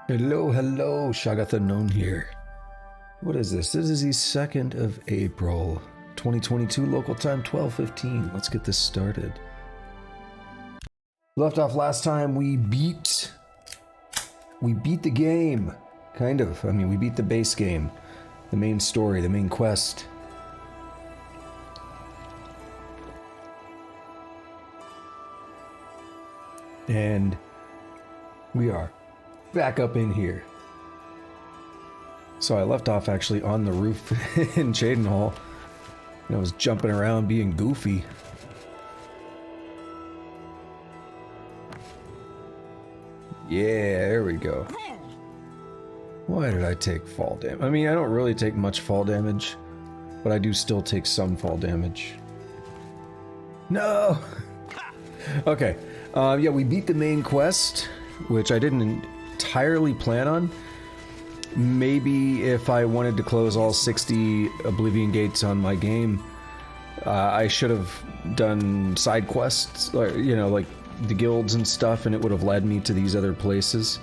Hello, hello, Shagatha known here. What is this? This is the 2nd of April, 2022, local time 12:15. Let's get this started. Left off last time, we beat the game. Kind of. I mean, we beat the base game. The main story, the main quest. And we are back up in here. So I left off actually on the roof in Cheydinhal. And I was jumping around being goofy. Yeah, there we go. Why did I take fall damage? I mean, I don't really take much fall damage, but I do still take some fall damage. No! Okay. Yeah, we beat the main quest, which I didn't entirely plan on. Maybe if I wanted to close all 60 Oblivion gates on my game, I should have done side quests, or, you know, like the guilds and stuff, and it would have led me to these other places.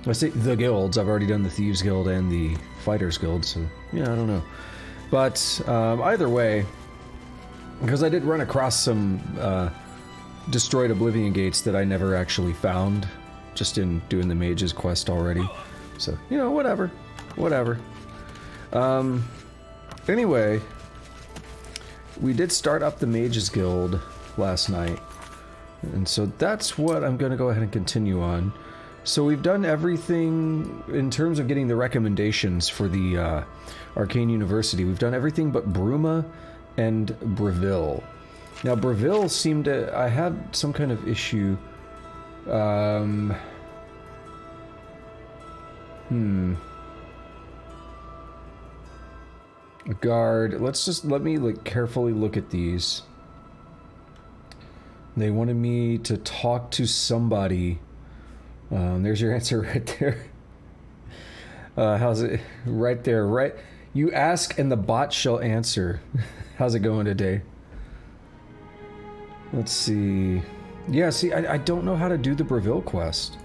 I say the guilds, I've already done the Thieves Guild and the Fighters Guild, so yeah, I don't know. But either way, because I did run across some destroyed Oblivion gates that I never actually found, just in doing the Mage's quest already. So, you know, whatever. Anyway, we did start up the Mage's Guild last night, and so that's what I'm going to go ahead and continue on. So we've done everything in terms of getting the recommendations for the Arcane University. We've done everything but Bruma and Bravil. Now, Bravil seemed to... I had some kind of issue. A guard. Let me like carefully look at these. They wanted me to talk to somebody. There's your answer right there. How's it? Right there, right? You ask and the bot shall answer. How's it going today? Let's see. Yeah, see, I don't know how to do the Bravil quest.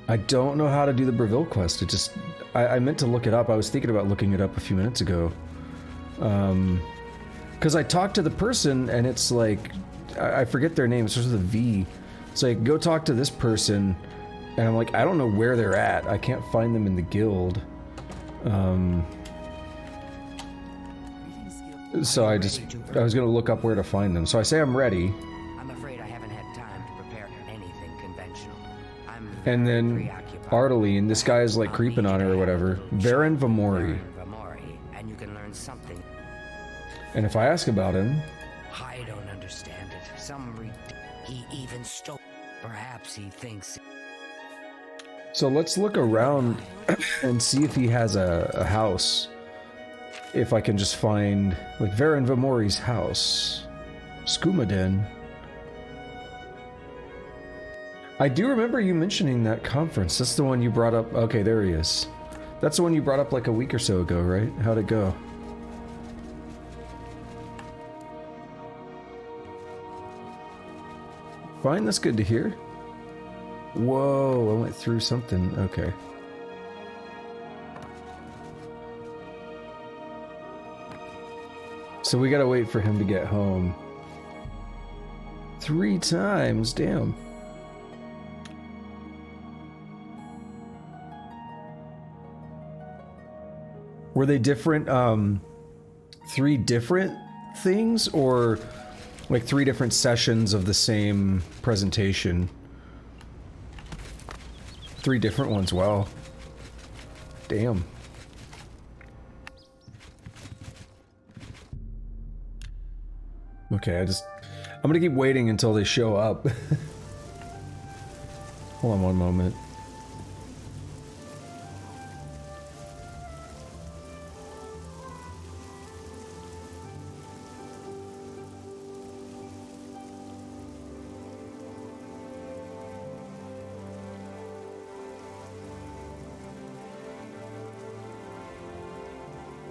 I don't know how to do the Bravil quest. It just... I meant to look it up. I was thinking about looking it up a few minutes ago. Because I talked to the person, and it's like... I forget their name. It starts with a V. It's like, go talk to this person, and I'm like, I don't know where they're at. I can't find them in the guild. So I was going to look up where to find them. So I say I'm ready. I'm afraid I haven't had time to prepare anything conventional. And then Ardeline, this guy is like creeping on her or whatever. Varon Vamori. And you can learn something. And if I ask about him... I don't understand it. He even stole... Perhaps he thinks... So let's look around and see if he has a house. If I can just find, like, Varon Vamori's house. Skumaden. I do remember you mentioning that conference. That's the one you brought up. Okay, there he is. That's the one you brought up like a week or so ago, right? How'd it go? Fine, that's good to hear. Whoa, I went through something. Okay. So we gotta wait for him to get home. 3 times, damn. Were they different, 3 different things, or like 3 different sessions of the same presentation? 3 different ones, wow. Damn. Okay, I'm gonna keep waiting until they show up. Hold on one moment.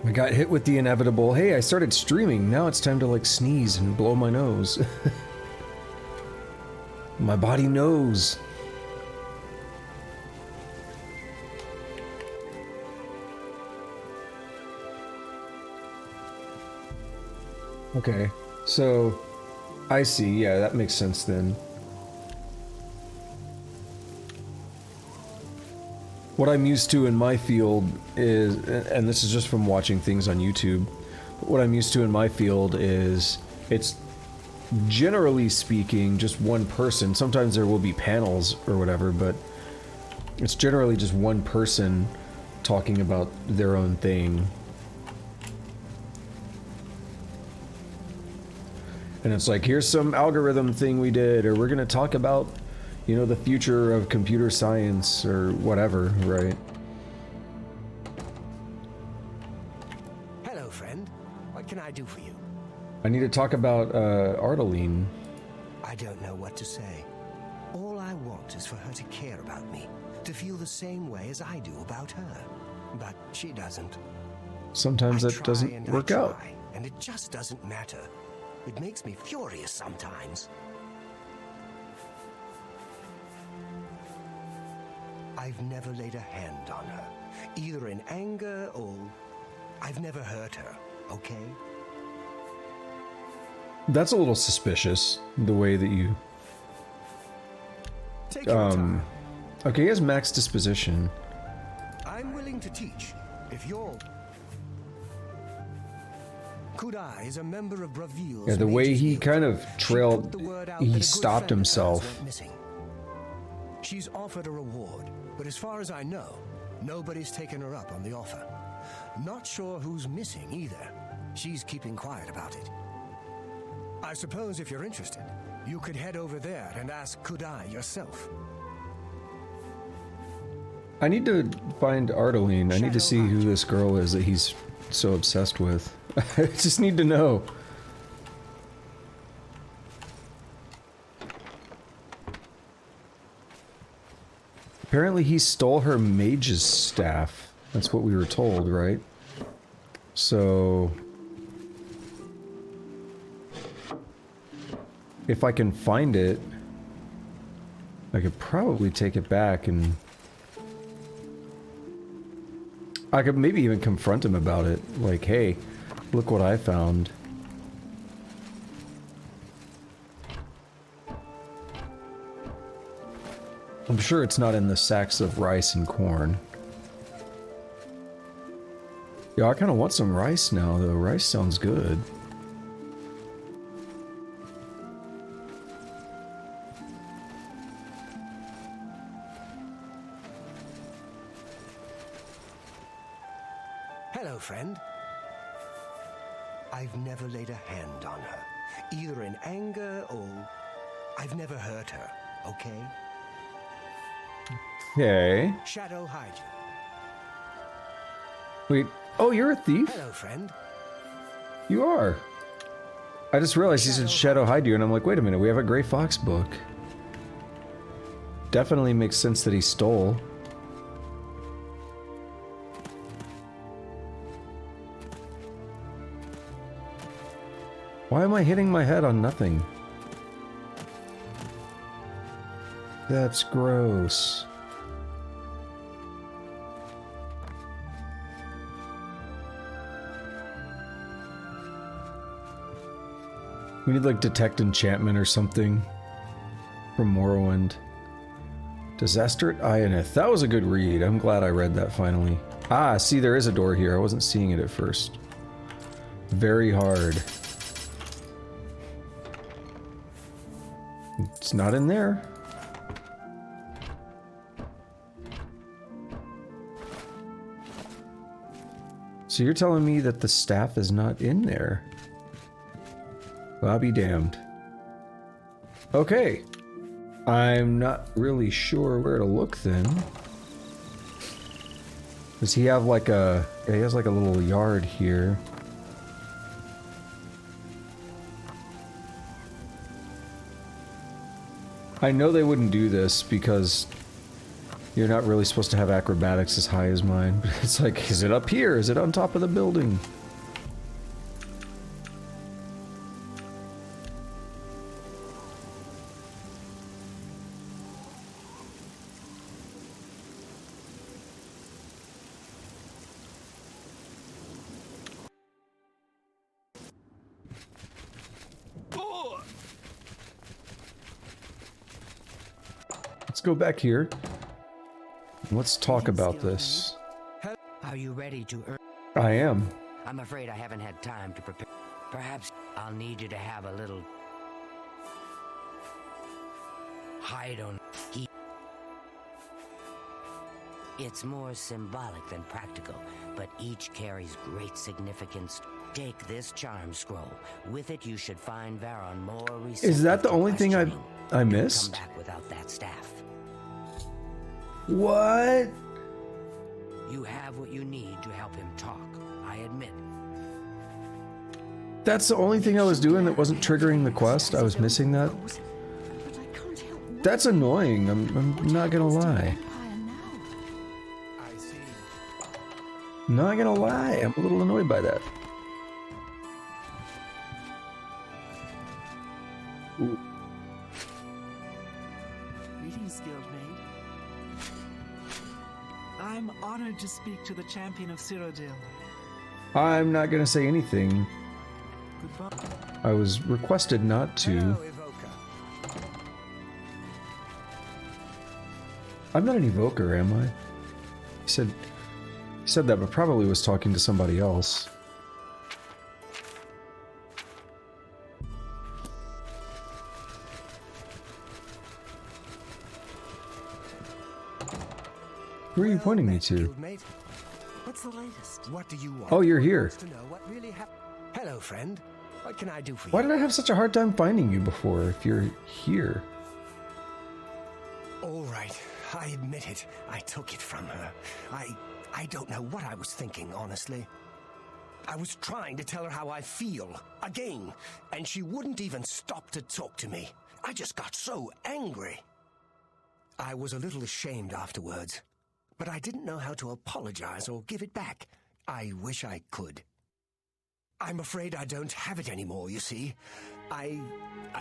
I got hit with the inevitable, hey, I started streaming, now it's time to like sneeze and blow my nose. My body knows. Okay, so I see. Yeah, that makes sense then. What I'm used to in my field is, and this is just from watching things on YouTube, but what I'm used to in my field is it's generally speaking just one person. Sometimes there will be panels or whatever, but it's generally just one person talking about their own thing. And it's like, here's some algorithm thing we did, or we're gonna talk about, you know, the future of computer science, or whatever, right? Hello, friend. What can I do for you? I need to talk about, Ardaline. I don't know what to say. All I want is for her to care about me, to feel the same way as I do about her. But she doesn't. Sometimes I that try doesn't and work I out. try, and it just doesn't matter. It makes me furious sometimes. I've never laid a hand on her, either in anger or... I've never hurt her, okay? That's a little suspicious, the way that you... Take your time. Okay, he has max disposition. I'm willing to teach, if you're... Kudai is a member of Bravil's Yeah, the way Mage's he Guild. kind of She trailed, put the word out he that a good stopped friend of hers himself. went missing. She's offered a reward, but as far as I know, nobody's taken her up on the offer. Not sure who's missing either. She's keeping quiet about it. I suppose if you're interested, you could head over there and ask Kudai yourself. I need to find Ardaline. I need to see who this girl is that he's so obsessed with. I just need to know. Apparently he stole her mage's staff. That's what we were told, right? So... if I can find it, I could probably take it back and... I could maybe even confront him about it. Like, hey, look what I found. I'm sure it's not in the sacks of rice and corn. Yeah, I kind of want some rice now, though. Rice sounds good. Hello, friend. I've never laid a hand on her, either in anger or... I've never hurt her, okay? Okay. Shadow hide you. Wait. Oh, you're a thief? Hello, friend. You are. I just realized he said Shadow hide you, and I'm like, wait a minute, we have a Grey Fox book. Definitely makes sense that he stole. Why am I hitting my head on nothing? That's gross. We need like detect enchantment or something from Morrowind. Disaster at Ionith. That was a good read. I'm glad I read that finally. Ah, see, there is a door here. I wasn't seeing it at first. Very hard. It's not in there. So you're telling me that the staff is not in there? Well, I'll be damned. Okay. I'm not really sure where to look then. Does he have like a... yeah, he has like a little yard here. I know they wouldn't do this because you're not really supposed to have acrobatics as high as mine, but it's like, is it up here? Is it on top of the building? Let's go back here. Let's talk about this. Are you ready to earn? I am. I'm afraid I haven't had time to prepare. Perhaps I'll need you to have a little hide on. It's more symbolic than practical, but each carries great significance. Take this charm scroll. With it, you should find Varon more receptive. Is that the to only thing I questioning. missed? Come back without that staff. What? You have what you need to help him talk, I admit. That's the only thing I was doing that wasn't triggering the quest. I was missing that. That's annoying. I'm not gonna lie. Not gonna lie. I'm a little annoyed by that. Ooh. Greetings, Guildmate. I'm honored to speak to the champion of Cyrodiil. I'm not gonna say anything. Goodbye. I was requested not to. Hello, Evoker. I'm not an evoker, am I? He said that, but probably was talking to somebody else. Who are you pointing me to? Guildmate. What's the latest? What do you want? Oh, you're here. To know what really happened. Hello, friend. What can I do for you? Why did I have such a hard time finding you before if you're here? All right, I admit it. I took it from her. I don't know what I was thinking, honestly. I was trying to tell her how I feel, again, and she wouldn't even stop to talk to me. I just got so angry. I was a little ashamed afterwards, but I didn't know how to apologize or give it back. I wish I could. I'm afraid I don't have it anymore, you see. I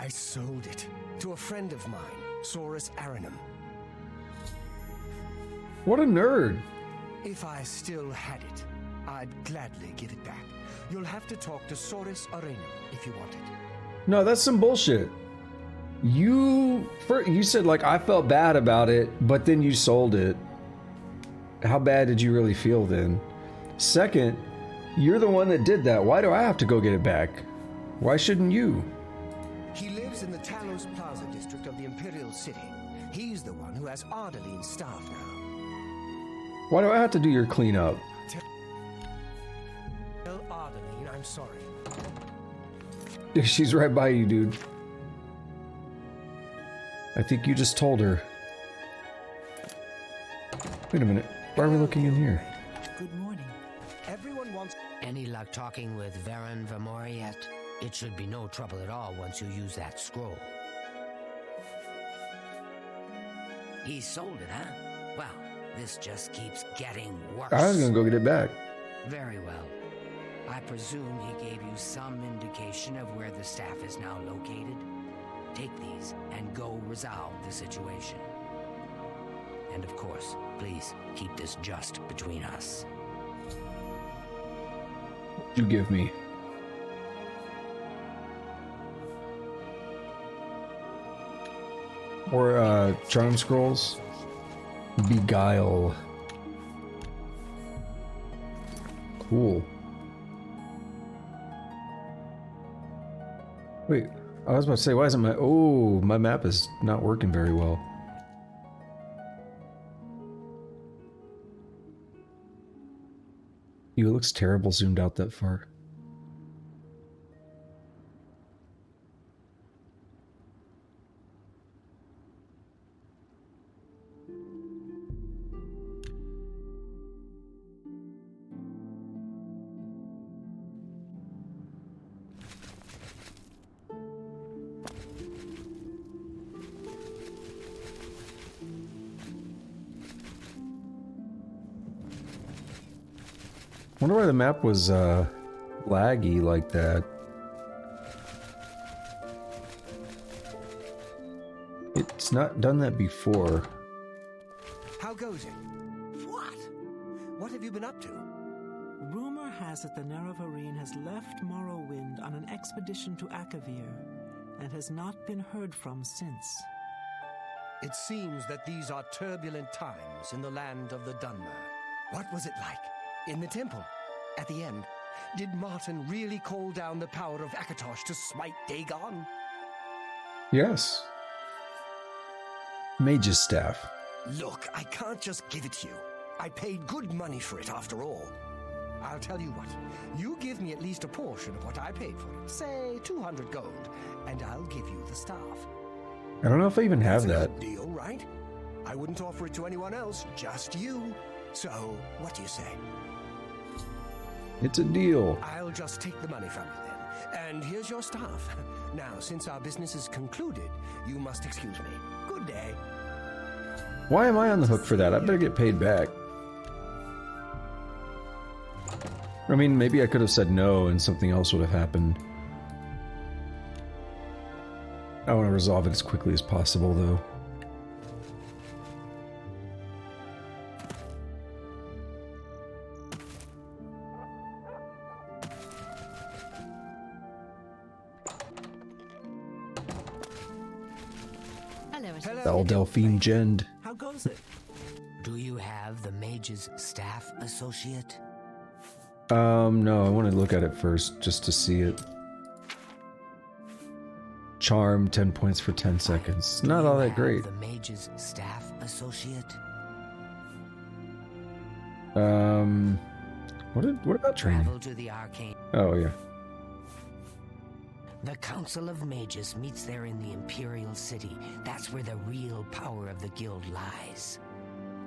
sold it to a friend of mine, Saurus Aranum. What a nerd. If I still had it, I'd gladly give it back. You'll have to talk to Saurus Aranum if you want it. No, that's some bullshit. You said, like, I felt bad about it, but then you sold it. How bad did you really feel then? Second, you're the one that did that. Why do I have to go get it back? Why shouldn't you? He lives in the Talos Plaza district of the Imperial City. He's the one who has Ardaline's staff now. Why do I have to do your cleanup? Tell Ardaline I'm sorry. She's right by you, dude. I think you just told her. Wait a minute. Why are we looking in here? Good morning. Everyone wants... Any luck talking with Varon Vamori yet? It should be no trouble at all once you use that scroll. He sold it, huh? Well, this just keeps getting worse. I was gonna go get it back. Very well. I presume he gave you some indication of where the staff is now located? Take these and go resolve the situation. And of course, please keep this just between us. You give me. Or charm scrolls. Beguile. Cool. Wait, I was about to say, why isn't my map is not working very well. It looks terrible zoomed out that far. Wonder why the map was laggy like that. It's not done that before. How goes it? What? What have you been up to? Rumor has it the Varon has left Morrowind on an expedition to Akavir and has not been heard from since. It seems that these are turbulent times in the land of the Dunmer. What was it like? In the temple? At the end? Did Martin really call down the power of Akatosh to smite Dagon? Yes. Mage's staff. Look, I can't just give it to you. I paid good money for it after all. I'll tell you what. You give me at least a portion of what I paid for it. Say 200 gold, and I'll give you the staff. I don't know if I even have That's a that. good deal, right? I wouldn't offer it to anyone else, just you. So, what do you say? It's a deal. I'll just take the money from you then. And here's your staff. Now, since our business is concluded, you must excuse me. Good day. Why am I on the hook for that? I better get paid back. I mean, maybe I could have said no and something else would have happened. I want to resolve it as quickly as possible, though. Bell Delphine Gend. How goes it? Do you have the Mage's staff associate? No, I want to look at it first, just to see it. Charm, 10 points for 10 seconds. Not all that great. The Mage's staff associate? What about training? Travel to the Arcane. Oh, yeah. The Council of Mages meets there in the Imperial City. That's where the real power of the guild lies.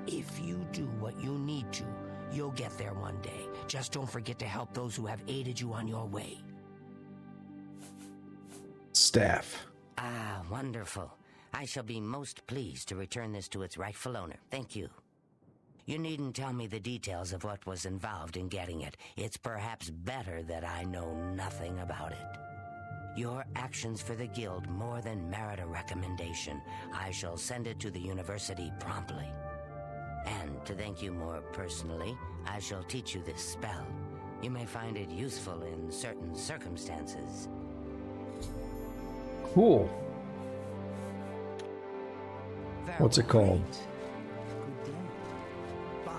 If you do what you need to, you'll get there one day. Just don't forget to help those who have aided you on your way. Staff. Ah, wonderful. I shall be most pleased to return this to its rightful owner. Thank you. You needn't tell me the details of what was involved in getting it. It's perhaps better that I know nothing about it. Your actions for the guild more than merit a recommendation. I shall send it to the university promptly. And to thank you more personally, I shall teach you this spell. You may find it useful in certain circumstances. Cool. Very What's it called? Good day. Bye.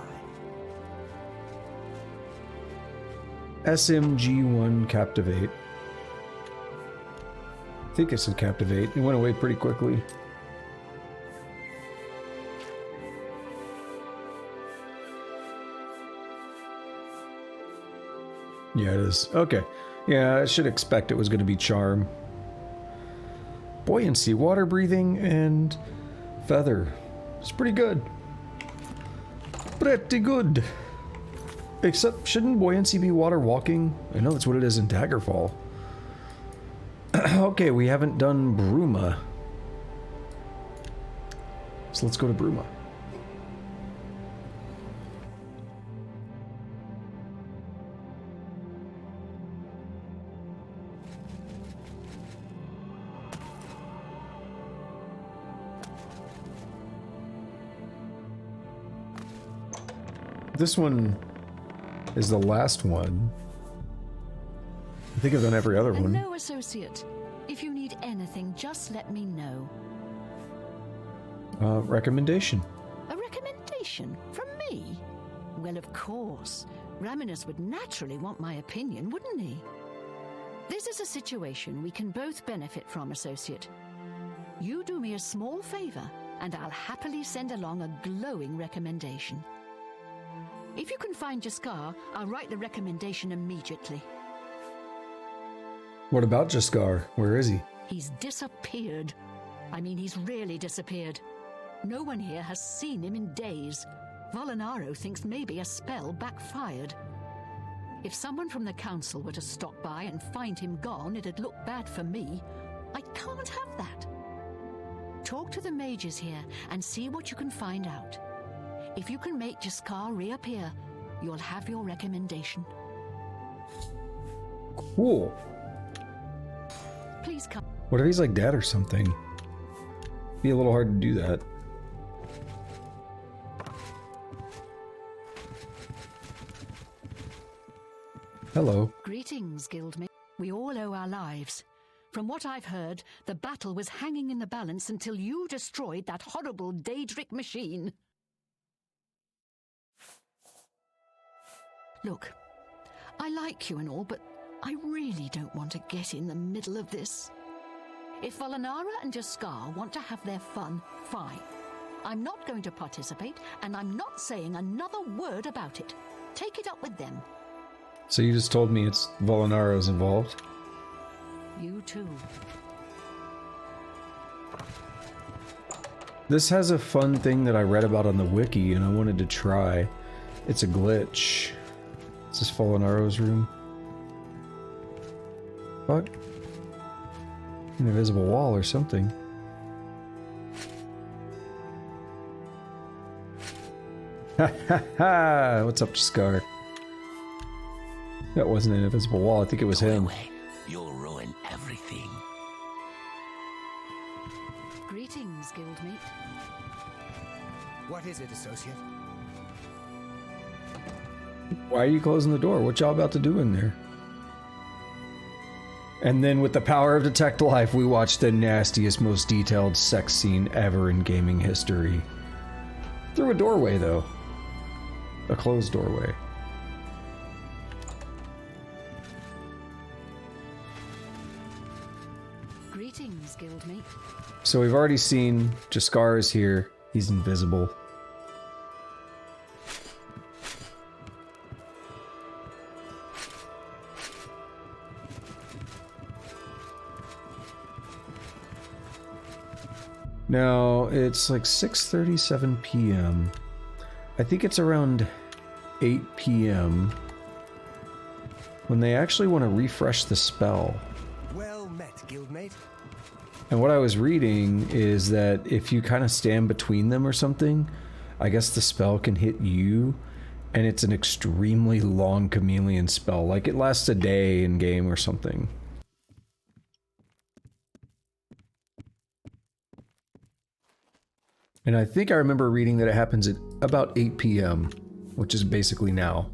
SMG1 Captivate. I think it said Captivate. It went away pretty quickly. Yeah, it is. Okay. Yeah, I should expect it was going to be Charm. Buoyancy, water breathing, and feather. It's pretty good. Pretty good. Except, shouldn't buoyancy be water walking? I know that's what it is in Daggerfall. Okay, we haven't done Bruma. So let's go to Bruma. This one is the last one. I think I've done every other one. Hello, associate. If you need anything, just let me know. Recommendation. A recommendation? From me? Well, of course. Raminus would naturally want my opinion, wouldn't he? This is a situation we can both benefit from, associate. You do me a small favor, and I'll happily send along a glowing recommendation. If you can find Jaskar, I'll write the recommendation immediately. What about Jaskar? Where is he? He's disappeared. I mean, he's really disappeared. No one here has seen him in days. Volinaro thinks maybe a spell backfired. If someone from the council were to stop by and find him gone, it'd look bad for me. I can't have that. Talk to the mages here and see what you can find out. If you can make Jaskar reappear, you'll have your recommendation. Cool. Please come. What if he's like dad or something? Be a little hard to do that. Hello. Greetings, Guildmate. We all owe our lives. From what I've heard, the battle was hanging in the balance until you destroyed that horrible Daedric machine. Look, I like you and all, but I really don't want to get in the middle of this. If Volinara and Jaskar want to have their fun, fine. I'm not going to participate, and I'm not saying another word about it. Take it up with them. So you just told me it's Volinara's involved? You too. This has a fun thing that I read about on the wiki and I wanted to try. It's a glitch. Is this Volinaro's room? Fuck. An invisible wall or something. Ha ha ha! What's up, Scar? That wasn't an invisible wall, I think it was Go him. away. You'll ruin everything. Greetings, guildmate. What is it, associate? Why are you closing the door? What y'all about to do in there? And then with the power of Detect Life, we watched the nastiest, most detailed sex scene ever in gaming history. Through a doorway, though. A closed doorway. Greetings, guildmate. So we've already seen Jaskar is here. He's invisible. Now, it's like 6:37 p.m. I think it's around 8 p.m. when they actually want to refresh the spell. Well met, guildmate. And what I was reading is that if you kind of stand between them or something, I guess the spell can hit you, and it's an extremely long chameleon spell. Like, it lasts a day in game or something. And I think I remember reading that it happens at about 8 p.m., which is basically now.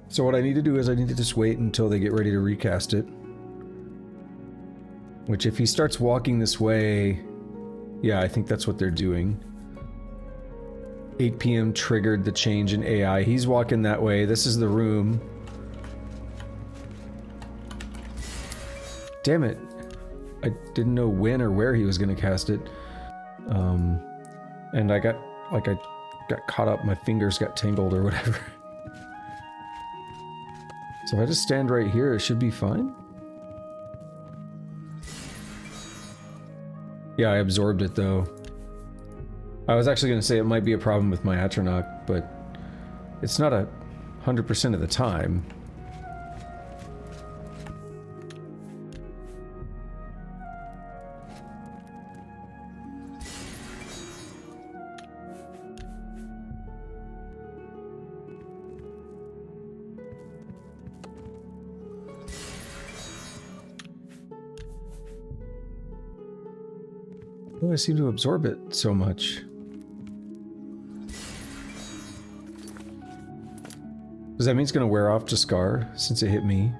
So what I need to do is I need to just wait until they get ready to recast it. Which, if he starts walking this way... Yeah, I think that's what they're doing. 8 p.m. triggered the change in AI. He's walking that way. This is the room. Damn it. I didn't know when or where he was going to cast it. And I got caught up. My fingers got tangled or whatever. So if I just stand right here, it should be fine. Yeah, I absorbed it though. I was actually going to say it might be a problem with my Atronach, but it's not 100% of the time. Oh, I seem to absorb it so much. Does that mean it's going to wear off Jaskar since it hit me?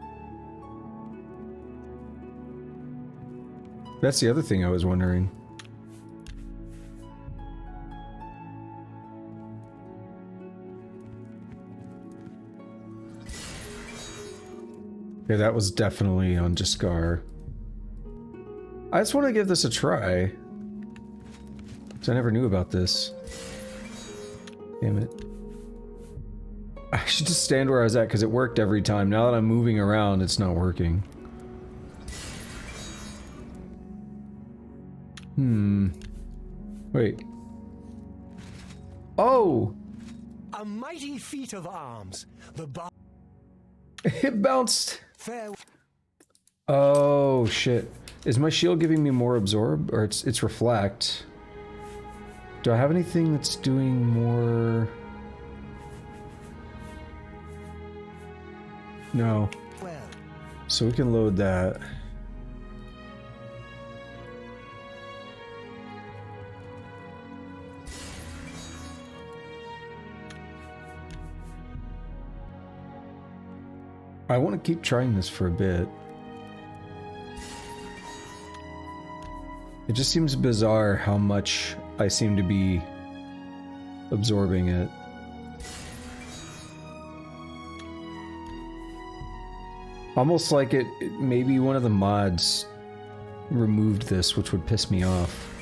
That's the other thing I was wondering. Yeah, that was definitely on Jaskar. I just want to give this a try. Because I never knew about this. Damn it. I should just stand where I was at because it worked every time. Now that I'm moving around, it's not working. Wait. Oh! A mighty feat of arms. The bar. It bounced. Fair. Oh, shit. Is my shield giving me more absorb? Or it's reflect? Do I have anything that's doing more... No. Well. So we can load that. I want to keep trying this for a bit. It just seems bizarre how much I seem to be absorbing it. Almost like maybe one of the mods removed this, which would piss me off.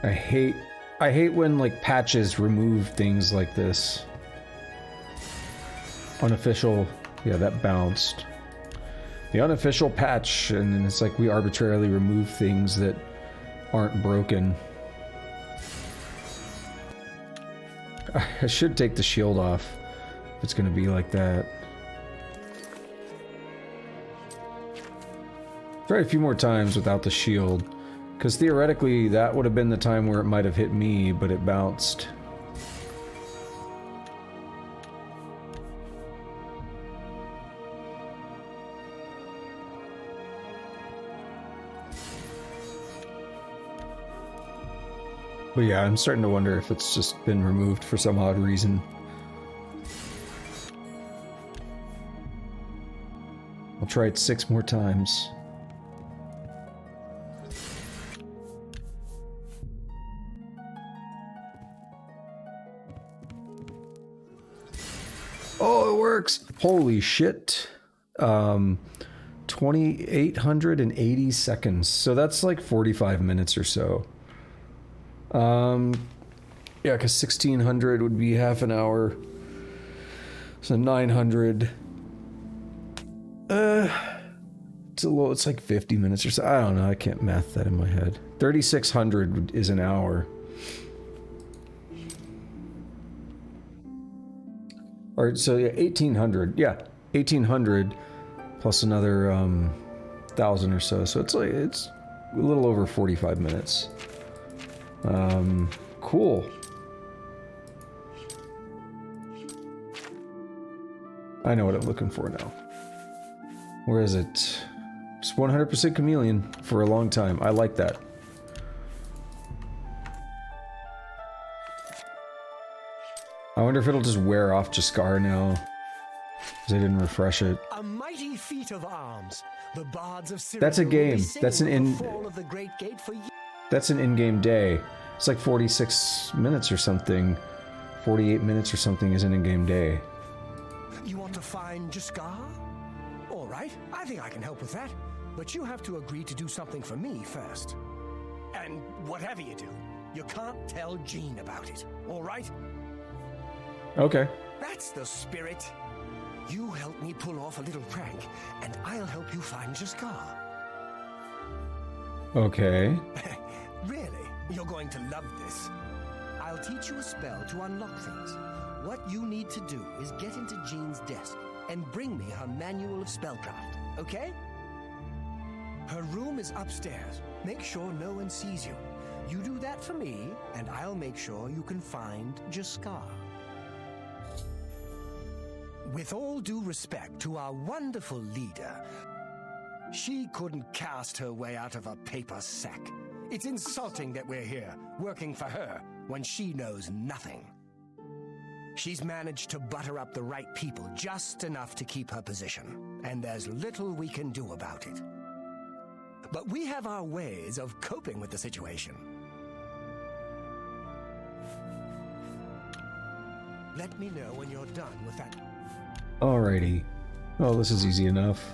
I hate when like patches remove things like this. Unofficial, yeah, that bounced. The unofficial patch, and then it's like we arbitrarily remove things that aren't broken. I should take the shield off if it's gonna be like that. Try a few more times without the shield, because theoretically that would have been the time where it might have hit me, but it bounced. But yeah, I'm starting to wonder if it's just been removed for some odd reason. I'll try it 6 more times. Oh, it works! Holy shit. 2,880 seconds. So that's like 45 minutes or so. Yeah, because 1,600 would be half an hour. So 900. It's like 50 minutes or so. I don't know. I can't math that in my head. 3,600 is an hour. Or so yeah, 1,800. Yeah, 1,800 plus another 1,000 or so. So it's a little over 45 minutes. Cool. I know what I'm looking for now. Where is it? Just 100% chameleon for a long time. I like that. I wonder if it'll just wear off Jaskar now, because I didn't refresh it. A mighty feat of arms. The bards of That's a game. That's an in-game day. It's like 46 minutes or something. 48 minutes or something is an in-game day. You want to find Jaskar? All right, I think I can help with that. But you have to agree to do something for me first. And whatever you do, you can't tell Jean about it. All right? Okay. That's the spirit. You help me pull off a little prank, and I'll help you find Jaskar. Okay. Really? You're going to love this. I'll teach you a spell to unlock things. What you need to do is get into Jean's desk and bring me her manual of spellcraft, okay? Her room is upstairs. Make sure no one sees you. You do that for me, and I'll make sure you can find Jaskar. With all due respect to our wonderful leader, she couldn't cast her way out of a paper sack. It's insulting that we're here, working for her, when she knows nothing. She's managed to butter up the right people just enough to keep her position, and there's little we can do about it. But we have our ways of coping with the situation. Let me know when you're done with that. Alrighty. Oh, this is easy enough.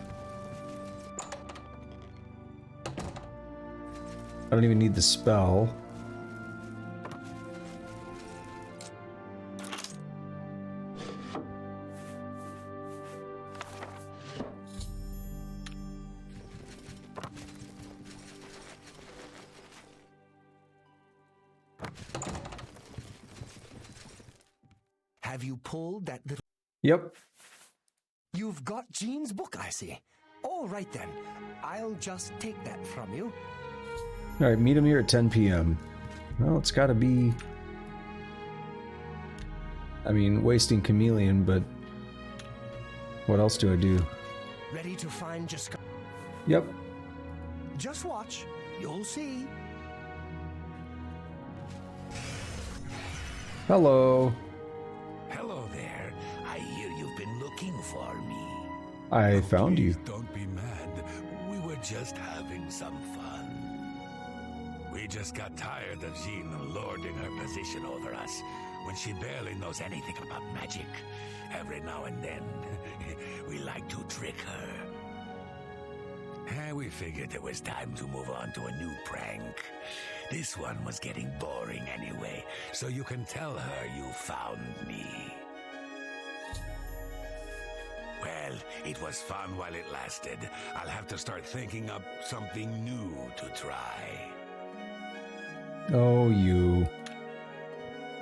I don't even need the spell. Have you pulled that little... Yep. You've got Jean's book, I see. All right then. I'll just take that from you. Alright, meet him here at 10 p.m. Well, it's gotta be... I mean, wasting chameleon, but... what else do I do? Ready to find Jaskar? Yep. Just watch. You'll see. Hello. Hello there. I hear you've been looking for me. I found you. Don't be mad. We were just having some fun. We just got tired of Jean lording her position over us when she barely knows anything about magic. Every now and then, we like to trick her. We figured it was time to move on to a new prank. This one was getting boring anyway, so you can tell her you found me. Well, it was fun while it lasted. I'll have to start thinking up something new to try. Oh, you.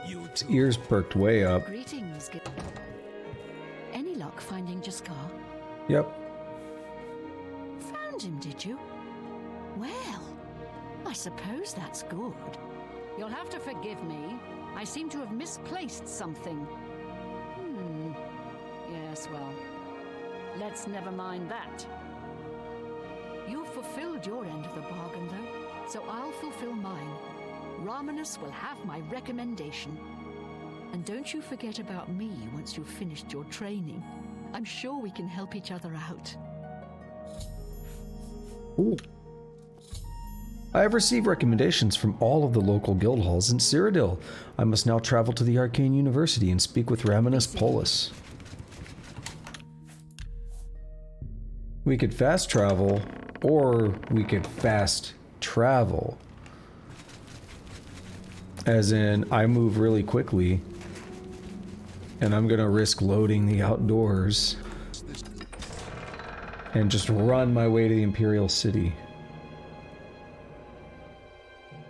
His ears perked way up. Greetings. Any luck finding Jaskar? Yep. Found him, did you? Well, I suppose that's good. You'll have to forgive me. I seem to have misplaced something. Yes, well, let's never mind that. You've fulfilled your end of the bargain, though, so I'll fulfill mine. Ramanus will have my recommendation. And don't you forget about me once you've finished your training. I'm sure we can help each other out. Ooh. I have received recommendations from all of the local guild halls in Cyrodiil. I must now travel to the Arcane University and speak with Ramanus Polus. We could fast travel, or we could fast travel. As in, I move really quickly, and I'm gonna risk loading the outdoors and just run my way to the Imperial City.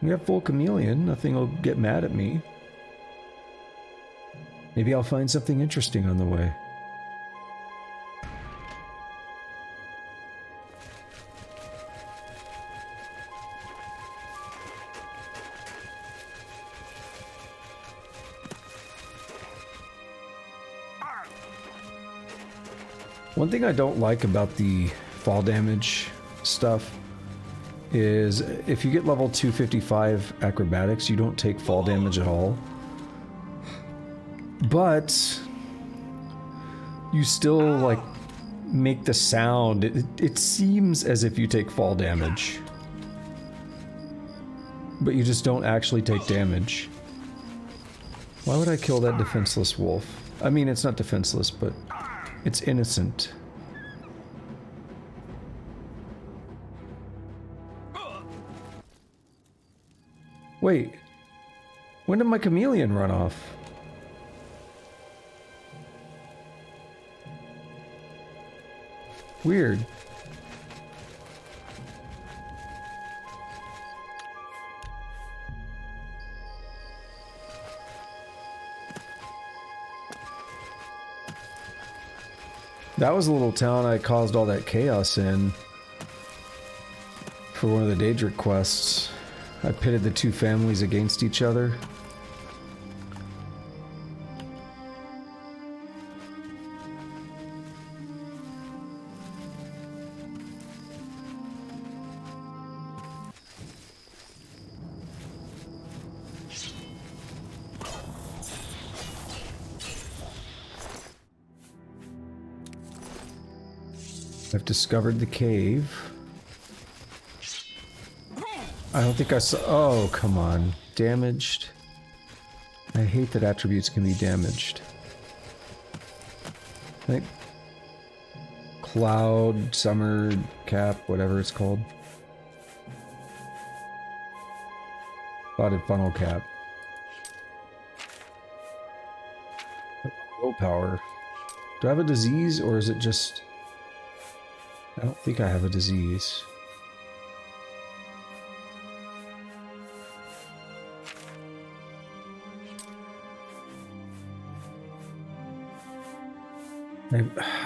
We have full chameleon, nothing will get mad at me. Maybe I'll find something interesting on the way. One thing I don't like about the fall damage stuff is if you get level 255 acrobatics, you don't take fall damage at all. But you still like make the sound. It seems as if you take fall damage, but you just don't actually take damage. Why would I kill that defenseless wolf? I mean, it's not defenseless, but it's innocent. Wait, when did my chameleon run off? Weird. That was the little town I caused all that chaos in for one of the Daedric quests. I pitted the two families against each other. I've discovered the cave. I don't think I saw... Oh, come on. Damaged. I hate that attributes can be damaged. I think... Cloud, Summer, Cap, whatever it's called. Spotted Funnel Cap. Willpower. Do I have a disease, or is it just... I don't think I have a disease.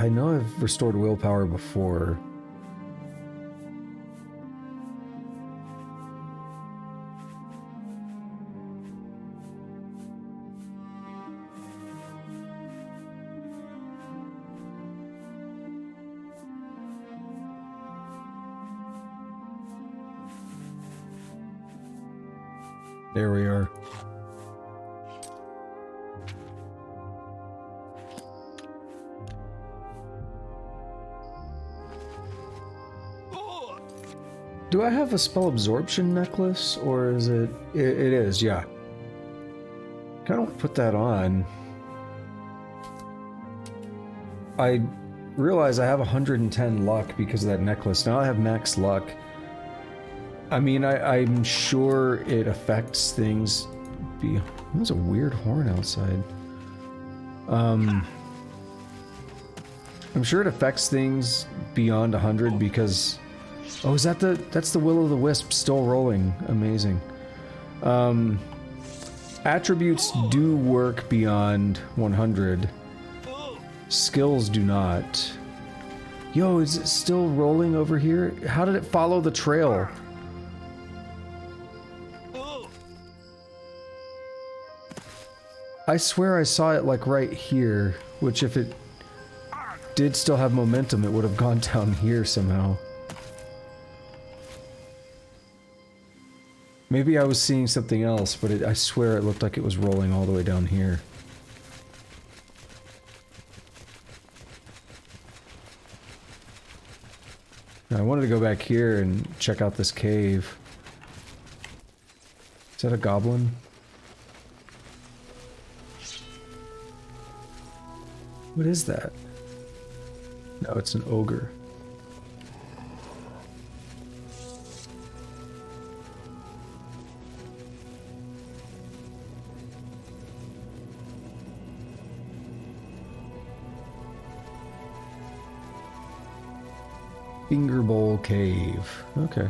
I know I've restored willpower before. There we are. Do I have a spell absorption necklace, or is it? It is, yeah. I don't put that on. I realize I have 110 luck because of that necklace. Now I have max luck. I mean, I'm sure it affects things. There's a weird horn outside. I'm sure it affects things beyond 100 because... Oh, is that that's the Will-o'-the-Wisp still rolling. Amazing. Attributes do work beyond 100. Skills do not. Yo, is it still rolling over here? How did it follow the trail? I swear I saw it like right here, which if it did still have momentum, it would have gone down here somehow. Maybe I was seeing something else, but I swear it looked like it was rolling all the way down here. Now, I wanted to go back here and check out this cave. Is that a goblin? What is that? No, it's an ogre. Finger Bowl Cave. Okay.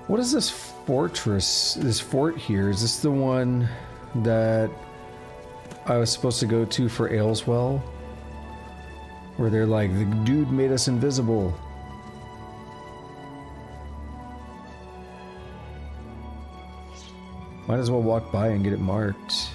What is this fortress, this fort here? Is this the one that I was supposed to go to for Ailswell? Where they're like, the dude made us invisible. Might as well walk by and get it marked.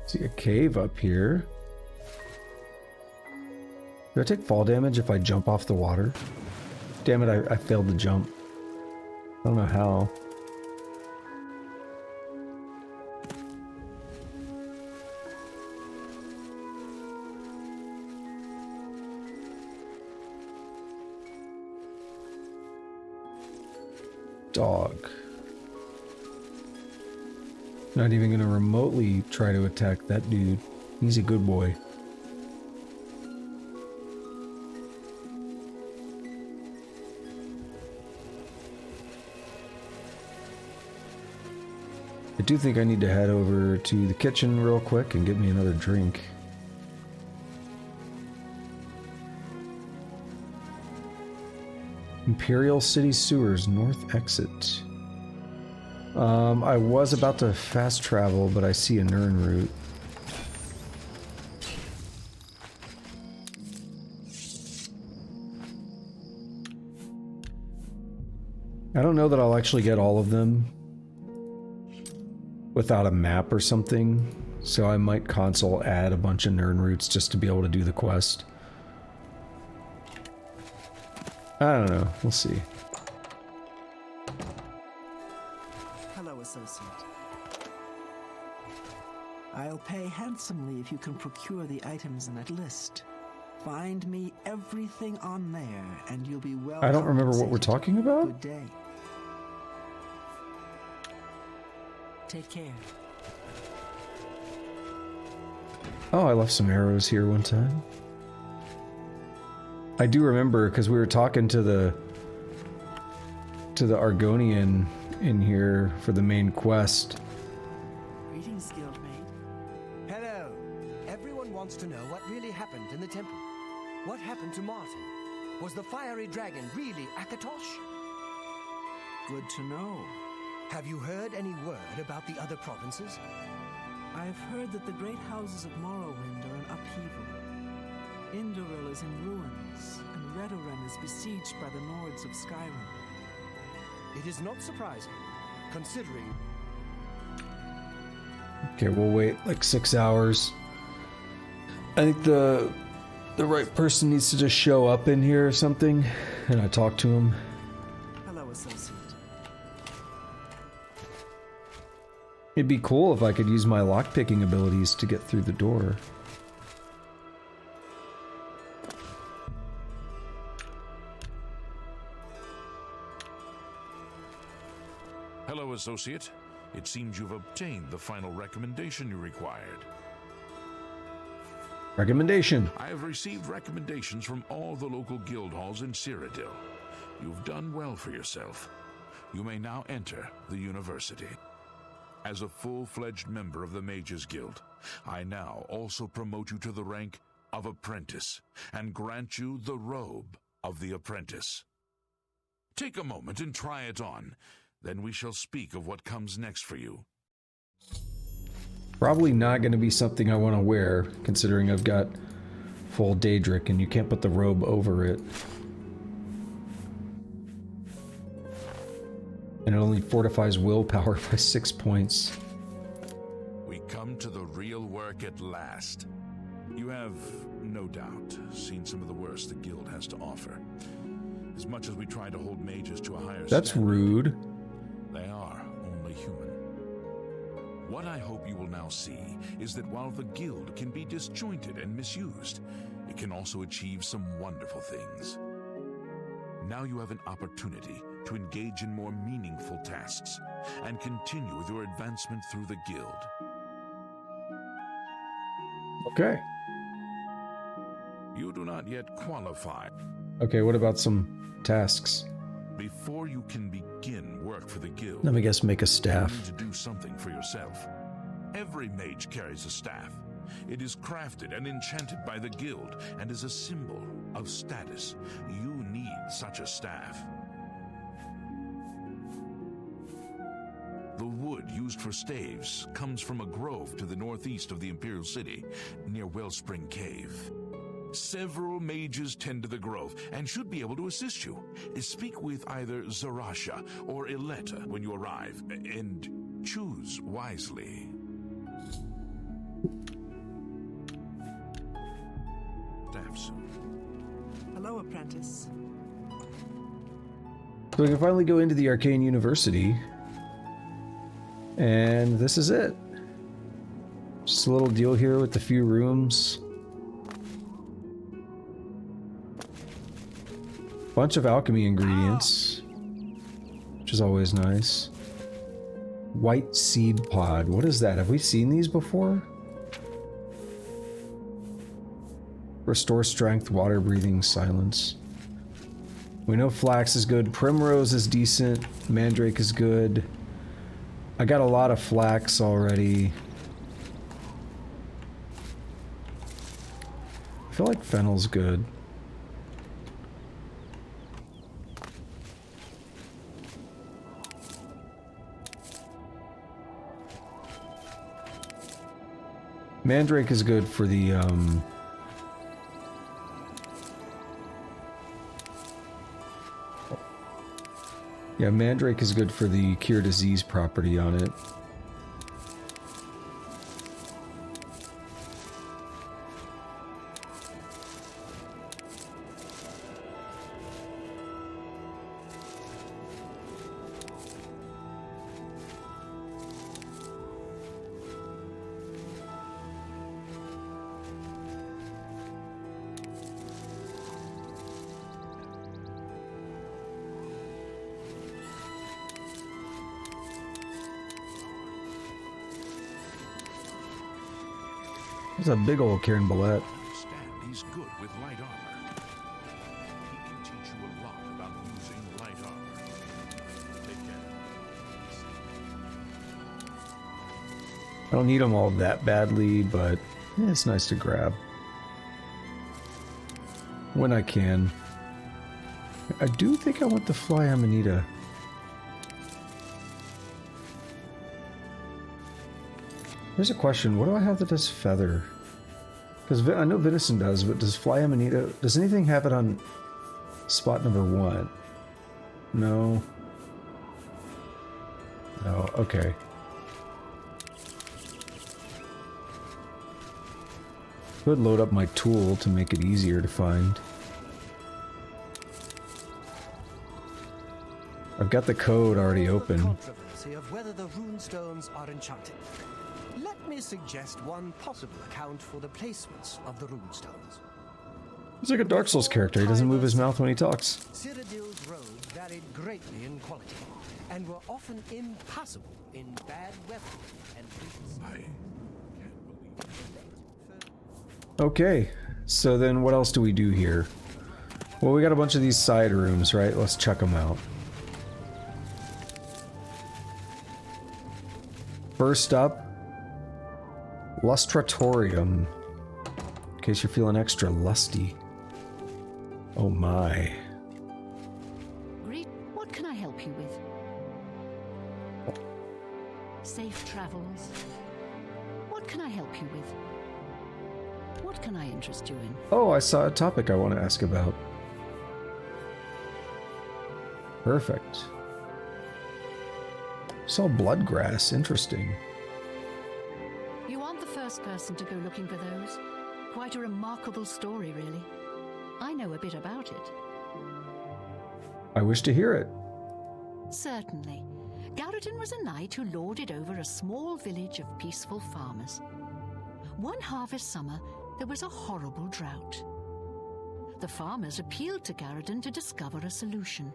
See a cave up here. Do I take fall damage if I jump off the water? Damn it, I failed to jump. I don't know how. Dog. Not even gonna remotely try to attack that dude. He's a good boy. I do think I need to head over to the kitchen real quick and get me another drink. Imperial City Sewers, North Exit. I was about to fast travel, but I see a Nern route. I don't know that I'll actually get all of them without a map or something, so I might console add a bunch of Nern routes just to be able to do the quest. I don't know, we'll see. Associate. I'll pay handsomely if you can procure the items in that list. Find me everything on there, and you'll be well. I don't remember what we're talking about. Good day. Take care. Oh, I left some arrows here one time. I do remember because we were talking to the Argonian in here for the main quest. Greetings, Guildmate. Hello. Everyone wants to know what really happened in the temple. What happened to Martin? Was the fiery dragon really Akatosh? Good to know. Have you heard any word about the other provinces? I've heard that the great houses of Morrowind are in upheaval. Indoril is in ruins, and Redoran is besieged by the Nords of Skyrim. It is not surprising, considering... Okay, we'll wait like 6 hours. I think the right person needs to just show up in here or something, and I talk to him. Hello, associate. It'd be cool if I could use my lockpicking abilities to get through the door. Hello, associate. It seems you've obtained the final recommendation you required. Recommendation. I have received recommendations from all the local guild halls in Cyrodiil. You've done well for yourself. You may now enter the university. As a full-fledged member of the Mages Guild, I now also promote you to the rank of apprentice and grant you the robe of the apprentice. Take a moment and try it on. Then we shall speak of what comes next for you. Probably not going to be something I want to wear, considering I've got full Daedric and you can't put the robe over it. And it only fortifies willpower by 6 points. We come to the real work at last. You have, no doubt, seen some of the worst the guild has to offer. As much as we try to hold mages to a higher That's standard, rude. they are only human. What I hope you will now see is that while the guild can be disjointed and misused, it can also achieve some wonderful things. Now you have an opportunity to engage in more meaningful tasks and continue with your advancement through the guild. Okay. You do not yet qualify. Okay, what about some tasks? Before you can begin work for the guild, Let me guess, make a you staff. need to do something for yourself. Every mage carries a staff. It is crafted and enchanted by the guild and is a symbol of status. You need such a staff. The wood used for staves comes from a grove to the northeast of the Imperial City, near Wellspring Cave. Several mages tend to the grove and should be able to assist you. Speak with either Zarasha or Ileta when you arrive, and choose wisely. Staff soon. Hello, apprentice. So we can finally go into the Arcane University. And this is it. Just a little deal here with a few rooms. Bunch of alchemy ingredients, which is always nice. White seed pod. What is that? Have we seen these before? Restore strength, water breathing, silence. We know flax is good. Primrose is decent. Mandrake is good. I got a lot of flax already. I feel like fennel's good. Mandrake is good for the, yeah, Mandrake is good for the cure disease property on it. There's a big old Karen Ballet. Understand, he's good with light armor. He can teach you a lot about using light armor. Take care. I don't need them all that badly, but it's nice to grab when I can. I do think I want the Fly Amanita. Here's a question. What do I have that does feather? Because I know Venison does, but does Fly Amanita... Does anything have it on spot number 1? No. No, okay. Could load up my tool to make it easier to find. I've got the code already open. Controversy of whether the runestones are enchanted. Let me suggest one possible account for the placements of the runestones. He's like a Dark Souls character. He doesn't move his mouth when he talks. Cyrodiil's roads varied greatly in quality and were often impassable in bad weather and winds. Okay, so then what else do we do here? Well, we got a bunch of these side rooms, right? Let's check them out. First up, Lustratorium. In case you're feeling extra lusty. Oh my. Greet, what can I help you with? Safe travels. What can I help you with? What can I interest you in? Oh, I saw a topic I want to ask about. Perfect. Saw bloodgrass. Interesting. You aren't the first person to go looking for those. Quite a remarkable story, really. I know a bit about it. I wish to hear it. Certainly. Galerion was a knight who lorded over a small village of peaceful farmers. One harvest summer, there was a horrible drought. The farmers appealed to Galerion to discover a solution.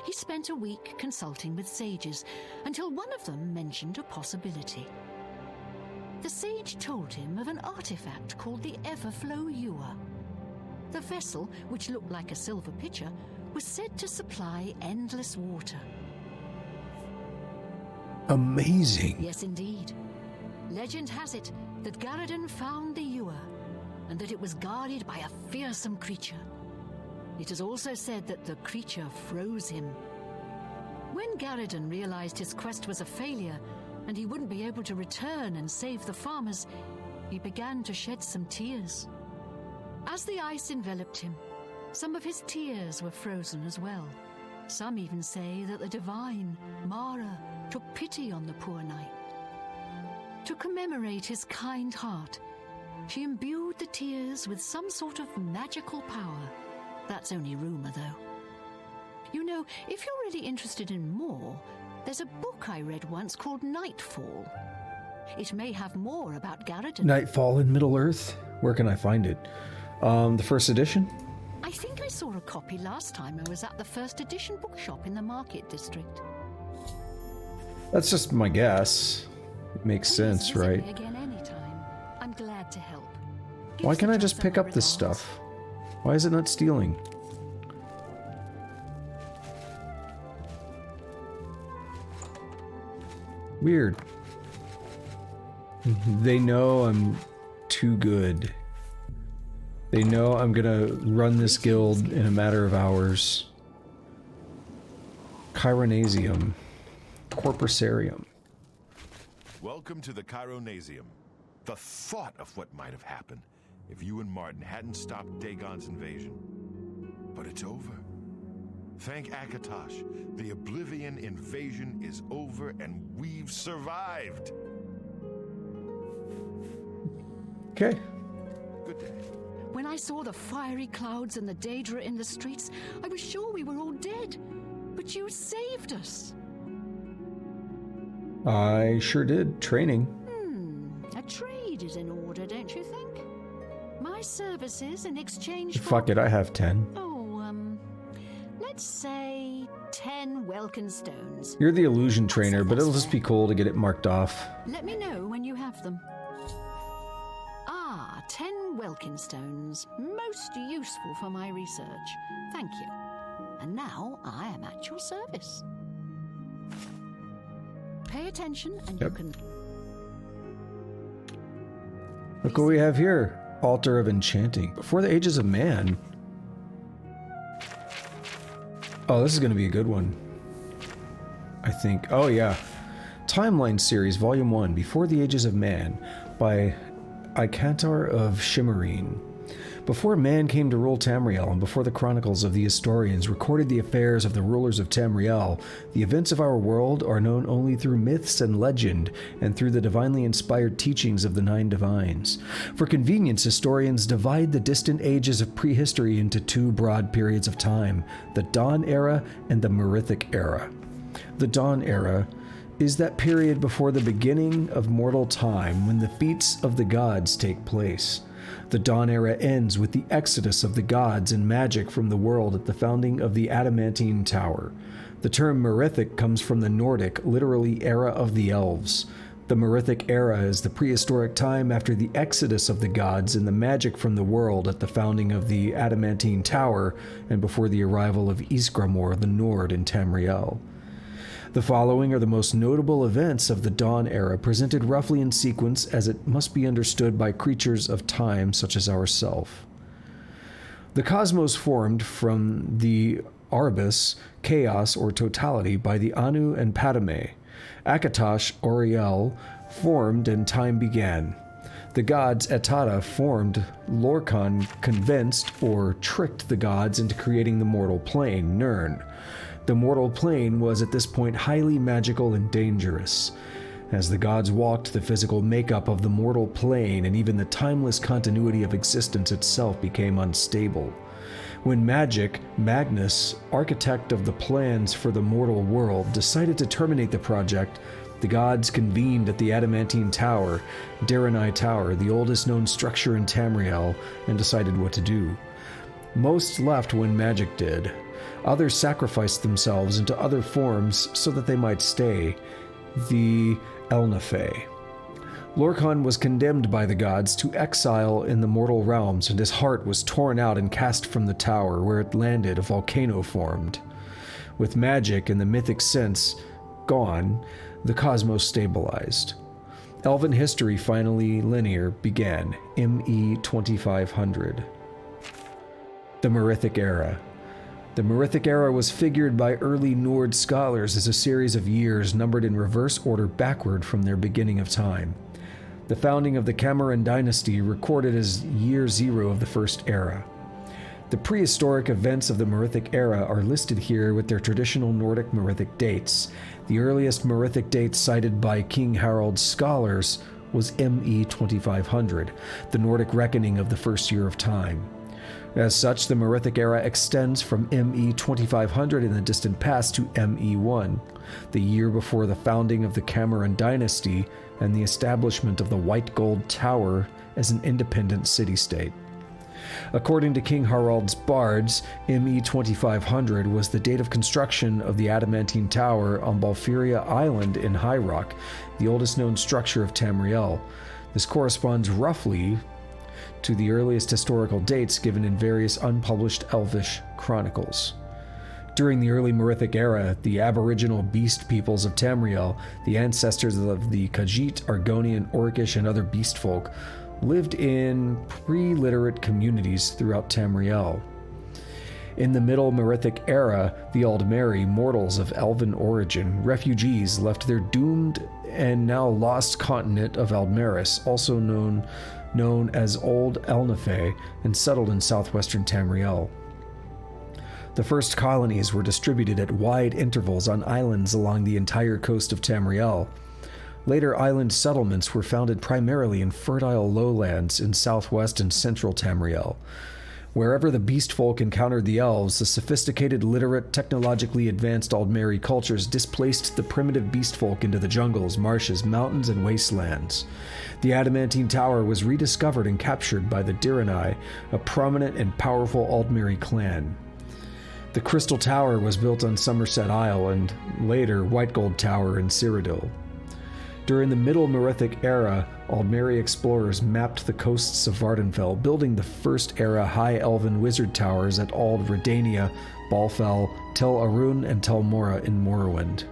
He spent a week consulting with sages until one of them mentioned a possibility. The sage told him of an artifact called the Everflow Ewer. The vessel, which looked like a silver pitcher, was said to supply endless water. Amazing. Yes, indeed. Legend has it that Galerion found the ewer, and that it was guarded by a fearsome creature. It is also said that the creature froze him. When Galerion realized his quest was a failure, and he wouldn't be able to return and save the farmers, he began to shed some tears. As the ice enveloped him, some of his tears were frozen as well. Some even say that the divine, Mara, took pity on the poor knight. To commemorate his kind heart, she imbued the tears with some sort of magical power. That's only rumor, though. You know, if you're really interested in more, there's a book I read once called Nightfall. It may have more about Galerion. Nightfall in Middle-earth? Where can I find it? The first edition? I think I saw a copy last time I was at the first edition bookshop in the Market District. That's just my guess. It makes sense, Please visit right? me again anytime. I'm glad to help. Give Why can't I just Sir pick my up this regards. stuff? Why is it not stealing? Weird. They know I'm too good. They know I'm gonna run this guild in a matter of hours. Chironasium. Corpusarium. Welcome to the Chironasium. The thought of what might have happened if you and Martin hadn't stopped Dagon's invasion. But it's over. Thank Akatosh, the Oblivion invasion is over and we've survived. Okay. Good day. When I saw the fiery clouds and the Daedra in the streets, I was sure we were all dead. But you saved us. I sure did. Training. A trade is in order, don't you think? My services in exchange for... Fuck it, I have 10. Oh, let's say 10 Welkin stones. You're the illusion trainer, but it'll just be cool to get it marked off. Let me know when you have them. 10 Welkin stones. Most useful for my research. Thank you. And now I am at your service. Pay attention and Yep. you can... Look what we have here. Altar of Enchanting. Before the Ages of Man. Oh, this is going to be a good one. I think. Oh, yeah. Timeline Series, Volume 1, Before the Ages of Man, by Icantar of Shimmerine. Before man came to rule Tamriel, and before the chronicles of the historians recorded the affairs of the rulers of Tamriel, the events of our world are known only through myths and legend, and through the divinely inspired teachings of the 9 divines. For convenience, historians divide the distant ages of prehistory into 2 broad periods of time, the Dawn Era and the Merithic Era. The Dawn Era is that period before the beginning of mortal time when the feats of the gods take place. The Dawn Era ends with the exodus of the gods and magic from the world at the founding of the Adamantine Tower. The term Merithic comes from the Nordic, literally era of the elves. The Merithic Era is the prehistoric time after the exodus of the gods and the magic from the world at the founding of the Adamantine Tower and before the arrival of Ysgramor the Nord in Tamriel. The following are the most notable events of the Dawn Era, presented roughly in sequence as it must be understood by creatures of time such as ourself. The cosmos formed from the Arbus, chaos or totality, by the Anu and Padme. Akatosh, Oriel, formed and time began. The gods Etata formed, Lorkhan convinced or tricked the gods into creating the mortal plane, Nirn. The mortal plane was at this point highly magical and dangerous. As the gods walked, the physical makeup of the mortal plane and even the timeless continuity of existence itself became unstable. When Magnus, architect of the plans for the mortal world, decided to terminate the project, the gods convened at the Adamantine Tower, Direnai Tower, the oldest known structure in Tamriel, and decided what to do. Most left when magic did. Others sacrificed themselves into other forms so that they might stay, the Elnafe. Lorkhan was condemned by the gods to exile in the mortal realms, and his heart was torn out and cast from the tower, where it landed, a volcano formed. With magic and the mythic sense gone, the cosmos stabilized. Elven history, finally linear, began, ME 2500. The Merithic Era. The Merithic Era was figured by early Nord scholars as a series of years numbered in reverse order backward from their beginning of time. The founding of the Cameron dynasty recorded as year 0 of the First Era. The prehistoric events of the Merithic Era are listed here with their traditional Nordic Merithic dates. The earliest Merithic date cited by King Harald's scholars was ME 2500, the Nordic reckoning of the first year of time. As such, the Merithic Era extends from ME 2500 in the distant past to ME 1, the year before the founding of the Cameron dynasty and the establishment of the White Gold Tower as an independent city-state. According to King Harald's bards, ME 2500 was the date of construction of the Adamantine Tower on Balfiria Island in High Rock, the oldest known structure of Tamriel. This corresponds roughly to the earliest historical dates given in various unpublished Elvish chronicles. During the early Merithic Era, the aboriginal beast peoples of Tamriel, the ancestors of the Khajiit, Argonian, Orcish, and other beast folk, lived in pre-literate communities throughout Tamriel. In the Middle Merithic Era, the Aldmeri, mortals of elven origin, refugees, left their doomed and now lost continent of Aldmeris, also known as Old Elnafe, and settled in southwestern Tamriel. The first colonies were distributed at wide intervals on islands along the entire coast of Tamriel. Later island settlements were founded primarily in fertile lowlands in southwest and central Tamriel. Wherever the beast folk encountered the elves, the sophisticated, literate, technologically advanced Aldmeri cultures displaced the primitive beast folk into the jungles, marshes, mountains, and wastelands. The Adamantine Tower was rediscovered and captured by the Direnai, a prominent and powerful Aldmeri clan. The Crystal Tower was built on Somerset Isle, and later White Gold Tower in Cyrodiil. During the Middle Merithic Era, Aldmeri explorers mapped the coasts of Vardenfell, building the First Era High Elven Wizard Towers at Ald Redania, Balfell, Tel Arun, and Tel Mora in Morrowind.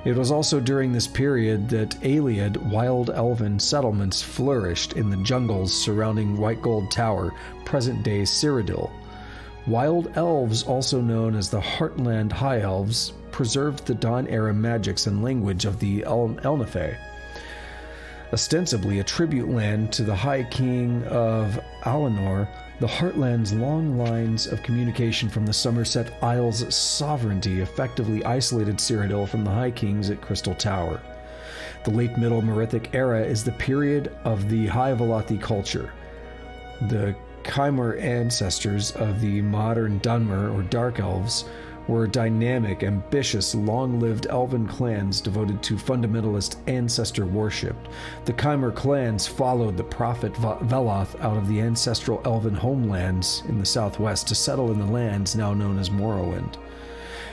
It was also during this period that Ayleid wild elven settlements flourished in the jungles surrounding White Gold Tower, present-day Cyrodiil. Wild elves, also known as the Heartland High Elves, preserved the Dawn-era magics and language of the Elnafe. Ostensibly a tribute land to the High King of Alinor, The Heartland's long lines of communication from the Somerset Isles' sovereignty effectively isolated Cyrodiil from the High Kings at Crystal Tower. The late Middle Merithic era is the period of the High Velothi culture. The Chimera ancestors of the modern Dunmer, or Dark Elves, were dynamic, ambitious, long-lived elven clans devoted to fundamentalist ancestor worship. The Chimera clans followed the prophet Veloth out of the ancestral elven homelands in the southwest to settle in the lands now known as Morrowind.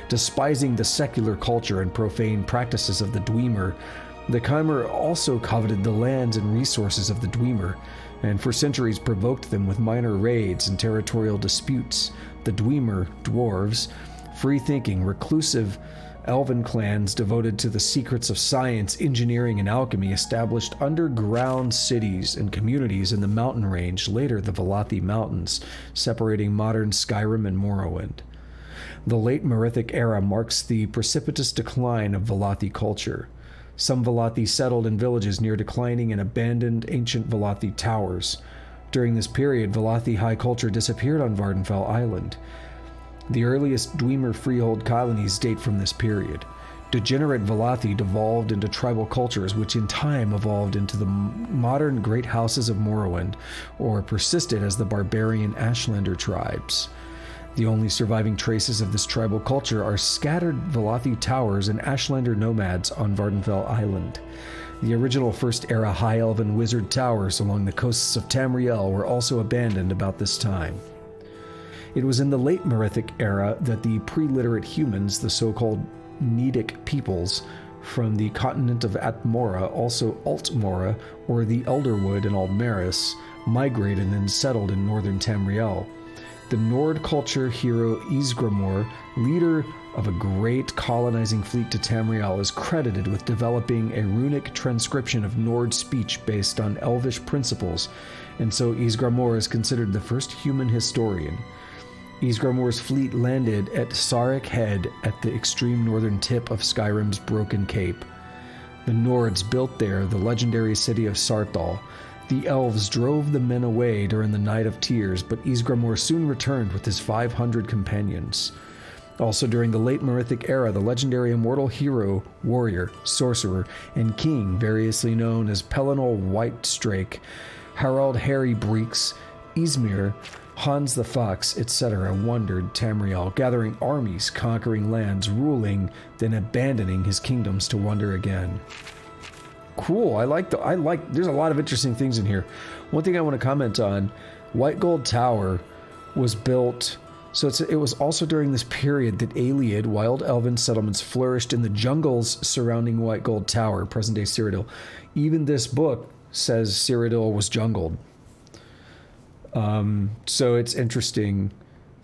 Despising the secular culture and profane practices of the Dwemer, the Chimera also coveted the lands and resources of the Dwemer, and for centuries provoked them with minor raids and territorial disputes. The Dwemer, dwarves, free-thinking, reclusive elven clans devoted to the secrets of science, engineering, and alchemy established underground cities and communities in the mountain range, later the Velothi Mountains, separating modern Skyrim and Morrowind. The late Merithic era marks the precipitous decline of Velothi culture. Some Velothi settled in villages near declining and abandoned ancient Velothi towers. During this period, Velothi high culture disappeared on Vardenfell Island. The earliest Dwemer freehold colonies date from this period. Degenerate Velothi devolved into tribal cultures, which in time evolved into the modern Great Houses of Morrowind, or persisted as the barbarian Ashlander tribes. The only surviving traces of this tribal culture are scattered Velothi towers and Ashlander nomads on Vardenfell Island. The original First Era High Elven wizard towers along the coasts of Tamriel were also abandoned about this time. It was in the late Merithic era that the pre-literate humans, the so-called Nedic peoples, from the continent of Atmora, also Altmora, or the Elderwood and Aldmeris, migrated and settled in northern Tamriel. The Nord culture hero Ysgramor, leader of a great colonizing fleet to Tamriel, is credited with developing a runic transcription of Nord speech based on Elvish principles, and so Ysgramor is considered the first human historian. Ysgramor's fleet landed at Sarek Head at the extreme northern tip of Skyrim's Broken Cape. The Nords built there the legendary city of Sarthal. The elves drove the men away during the Night of Tears, but Ysgramor soon returned with his 500 companions. Also during the late Merithic era, the legendary immortal hero, warrior, sorcerer, and king, variously known as Pelinal Whitestrake, Harald Harry Breeks, Ysmir, Hans the Fox, etc., wandered Tamriel, gathering armies, conquering lands, ruling, then abandoning his kingdoms to wander again. Cool. There's a lot of interesting things in here. One thing I want to comment on, White Gold Tower was built, so it was also during this period that Ayleid, wild elven settlements flourished in the jungles surrounding White Gold Tower, present-day Cyrodiil. Even this book says Cyrodiil was jungled. So it's interesting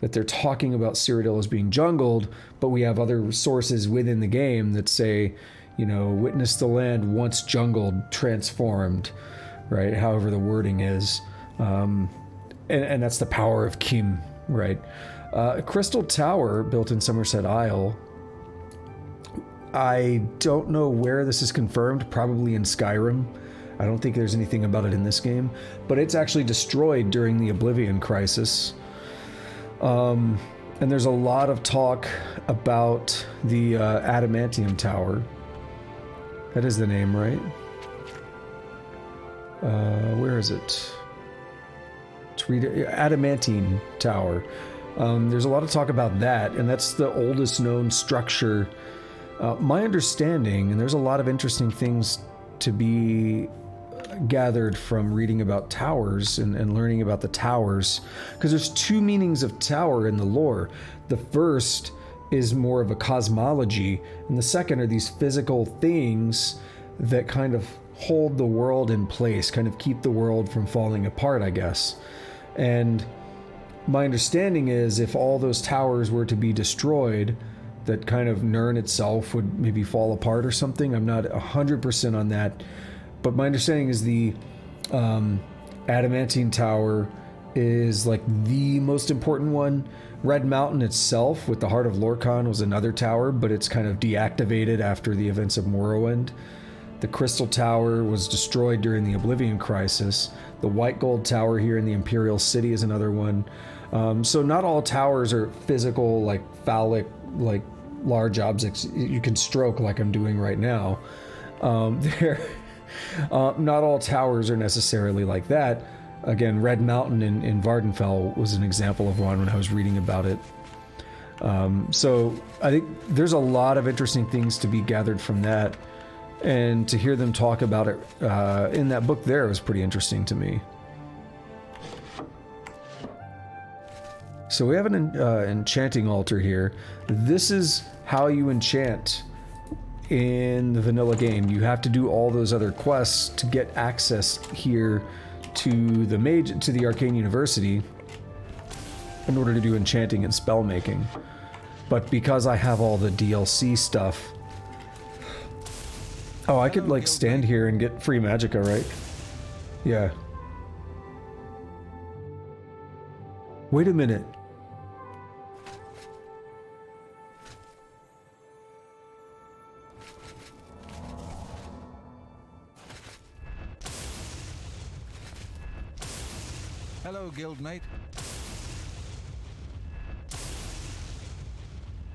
that they're talking about Cyrodiil as being jungled, but we have other sources within the game that say, witness the land once jungled, transformed, right? However the wording is. And that's the power of Kim, right? Crystal Tower, built in Somerset Isle. I don't know where this is confirmed, probably in Skyrim. I don't think there's anything about it in this game, but it's actually destroyed during the Oblivion crisis. And there's a lot of talk about the Adamantium Tower. That is the name, right? Where is it? Let's read it. Adamantine Tower. There's a lot of talk about that, and that's the oldest known structure. My understanding, and there's a lot of interesting things to be gathered from reading about towers and learning about the towers, because there's two meanings of tower in the lore. The first is more of a cosmology, and the second are these physical things that kind of hold the world in place, kind of keep the world from falling apart, I guess. And my understanding is if all those towers were to be destroyed, that kind of Nirn itself would maybe fall apart or something. I'm not 100% on that, but my understanding is the Adamantine Tower is like the most important one. Red Mountain itself, with the Heart of Lorkhan, was another tower, but it's kind of deactivated after the events of Morrowind. The Crystal Tower was destroyed during the Oblivion Crisis. The White Gold Tower here in the Imperial City is another one. So not all towers are physical, like phallic, like large objects you can stroke like I'm doing right now. Not all towers are necessarily like that. Again, Red Mountain in Vardenfell was an example of one when I was reading about it. So I think there's a lot of interesting things to be gathered from that. And to hear them talk about it in that book there was pretty interesting to me. So we have an enchanting altar here. This is how you enchant in the vanilla game. You have to do all those other quests to get access here to the Mage, to the Arcane University, in order to do enchanting and spell making. But because I have all the DLC stuff, oh, I could like stand here and get free magicka, right? Yeah. Wait a minute. Hello, guildmate.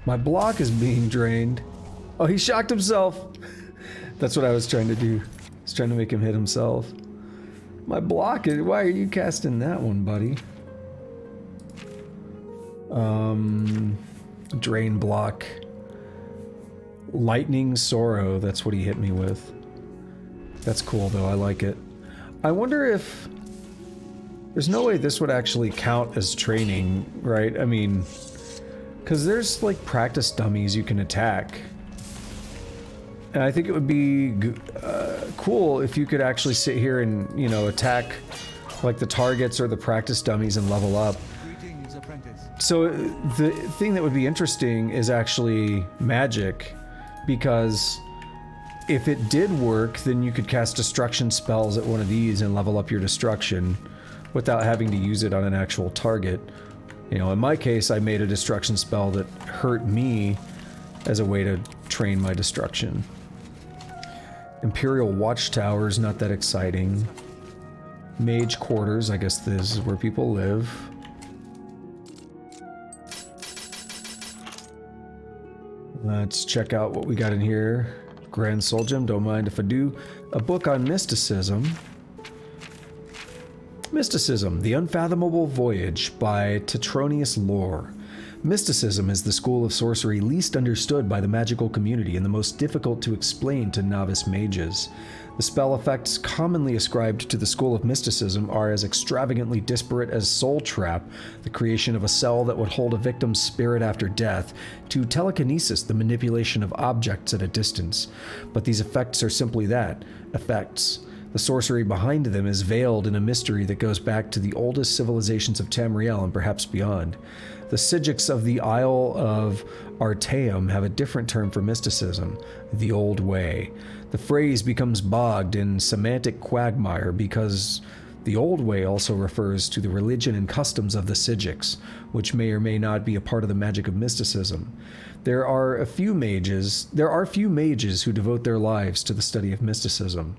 My block is being drained. Oh, he shocked himself. That's what I was trying to do. I was trying to make him hit himself. My block is... Why are you casting that one, buddy? Drain block. Lightning Sorrow. That's what he hit me with. That's cool, though. I like it. I wonder if... There's no way this would actually count as training, right? I mean... Because there's, like, practice dummies you can attack. And I think it would be cool if you could actually sit here and, you know, attack, like, the targets or the practice dummies and level up. Greetings, apprentice. So the thing that would be interesting is actually magic, because if it did work, then you could cast destruction spells at one of these and level up your destruction without having to use it on an actual target. You know, in my case, I made a destruction spell that hurt me as a way to train my destruction. Imperial Watchtower is not that exciting. Mage Quarters, I guess this is where people live. Let's check out what we got in here. Grand Soul Gem, don't mind if I do. A book on mysticism. Mysticism, The Unfathomable Voyage by Tetronius Lore. Mysticism is the school of sorcery least understood by the magical community and the most difficult to explain to novice mages. The spell effects commonly ascribed to the school of mysticism are as extravagantly disparate as Soul Trap, the creation of a cell that would hold a victim's spirit after death, to telekinesis, the manipulation of objects at a distance. But these effects are simply that, effects. The sorcery behind them is veiled in a mystery that goes back to the oldest civilizations of Tamriel and perhaps beyond. The Psijics of the Isle of Artaeum have a different term for mysticism, the old way. The phrase becomes bogged in semantic quagmire because the old way also refers to the religion and customs of the Psijics, which may or may not be a part of the magic of mysticism. There are few mages who devote their lives to the study of mysticism.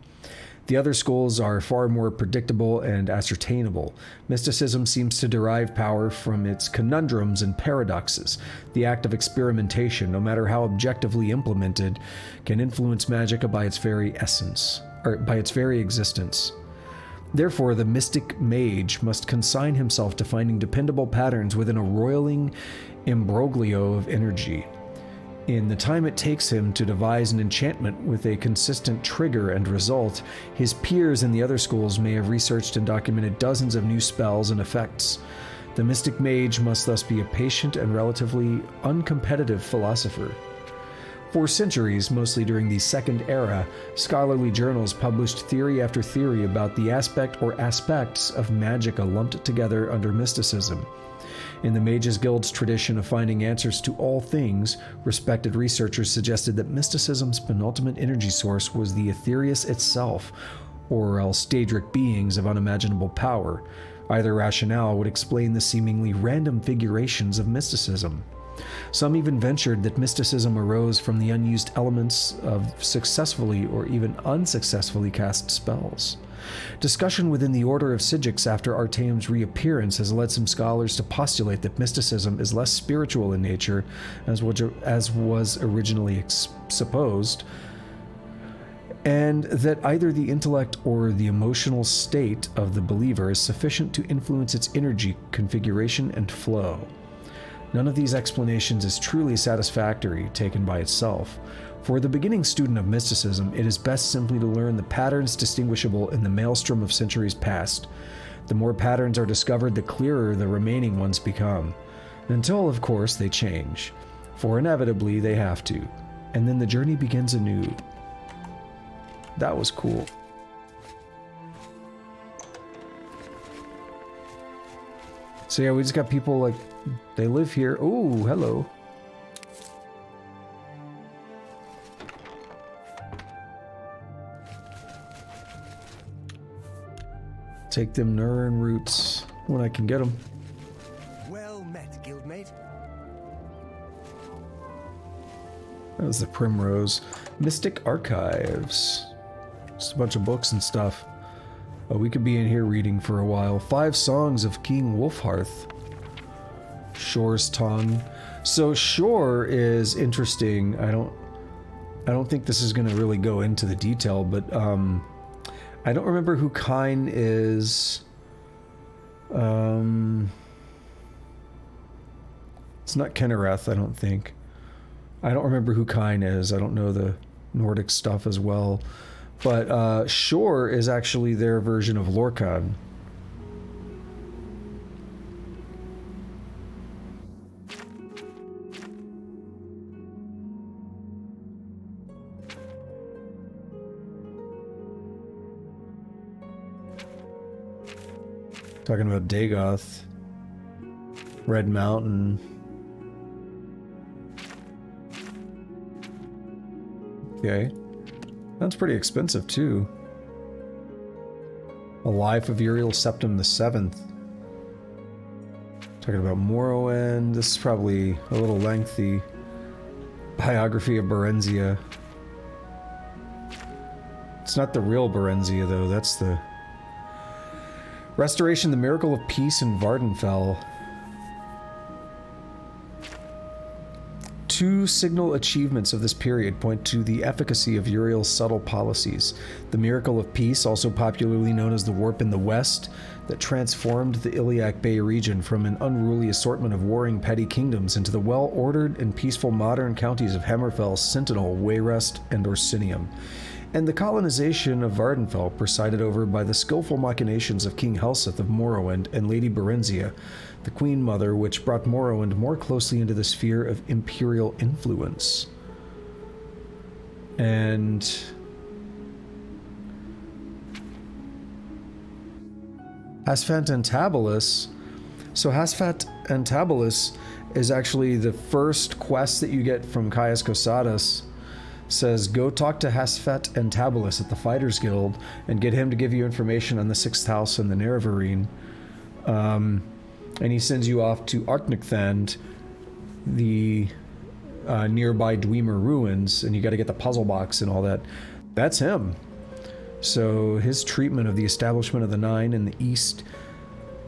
The other schools are far more predictable and ascertainable. Mysticism seems to derive power from its conundrums and paradoxes. The act of experimentation, no matter how objectively implemented, can influence magic by its very essence, or by its very existence. Therefore, the mystic mage must consign himself to finding dependable patterns within a roiling imbroglio of energy. In the time it takes him to devise an enchantment with a consistent trigger and result, his peers in the other schools may have researched and documented dozens of new spells and effects. The mystic mage must thus be a patient and relatively uncompetitive philosopher. For centuries, mostly during the Second Era, scholarly journals published theory after theory about the aspect or aspects of magicka lumped together under mysticism. In the Mages Guild's tradition of finding answers to all things, respected researchers suggested that mysticism's penultimate energy source was the Aetherius itself, or else Daedric beings of unimaginable power. Either rationale would explain the seemingly random figurations of mysticism. Some even ventured that mysticism arose from the unused elements of successfully or even unsuccessfully cast spells. Discussion within the Order of Sigix after Artaeum's reappearance has led some scholars to postulate that mysticism is less spiritual in nature, as was originally supposed, and that either the intellect or the emotional state of the believer is sufficient to influence its energy configuration and flow. None of these explanations is truly satisfactory, taken by itself. For the beginning student of mysticism, it is best simply to learn the patterns distinguishable in the maelstrom of centuries past. The more patterns are discovered, the clearer the remaining ones become. Until, of course, they change. For inevitably, they have to. And then the journey begins anew. That was cool. So yeah, we just got people like, they live here. Oh, hello. Take them Nurin roots when I can get them. Well met, guildmate. That was the Primrose. Mystic Archives. Just a bunch of books and stuff. Oh, we could be in here reading for a while. 5 Songs of King Wolfhearth. Shore's Tongue. So Shore is interesting. I don't think this is going to really go into the detail, but I don't remember who Kine is. It's not Kennereth, I don't think. I don't remember who Kine is. I don't know the Nordic stuff as well. But Shore is actually their version of Lorcan. Talking about Dagoth. Red Mountain. Okay. That's pretty expensive, too. A Life of Uriel Septim the 7th. Talking about Morrowind. This is probably a little lengthy. Biography of Berenzia. It's not the real Berenzia, though. That's the... Restoration, the Miracle of Peace in Vardenfell. 2 signal achievements of this period point to the efficacy of Uriel's subtle policies. The Miracle of Peace, also popularly known as the Warp in the West, that transformed the Iliac Bay region from an unruly assortment of warring petty kingdoms into the well-ordered and peaceful modern counties of Hammerfell, Sentinel, Wayrest, and Orsinium. And the colonization of Vardenfell, presided over by the skillful machinations of King Helseth of Morrowind and Lady Berenzia, the Queen Mother, which brought Morrowind more closely into the sphere of imperial influence. And... Hasfat Antabolus. So Hasfat Antabolus is actually the first quest that you get from Caius Cosadas. Says, go talk to Hasfat Antabolus at the Fighters Guild and get him to give you information on the 6th House and the Nerevarine. And he sends you off to Arknigthand, the nearby Dwemer ruins, and you got to get the puzzle box and all that. That's him. So his treatment of the establishment of the Nine in the East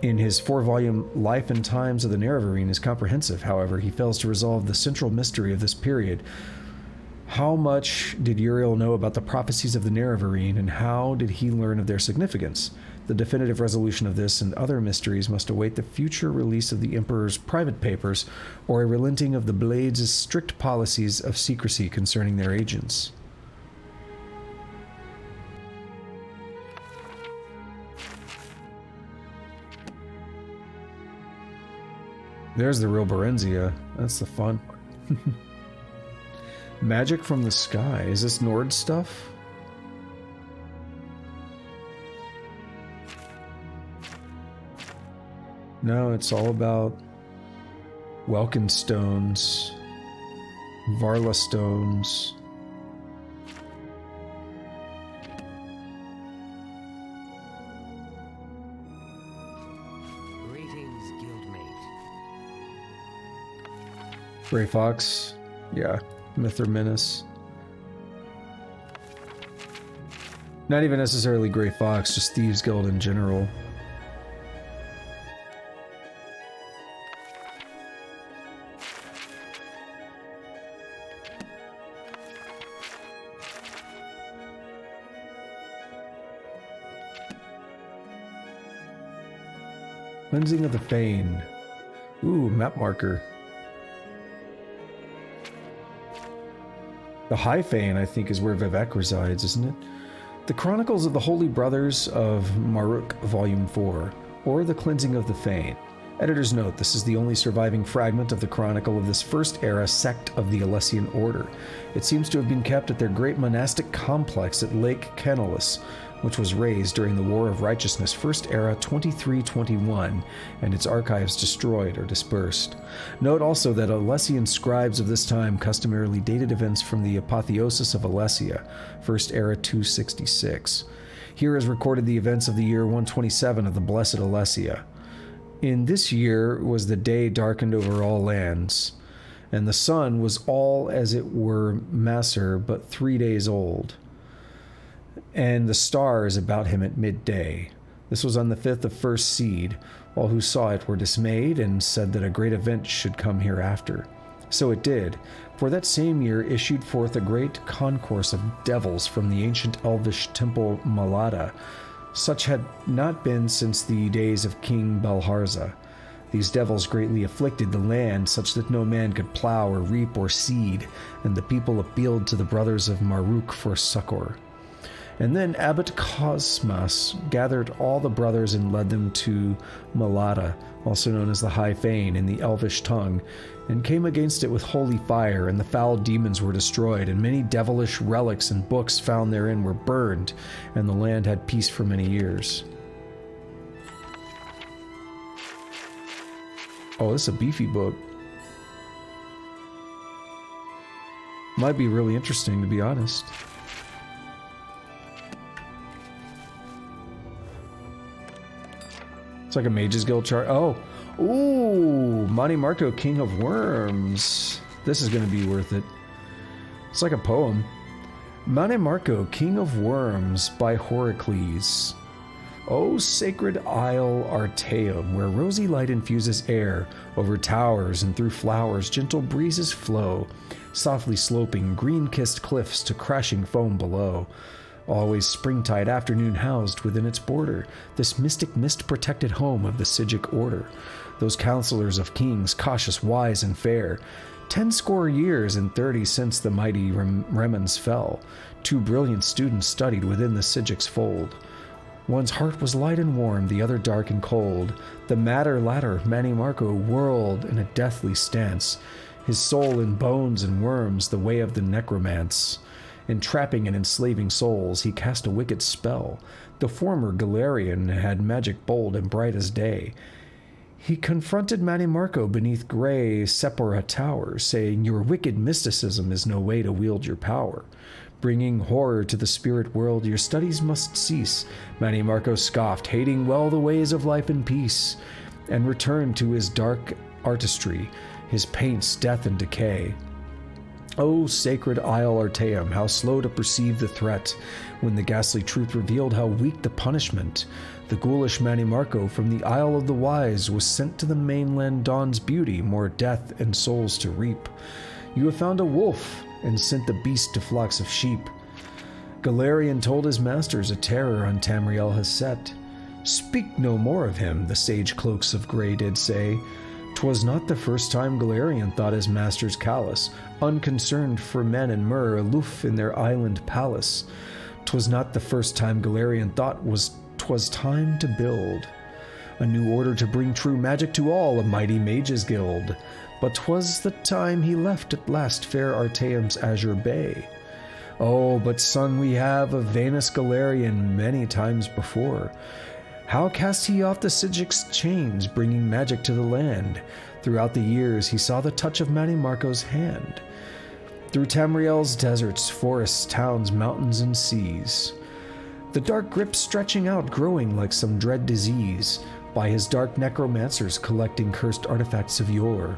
in his 4-volume Life and Times of the Nerevarine is comprehensive. However, he fails to resolve the central mystery of this period. How much did Uriel know about the prophecies of the Nerevarine, and how did he learn of their significance? The definitive resolution of this and other mysteries must await the future release of the Emperor's private papers, or a relenting of the Blades' strict policies of secrecy concerning their agents. There's the real Berenzia. That's the fun part. Magic from the Sky. Is this Nord stuff? No, it's all about Welkin stones, Varla stones. Greetings, guildmate. Grey Fox. Yeah. Myth or Menace. Not even necessarily Grey Fox, just Thieves Guild in general. Cleansing of the Fane. Ooh, map marker. The High Fane, I think, is where Vivek resides, isn't it? The Chronicles of the Holy Brothers of Maruk, Volume 4, or The Cleansing of the Fane. Editor's note, this is the only surviving fragment of the chronicle of this first era sect of the Alessian Order. It seems to have been kept at their great monastic complex at Lake Canalus, which was razed during the War of Righteousness First Era 2321, and its archives destroyed or dispersed. Note also that Alessian scribes of this time customarily dated events from the apotheosis of Alessia, First Era 266. Here is recorded the events of the year 127 of the Blessed Alessia. In this year was the day darkened over all lands, and the sun was all as it were maser but 3 days old, and the stars about him at midday. This was on the 5th of first seed. All who saw it were dismayed and said that a great event should come hereafter. So it did, for that same year issued forth a great concourse of devils from the ancient elvish temple Malada. Such had not been since the days of King Belharza. These devils greatly afflicted the land, such that no man could plow or reap or seed, and the people appealed to the brothers of Maruk for succor. And then Abbot Cosmas gathered all the brothers and led them to Malada, also known as the High Fane in the Elvish tongue, and came against it with holy fire, and the foul demons were destroyed, and many devilish relics and books found therein were burned, and the land had peace for many years. Oh, this is a beefy book. Might be really interesting, to be honest. It's like a Mage's Guild chart. Oh, ooh, Mannimarco, King of Worms. This is going to be worth it. It's like a poem. Mannimarco, King of Worms by Horicles. O sacred isle Artaeum, where rosy light infuses air, over towers and through flowers gentle breezes flow, softly sloping green-kissed cliffs to crashing foam below. Always springtide afternoon housed within its border, this mystic mist-protected home of the Sigic order. Those counselors of kings, cautious, wise, and fair. 10 years and 30 since the mighty Remans fell. 2 brilliant students studied within the Sigic's fold. One's heart was light and warm, the other dark and cold. The matter latter, Mannimarco, whirled in a deathly stance, his soul in bones and worms, the way of the necromance. Entrapping and enslaving souls, he cast a wicked spell. The former Galerion had magic bold and bright as day. He confronted Mannimarco beneath gray Sepura towers, saying, "Your wicked mysticism is no way to wield your power. Bringing horror to the spirit world, your studies must cease." Mannimarco scoffed, hating well the ways of life and peace, and returned to his dark artistry, his paints, death, and decay. O sacred isle Artaeum, how slow to perceive the threat, when the ghastly truth revealed how weak the punishment. The ghoulish Mannimarco from the Isle of the Wise was sent to the mainland Dawn's beauty, more death and souls to reap. You have found a wolf, and sent the beast to flocks of sheep. Galerion told his masters a terror on Tamriel has set. Speak no more of him, the sage cloaks of grey did say. 'Twas not the first time Galerion thought his masters callous, unconcerned for men and myrrh, aloof in their island palace. 'Twas not the first time Galerion thought 'twas time to build a new order to bring true magic to all, a mighty Mage's Guild. But 'twas the time he left at last fair Artaeum's azure bay. Oh, but son we have of Vanus Galerion many times before. How cast he off the Sigic's chains, bringing magic to the land? Throughout the years he saw the touch of Mannimarco's hand. Through Tamriel's deserts, forests, towns, mountains, and seas. The dark grip stretching out, growing like some dread disease, by his dark necromancers collecting cursed artifacts of yore.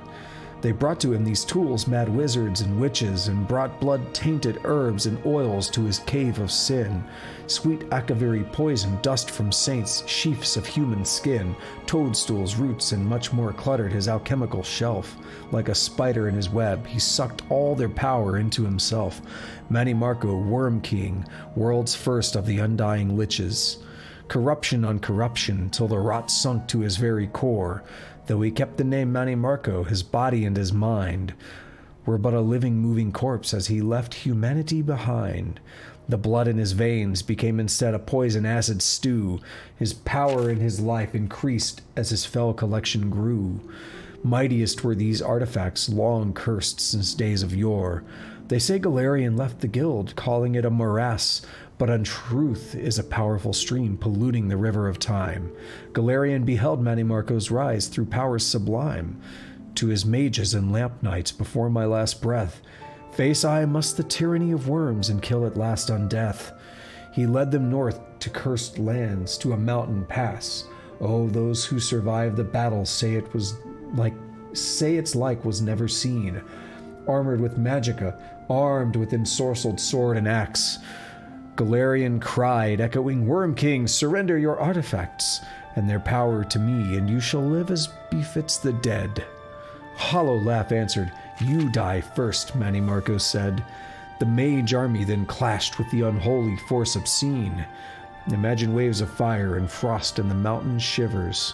They brought to him these tools, mad wizards and witches, and brought blood-tainted herbs and oils to his cave of sin. Sweet akaviri poison, dust from saints, sheafs of human skin, toadstools, roots, and much more cluttered his alchemical shelf. Like a spider in his web, he sucked all their power into himself. Mannimarco, Worm King, world's first of the undying liches. Corruption on corruption, till the rot sunk to his very core. Though he kept the name Mannimarco, his body and his mind were but a living, moving corpse as he left humanity behind. The blood in his veins became instead a poison acid stew. His power and his life increased as his fell collection grew. Mightiest were these artifacts, long cursed since days of yore. They say Galerion left the guild, calling it a morass, but untruth is a powerful stream polluting the river of time. Galerion beheld Mannimarco's rise through powers sublime. To his mages and lamp knights before my last breath, face I must the tyranny of worms and kill at last on death. He led them north to cursed lands, to a mountain pass. Oh, those who survived the battle say its like was never seen. Armored with magicka, armed with ensorcelled sword and axe, Galerion cried, echoing, "Worm King, surrender your artifacts and their power to me, and you shall live as befits the dead." Hollow laugh answered, "You die first," Mannimarco said. The mage army then clashed with the unholy force obscene. Imagine waves of fire and frost and the mountain shivers.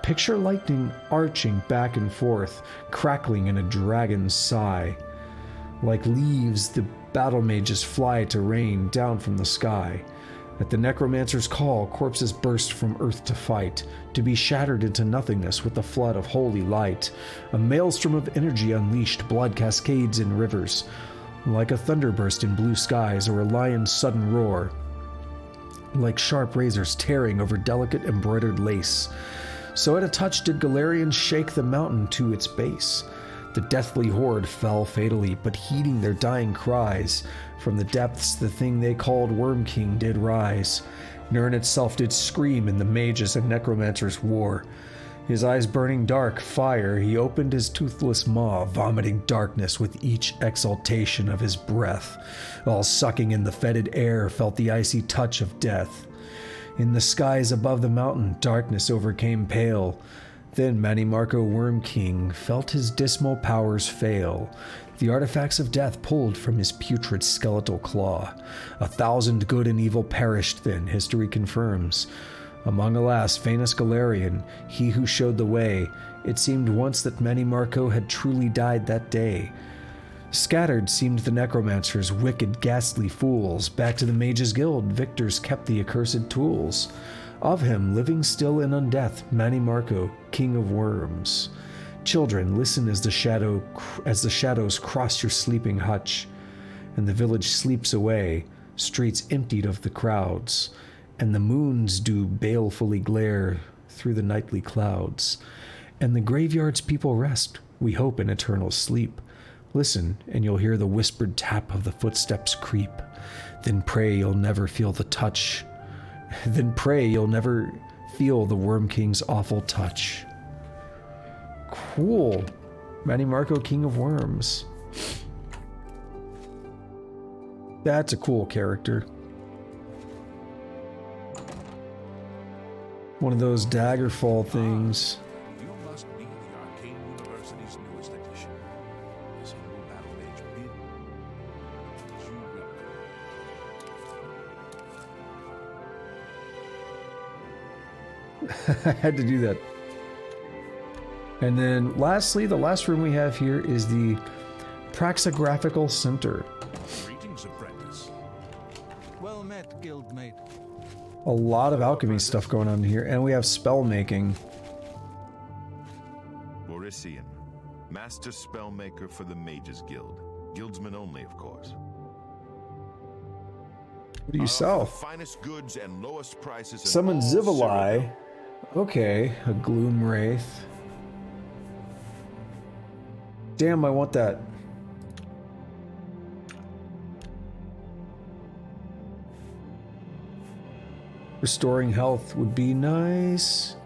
Picture lightning arching back and forth, crackling in a dragon's sigh. Like leaves, the battle mages fly to rain down from the sky. At the necromancer's call, corpses burst from earth to fight, to be shattered into nothingness with the flood of holy light. A maelstrom of energy unleashed, blood cascades in rivers, like a thunderburst in blue skies or a lion's sudden roar, like sharp razors tearing over delicate embroidered lace. So at a touch did Galerion shake the mountain to its base. The deathly horde fell fatally, but heeding their dying cries, from the depths the thing they called Worm King did rise. Nirn itself did scream in the mages and necromancers' war. His eyes burning dark fire, he opened his toothless maw, vomiting darkness with each exhaltation of his breath. All sucking in the fetid air felt the icy touch of death. In the skies above the mountain, darkness overcame pale. Then Mannimarco Worm King felt his dismal powers fail. The artifacts of death pulled from his putrid skeletal claw. 1,000 good and evil perished then, history confirms. Among, alas, famous Galerion, he who showed the way, it seemed once that Mannimarco had truly died that day. Scattered seemed the necromancers, wicked, ghastly fools. Back to the Mages' Guild, victors kept the accursed tools. Of him, living still in undeath, Mannimarco, King of Worms. Children, listen as the shadows cross your sleeping hutch, and the village sleeps away, streets emptied of the crowds, and the moons do balefully glare through the nightly clouds. And the graveyard's people rest, we hope in eternal sleep. Listen, and you'll hear the whispered tap of the footsteps creep. Then pray you'll never feel the touch. Then pray you'll never feel the Worm King's awful touch. Cool. Mannimarco, King of Worms. That's a cool character. One of those Daggerfall things. You must be the Arcane University's newest addition. This humble battle mage bid you welcome. I had to do that. And then lastly, the last room we have here is the Praxographical Center. Greetings, apprentice. Well met, guildmate. A lot of alchemy stuff going on here, and we have spell making. Borisian, master spellmaker for the Mages Guild. Guildsmen only, of course. What do you sell? Finest goods and lowest prices. Summon Zivali. Okay, a Gloom Wraith. Damn, I want that. Restoring health would be nice.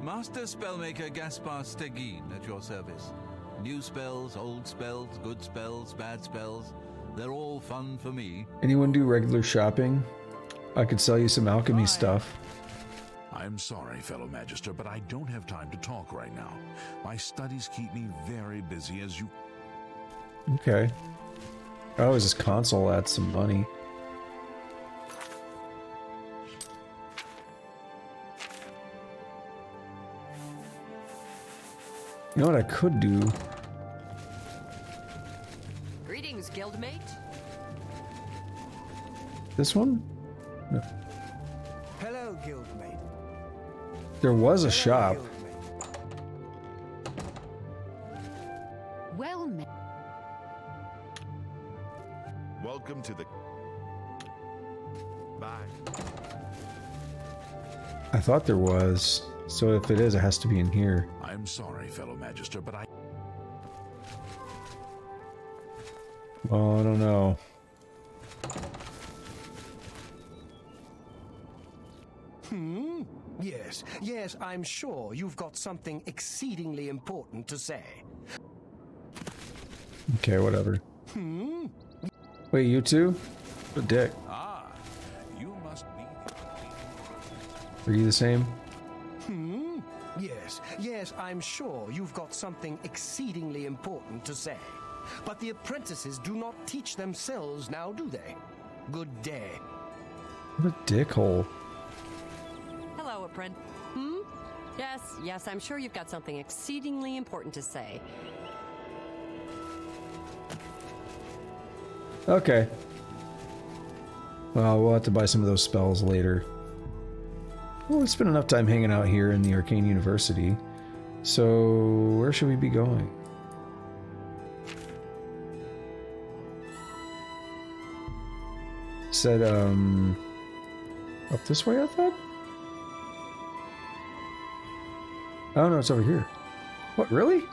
Master Spellmaker Gaspar Stegin at your service. New spells, old spells, good spells, bad spells. They're all fun for me. Anyone do regular shopping? I could sell you some alchemy stuff. I'm sorry, fellow Magister, but I don't have time to talk right now. My studies keep me very busy as you... Okay. Oh, is this console add some money? You know what I could do? Greetings, guildmate. This one? No. Hello, guildmate. There was a shop. Well met. Welcome to the... Bye. I thought there was. So if it is, it has to be in here. I'm sorry, fellow Magister, but I... Oh, I don't know. Yes, I'm sure you've got something exceedingly important to say. Okay, whatever. Wait, you two? What a dick. Ah, you must be... Are you the same? Yes, I'm sure you've got something exceedingly important to say. But the apprentices do not teach themselves now, do they? Good day. What a dickhole. Hello, apprentice. Yes, I'm sure you've got something exceedingly important to say. Okay. Well, we'll have to buy some of those spells later. Well, we spent enough time hanging out here in the Arcane University. So, where should we be going? Said, up this way, I thought? Oh, no, it's over here. What, really?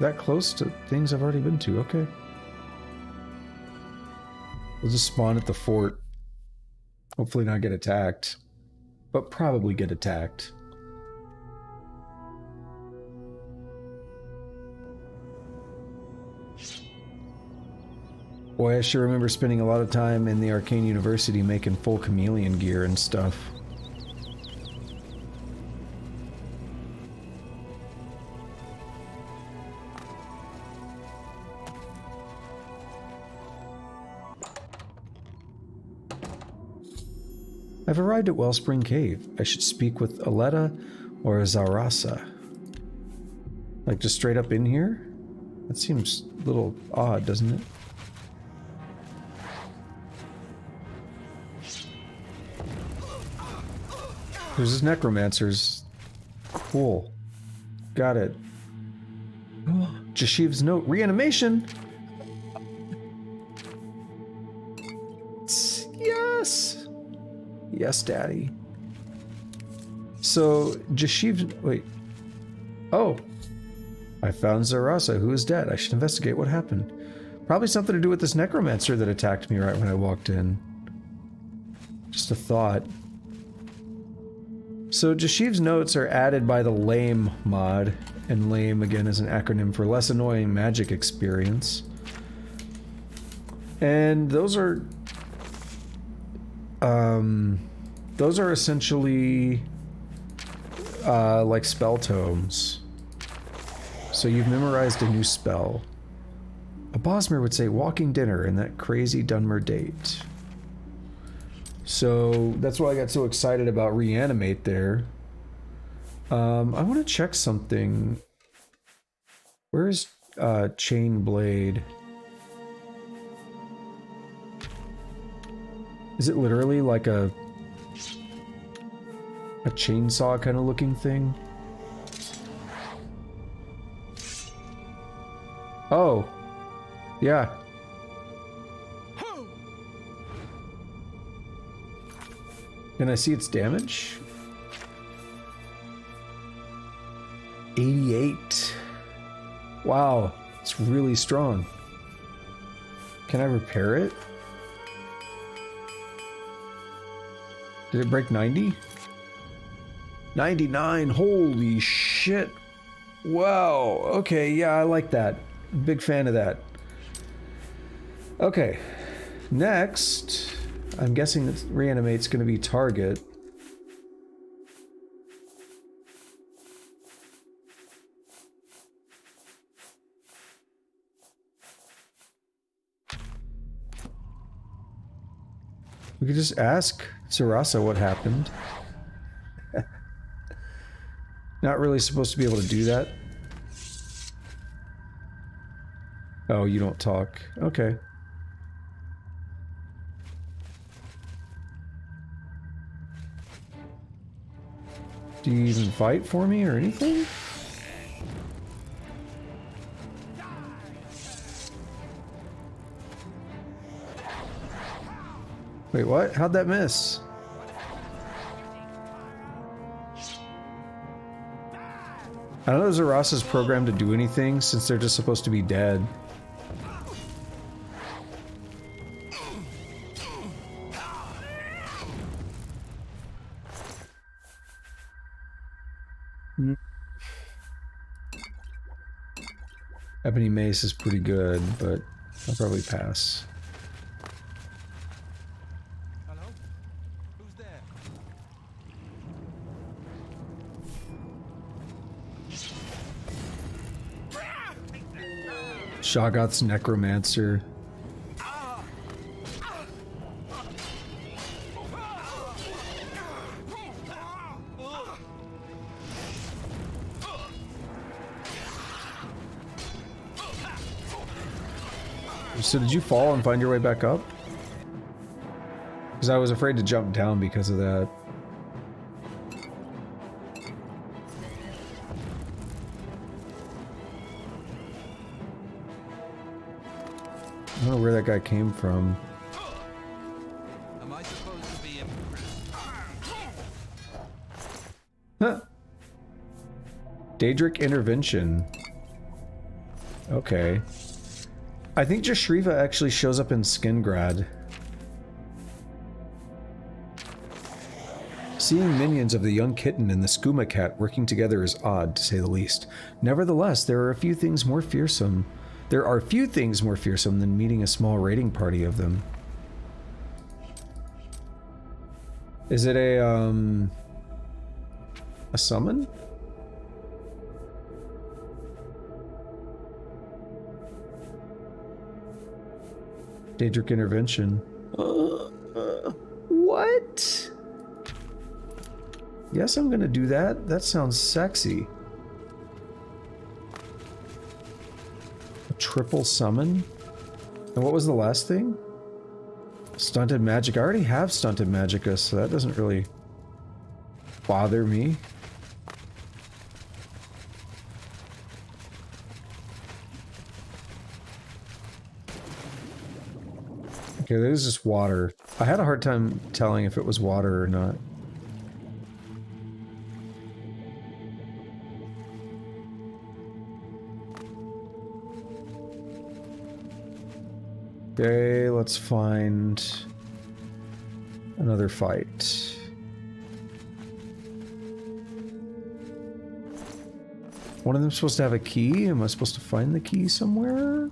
That close to things I've already been to, okay. We'll just spawn at the fort. Hopefully not get attacked. But probably get attacked. Boy, I sure remember spending a lot of time in the Arcane University making full chameleon gear and stuff. I've arrived at Wellspring Cave. I should speak with Aletta or Zarasa. Like, just straight up in here? That seems a little odd, doesn't it? There's this Necromancer's. Cool. Got it. Jashiv's note. Reanimation! Yes! Yes, Daddy. So, Jashiv... Wait. Oh. I found Zarasa, who is dead. I should investigate what happened. Probably something to do with this Necromancer that attacked me right when I walked in. Just a thought. So, Jashiv's notes are added by the LAME mod. And LAME, again, is an acronym for Less Annoying Magic Experience. And those are... those are essentially like spell tomes. So you've memorized a new spell. A Bosmer would say walking dinner in that crazy Dunmer date. So that's why I got so excited about Reanimate there. I want to check something. Where's Chain Blade? Is it literally like a chainsaw kind of looking thing? Oh. Yeah. Can I see its damage? 88. Wow, it's really strong. Can I repair it? Did it break 90? 99, holy shit. Wow, okay, yeah, I like that. Big fan of that. Okay, next, I'm guessing that Reanimate's gonna be target. We could just ask Sarasa what happened. Not really supposed to be able to do that. Oh, you don't talk. Okay. Do you even fight for me or anything? Wait, what? How'd that miss? I don't know if Zarasa's programmed to do anything since they're just supposed to be dead. Ebony Mace is pretty good, but I'll probably pass. Hello? Who's there? Shoggoth's Necromancer. So did you fall and find your way back up? Because I was afraid to jump down because of that. I don't know where that guy came from. Am I supposed to be impressed? Huh. Daedric Intervention. Okay. I think Jashriva actually shows up in Skingrad. Seeing minions of the young kitten and the skooma cat working together is odd, to say the least. Nevertheless, there are few things more fearsome than meeting a small raiding party of them. Is it a summon? Daedric Intervention. What? Yes, I'm gonna do that. That sounds sexy. A triple summon? And what was the last thing? Stunted Magic. I already have Stunted Magicka, so that doesn't really bother me. Okay, there's just water. I had a hard time telling if it was water or not. Okay, let's find another fight. One of them supposed to have a key? Am I supposed to find the key somewhere?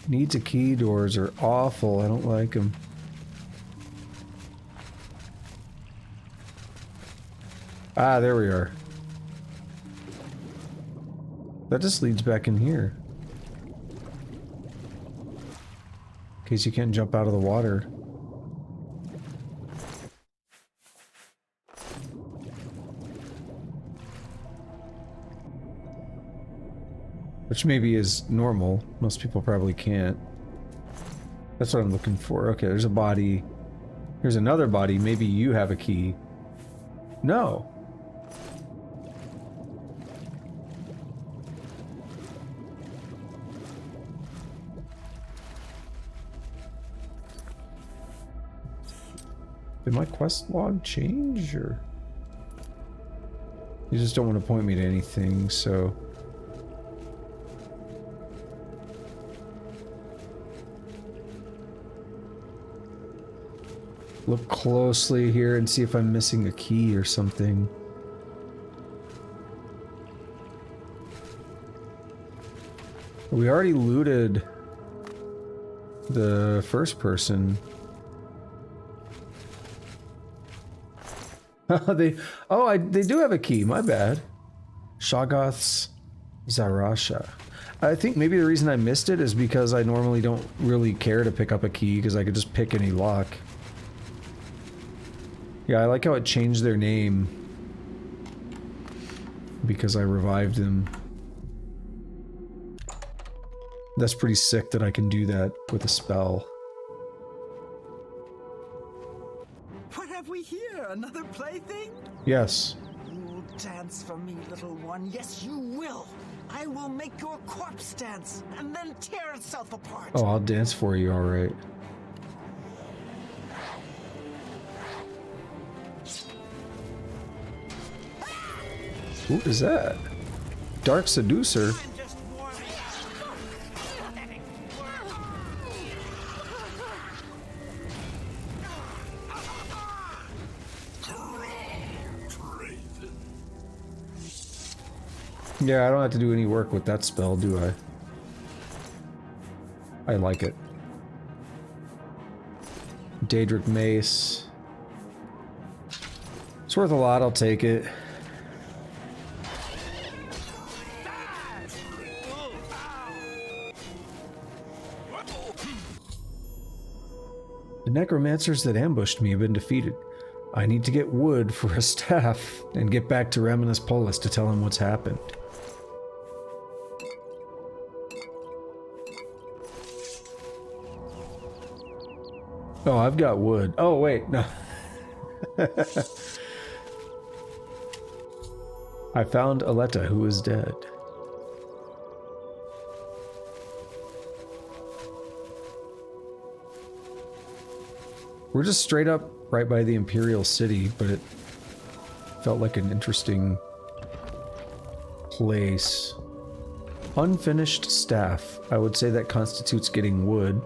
Needs a key doors are awful. I don't like them. Ah, there we are. That just leads back in here. In case you can't jump out of the water. Which maybe is normal. Most people probably can't. That's what I'm looking for. Okay, there's a body. Here's another body. Maybe you have a key. No. Did my quest log change, or... You just don't want to point me to anything, so... Look closely here and see if I'm missing a key or something. We already looted the first person. They do have a key, my bad. Shoggoth's Zarasha. I think maybe the reason I missed it is because I normally don't really care to pick up a key because I could just pick any lock. Yeah, I like how it changed their name because I revived them. That's pretty sick that I can do that with a spell. What have we here? Another plaything? Yes. You'll dance for me, little one. Yes, you will. I will make your corpse dance and then tear itself apart. Oh, I'll dance for you, alright. What is that? Dark Seducer? Yeah, I don't have to do any work with that spell, do I? I like it. Daedric Mace. It's worth a lot, I'll take it. The necromancers that ambushed me have been defeated. I need to get wood for a staff and get back to Raminus Polis to tell him what's happened. Oh, I've got wood. Oh, wait, no. I found Aletta, who is dead. We're just straight up right by the Imperial City, but it felt like an interesting place. Unfinished staff. I would say that constitutes getting wood.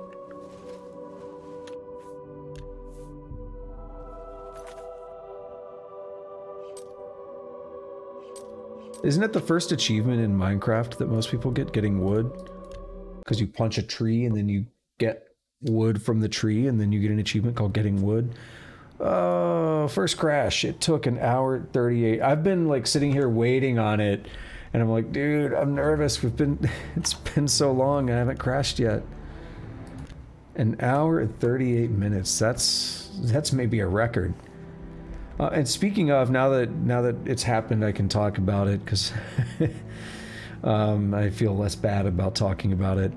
Isn't it the first achievement in Minecraft that most people get, getting wood? Because you punch a tree and then you get wood from the tree and then you get an achievement called getting wood. Oh, first crash. It took an hour 38. I've been like sitting here waiting on it and I'm like, dude, I'm nervous. It's been so long. I haven't crashed yet. An hour and 38 minutes. That's maybe a record. And speaking of, now that it's happened, I can talk about it because I feel less bad about talking about it.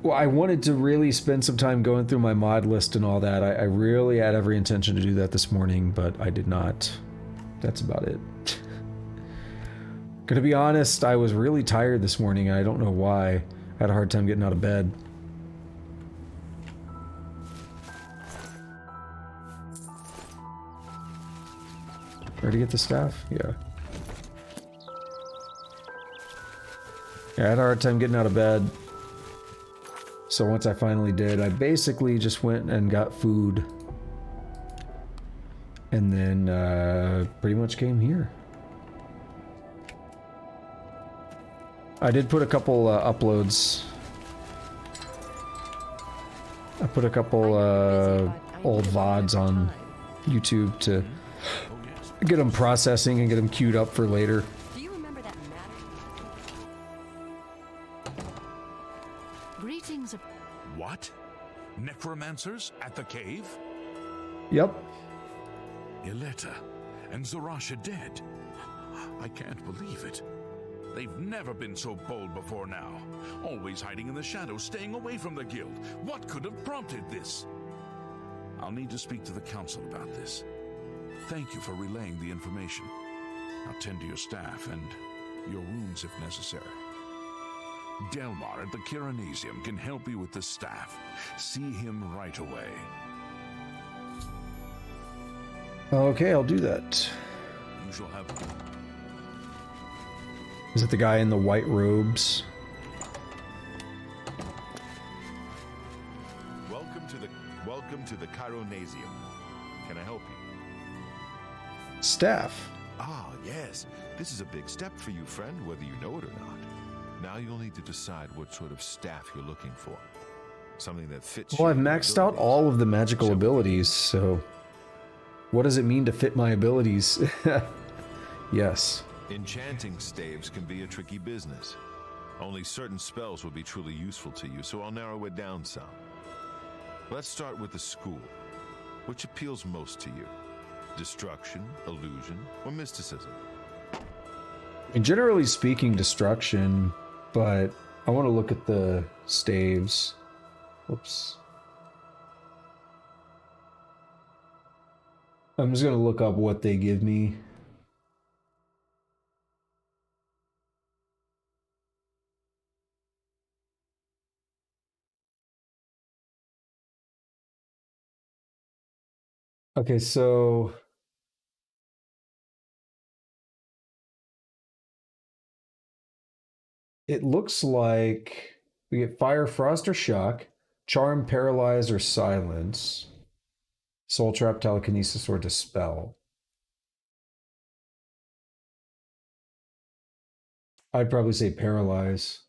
Well, I wanted to really spend some time going through my mod list and all that. I really had every intention to do that this morning, but I did not. That's about it. Gonna be honest, I was really tired this morning. I don't know why. I had a hard time getting out of bed. Ready to get the staff? Yeah. I had a hard time getting out of bed. So once I finally did, I basically just went and got food. And then pretty much came here. I did put a couple uploads. I put a couple old VODs on YouTube to get them processing and get them queued up for later. Do you remember that matter? Greetings of... What? Necromancers at the cave? Yep. Aletta and Zarasha dead. I can't believe it. They've never been so bold before now. Always hiding in the shadows, staying away from the guild. What could have prompted this? I'll need to speak to the council about this. Thank you for relaying the information. Now tend to your staff and your wounds if necessary. Delmar at the Kiranasium can help you with the staff. See him right away. Okay, I'll do that. You shall have. Is it the guy in the white robes? Welcome to the Chironasium. Can I help you? Staff. Ah, yes. This is a big step for you, friend, whether you know it or not. Now you'll need to decide what sort of staff you're looking for. Something that fits. Well, I've maxed out all of the magical abilities, so what does it mean to fit my abilities? Yes. Enchanting staves can be a tricky business. Only certain spells will be truly useful to you, so I'll narrow it down some. Let's start with the school. Which appeals most to you? Destruction, illusion, or mysticism? And generally speaking, destruction, but I want to look at the staves. Whoops. I'm just going to look up what they give me. Okay, so it looks like we get Fire, Frost, or Shock, Charm, Paralyze, or Silence, Soul Trap, Telekinesis, or Dispel. I'd probably say Paralyze.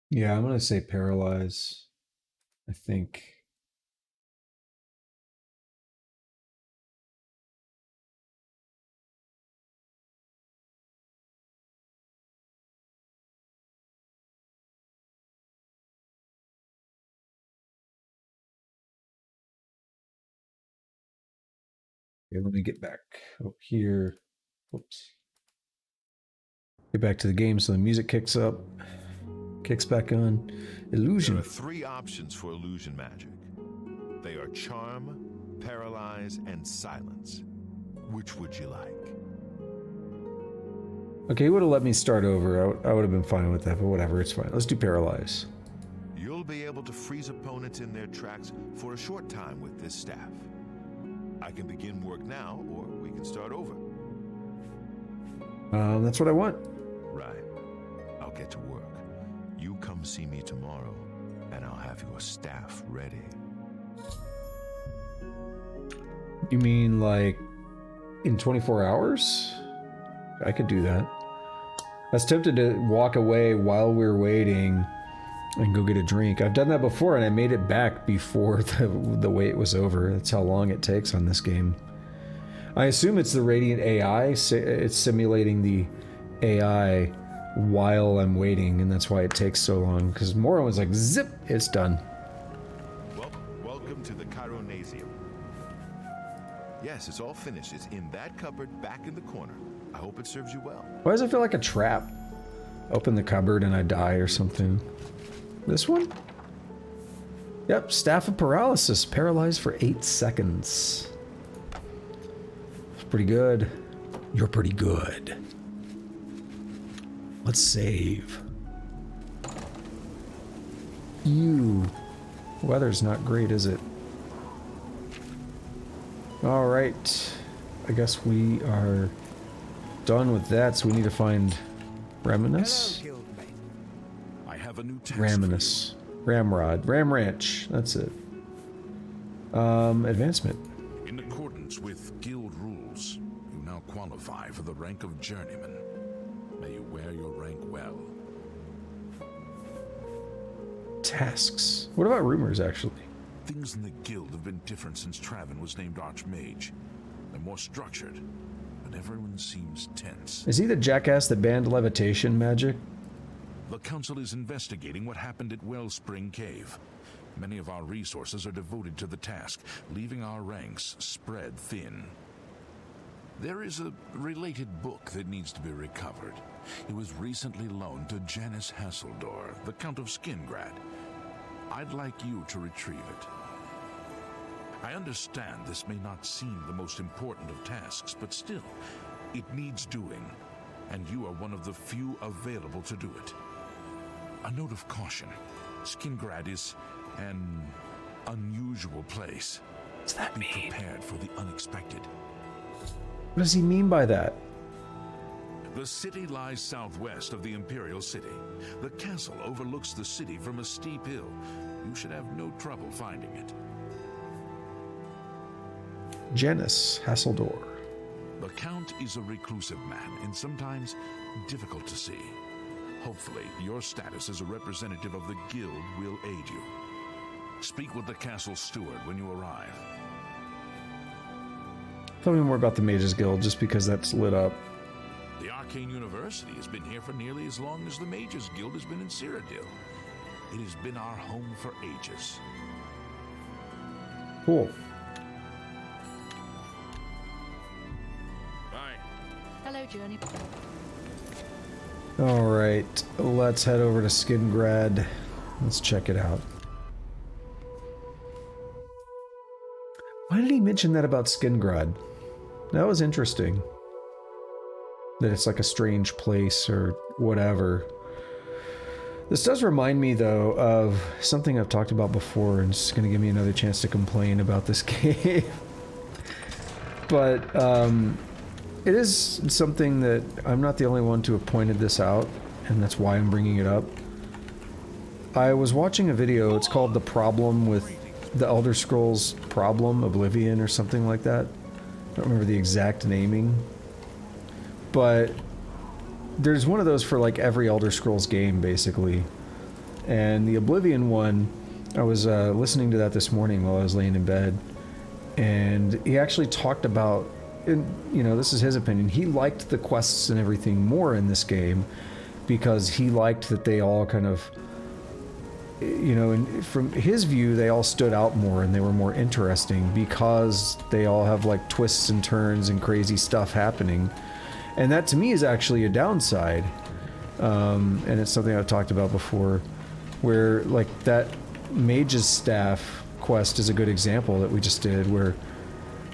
Yeah, I'm going to say Paralyze, I think. Okay, let me get back up here. Whoops. Get back to the game so the music kicks back on. Illusion. There are 3 options for illusion magic. They are Charm, Paralyze, and Silence. Which would you like? Okay, he would have let me start over. I would have been fine with that, but whatever, it's fine. Let's do Paralyze. You'll be able to freeze opponents in their tracks for a short time with this staff. I can begin work now, or we can start over. That's what I want. Right. I'll get to work. You come see me tomorrow, and I'll have your staff ready. You mean like in 24 hours? I could do that. I was tempted to walk away while we were waiting and go get a drink. I've done that before and I made it back before the wait was over. That's how long it takes on this game. I assume it's the Radiant AI. It's simulating the AI while I'm waiting, and that's why it takes so long. Because Mora was like, zip, it's done. Welcome to the Chironasium. Yes, it's all finished. It's in that cupboard back in the corner. I hope it serves you well. Why does it feel like a trap? Open the cupboard and I die or something. This one? Yep, Staff of Paralysis. Paralyzed for 8 seconds. It's pretty good. You're pretty good. Let's save. Weather's not great, is it? Alright. I guess we are done with that, so we need to find Raminus. I have a new task. Raminus. Ramrod. Ram Ranch. That's it. Advancement. In accordance with guild rules, you now qualify for the rank of journeyman. May you wear your rank well. Tasks. What about rumors, actually? Things in the guild have been different since Traven was named Archmage. They're more structured, but everyone seems tense. Is he the jackass that banned levitation magic? The council is investigating what happened at Wellspring Cave. Many of our resources are devoted to the task, leaving our ranks spread thin. There is a related book that needs to be recovered. It was recently loaned to Janice Hasseldor, the Count of Skingrad. I'd like you to retrieve it. I understand this may not seem the most important of tasks, but still, it needs doing, and you are one of the few available to do it. A note of caution. Skingrad is an unusual place. What's that Be mean? prepared for the unexpected. What does he mean by that? The city lies southwest of the Imperial City. The castle overlooks the city from a steep hill. You should have no trouble finding it. Janus Hasseldor. The Count is a reclusive man and sometimes difficult to see. Hopefully, your status as a representative of the guild will aid you. Speak with the castle steward when you arrive. Tell me more about the Mages Guild, just because that's lit up. The Arcane University has been here for nearly as long as the Mages Guild has been in Cyrodiil. It has been our home for ages. Cool. Bye. Hello, Journey. Alright, let's head over to Skingrad. Let's check it out. Why did he mention that about Skingrad? That was interesting. That it's like a strange place or whatever. This does remind me, though, of something I've talked about before, and it's going to give me another chance to complain about this game. But, it is something that I'm not the only one to have pointed this out, and that's why I'm bringing it up. I was watching a video, it's called The Problem with the Elder Scrolls Problem, Oblivion, or something like that. I don't remember the exact naming. But there's one of those for like every Elder Scrolls game, basically. And the Oblivion one, I was listening to that this morning while I was laying in bed. And he actually talked about, and, you know, this is his opinion, he liked the quests and everything more in this game because he liked that they all kind of, you know, and from his view, they all stood out more and they were more interesting because they all have like twists and turns and crazy stuff happening. And that to me is actually a downside. And it's something I've talked about before, where like that Mage's Staff quest is a good example that we just did, where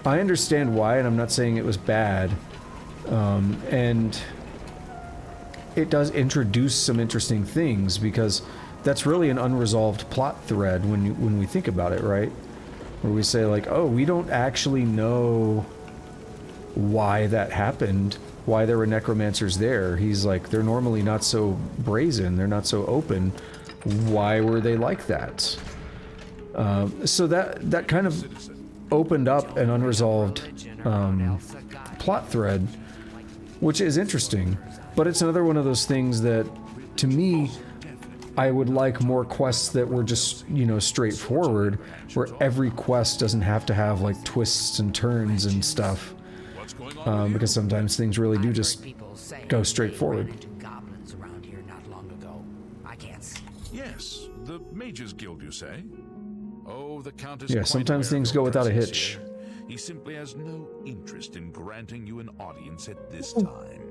I understand why, and I'm not saying it was bad. And it does introduce some interesting things because that's really an unresolved plot thread when we think about it, right? Where we say like, oh, we don't actually know why that happened, why there were necromancers there. He's like, they're normally not so brazen, they're not so open. Why were they like that? So that kind of opened up an unresolved plot thread, which is interesting. But it's another one of those things that, to me, I would like more quests that were just, you know, straightforward, where every quest doesn't have to have like twists and turns and stuff. Because sometimes things really do just go straight forward. Goblins around here not long ago. I can't see. Yes, the Mages Guild, you say? Oh, the Count is Yeah, quite sometimes aware things of go your without a presence hitch. here. He simply has no interest in granting you an audience at this time.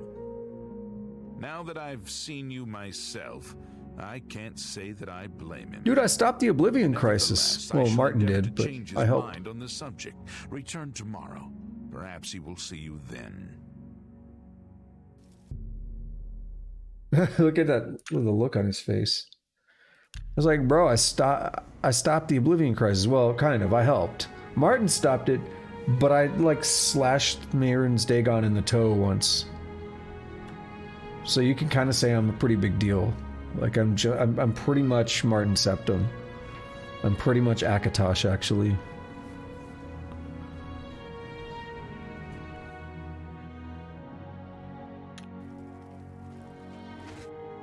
Now that I've seen you myself, I can't say that I blame him. Dude, I stopped the Oblivion crisis. Nevertheless, I Well, shall Martin endeavor did, to but change his I helped. mind on the subject. Return tomorrow. Perhaps he will see you then. Look at that, the look on his face. I was like, bro, I stopped the Oblivion crisis. Well, kind of, I helped. Martin stopped it, but I like slashed Mehrunes Dagon in the toe once. So you can kind of say I'm a pretty big deal. Like I'm pretty much Martin Septim. I'm pretty much Akatosh, actually.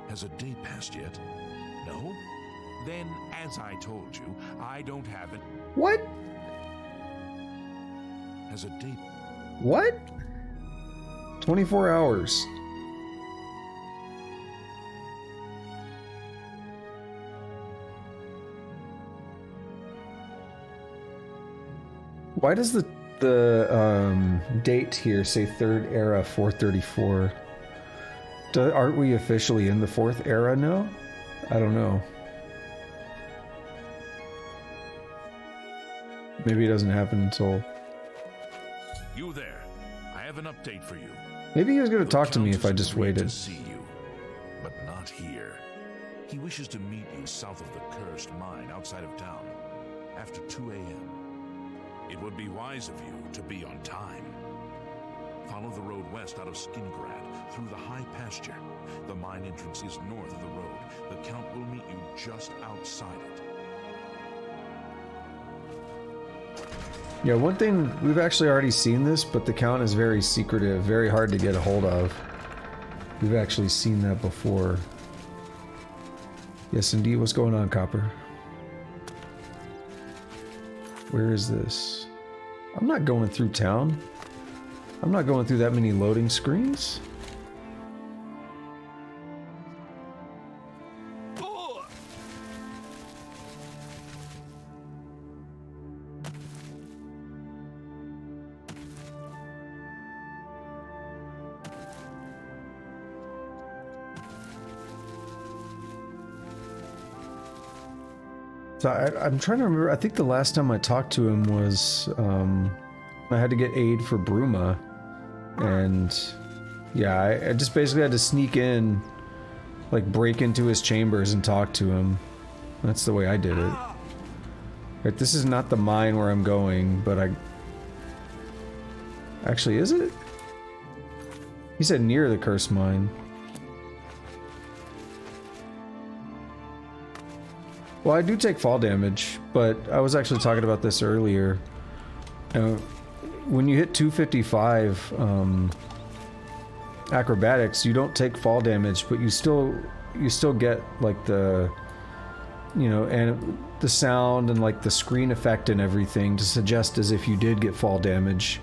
Has a day passed yet? No? Then, as I told you, I don't have it. What? Has a day... What? 24 hours. Why does the date here say 3rd era 434? Aren't we officially in the 4th era now? I don't know. maybe it doesn't happen until... You there. I have an update for you. Maybe he was going to The talk to me Count if I has just agreed waited. to see you, but not here. He wishes to meet you south of the cursed mine outside of town after 2 a.m. It would be wise of you to be on time. Follow the road west out of Skingrad through the high pasture. The mine entrance is north of the road. The Count will meet you just outside it. Yeah, one thing, we've actually already seen this, but the Count is very secretive, very hard to get a hold of. We've actually seen that before. Yes, indeed. What's going on, Copper? Where is this? I'm not going through town. I'm not going through that many loading screens. So I'm trying to remember, I think the last time I talked to him was, I had to get aid for Bruma, and yeah, I just basically had to sneak in, like break into his chambers and talk to him. That's the way I did it. Right, this is not the mine where I'm going, but actually, is it? He said near the cursed mine. Well, I do take fall damage, but I was actually talking about this earlier. When you hit 255 acrobatics, you don't take fall damage, but you still get like the, you know, and the sound and like the screen effect and everything to suggest as if you did get fall damage.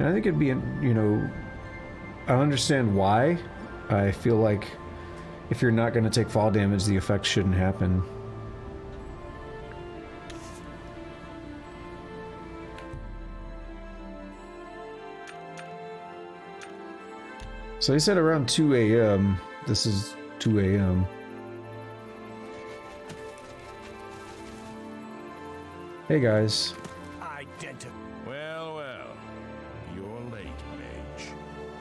And I think it'd be, you know, I understand why. I feel like if you're not going to take fall damage, the effect shouldn't happen. So he said around 2 a.m. This is 2 a.m. Hey guys. Well, well. You're late, Mage.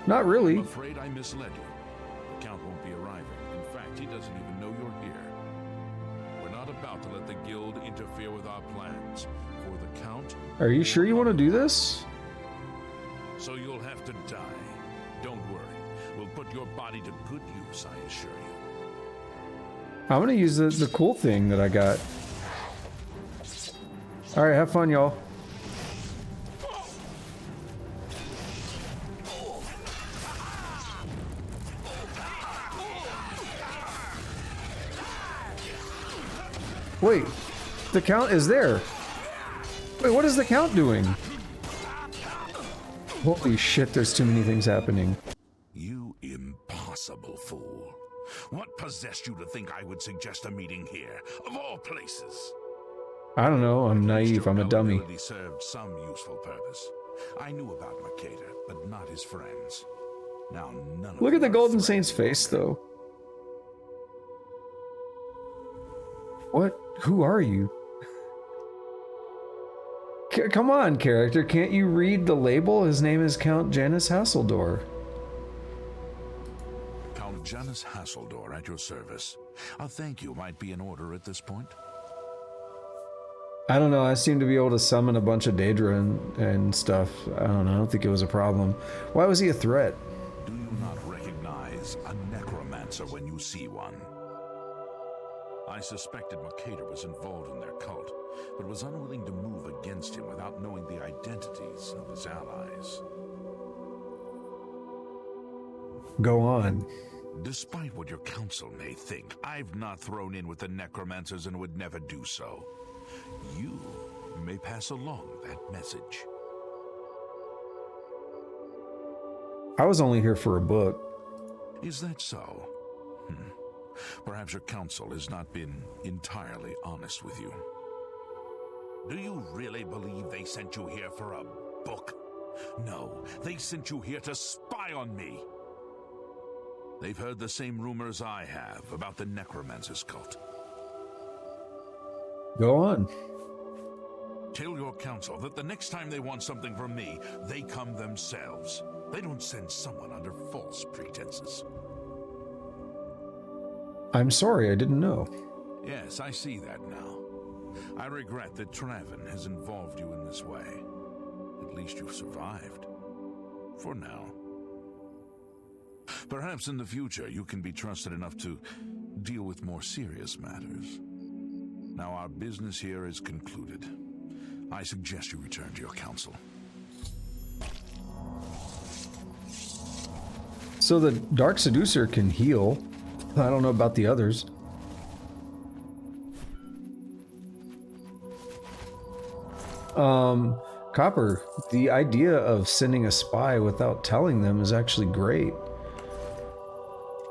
Not really. I'm afraid I misled you. The Count won't be arriving. In fact, he doesn't even know you're here. We're not about to let the Guild interfere with our plans. For the Count... Are you sure you want to do this? So you'll have to die. Don't worry. We'll put your body to good use, I assure you. I'm gonna use the cool thing that I got. Alright, have fun, y'all. Wait, the Count is there. Wait, what is the Count doing? Holy shit, there's too many things happening. You impossible fool. What possessed you to think I would suggest a meeting here, of all places? I don't know, I'm naive, I'm a dummy. He served some useful purpose. I knew about Mercator, but not his friends. Now none of Look at the them are Golden friends. Saint's face, though. What? Who are you? Come on, character, can't you read the label? His name is Count Janus Hasseldor. Count Janus Hasseldor at your service. A thank you might be in order at this point. I don't know, I seem to be able to summon a bunch of Daedra and stuff. I don't know, I don't think it was a problem. Why was he a threat? Do you not recognize a necromancer when you see one? I suspected Mercator was involved in their cult, but was unwilling to move against him without knowing the identities of his allies. Go on. Despite what your council may think, I've not thrown in with the necromancers and would never do so. You may pass along that message. I was only here for a book. Is that so? Perhaps your council has not been entirely honest with you. Do you really believe they sent you here for a book? No, they sent you here to spy on me. They've heard the same rumors I have about the Necromancer's cult. Go on. Tell your council that the next time they want something from me, they come themselves. They don't send someone under false pretenses. I'm sorry, I didn't know. Yes, I see that now. I regret that Traven has involved you in this way. At least you've survived. For now. Perhaps in the future you can be trusted enough to deal with more serious matters. Now our business here is concluded. I suggest you return to your council. So the Dark Seducer can heal. I don't know about the others. Copper, the idea of sending a spy without telling them is actually great.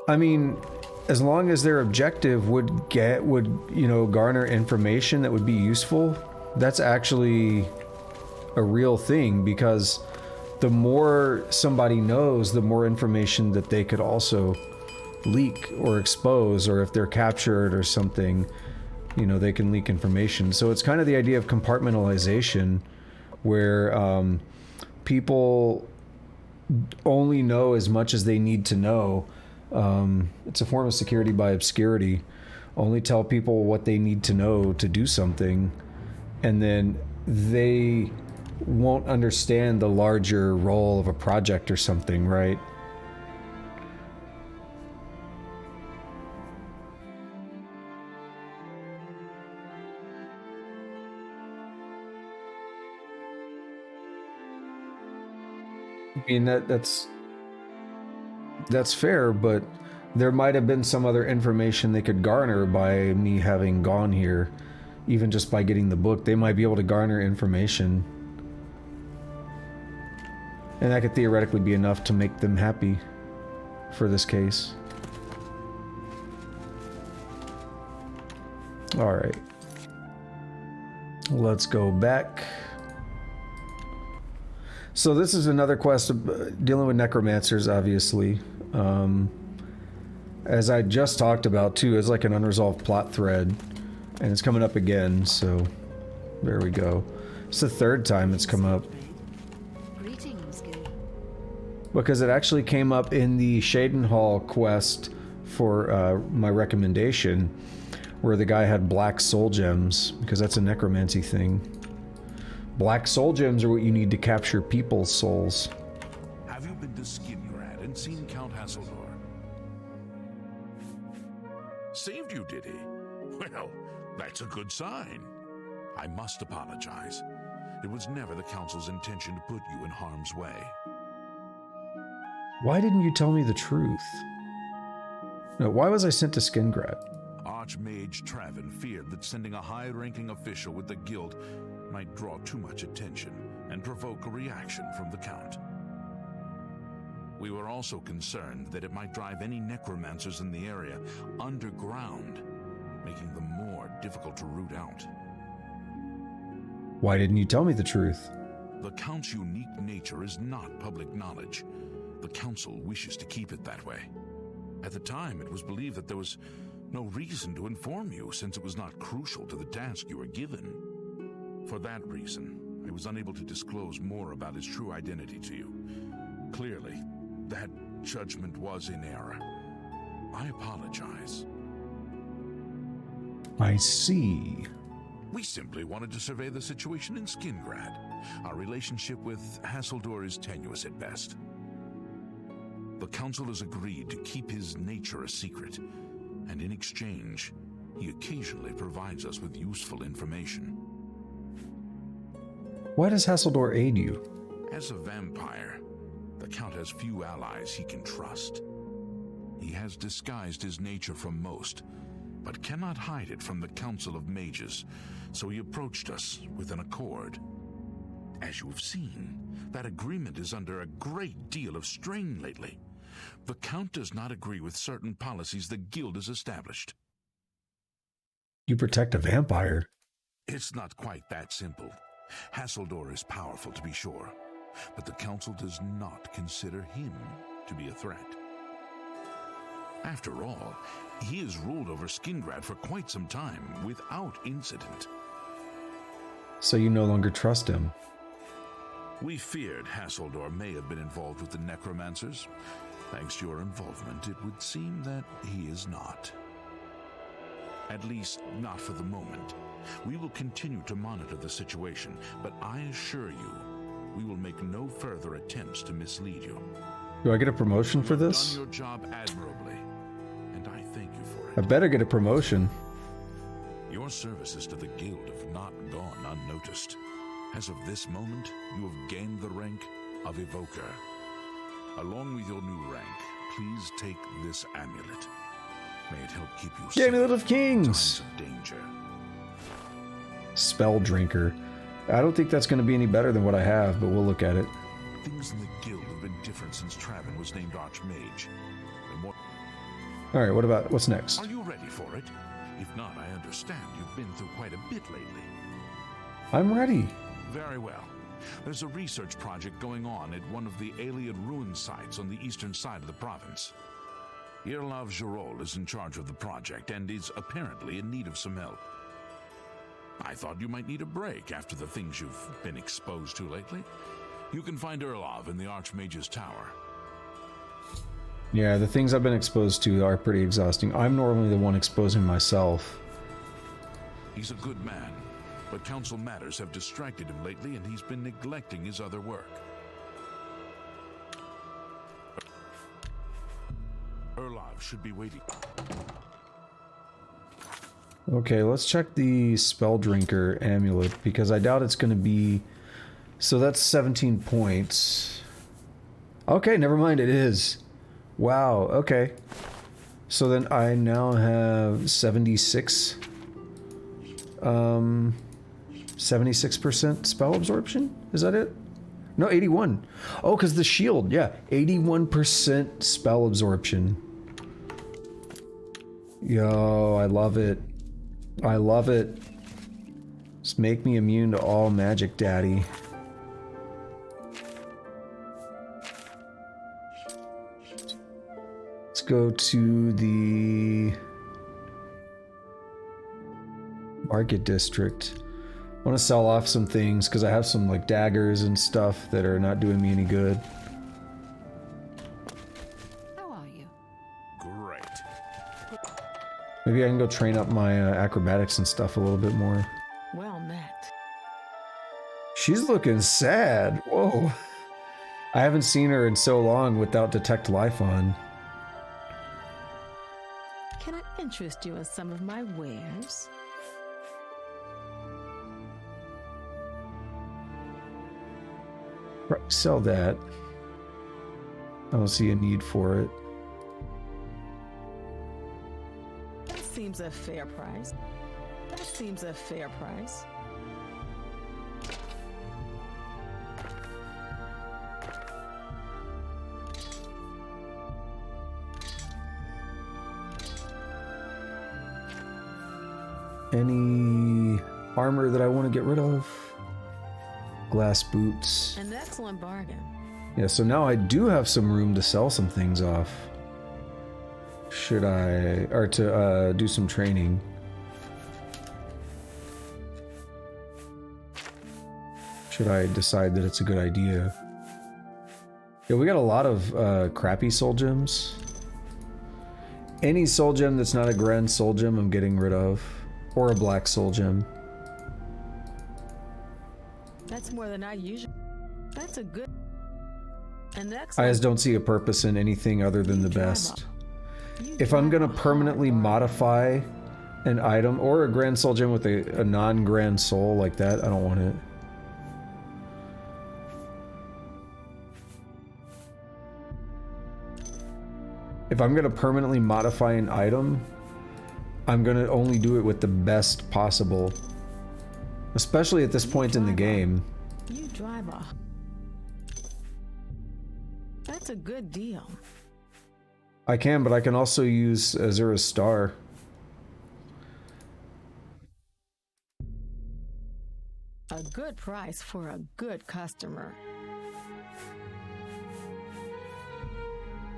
I mean, as long as their objective would garner information that would be useful, that's actually a real thing, because the more somebody knows, the more information that they could also leak or expose, or if they're captured or something, they can leak information. So it's kind of the idea of compartmentalization, where people only know as much as they need to know. It's a form of security by obscurity. Only tell people what they need to know to do something, and then they won't understand the larger role of a project or something, right? I mean, that's fair, but there might have been some other information they could garner by me having gone here. Even just by getting the book, they might be able to garner information. And that could theoretically be enough to make them happy for this case. Alright. Let's go back. So this is another quest dealing with necromancers, obviously. As I just talked about, too, it's like an unresolved plot thread. And it's coming up again, so there we go. It's the third time it's come up. Greetings, Gil. Because it actually came up in the Shadenhall quest for my recommendation, where the guy had black soul gems, because that's a necromancy thing. Black soul gems are what you need to capture people's souls. Have you been to Skingrad and seen Count Hasseldor? Saved you, did he? Well, that's a good sign. I must apologize. It was never the Council's intention to put you in harm's way. Why didn't you tell me the truth? No, why was I sent to Skingrad? Archmage Traven feared that sending a high-ranking official with the guild might draw too much attention and provoke a reaction from the Count. We were also concerned that it might drive any necromancers in the area underground, making them more difficult to root out. Why didn't you tell me the truth? The Count's unique nature is not public knowledge. The Council wishes to keep it that way. At the time, it was believed that there was no reason to inform you, since it was not crucial to the task you were given. For that reason, I was unable to disclose more about his true identity to you. Clearly, that judgment was in error. I apologize. I see. We simply wanted to survey the situation in Skingrad. Our relationship with Hasseldor is tenuous at best. The Council has agreed to keep his nature a secret, and in exchange, he occasionally provides us with useful information. Why does Hasseldor aid you? As a vampire, the Count has few allies he can trust. He has disguised his nature from most, but cannot hide it from the Council of Mages, so he approached us with an accord. As you have seen, that agreement is under a great deal of strain lately. The Count does not agree with certain policies the Guild has established. You protect a vampire. It's not quite that simple. Hasseldor is powerful, to be sure, but the Council does not consider him to be a threat. After all, he has ruled over Skingrad for quite some time without incident. So you no longer trust him. We feared Hasseldor may have been involved with the Necromancers. Thanks to your involvement, it would seem that he is not. At least, not for the moment. We will continue to monitor the situation, but I assure you, we will make no further attempts to mislead you. Do I get a promotion for this? You've done your job admirably, and I thank you for it. I better get a promotion. Your services to the guild have not gone unnoticed. As of this moment, you have gained the rank of Evoker. Along with your new rank, please take this amulet. May it help keep you safe Amulet of Kings! in times of danger. Spell Drinker. I don't think that's going to be any better than what I have, but we'll look at it. Things in the guild have been different since Traven was named Archmage. Alright, what's next? Are you ready for it? If not, I understand you've been through quite a bit lately. I'm ready. Very well. There's a research project going on at one of the Alien ruin sites on the eastern side of the province. Irlav Jirol is in charge of the project and is apparently in need of some help. I thought you might need a break after the things you've been exposed to lately. You can find Irlav in the Archmage's tower. Yeah, the things I've been exposed to are pretty exhausting. I'm normally the one exposing myself. He's a good man, but council matters have distracted him lately and he's been neglecting his other work. Irlav should be waiting. Okay, let's check the Spell Drinker amulet, because I doubt it's going to be... So that's 17 points. Okay, never mind, it is. Wow, okay. So then I now have 76... 76% spell absorption? Is that it? No, 81. Oh, because the shield, yeah. 81% spell absorption. Yo, I love it. I love it. Just make me immune to all magic, daddy. Let's go to the Market District. I want to sell off some things because I have some like daggers and stuff that are not doing me any good. How are you? Great. Maybe I can go train up my acrobatics and stuff a little bit more. Well met. She's looking sad. Whoa. I haven't seen her in so long without Detect Life on. Can I interest you in some of my wares? Sell that. I don't see a need for it. That seems a fair price. That seems a fair price. Any armor that I want to get rid of? Glass boots. An excellent bargain. Yeah, so now I do have some room to sell some things off. Should I... or to do some training. Should I decide that it's a good idea? Yeah, we got a lot of crappy soul gems. Any soul gem that's not a grand soul gem I'm getting rid of. Or a black soul gem. That's more than I usually... That's a good... An excellent... I just don't see a purpose in anything other than the best. If I'm gonna permanently modify an item, or a grand soul gem with a non-grand soul like that, I don't want it. If I'm gonna permanently modify an item, I'm gonna only do it with the best possible. Especially at this point in the game. You drive a... That's a good deal. I can, but I can also use Azura's Star. A good price for a good customer.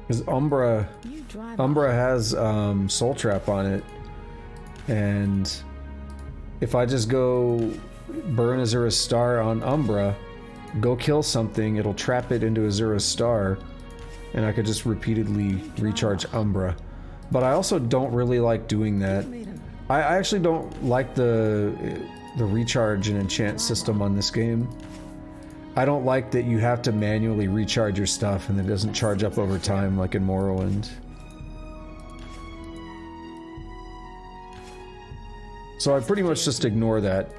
Because Umbra has Soul Trap on it, and if I just go burn Azura's Star on Umbra, go kill something, it'll trap it into Azura's Star, and I could just repeatedly recharge Umbra. But I also don't really like doing that. I actually don't like the recharge and enchant system on this game. I don't like that you have to manually recharge your stuff and it doesn't charge up over time like in Morrowind. So I pretty much just ignore that.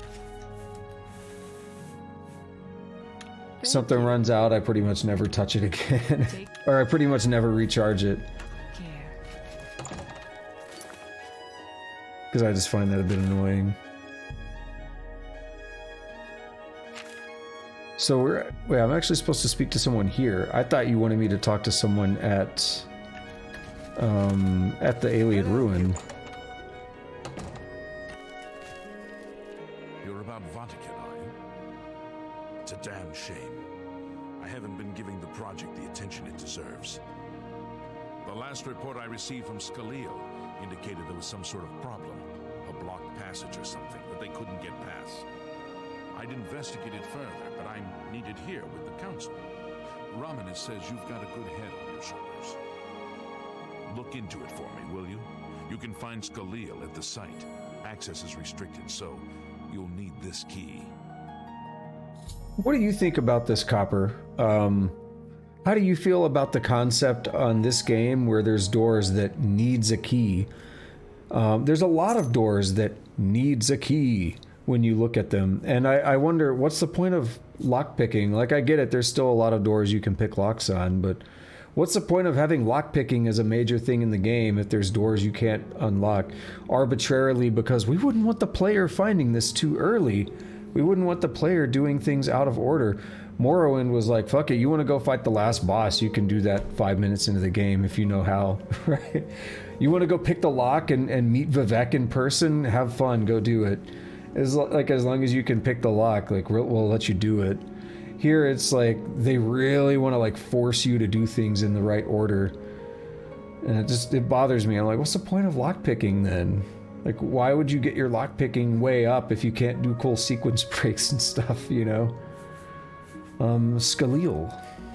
If something runs out, I pretty much never touch it again. Or I pretty much never recharge it. Because I just find that a bit annoying. So wait, I'm actually supposed to speak to someone here. I thought you wanted me to talk to someone at the Alien Ruin. You're about Vahtacen, are you? It's a damn shame. I haven't been giving the project the attention it deserves. The last report I received from Scaleel indicated there was some sort of problem, a blocked passage or something that they couldn't get past. I'd investigated further, but I'm needed here with the council. Ramanis says you've got a good head on your shoulders. Look into it for me, will you? You can find Scaleel at the site. Access is restricted, so you'll need this key. What do you think about this, Copper? How do you feel about the concept on this game where there's doors that needs a key? There's a lot of doors that needs a key when you look at them, and I wonder what's the point of lockpicking? Like, I get it, there's still a lot of doors you can pick locks on, but what's the point of having lockpicking as a major thing in the game if there's doors you can't unlock arbitrarily because we wouldn't want the player finding this too early? We wouldn't want the player doing things out of order. Morrowind was like, fuck it, you want to go fight the last boss, you can do that 5 minutes into the game if you know how, right? You want to go pick the lock and meet Vivek in person, have fun, go do it. As long as you can pick the lock, like, we'll let you do it. Here it's like, they really want to like force you to do things in the right order. And it bothers me. I'm like, what's the point of lockpicking then? Like, why would you get your lockpicking way up if you can't do cool sequence breaks and stuff, you know? Scaleel.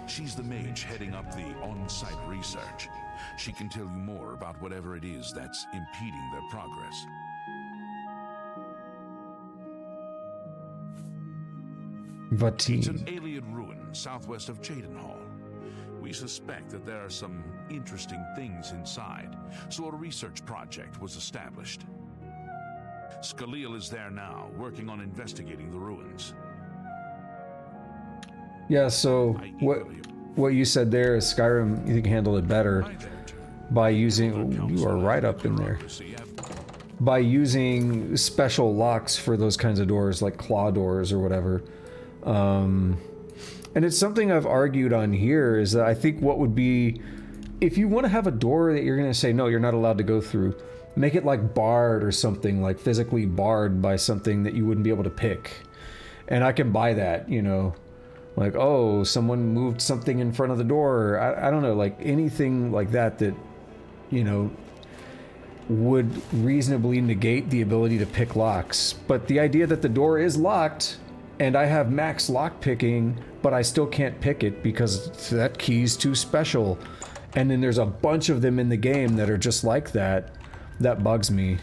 She's the mage heading up the on-site research. She can tell you more about whatever it is that's impeding their progress. Vahtacen. It's an alien ruin southwest of Cheydinhal. We suspect that there are some interesting things inside, so a research project was established. Scaleel is there now, working on investigating the ruins. Yeah, so what you said there is Skyrim, you think, handled it better by using... You are right up in there. By using special locks for those kinds of doors, like claw doors or whatever. And it's something I've argued on here, is that I think what would be... If you want to have a door that you're going to say, no, you're not allowed to go through, make it like barred or something, like physically barred by something that you wouldn't be able to pick. And I can buy that, you know. Like, oh, someone moved something in front of the door. I don't know, like anything like that, you know, would reasonably negate the ability to pick locks. But the idea that the door is locked and I have max lock picking, but I still can't pick it because that key's too special. And then there's a bunch of them in the game that are just like that. That bugs me.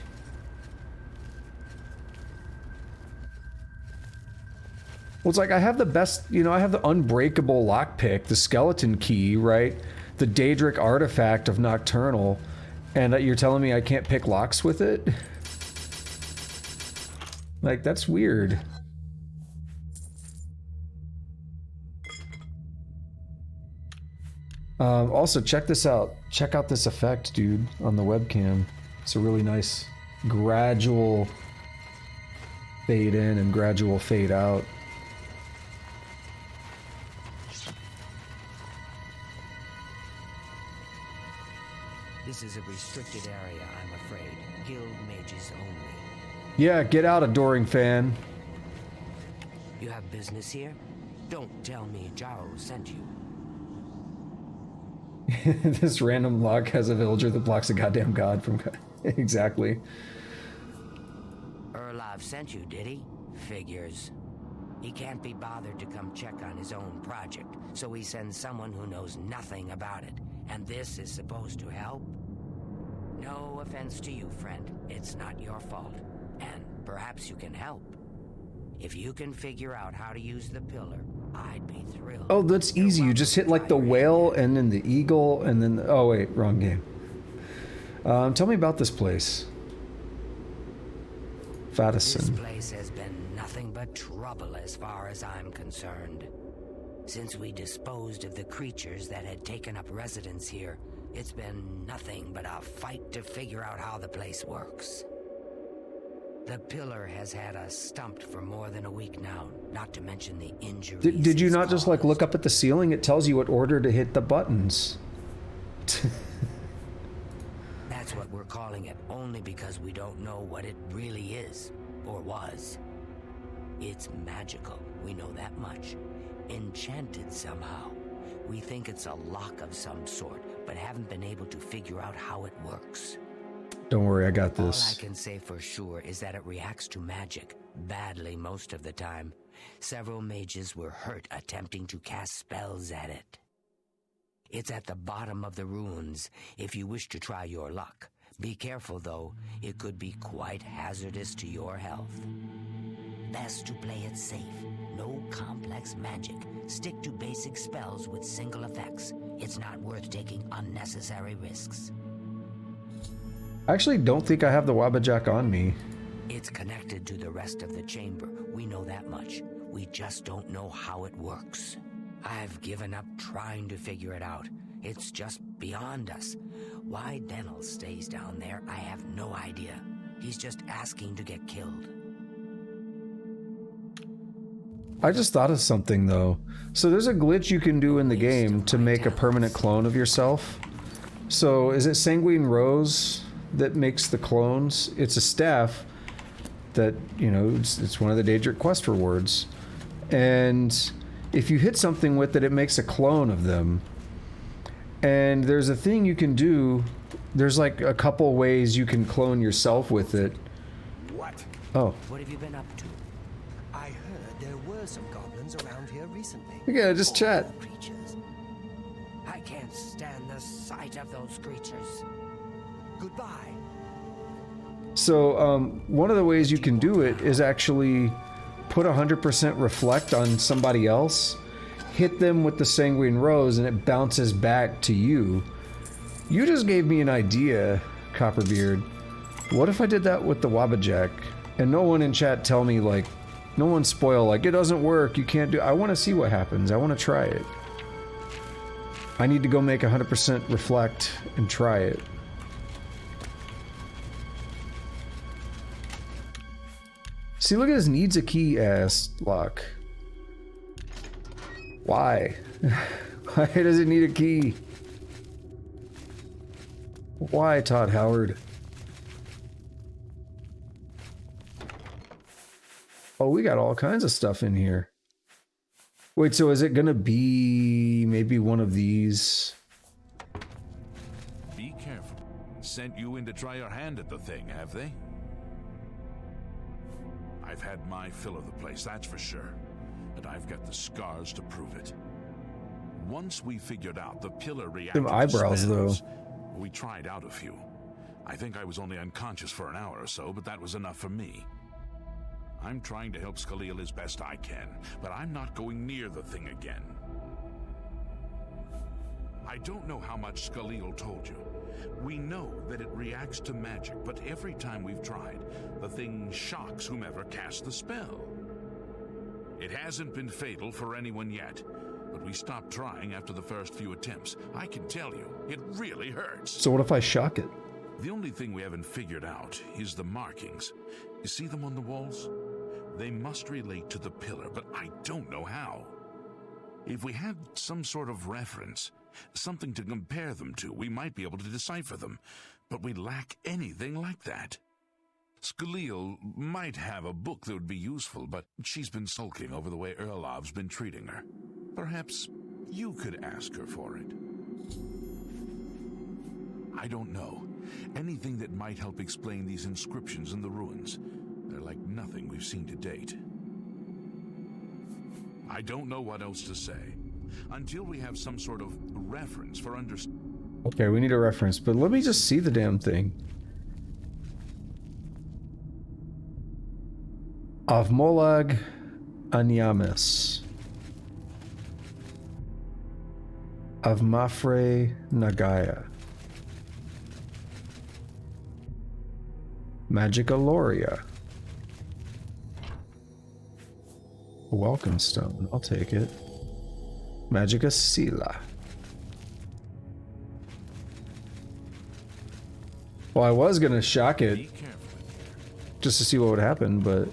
Well, it's like I have the best, you know, I have the unbreakable lockpick, the skeleton key, right? The Daedric artifact of Nocturnal, and you're telling me I can't pick locks with it? Like, that's weird. Also, check this out. Check out this effect, dude, on the webcam. It's a really nice gradual fade in and gradual fade out. This is a restricted area, I'm afraid. Guild mages only. Yeah, get out, adoring fan. You have business here? Don't tell me Jarl sent you. This random lock has a villager that blocks a goddamn god from... Exactly. Erlov sent you, did he? Figures. He can't be bothered to come check on his own project, so he sends someone who knows nothing about it. And this is supposed to help? No offense to you, friend. It's not your fault. And perhaps you can help. If you can figure out how to use the pillar, I'd be thrilled. Oh, that's easy. You just hit like the whale and then the eagle and then... oh, wait. Wrong game. Tell me about this place. Vahtacen. This place has been nothing but trouble as far as I'm concerned. Since we disposed of the creatures that had taken up residence here, it's been nothing but a fight to figure out how the place works. The pillar has had us stumped for more than a week now, not to mention the injuries. Did you it's not just like caused. look up at the ceiling? It tells you what order to hit the buttons. That's what we're calling it, only because we don't know what it really is, or was. It's magical, we know that much. Enchanted somehow. We think it's a lock of some sort, but haven't been able to figure out how it works. Don't worry, I got All I this. can say for sure is that it reacts to magic, badly most of the time. Several mages were hurt attempting to cast spells at it. It's at the bottom of the ruins, if you wish to try your luck. Be careful though, it could be quite hazardous to your health. Best to play it safe. No complex magic. Stick to basic spells with single effects. It's not worth taking unnecessary risks. I actually don't think I have the Wabbajack on me. It's connected to the rest of the chamber. We know that much. We just don't know how it works. I've given up trying to figure it out. It's just beyond us. Why Denel stays down there, I have no idea. He's just asking to get killed. I just thought of something though. So there's a glitch you can do in the game to make a permanent clone of yourself. So is it Sanguine Rose that makes the clones? It's a staff that, you know, it's one of the Daedric quest rewards. And if you hit something with it, it makes a clone of them. And there's a thing you can do. There's like a couple ways you can clone yourself with it. What? Oh. What have you been up to? I heard there were some goblins around here recently. Yeah, just chat. Awful creatures. I can't stand the sight of those creatures. Goodbye. So, one of the ways you can do it is actually put 100% reflect on somebody else, hit them with the Sanguine Rose, and it bounces back to you. You just gave me an idea, Copperbeard. What if I did that with the Wabbajack? And no one in chat tell me, like, no one spoil, like, it doesn't work, you can't do... I want to see what happens. I want to try it. I need to go make 100% reflect and try it. See, look at this needs a key ass lock. Why? Why does it need a key? Why, Todd Howard? Oh, we got all kinds of stuff in here. Wait, so is it gonna be maybe one of these? Be careful. Sent you in to try your hand at the thing, have they? I've had my fill of the place, that's for sure. And I've got the scars to prove it. Once we figured out the pillar reacted Them eyebrows, to spells, though. we tried out a few. I think I was only unconscious for an hour or so, but that was enough for me. I'm trying to help Skalil as best I can, but I'm not going near the thing again. I don't know how much Skalil told you. We know that it reacts to magic, but every time we've tried, the thing shocks whomever cast the spell. It hasn't been fatal for anyone yet, but we stopped trying after the first few attempts. I can tell you, it really hurts. So what if I shock it? The only thing we haven't figured out is the markings. You see them on the walls? They must relate to the pillar, but I don't know how. If we had some sort of reference, something to compare them to, we might be able to decipher them, but we lack anything like that. Skalil might have a book that would be useful, but she's been sulking over the way Erlov's been treating her. Perhaps you could ask her for it. I don't know. Anything that might help explain these inscriptions in the ruins. They're like nothing we've seen to date. I don't know what else to say. Until we have some sort of reference for understanding. Okay, we need a reference, but let me just see the damn thing. Avmolag Anyamis. Avmafre Nagaya. Magica Loria. Welcome Stone, I'll take it. Magica Sila. Well, I was gonna shock it just to see what would happen, but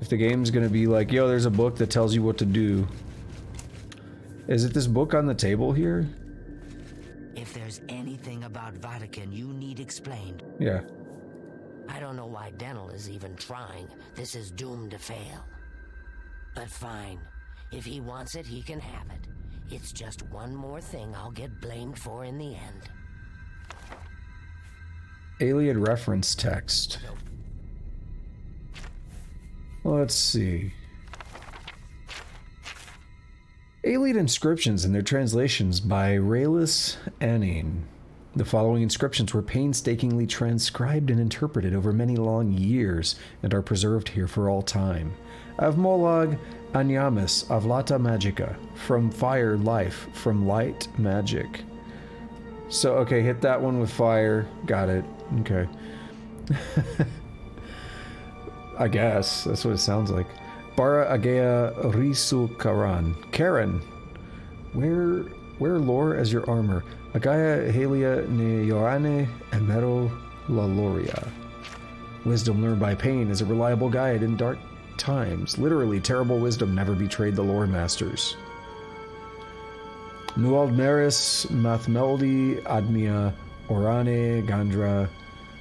if the game's gonna be like, yo, there's a book that tells you what to do. Is it this book on the table here? If there's anything about Vahtacen you need explained. Yeah. I don't know why Dental is even trying. This is doomed to fail. But fine. If he wants it, he can have it. It's just one more thing I'll get blamed for in the end. Alien reference text. Let's see. Alien inscriptions and their translations by Raylis Anine. The following inscriptions were painstakingly transcribed and interpreted over many long years and are preserved here for all time. Avmolag Anyamis Avlata Magica. From fire, life. From light, magic. So, okay, hit that one with fire. Got it. Okay. I guess. That's what it sounds like. Bara Agea Risu Karan. Karen. Wear lore as your armor. Agaya Helia Ne Yorane Emero La Loria. Wisdom learned by pain is a reliable guide in dark times. Literally, terrible wisdom never betrayed the lore masters. Nualdmeris Mathmeldi Admia Orane Gandra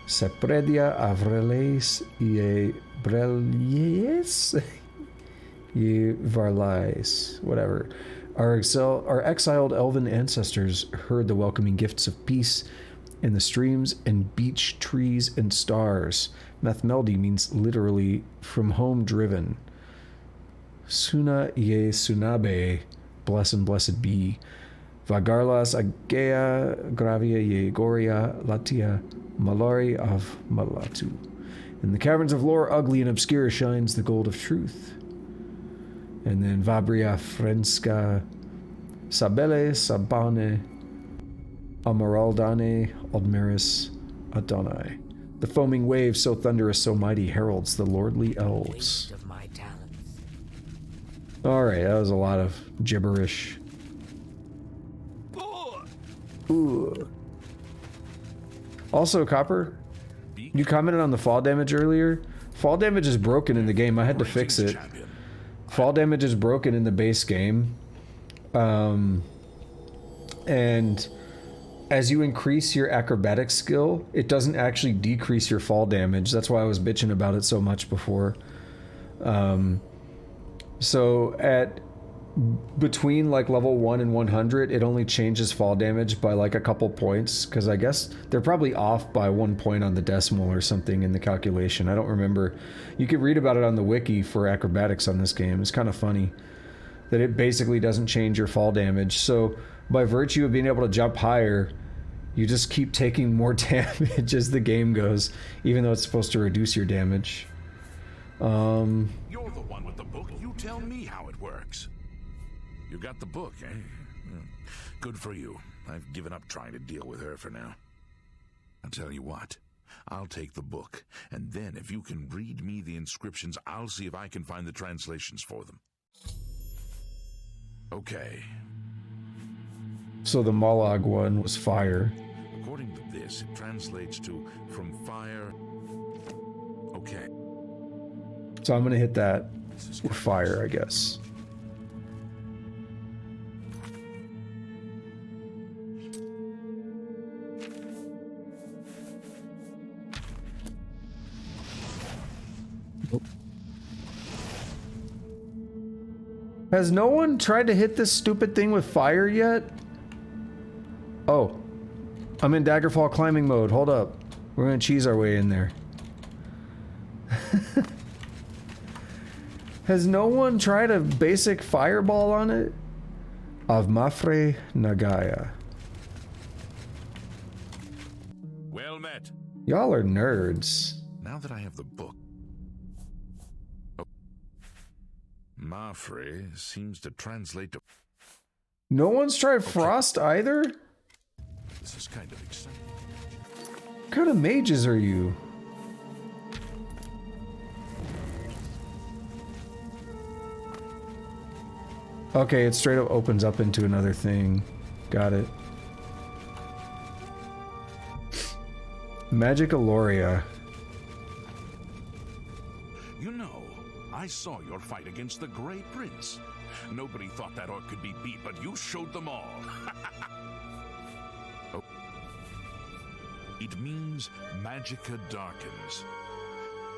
Sepredia Avreles Ie Brelies Ie Varlais. Whatever. Our exiled elven ancestors heard the welcoming gifts of peace in the streams and beech trees and stars. Mathmeldi means literally from home driven. Suna ye sunabe, bless and blessed be. Vagarlas agea gravia ye goria latia malari of malatu. In the caverns of lore, ugly and obscure, shines the gold of truth. And then Vabria Frenska Sabele Sabane Amaraldane Aldmeris Adonai. The foaming wave, so thunderous, so mighty, heralds the lordly elves. Of my talents. Alright, that was a lot of gibberish. Ooh. Also, Copper, you commented on the fall damage earlier. Fall damage is broken in the game. I had to fix it. Fall damage is broken in the base game. And as you increase your acrobatic skill, it doesn't actually decrease your fall damage. That's why I was bitching about it so much before. So at between like level 1 and 100, it only changes fall damage by like a couple points, because I guess they're probably off by 1 point on the decimal or something in the calculation. I don't remember. You could read about it on the wiki for acrobatics on this game. It's kind of funny that it basically doesn't change your fall damage. So by virtue of being able to jump higher, you just keep taking more damage as the game goes, even though it's supposed to reduce your damage. You're the one with the book. You tell me how it works. You got the book, eh? Good for you. I've given up trying to deal with her for now. I'll tell you what. I'll take the book, and then if you can read me the inscriptions, I'll see if I can find the translations for them. Okay. So the Molag one was fire. According to this, it translates to from fire. Okay. So I'm gonna hit that with fire, I guess. Has no one tried to hit this stupid thing with fire yet? Oh. I'm in Daggerfall climbing mode. Hold up. We're gonna cheese our way in there. Has no one tried a basic fireball on it? Of Mafre Nagaya. Well met. Y'all are nerds. Now that I have the book. Oh. Mafre seems to translate to... No one's tried Frost either? This is kind of exciting. What kind of mages are you? Okay, it straight up opens up into another thing. Got it. Magic Aloria. You know, I saw your fight against the Grey Prince. Nobody thought that orc could be beat, but you showed them all. Oh. It means Magicka darkens.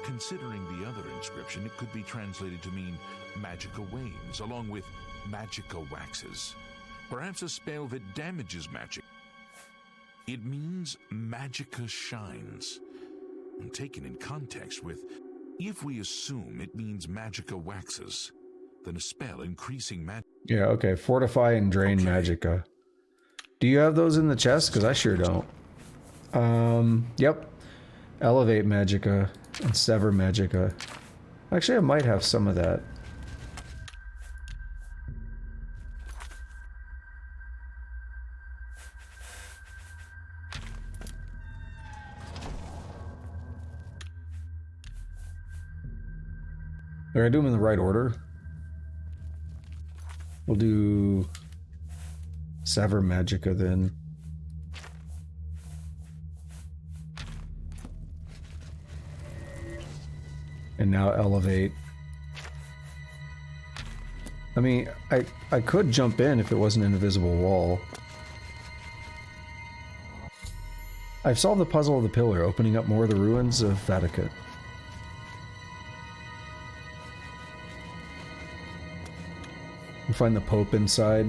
Considering the other inscription, it could be translated to mean Magicka wanes, along with Magicka waxes. Perhaps a spell that damages magic. It means Magicka shines. And taken in context with, if we assume it means Magicka waxes, then a spell increasing magic. Yeah, okay. Fortify and drain Magicka. Do you have those in the chest? Because I sure don't. Yep. Elevate Magicka and sever Magicka. Actually, I might have some of that. They're gonna do them in the right order. We'll do Sever Magicka then. And now Elevate. I mean, I could jump in if it wasn't an invisible wall. I've solved the puzzle of the pillar, opening up more of the ruins of Vahtacen. We'll find the Pope inside.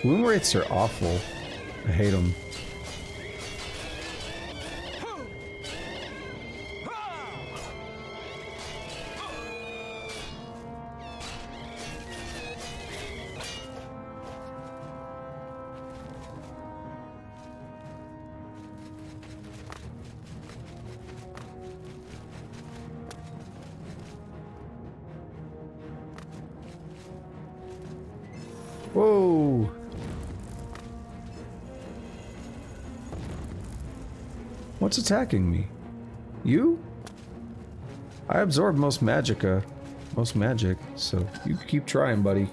Wound rates are awful. I hate them. Whoa! What's attacking me? You? I absorb most Magicka. Most magic, so you keep trying, buddy.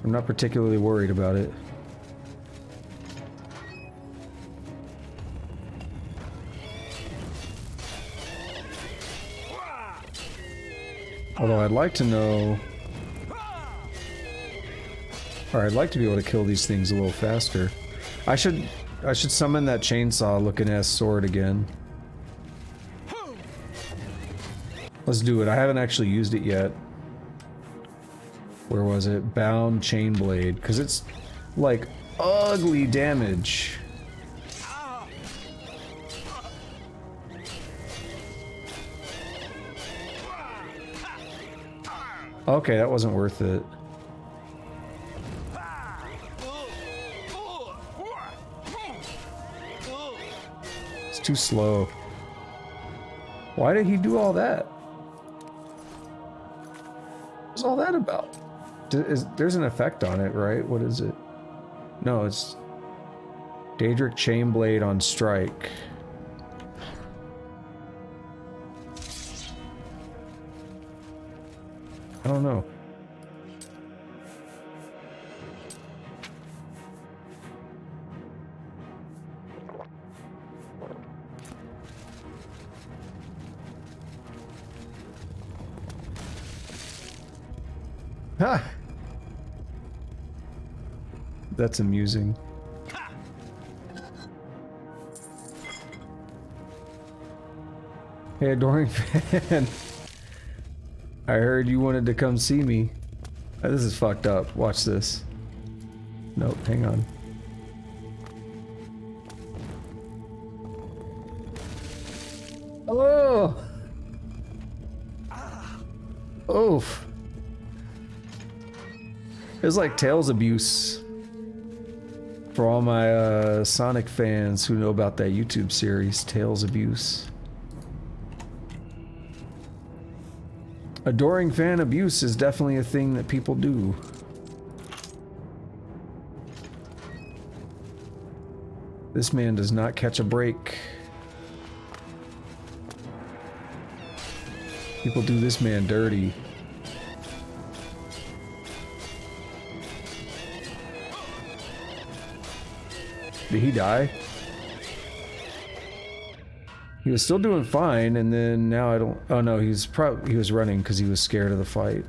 I'm not particularly worried about it. Although I'd like to know... Or I'd like to be able to kill these things a little faster. I should summon that chainsaw looking ass sword again. Let's do it. I haven't actually used it yet. Where was it? Bound chain blade. Because it's like ugly damage. Okay, that wasn't worth it. Too slow. Why did he do all that? What's all that about? There's an effect on it, right? What is it? No, it's Daedric Chainblade on strike. I don't know. Ha! That's amusing. Hey, adoring fan. I heard you wanted to come see me. This is fucked up. Watch this. Nope, hang on. Oh! Oof. It was like Tails abuse. For all my Sonic fans who know about that YouTube series, Tails abuse. Adoring fan abuse is definitely a thing that people do. This man does not catch a break. People do this man dirty. Did he die? He was still doing fine, and then now I don't... Oh no, he was running because he was scared of the fight.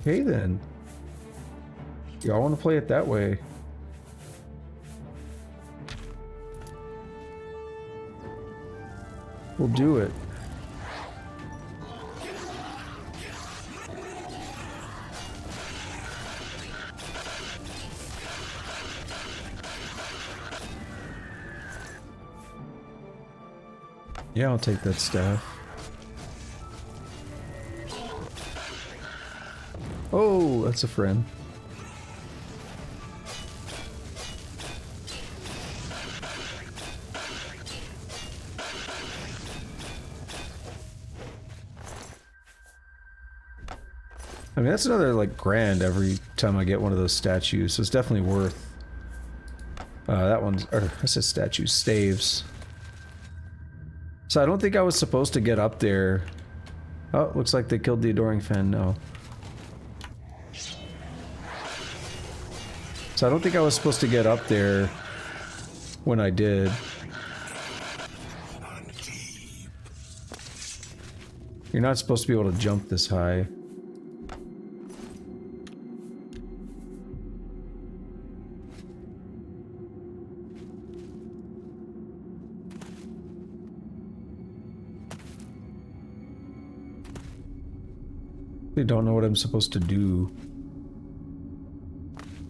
Okay then. Y'all want to play it that way? We'll do it. Yeah, I'll take that staff. Oh, that's a friend. I mean, that's another, like, grand every time I get one of those statues, so it's definitely worth... that one's... or, I said statues, staves. So I don't think I was supposed to get up there. Oh, looks like they killed the Adoring Fan, no. So I don't think I was supposed to get up there when I did. You're not supposed to be able to jump this high. I don't know what I'm supposed to do.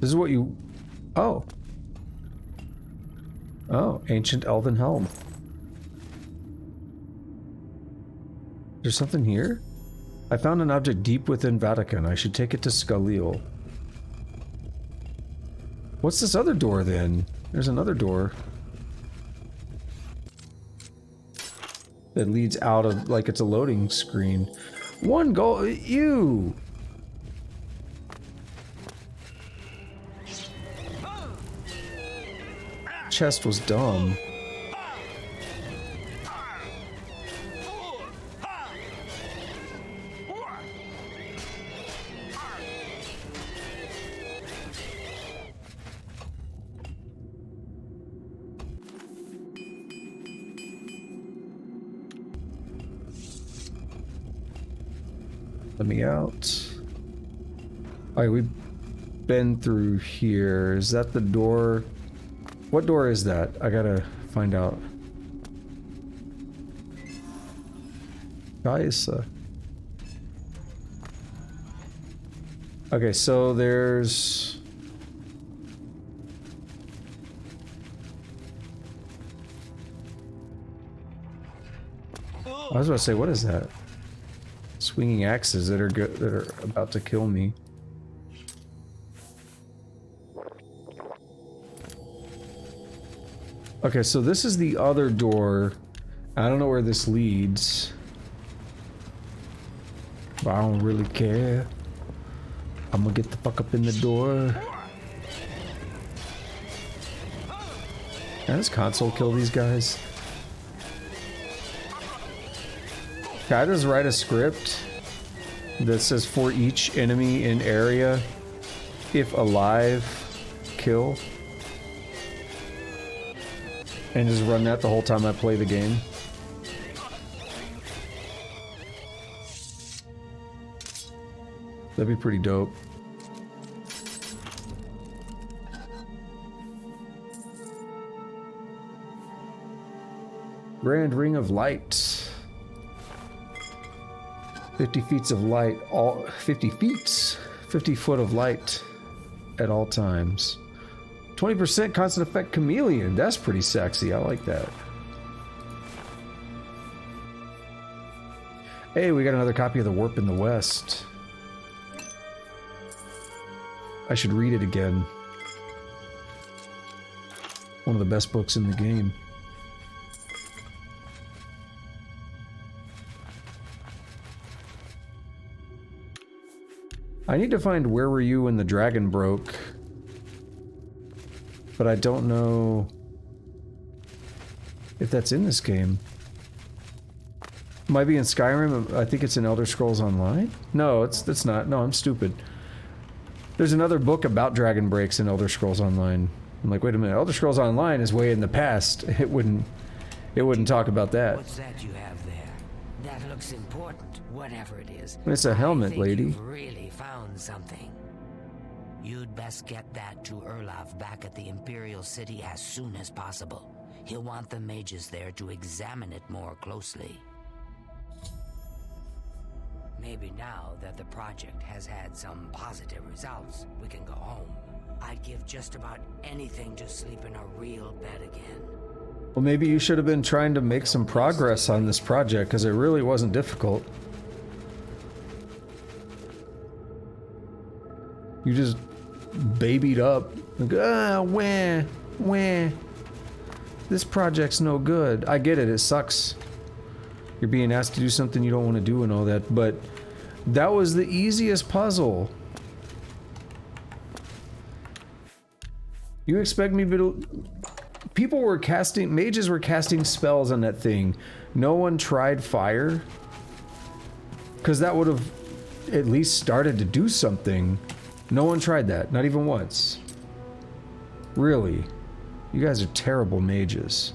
This is what you... Oh. Oh, Ancient Elven Helm. There's something here? I found an object deep within Vahtacen. I should take it to Skalil. What's this other door then? There's another door. That leads out of, like, it's a loading screen. One goal, you! Chest was dumb. Let me out. Alright, we've been through here. Is that the door? What door is that? I gotta find out. Guys. Okay, so there's... I was about to say, what is that? Swinging axes that are about to kill me. Okay, so this is the other door. I don't know where this leads, but I don't really care. I'm gonna get the fuck up in the door. Can this console kill these guys? Can I just write a script that says for each enemy in area, if alive, kill? And just run that the whole time I play the game? That'd be pretty dope. Grand Ring of Light. 50 feet of light, 50 foot of light at all times. 20% constant effect chameleon. That's pretty sexy. I like that. Hey, we got another copy of The Warp in the West. I should read it again. One of the best books in the game. I need to find Where Were You When the Dragon Broke, but I don't know if that's in this game. Might be in Skyrim. I think it's in Elder Scrolls Online. No, it's not. No, I'm stupid. There's another book about dragon breaks in Elder Scrolls Online. I'm like, wait a minute. Elder Scrolls Online is way in the past. It wouldn't talk about that. What's that you have there? That looks important, whatever it is. It's a helmet, lady. You've really found something. You'd best get that to Erlaf back at the Imperial City as soon as possible. He'll want the mages there to examine it more closely. Maybe now that the project has had some positive results, we can go home. I'd give just about anything to sleep in a real bed again. Well, maybe you should have been trying to make some progress on this project, because it really wasn't difficult. You just babied up. Like, wah. This project's no good. I get it, it sucks. You're being asked to do something you don't want to do and all that, but that was the easiest puzzle. You expect me to... People were casting... Mages were casting spells on that thing. No one tried fire? Because that would have at least started to do something. No one tried that. Not even once. Really? You guys are terrible mages.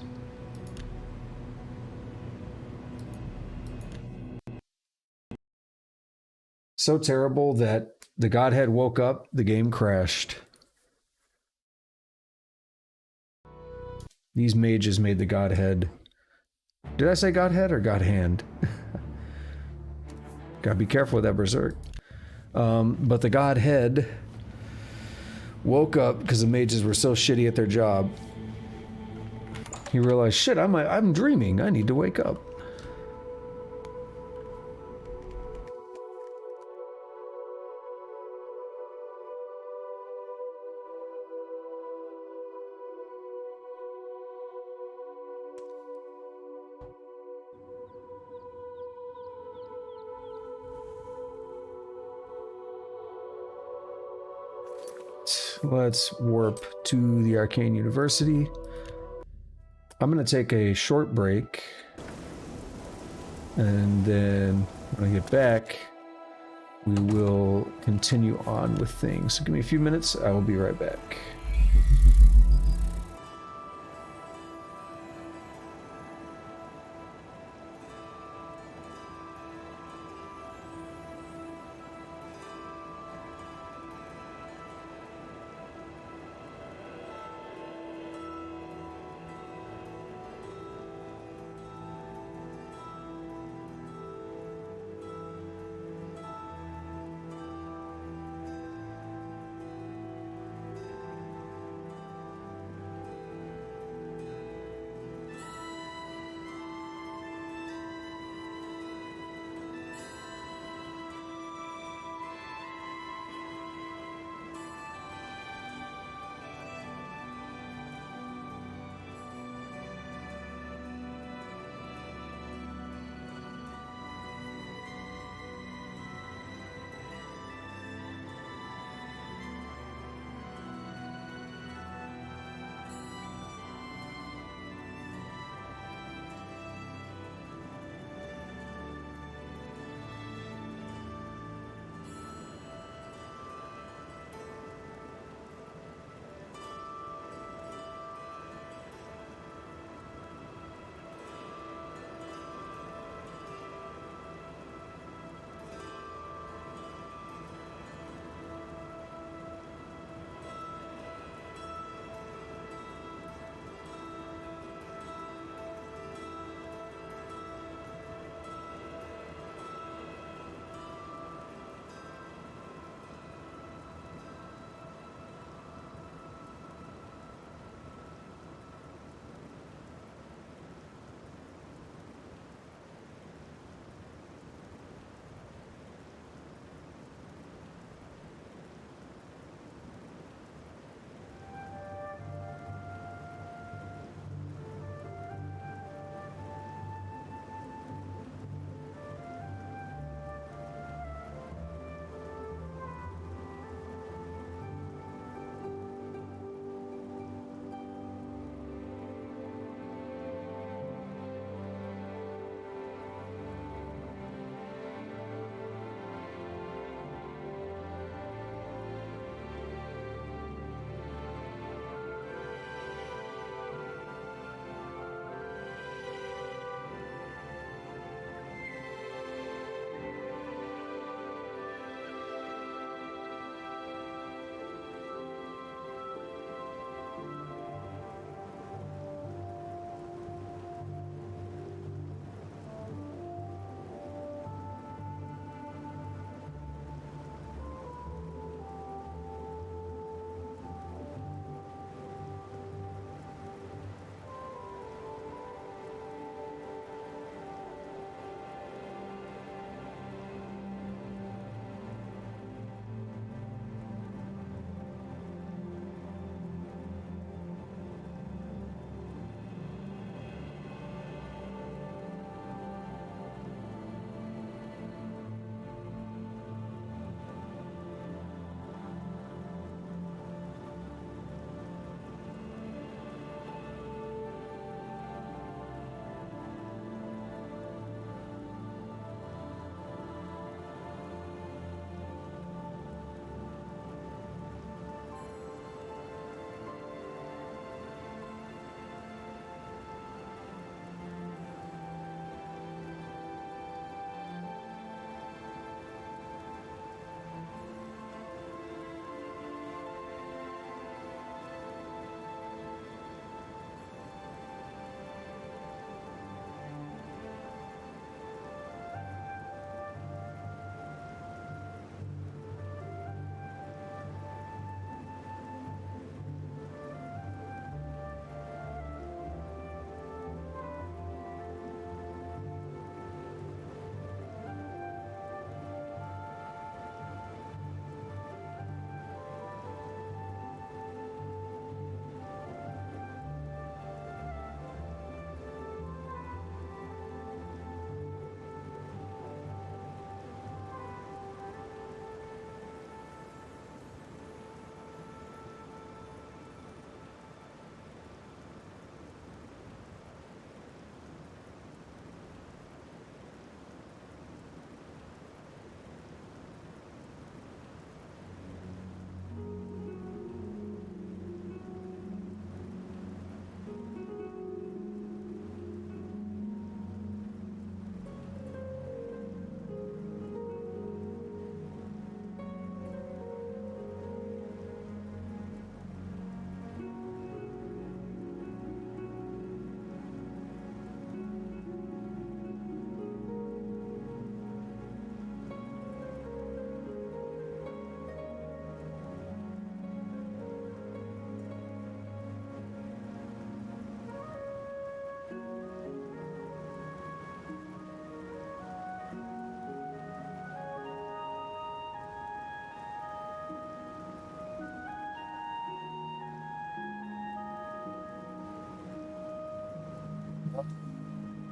So terrible that the Godhead woke up, the game crashed. These mages made the Godhead. Did I say Godhead or Godhand? Gotta be careful with that berserk. But the Godhead woke up because the mages were so shitty at their job. He realized, shit, I'm dreaming. I need to wake up. Let's warp to the Arcane University. I'm gonna take a short break, and then when I get back, we will continue on with things. So give me a few minutes, I will be right back.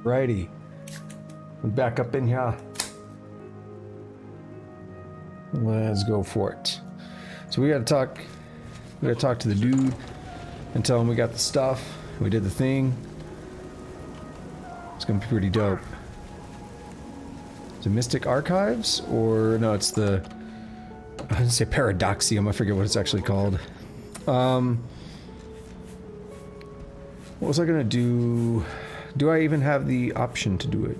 Righty. I'm back up in here. Let's go for it. So we gotta talk to the dude and tell him we got the stuff. We did the thing. It's gonna be pretty dope. Is it Mystic Archives? Or no, it's the... I didn't say Paradoxium, I forget what it's actually called. What was I gonna do? Do I even have the option to do it?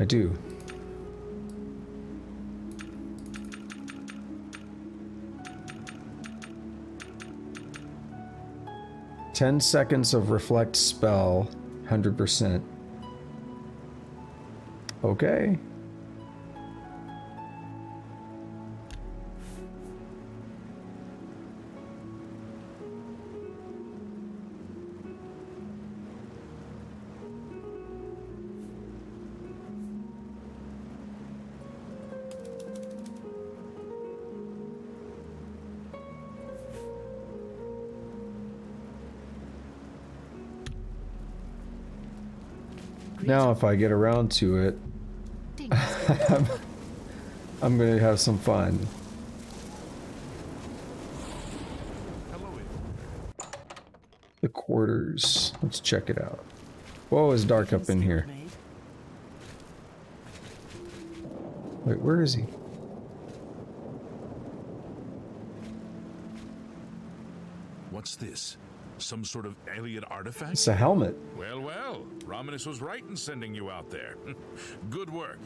I do. "10 seconds of reflect spell, 100%. Okay. Now if I get around to it, I'm gonna have some fun. The quarters. Let's check it out. Whoa, it's dark up in here. Wait, where is he? What's this? Some sort of alien artifact? It's a helmet. Well, well, Romanus was right in sending you out there. Good work.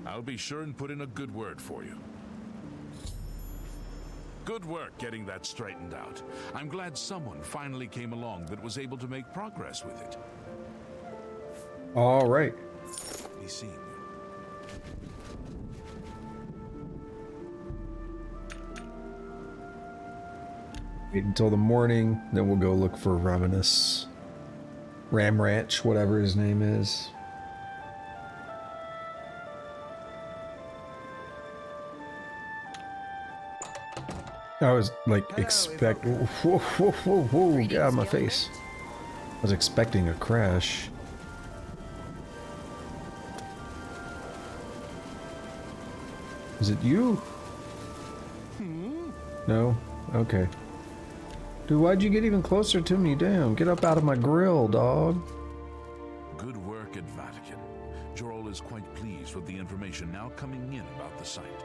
I'll be sure and put in a good word for you. Good work getting that straightened out. I'm glad someone finally came along that was able to make progress with it. All right. Be seeing you. Wait until the morning, then we'll go look for Romanus. Ram Ranch, whatever his name is. I was like whoa, whoa, whoa, whoa, get out of my face. I was expecting a crash. Is it you? No? Okay. Dude, why'd you get even closer to me? Damn, get up out of my grill, dog. Good work at Vahtacen. Jorol is quite pleased with the information now coming in about the site.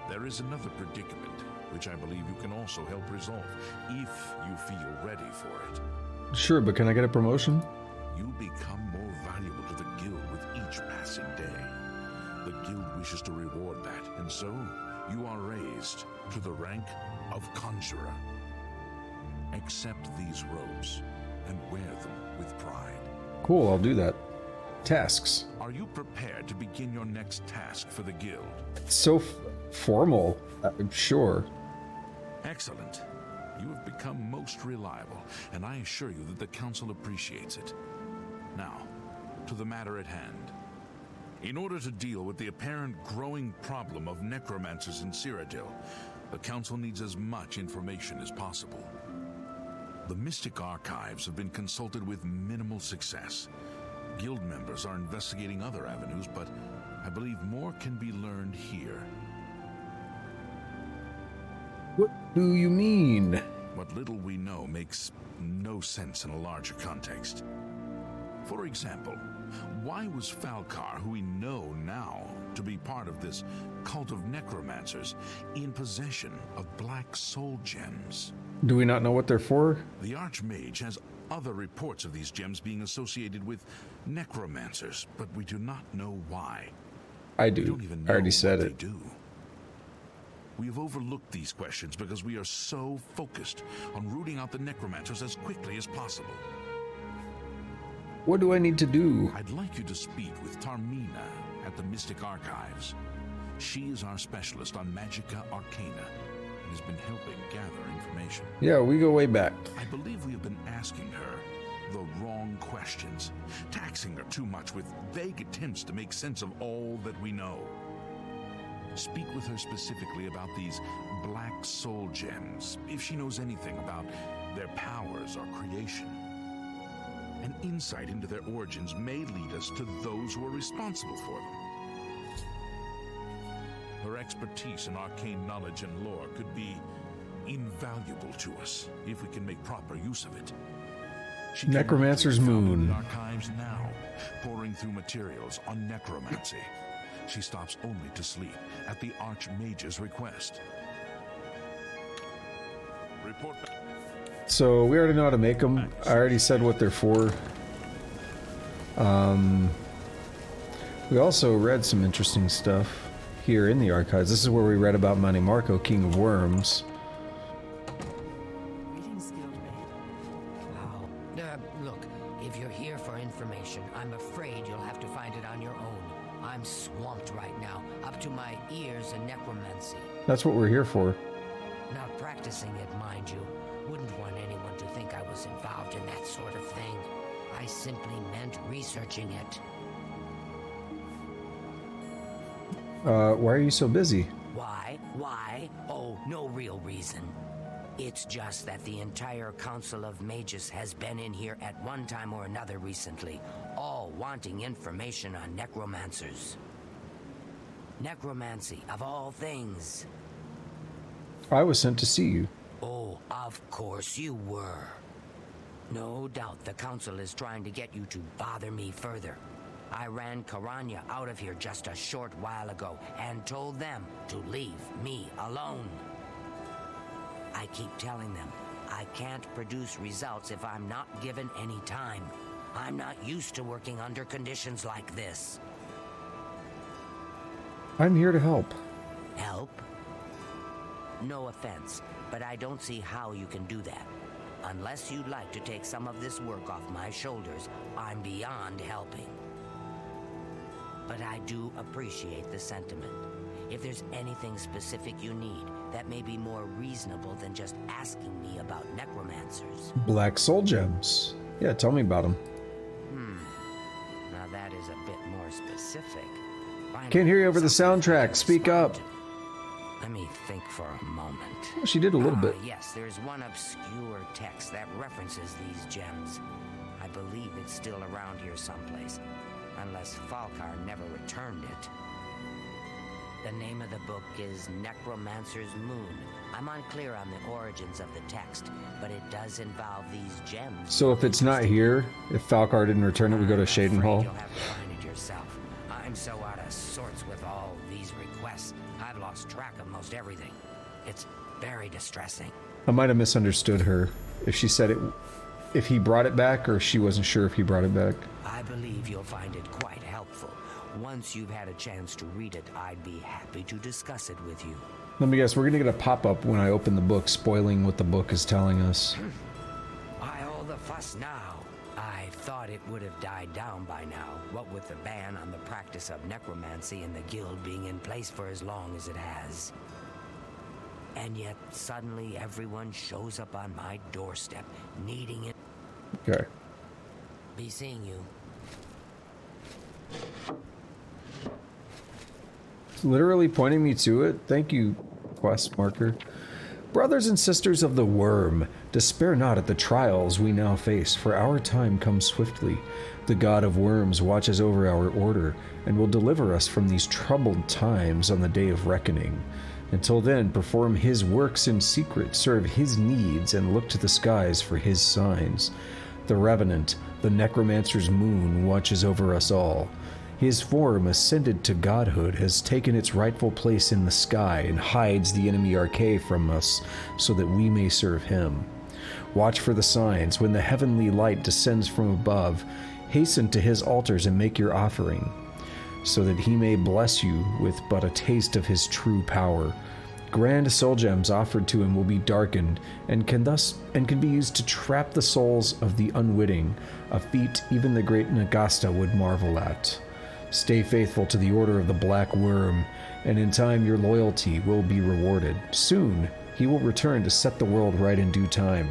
There is another predicament, which I believe you can also help resolve, if you feel ready for it. Sure, but can I get a promotion? You become more valuable to the guild with each passing day. The guild wishes to reward that, and so you are raised to the rank of Conjurer. Accept these robes and wear them with pride. Cool, I'll do that. Tasks. Are you prepared to begin your next task for the guild? So formal. Sure. Excellent. You have become most reliable, and I assure you that the council appreciates it. Now, to the matter at hand. In order to deal with the apparent growing problem of necromancers in Cyrodiil, the council needs as much information as possible. The Mystic Archives have been consulted with minimal success. Guild members are investigating other avenues, but I believe more can be learned here. What do you mean? What little we know makes no sense in a larger context. For example, why was Falcar, who we know now to be part of this cult of necromancers, in possession of black soul gems? Do we not know what they're for? The Archmage has other reports of these gems being associated with necromancers, but we do not know why. I do. We don't even know I already said what it. they do. We have overlooked these questions because we are so focused on rooting out the necromancers as quickly as possible. What do I need to do? I'd like you to speak with Tarmina at the Mystic Archives. She is our specialist on Magica Arcana and has been helping gather information. Yeah, we go way back. I believe we have been asking her the wrong questions, taxing her too much with vague attempts to make sense of all that we know. Speak with her specifically about these black soul gems, if she knows anything about their powers or creation. and insight into their origins may lead us to those who are responsible for them. Her expertise in arcane knowledge and lore could be invaluable to us if we can make proper use of it. She Necromancer's can be found in Moon. the archives now, poring through materials on necromancy. She stops only to sleep at the Archmage's request. Report back. So we already know how to make them. I already said what they're for. We also read some interesting stuff here in the archives. This is where we read about Mannimarco, King of Worms. Greetings, Guildmate. Look, if you're here for information, I'm afraid you'll have to find it on your own. I'm swamped right now, up to my ears in necromancy. That's what we're here for. Not practicing it, mind you. Wouldn't want anyone to think I was involved in that sort of thing. I simply meant researching it. Why are you so busy? Why? Why? Oh, no real reason. It's just that the entire Council of Mages has been in here at one time or another recently, all wanting information on necromancers. Necromancy, of all things. I was sent to see you. Oh, of course you were. No doubt the Council is trying to get you to bother me further. I ran Karanya out of here just a short while ago and told them to leave me alone. I keep telling them I can't produce results if I'm not given any time. I'm not used to working under conditions like this. I'm here to help. Help? No offense, but I don't see how you can do that. Unless you'd like to take some of this work off my shoulders, I'm beyond helping. But I do appreciate the sentiment. If there's anything specific you need, that may be more reasonable than just asking me about necromancers. Black soul gems. Yeah, tell me about them. Now that is a bit more specific. Can't hear you over the soundtrack. Speak up. Let me think for a moment. Well, she did a little bit. Yes, there's one obscure text that references these gems. I believe it's still around here someplace, unless Falkar never returned it. The name of the book is Necromancer's Moon. I'm unclear on the origins of the text, but it does involve these gems. So if it's not here, if Falkar didn't return it, we go to Shaden Hall. You'll have to find it yourself. I'm so out of sorts with all these requests. I've lost track of most everything. It's very distressing. I might have misunderstood her. If she said it, if he brought it back, or she wasn't sure if he brought it back. I believe you'll find it quite helpful. Once you've had a chance to read it, I'd be happy to discuss it with you. Let me guess, we're gonna get a pop-up when I open the book, spoiling what the book is telling us. Why all the fuss now? I thought it would have died down by now, what with the ban on the practice of necromancy and the guild being in place for as long as it has. And yet, suddenly everyone shows up on my doorstep, needing it. Okay. Be seeing you. It's literally pointing me to it. Thank you, quest marker. Brothers and sisters of the Worm, despair not at the trials we now face, for our time comes swiftly. The God of Worms watches over our order, and will deliver us from these troubled times on the day of reckoning. Until then, perform his works in secret, serve his needs, and look to the skies for his signs. The Revenant, the Necromancer's Moon, watches over us all. His form, ascended to godhood, has taken its rightful place in the sky and hides the enemy Arcane from us, so that we may serve him. Watch for the signs. When the heavenly light descends from above, hasten to his altars and make your offering, so that he may bless you with but a taste of his true power. Grand soul gems offered to him will be darkened, and can be used to trap the souls of the unwitting, a feat even the great Nagasta would marvel at. Stay faithful to the order of the Black Worm, and in time your loyalty will be rewarded. Soon he will return to set the world right in due time,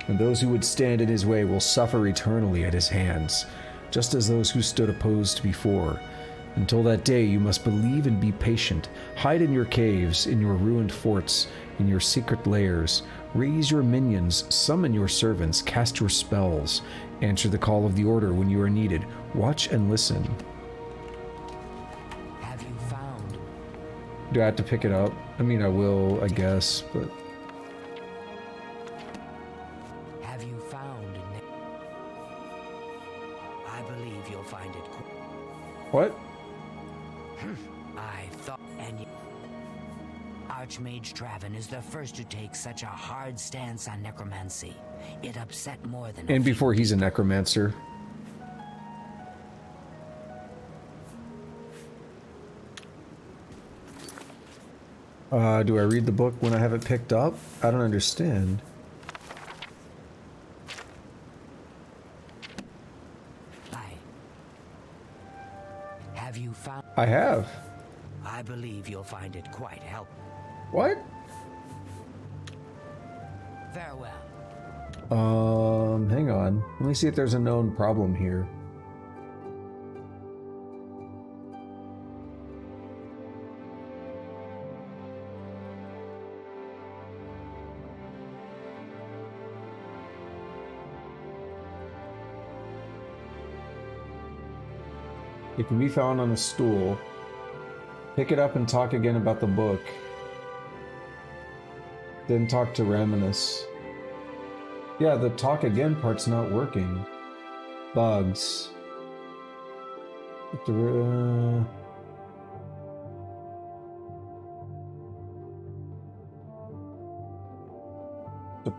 and those who would stand in his way will suffer eternally at his hands, just as those who stood opposed before. Until that day, you must believe and be patient. Hide in your caves, in your ruined forts, in your secret lairs. Raise your minions, summon your servants, cast your spells. Answer the call of the Order when you are needed. Watch and listen. Have you found? Do I have to pick it up? I mean, I will, I guess, but... Have you found? I believe you'll find it. What? I thought, and yet, Archmage Traven is the first to take such a hard stance on necromancy. It upset more than. And before he's a necromancer. Do I read the book when I have it picked up? I don't understand. Have you found? I have. I believe you'll find it quite helpful. What? Farewell. Hang on. Let me see if there's a known problem here. It can be found on a stool. Pick it up and talk again about the book. Then talk to Raminus. Yeah, the talk again part's not working. Bugs. The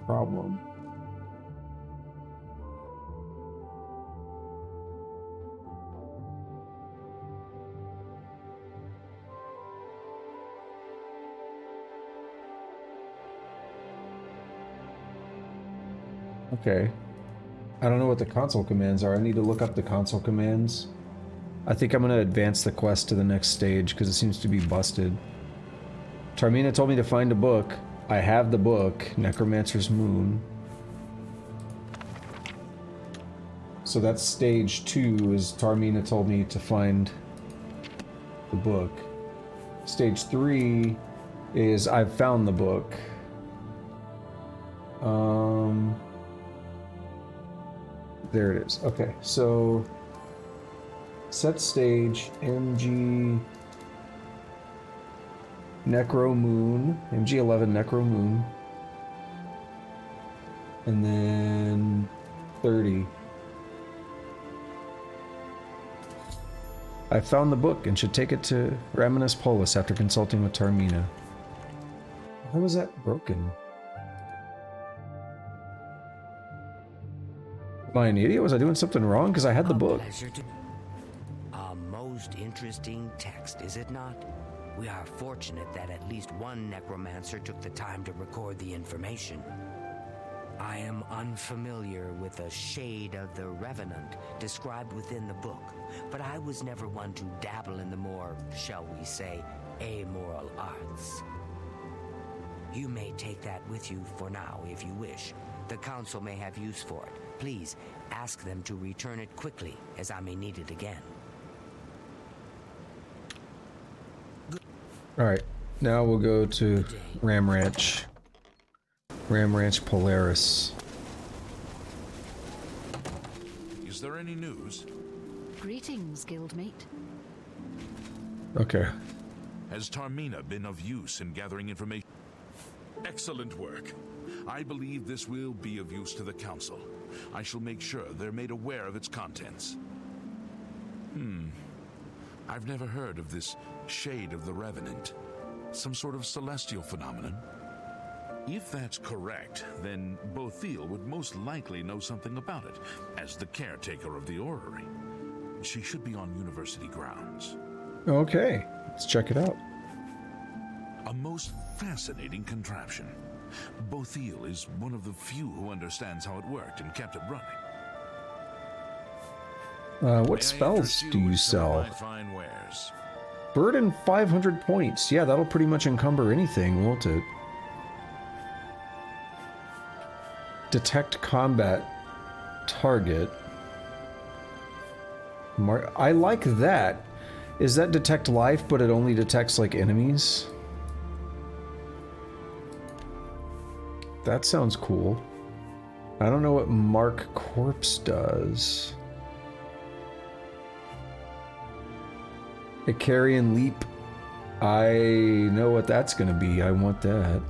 problem. Okay. I don't know what the console commands are. I need to look up the console commands. I think I'm going to advance the quest to the next stage because it seems to be busted. Tarmina told me to find a book. I have the book, Necromancer's Moon. So that's stage 2, is Tarmina told me to find the book. Stage 3 is I've found the book. There it is. Okay, so set stage, MG Necro Moon, MG11 Necro Moon, and then 30. I found the book and should take it to Raminus Polus after consulting with Tarmina. Why was that broken? Am I an idiot? Was I doing something wrong? Because I had the book. A most interesting text, is it not? We are fortunate that at least one necromancer took the time to record the information. I am unfamiliar with the shade of the revenant described within the book, but I was never one to dabble in the more, shall we say, amoral arts. You may take that with you for now if you wish. The council may have use for it. Please ask them to return it quickly, as I may need it again. Alright, now we'll go to Ram Ranch. Ram Ranch Polaris. Is there any news? Greetings, guildmate. Okay. Has Tarmina been of use in gathering information? Excellent work. I believe this will be of use to the Council. I shall make sure they're made aware of its contents. I've never heard of this Shade of the Revenant. Some sort of celestial phenomenon? If that's correct, then Bothil would most likely know something about it, as the caretaker of the orrery. She should be on university grounds. Okay, let's check it out. A most fascinating contraption. Bothil is one of the few who understands how it worked and kept it running. What spells do you sell? Fine wares. Burden 500 points. Yeah, that'll pretty much encumber anything, won't it? Detect combat target. I like that. Is that detect life, but it only detects, like, enemies? That sounds cool. I don't know what Mark Corpse does. A Carrion Leap. I know what that's gonna be. I want that.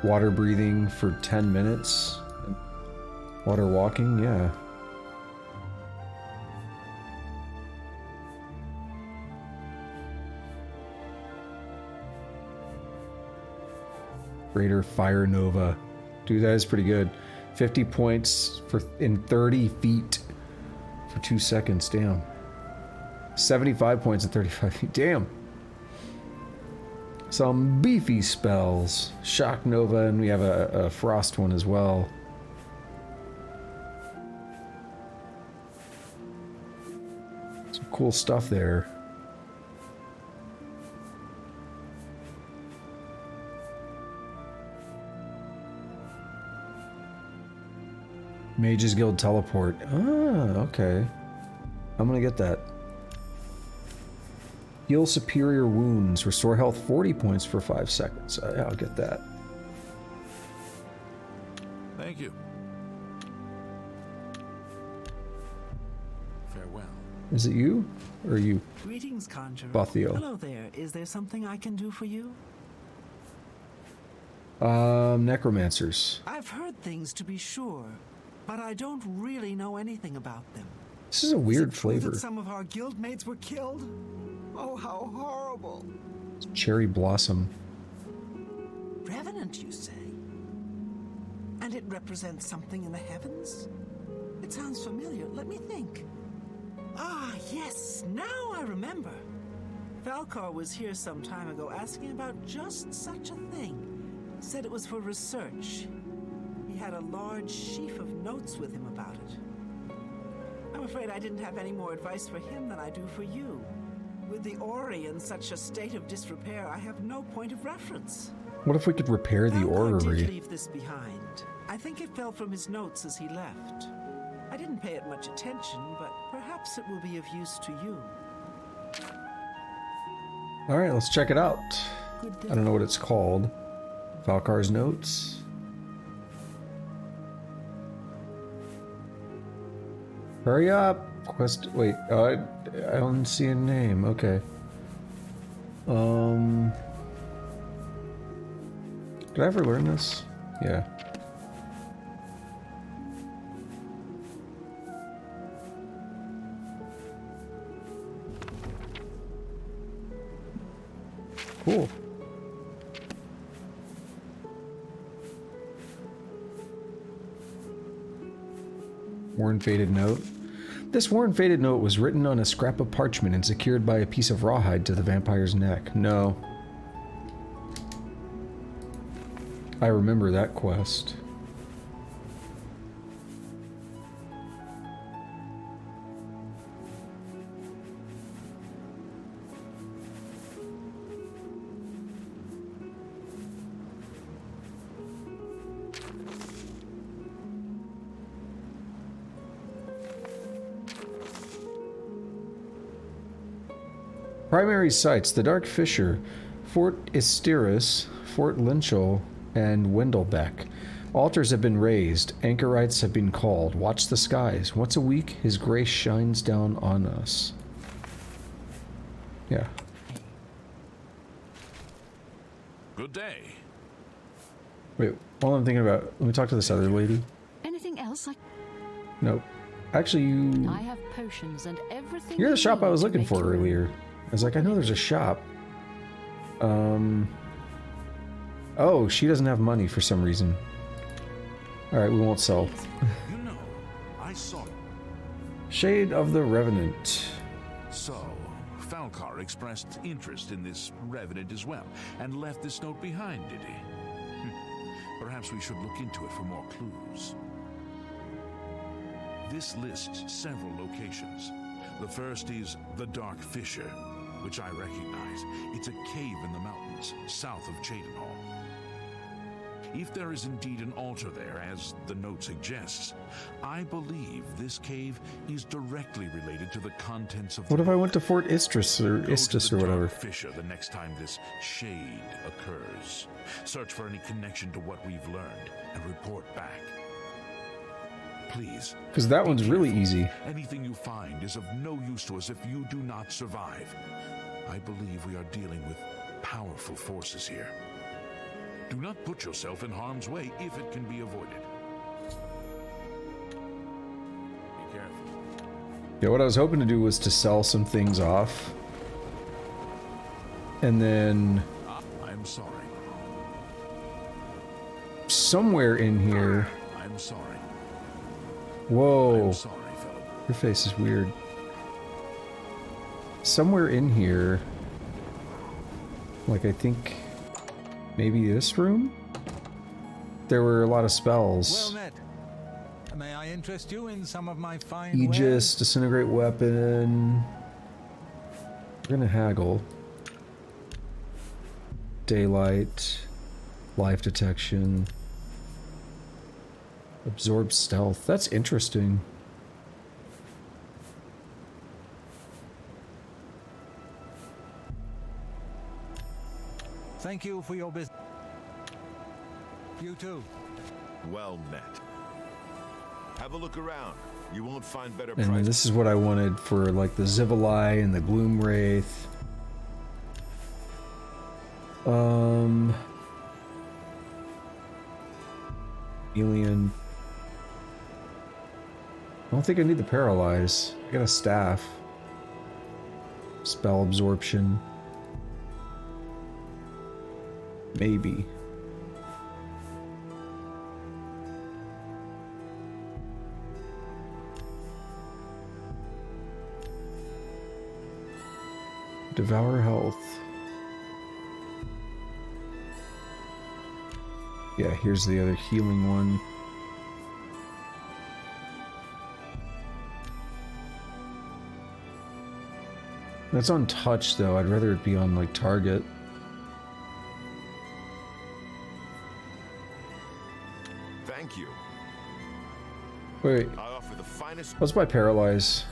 Water breathing for 10 minutes. Water walking, yeah. Greater Fire Nova. Dude, that is pretty good. 50 points for in 30 feet for 2 seconds. Damn. 75 points in 35 feet. Damn. Some beefy spells. Shock Nova, and we have a Frost one as well. Some cool stuff there. Mage's Guild Teleport. Ah, okay. I'm gonna get that. Heal superior wounds. Restore health 40 points for 5 seconds. Yeah, I'll get that. Thank you. Farewell. Is it you? Or you? Greetings, Conjurer. Bothio. Hello there. Is there something I can do for you? Necromancers. I've heard things, to be sure, but I don't really know anything about them. This is a weird Is it true flavor. that some of our guildmates were killed? Oh, how horrible. Cherry Blossom. Revenant, you say? And it represents something in the heavens? It sounds familiar. Let me think. Ah, yes, now I remember. Falcar was here some time ago asking about just such a thing. Said it was for research. He had a large sheaf of notes with him about it. I'm afraid I didn't have any more advice for him than I do for you. With the Ori in such a state of disrepair, I have no point of reference. What if we could repair the Falcar did orrery? leave this behind. I think it fell from his notes as he left. I didn't pay it much attention, but perhaps it will be of use to you. Alright, let's check it out. Good day. I don't know what it's called. Falcar's Notes. Hurry up! Quest. Wait, I don't see a name. Okay. Did I ever learn this? Yeah. Cool. Worn faded note. This worn faded note was written on a scrap of parchment and secured by a piece of rawhide to the vampire's neck. No. I remember that quest. Primary sites: the Dark Fissure, Fort Isteris, Fort Lynchel, and Wendelbeck. Altars have been raised, anchorites have been called. Watch the skies. Once a week, his grace shines down on us. Yeah. Good day. Wait, while I'm thinking about, let me talk to this other lady. Anything else? Nope. Actually, you... I have potions and everything. You're the you shop I need was to looking make for you- earlier. I was like, I know there's a shop. Oh, she doesn't have money for some reason. Alright, we won't sell. You know, I saw. Shade of the Revenant. So, Falcar expressed interest in this revenant as well, and left this note behind, did he? Perhaps we should look into it for more clues. This lists several locations. The first is the Dark Fissure, which I recognize. It's a cave in the mountains, south of Cheydinhal. If there is indeed an altar there, as the note suggests, I believe this cave is directly related to the contents of What the if I book. went to Fort Istus or Go to Istus the or whatever? Dark Fissure the next time this shade occurs. Search for any connection to what we've learned and report back. Please. Because that be one's really careful. easy. Anything you find is of no use to us if you do not survive. I believe we are dealing with powerful forces here. Do not put yourself in harm's way if it can be avoided. Be careful. Yeah, what I was hoping to do was to sell some things off. And then I'm sorry. somewhere in here... I'm sorry. Whoa. I'm sorry, fellow. Your face is weird. Somewhere in here... Like, I think... Maybe this room? There were a lot of spells. Well met. May I interest you in some of my fine Aegis, wares? Disintegrate Weapon... We're gonna haggle. Daylight... Life Detection... Absorb Stealth. That's interesting. Thank you for your business. You too. Well met. Have a look around. You won't find better And prices. this is what I wanted for like the Zivalai and the Gloom Wraith. Alien. I don't think I need the Paralyze. I got a staff. Spell Absorption. Maybe. Devour Health. Yeah, here's the other healing one. That's on touch though. I'd rather it be on like target. Thank you. Wait, I offer the finest. what's my Paralyze?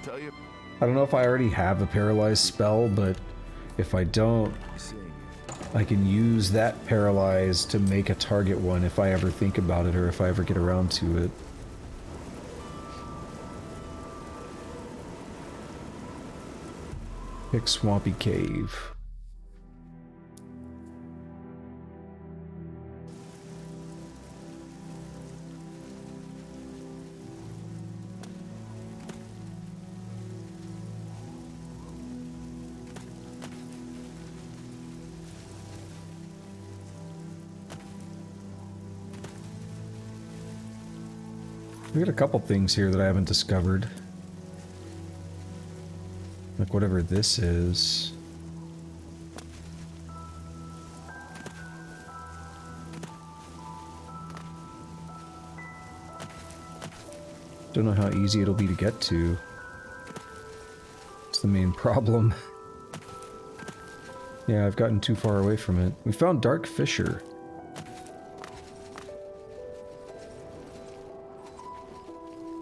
Tell you. I don't know if I already have a Paralyze spell, but if I don't, I can use that Paralyze to make a target one if I ever think about it or if I ever get around to it. Pick Swampy Cave. We got a couple things here that I haven't discovered. Like whatever this is. Don't know how easy it'll be to get to. It's the main problem. Yeah, I've gotten too far away from it. We found Dark Fissure.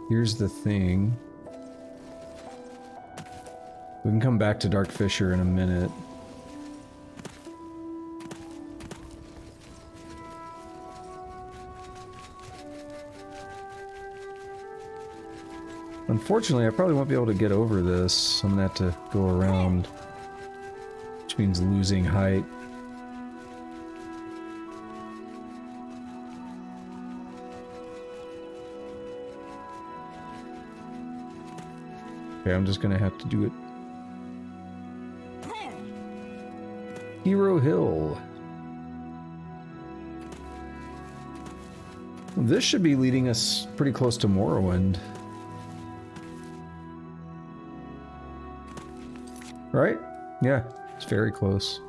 Here's the thing. We can come back to Dark Fissure in a minute. Unfortunately, I probably won't be able to get over this. I'm gonna have to go around, which means losing height. Okay, I'm just gonna have to do it. Hero Hill. This should be leading us pretty close to Morrowind. Right? Yeah, it's very close.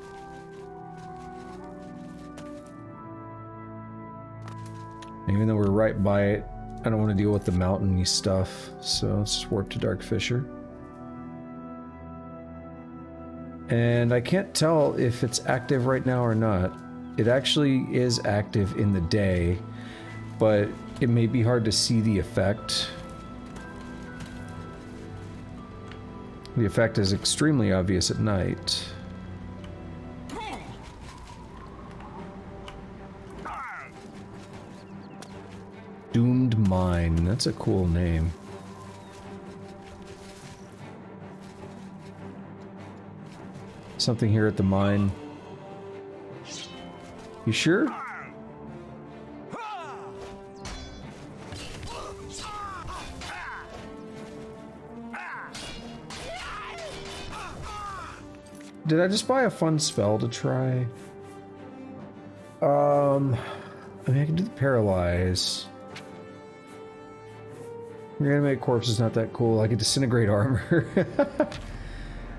Even though we're right by it, I don't want to deal with the mountainy stuff, so let's just warp to Dark Fissure. And I can't tell if it's active right now or not. it actually is active in the day, but it may be hard to see the effect. The effect is extremely obvious at night. Doomed Mine. That's a cool name. Something here at the mine. You sure? Did I just buy a fun spell to try? I mean, I can do the Paralyze. Reanimate Corpse is not that cool. I can Disintegrate Armor.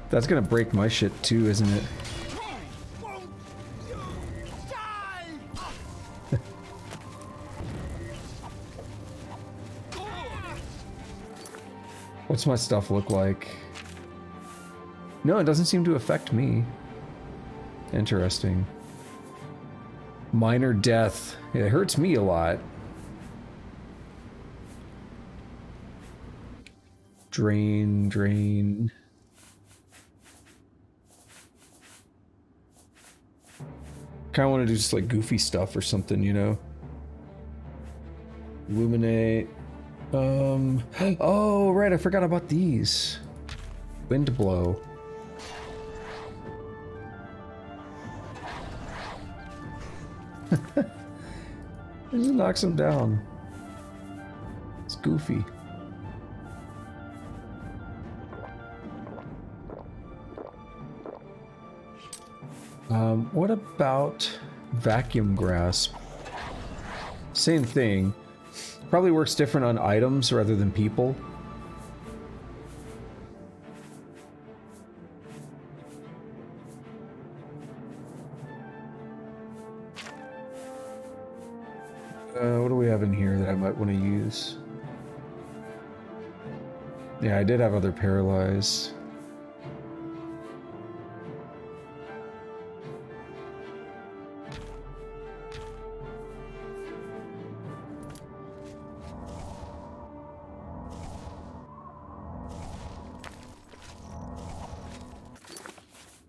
That's gonna break my shit too, isn't it? What's my stuff look like? No, it doesn't seem to affect me. Interesting. Minor death. It hurts me a lot. Drain, drain. Kinda want to do just like goofy stuff or something, you know? Illuminate. Oh, right, I forgot about these. Wind blow. It just knocks him down. It's goofy. What about Vacuum Grasp? Same thing. Probably works different on items rather than people. What do we have in here that I might want to use? Yeah, I did have other Paralyze.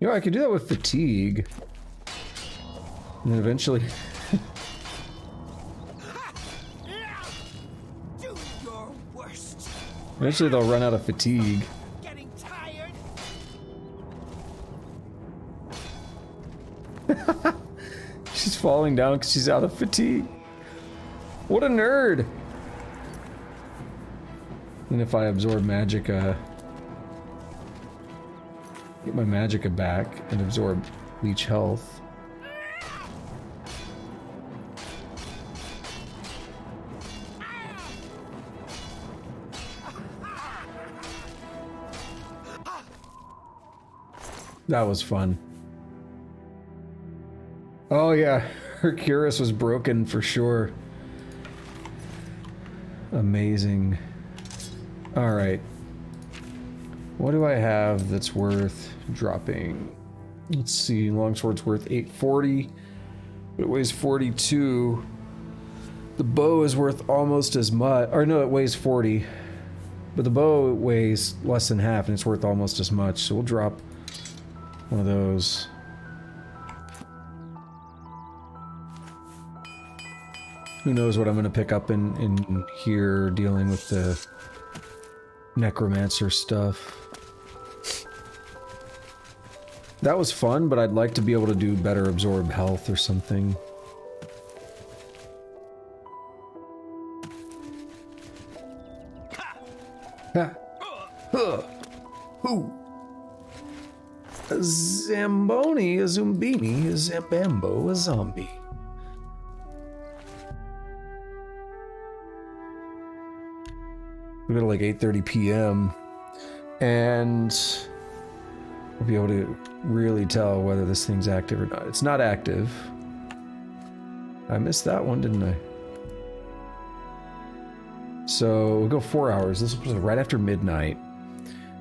You know, I could do that with Fatigue. And then eventually... Do your worst. Eventually they'll run out of fatigue. Getting tired. She's falling down because she's out of fatigue. What a nerd! And if I absorb Magicka... Get my Magicka back and absorb Leech Health. That was fun. Oh yeah, her Cuirass was broken for sure. Amazing. Alright. What do I have that's worth dropping? Let's see, longsword's worth 840. It weighs 42. The bow is worth almost as much. Or no, it weighs 40. But the bow weighs less than half and it's worth almost as much. So we'll drop one of those. Who knows what I'm going to pick up in here dealing with the Necromancer stuff. That was fun, but I'd like to be able to do better absorb health or something. Ha! Huh! Who? A Zamboni, a Zumbini, a Zambambo, a zombie. We got like 8:30 p.m. and we'll be able to really tell whether this thing's active or not. It's not active. I missed that one, didn't I? So we'll go 4 hours. This was right after midnight.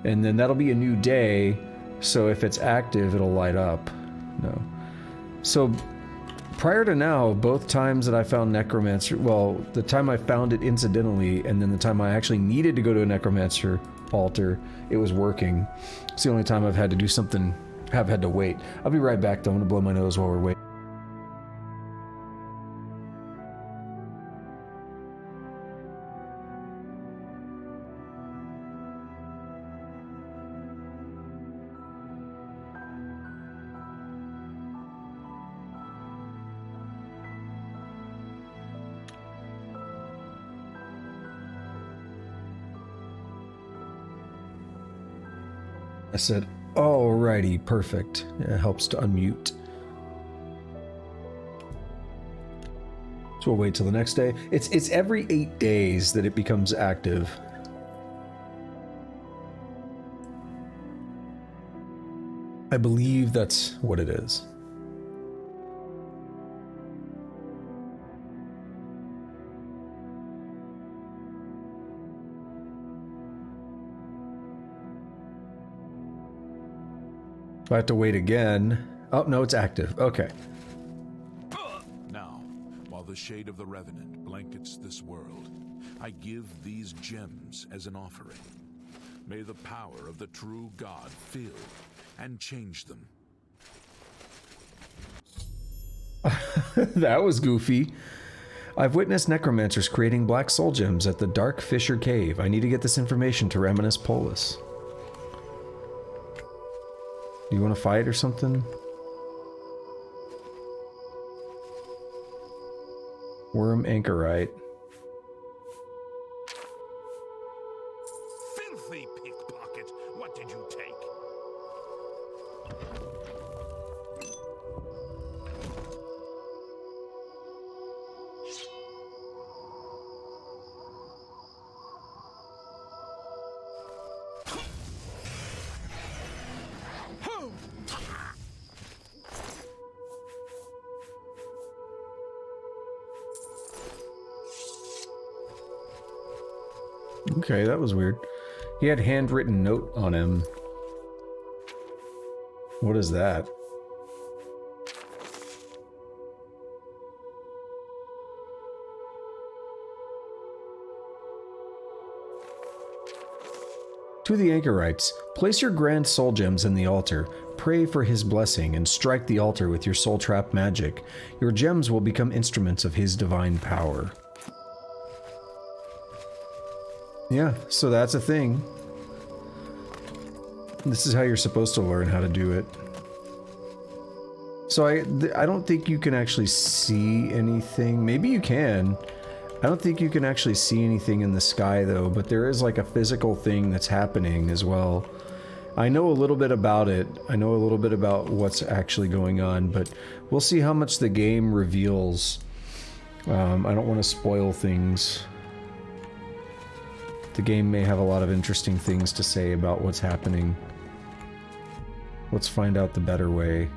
And then that'll be a new day. So if it's active, it'll light up. No. So prior to now, both times that I found Necromancer, well, the time I found it incidentally, and then the time I actually needed to go to a Necromancer altar, it was working. It's the only time I've had to do something, have had to wait. I'll be right back though, I'm gonna blow my nose while we're waiting. I said, alrighty, perfect. It helps to unmute. So we'll wait till the next day. It's every 8 days that it becomes active. I believe that's what it is. I have to wait again. Oh, no, it's active. Okay. Now, while the shade of the Revenant blankets this world, I give these gems as an offering. May the power of the true God fill and change them. That was goofy. I've witnessed necromancers creating black soul gems at the Dark Fissure Cave. I need to get this information to Raminus Polus. Do you want to fight or something? Worm Anchorite. Filthy pickpocket! What did you take? Okay, that was weird. He had handwritten note on him. What is that? To the Anchorites, place your grand soul gems in the altar, pray for his blessing, and strike the altar with your soul trap magic. Your gems will become instruments of his divine power. Yeah, so that's a thing. This is how you're supposed to learn how to do it. So I don't think you can actually see anything. Maybe you can. I don't think you can actually see anything in the sky though, but there is like a physical thing that's happening as well. I know a little bit about it. I know a little bit about what's actually going on, but we'll see how much the game reveals. I don't want to spoil things. The game may have a lot of interesting things to say about what's happening. Let's find out the better way.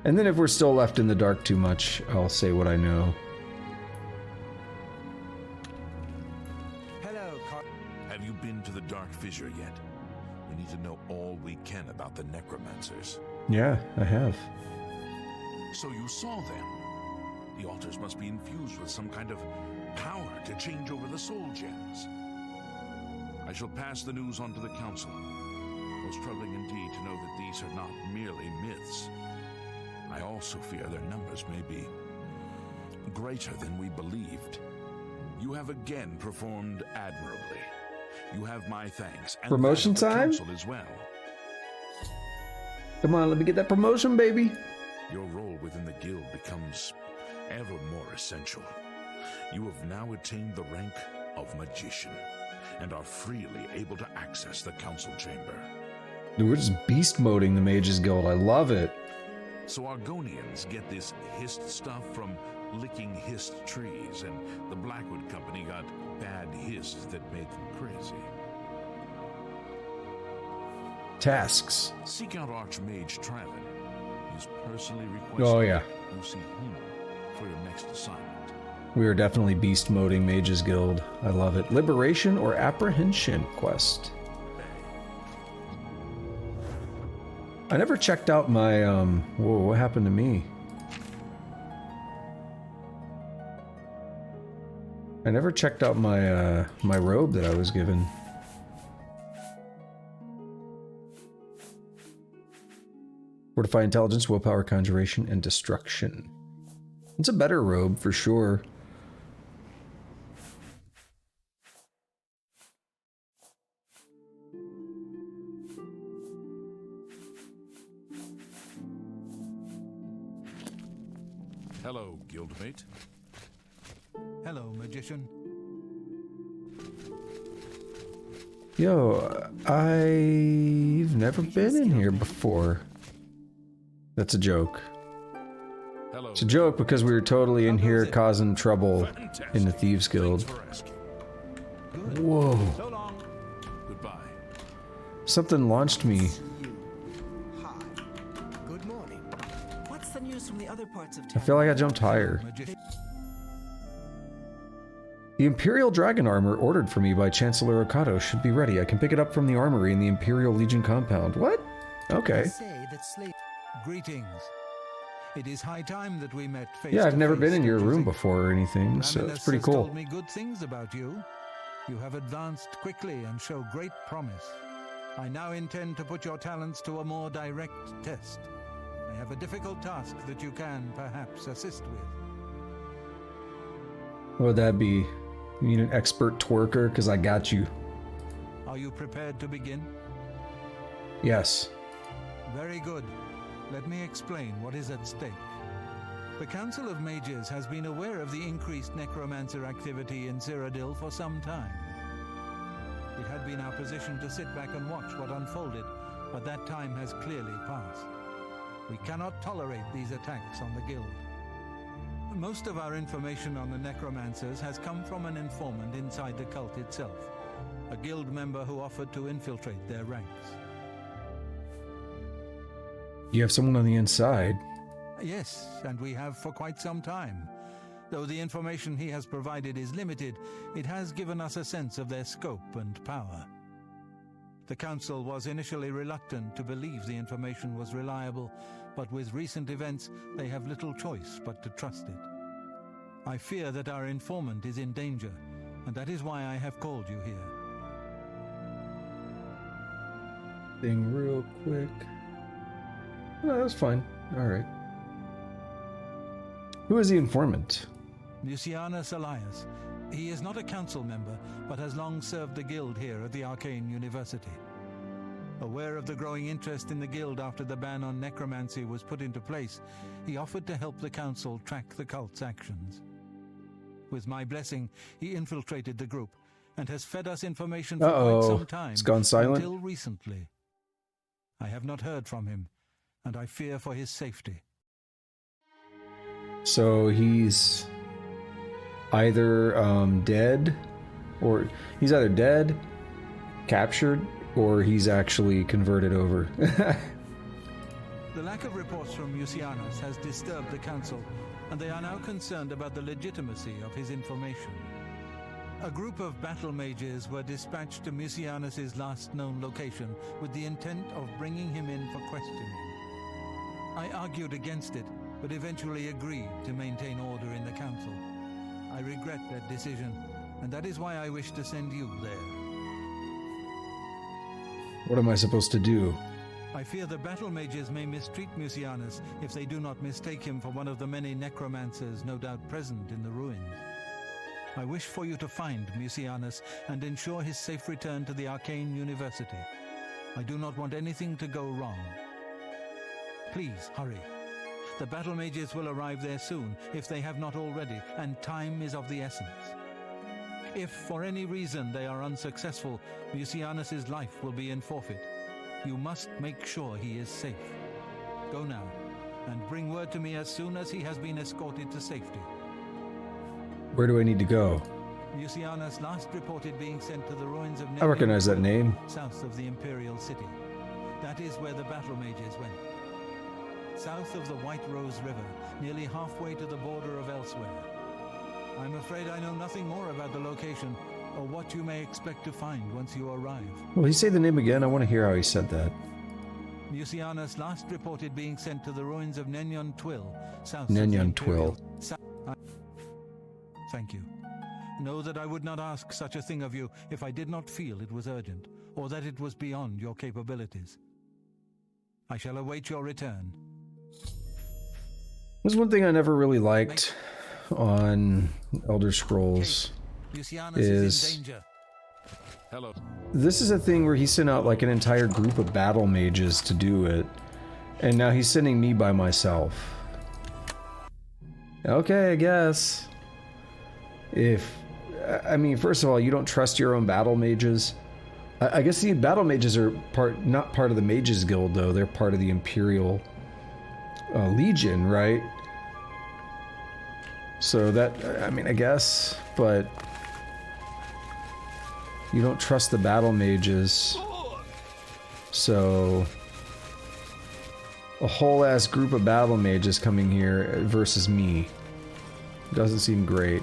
And then if we're still left in the dark too much, I'll say what I know. Hello, Have you been to the Dark Fissure yet? We need to know all we can about the Necromancers. Yeah, I have. So you saw them. The altars must be infused with some kind of power to change over the soul gems. I shall pass the news on to the Council. Most troubling indeed to know that these are not merely myths. I also fear their numbers may be greater than we believed. You have again performed admirably. You have my thanks. And Promotion that of the time? Council as well. Come on, let me get that promotion, baby. Your role within the guild becomes ever more essential. You have now attained the rank of magician and are freely able to access the council chamber. Dude, we're just beast moding the Mages Guild. I love it. So Argonians get this hist stuff from licking hist trees, and the Blackwood Company got bad hist that made them crazy. Tasks. Seek out Archmage Traven. He's personally requested Oh yeah. you see him for your next assignment. We are definitely beast moding Mages Guild. I love it. Liberation or Apprehension quest. I never checked out my, whoa, what happened to me? I never checked out my my robe that I was given. Fortify intelligence, willpower, conjuration, and destruction. It's a better robe for sure. Hello, guildmate. Hello, magician. Yo, I've never been in here before. That's a joke. Hello. It's a joke because we were totally in here causing trouble in the Thieves Guild. Whoa. So long. Goodbye. Something launched me. Hi. Good morning. What's the news from the other parts of I town? feel like I jumped higher. Magician. The Imperial Dragon Armor ordered for me by Chancellor Okato should be ready. I can pick it up from the armory in the Imperial Legion compound. What? Okay. Say that slave. Greetings. It is high time that we met face Yeah, I've to never face, been in your don't you room think? before or anything, so Ravenous it's pretty has cool. told me good things about you. You have advanced quickly and show great promise. I now intend to put your talents to a more direct test. I have a difficult task that you can perhaps assist with. What would that be? You need an expert twerker? Because I got you. Are you prepared to begin? Yes. Very good. Let me explain what is at stake. The Council of Mages has been aware of the increased necromancer activity in Cyrodiil for some time. It had been our position to sit back and watch what unfolded, but that time has clearly passed. We cannot tolerate these attacks on the Guild. Most of our information on the necromancers has come from an informant inside the cult itself, a Guild member who offered to infiltrate their ranks. You have someone on the inside. Yes, and we have for quite some time. Though the information he has provided is limited, it has given us a sense of their scope and power. The Council was initially reluctant to believe the information was reliable, but with recent events, they have little choice but to trust it. I fear that our informant is in danger, and that is why I have called you here. Thing real quick. Oh, that's fine. Alright. Who is the informant? Lucianus Elias. He is not a council member, but has long served the Guild here at the Arcane University. Aware of the growing interest in the Guild after the ban on necromancy was put into place, he offered to help the Council track the cult's actions. With my blessing, he infiltrated the group and has fed us information for quite some time. It's gone silent. Until recently. I have not heard from him, and I fear for his safety. So he's either dead, or he's either dead, captured, or he's actually converted over. The lack of reports from Lucianus has disturbed the Council, and they are now concerned about the legitimacy of his information. A group of battle mages were dispatched to Lucianus's last known location with the intent of bringing him in for questioning. I argued against it, but eventually agreed to maintain order in the Council. I regret that decision, and that is why I wish to send you there. What am I supposed to do? I fear the battle mages may mistreat Lucianus if they do not mistake him for one of the many necromancers no doubt present in the ruins. I wish for you to find Lucianus and ensure his safe return to the Arcane University. I do not want anything to go wrong. Please, hurry. The battle mages will arrive there soon, if they have not already, and time is of the essence. If, for any reason, they are unsuccessful, Lucianus's life will be in forfeit. You must make sure he is safe. Go now, and bring word to me as soon as he has been escorted to safety. Where do I need to go? Lucianus last reported being sent to the ruins of I recognize that name. south of the Imperial City. That is where the battle mages went. South of the White Rose River, nearly halfway to the border of elsewhere. I'm afraid I know nothing more about the location, or what you may expect to find once you arrive. Will he say the name again? I want to hear how he said that. Lucianus last reported being sent to the ruins of Nenyon Twill, south Nenyon of the Imperial... Twill. Thank you. know that I would not ask such a thing of you if I did not feel it was urgent, or that it was beyond your capabilities. I shall await your return. There's one thing I never really liked on Elder Scrolls is in danger. Hello. this is a thing where he sent out like an entire group of battle mages to do it, and now he's sending me by myself. Okay, I guess. I mean, first of all, you don't trust your own battle mages. I guess the battle mages are not part of the Mages Guild, though. They're part of the Imperial Legion, right? So that, I mean, I guess, but you don't trust the battle mages. So a whole ass group of battle mages coming here versus me doesn't seem great.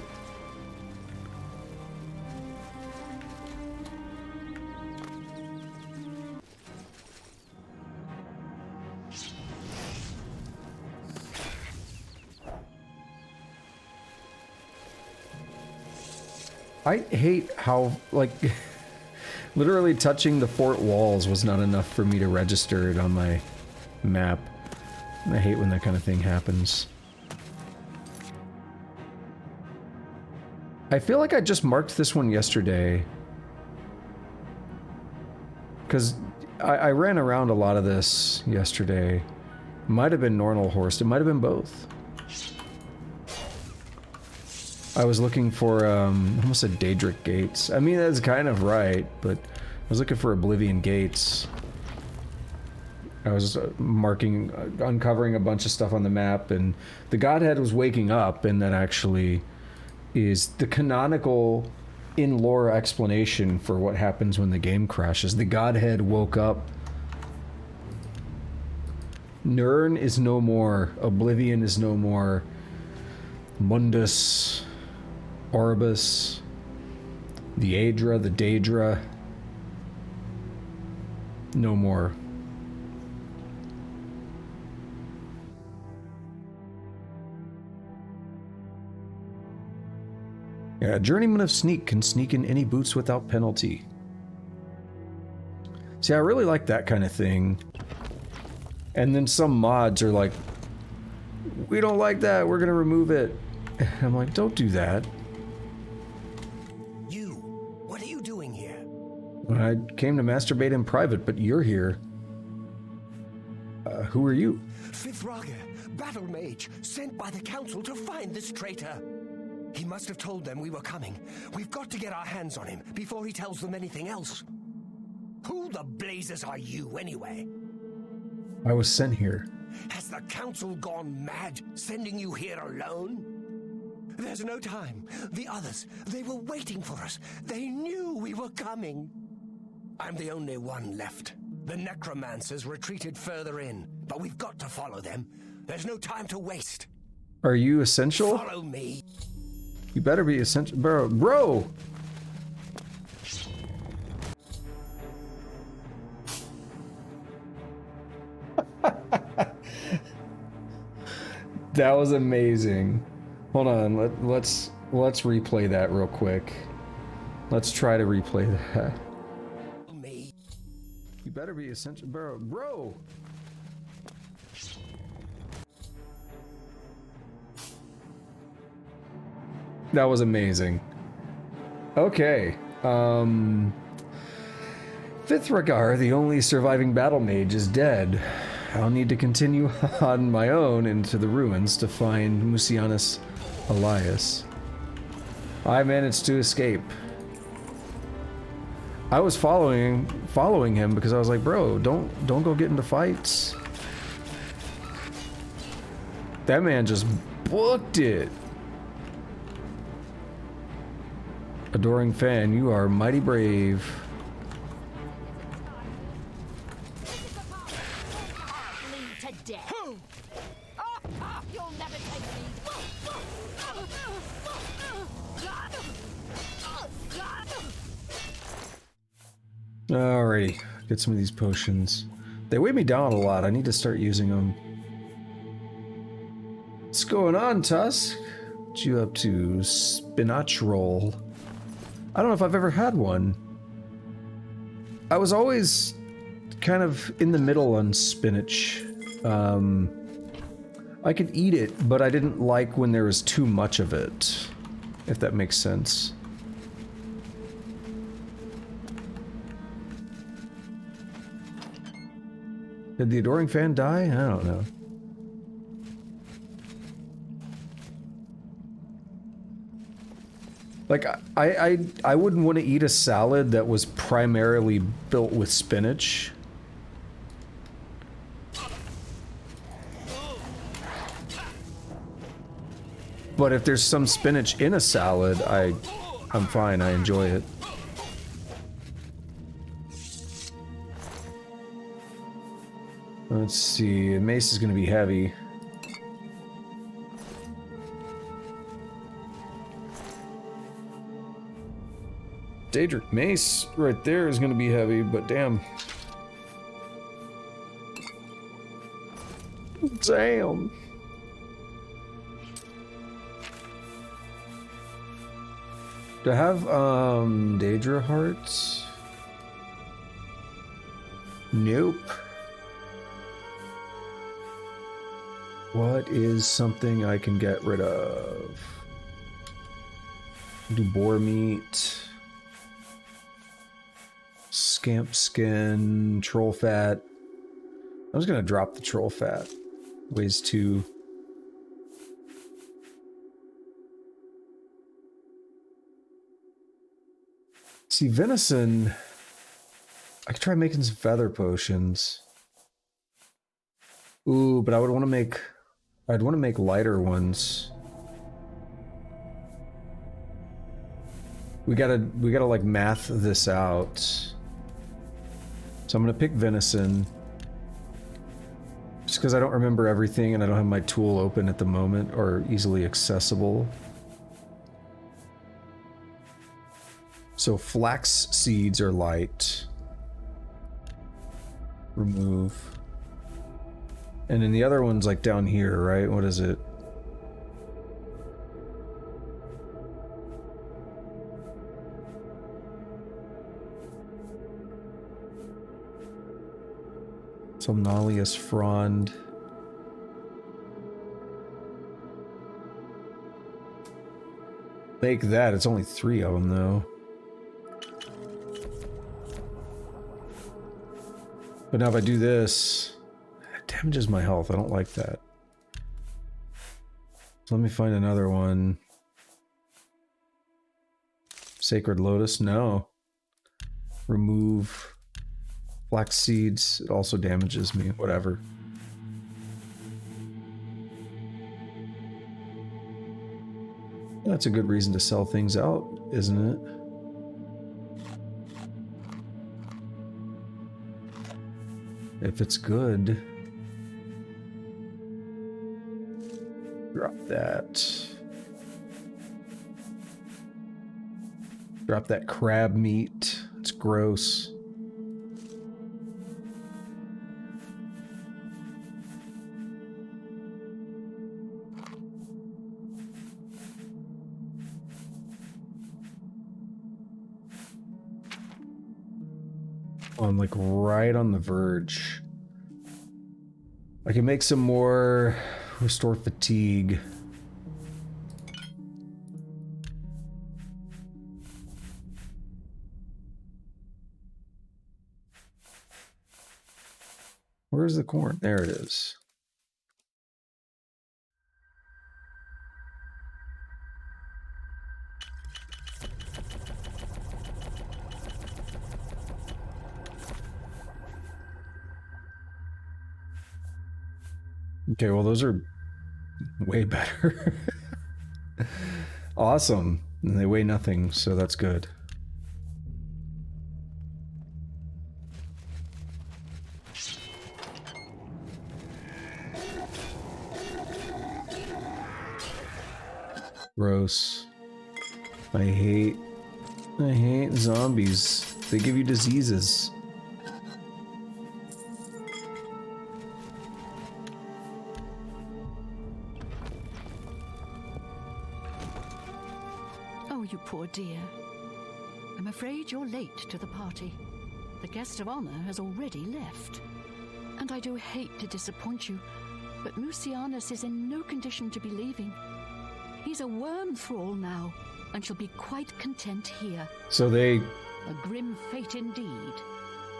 I hate how, like, literally touching the fort walls was not enough for me to register it on my map. I hate when that kind of thing happens. I feel like I just marked this one yesterday. Because I ran around a lot of this yesterday. Might have been Nornalhorst, it might have been both. I was looking for, almost said Daedric Gates. I mean, that's kind of right, but I was looking for Oblivion Gates. I was uncovering a bunch of stuff on the map, and the Godhead was waking up, and that actually is the canonical in-lore explanation for what happens when the game crashes. The Godhead woke up. Nirn is no more. Oblivion is no more. Mundus, Orbis, the Aedra, the Daedra, no more. Yeah, Journeyman of Sneak can sneak in any boots without penalty. See, I really like that kind of thing. And then some mods are like, we don't like that, we're gonna remove it. I'm like, don't do that. You, what are you doing here? I came to masturbate in private, but you're here. Who are you? Fifth Raga, battle mage, sent by the council to find this traitor. He must have told them we were coming. We've got to get our hands on him before he tells them anything else. Who the blazes are you, anyway? I was sent here. Has the council gone mad, sending you here alone? There's no time. The others, they were waiting for us. They knew we were coming. I'm the only one left. The Necromancers retreated further in, but we've got to follow them. There's no time to waste. Are you essential? Follow me. You better be essential. Bro! That was amazing. Hold on, let's replay that real quick. Let's try to replay that. Me. You better be essential, bro. That was amazing. Okay. Fithragar, the only surviving battle mage, is dead. I'll need to continue on my own into the ruins to find Musianus Elias. I managed to escape. I was following him because I was like, bro, don't go get into fights. That man just booked it. Adoring fan, you are mighty brave. Alrighty, get some of these potions. They weigh me down a lot. I need to start using them. What's going on, Tusk? What you up to? Spinach roll. I don't know if I've ever had one. I was always kind of in the middle on spinach. I could eat it, but I didn't like when there was too much of it, if that makes sense. Did the adoring fan die? I don't know. Like, I wouldn't want to eat a salad that was primarily built with spinach. But if there's some spinach in a salad, I'm fine, I enjoy it. Let's see, mace is gonna be heavy. Daedric mace right there is gonna be heavy, but damn. Damn. Do I have, Daedra hearts? Nope. What is something I can get rid of? Do boar meat. Scamp skin, troll fat. I was gonna drop the troll fat. Weighs 2. See, venison... I could try making some feather potions. Ooh, but I would want to make... I'd want to make lighter ones. We gotta like math this out. So I'm gonna pick venison. Just because I don't remember everything and I don't have my tool open at the moment or easily accessible. So flax seeds are light. Remove. And then the other one's like down here, right? What is it? Somnolius frond. Make that. It's only 3 of them, though. But now if I do this, it damages my health. I don't like that. So let me find another one. Sacred Lotus? No. Remove flax seeds. It also damages me. Whatever. That's a good reason to sell things out, isn't it? If it's good. Drop that. Drop that crab meat. It's gross. I'm like right on the verge. I can make some more restore fatigue. Where's the corn? There it is. Okay, well, those are way better. Awesome. And they weigh nothing, so that's good. Gross. I hate zombies. They give you diseases. dear. I'm afraid you're late to the party. The guest of honor has already left. And I do hate to disappoint you, but Musianus is in no condition to be leaving. He's a worm thrall now, and shall be quite content here. So they... A grim fate indeed.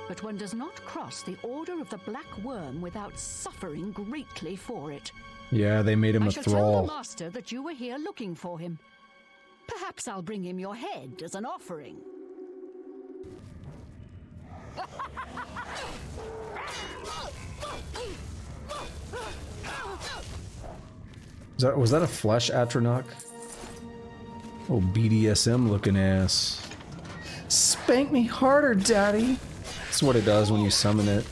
But one does not cross the order of the Black Worm without suffering greatly for it. Yeah, they made him a I shall tell thrall. the master that you were here looking for him. Perhaps I'll bring him your head as an offering. Was that a flesh Atronach? Oh, BDSM looking ass. Spank me harder, daddy! That's what it does when you summon it.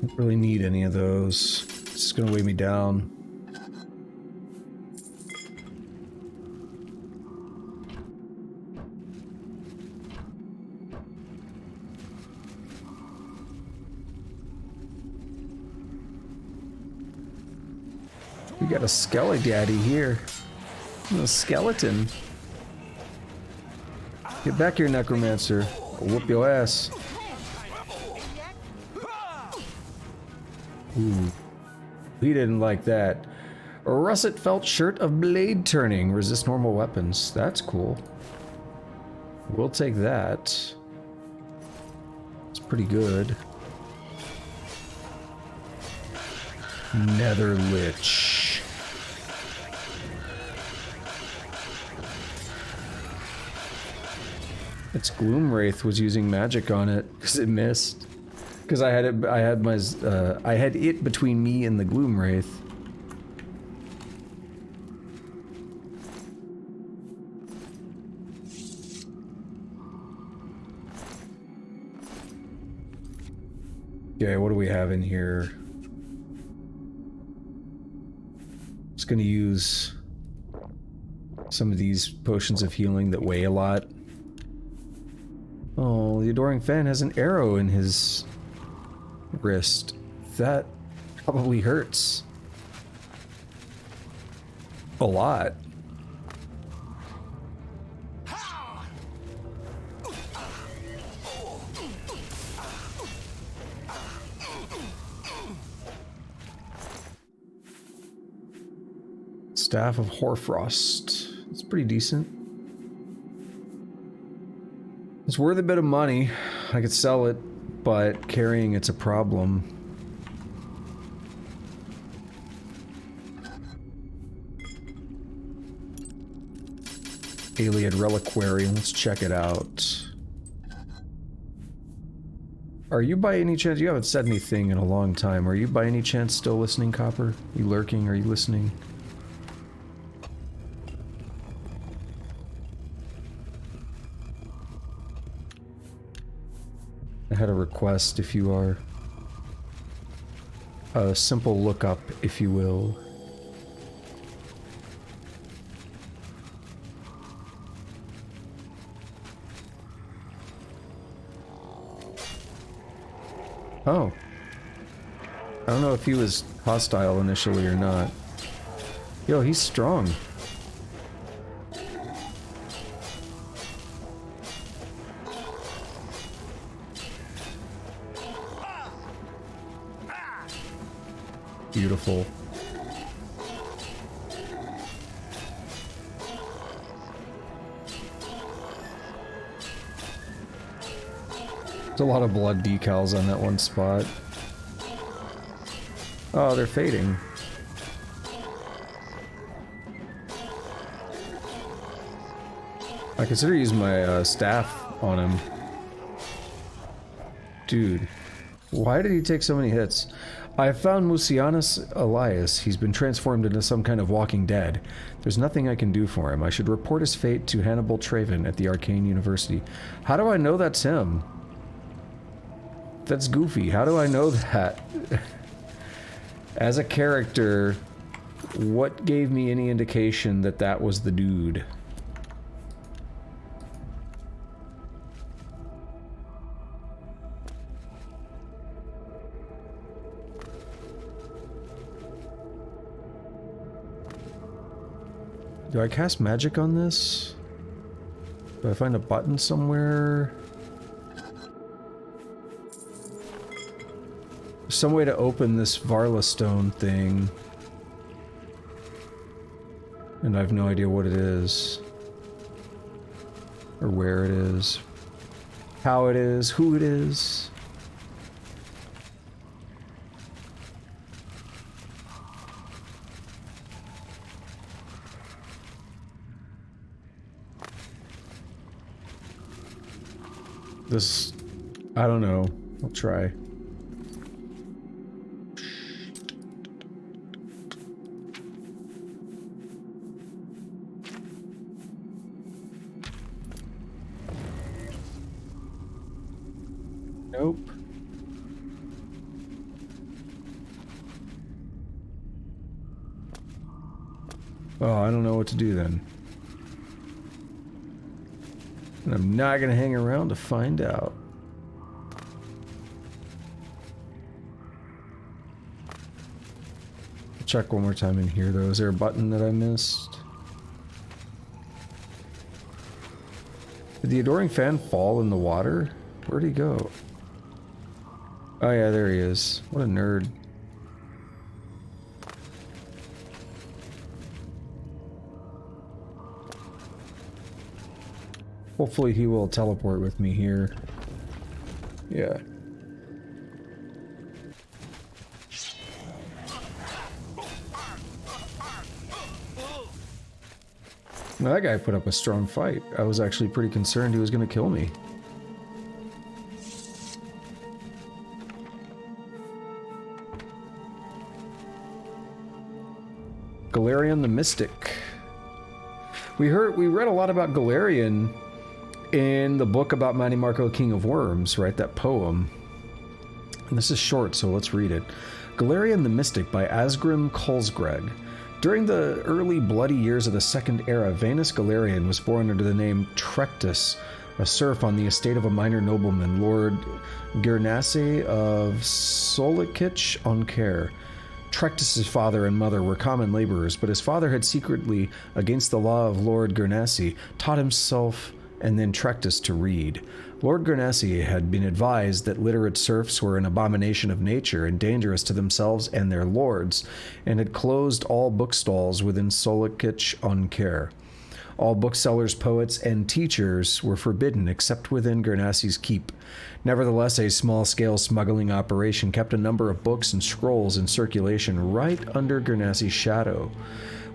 Don't really need any of those. It's just gonna weigh me down. We got a Skelly Daddy here. A skeleton. Get back here, Necromancer. I'll whoop your ass. Ooh. He didn't like that. A russet felt shirt of blade turning. Resist normal weapons. That's cool. We'll take that. It's pretty good. Nether Lich. Its Gloomwraith was using magic on it because it missed. Because I had it, I had it between me and the Gloomwraith. Okay, what do we have in here? Just gonna use some of these potions of healing that weigh a lot. Oh, the Adoring Fan has an arrow in his wrist. That probably hurts. A lot. Staff of Hoarfrost. It's pretty decent. It's worth a bit of money. I could sell it, but carrying it's a problem. Alien Reliquary, let's check it out. Are you by any chance, you haven't said anything in a long time, are you by any chance still listening, Copper? Are you lurking? Are you listening? I had a request, if you are. A simple lookup, if you will. Oh. I don't know if he was hostile initially or not. Yo, he's strong. Beautiful. There's a lot of blood decals on that one spot. Oh, they're fading. I consider using my staff on him. Dude, why did he take so many hits? I have found Musianus Elias. He's been transformed into some kind of walking dead. There's nothing I can do for him. I should report his fate to Hannibal Traven at the Arcane University. How do I know that's him? That's goofy. How do I know that? As a character, What gave me any indication that that was the dude? Do I cast magic on this? Do I find a button somewhere? Some way to open this Varla stone thing. And I have no idea what it is. Or where it is. How it is. Who it is. This... I don't know. I'll try. Nope. Oh, I don't know what to do then. And I'm not gonna hang around to find out. Check one more time in here though. Is there a button that I missed? Did the Adoring Fan fall in the water? Where'd he go? Oh yeah, there he is. What a nerd. Hopefully he will teleport with me here. Yeah. Now that guy put up a strong fight. I was actually pretty concerned he was going to kill me. Galerion the Mystic. We read a lot about Galerion in the book about Mannimarco, King of Worms, right? That poem. And this is short, so let's read it. Galerion the Mystic by Asgrim Kolsgreg. During the early bloody years of the Second Era, Vanus Galerion was born under the name Trectus, a serf on the estate of a minor nobleman, Lord Gernassi of Solikich on Care. Trectus' father and mother were common laborers, but his father had secretly, against the law of Lord Gernassi, taught himself and then Trectus to read. Lord Gernassi had been advised that literate serfs were an abomination of nature and dangerous to themselves and their lords, and had closed all bookstalls within Solikich on Care. All booksellers, poets, and teachers were forbidden except within Gernassi's keep. Nevertheless, a small-scale smuggling operation kept a number of books and scrolls in circulation right under Gernassi's shadow.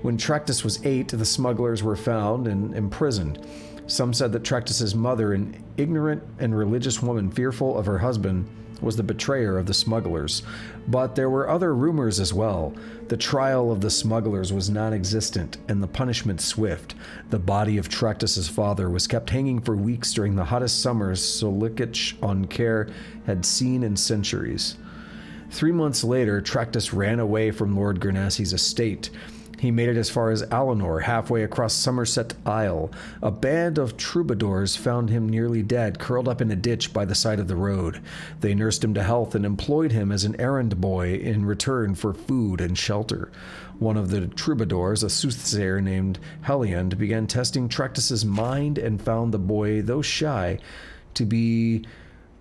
When Trectus was 8, the smugglers were found and imprisoned. Some said that Trectus' mother, an ignorant and religious woman fearful of her husband, was the betrayer of the smugglers. But there were other rumors as well. The trial of the smugglers was non-existent, and the punishment swift. The body of Trectus' father was kept hanging for weeks during the hottest summers Solikich on Care had seen in centuries. 3 months later, Trectus ran away from Lord Gernassi's estate. He made it as far as Alinor, halfway across Somerset Isle. A band of troubadours found him nearly dead, curled up in a ditch by the side of the road. They nursed him to health and employed him as an errand boy in return for food and shelter. One of the troubadours, a soothsayer named Heliand, began testing Trectus' mind and found the boy, though shy, to be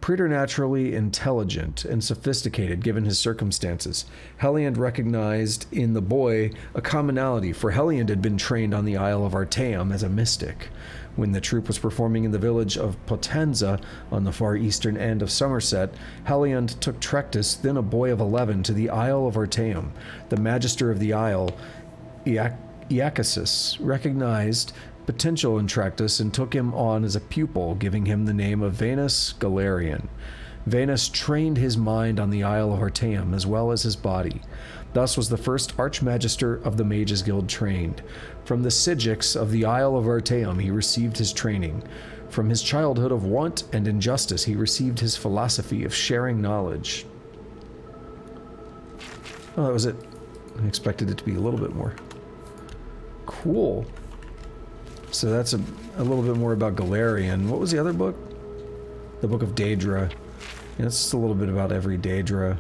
preternaturally intelligent and sophisticated given his circumstances. Heliand recognized in the boy a commonality, for Heliand had been trained on the Isle of Artaeum as a mystic. When the troupe was performing in the village of Potenza on the far eastern end of Somerset, Heliand took Trectus, then a boy of 11, to the Isle of Artaeum. The magister of the isle, Iacasis, recognized potential in Trectus and took him on as a pupil, giving him the name of Vanus Galerion. Vanus trained his mind on the Isle of Artaeum as well as his body. Thus was the first Archmagister of the Mages Guild trained. From the Sigics of the Isle of Artaeum he received his training. From his childhood of want and injustice he received his philosophy of sharing knowledge. Oh, that was it. I expected it to be a little bit more. Cool. So that's a little bit more about Galerion. What was the other book? The Book of Daedra. Yeah, it's just a little bit about every Daedra.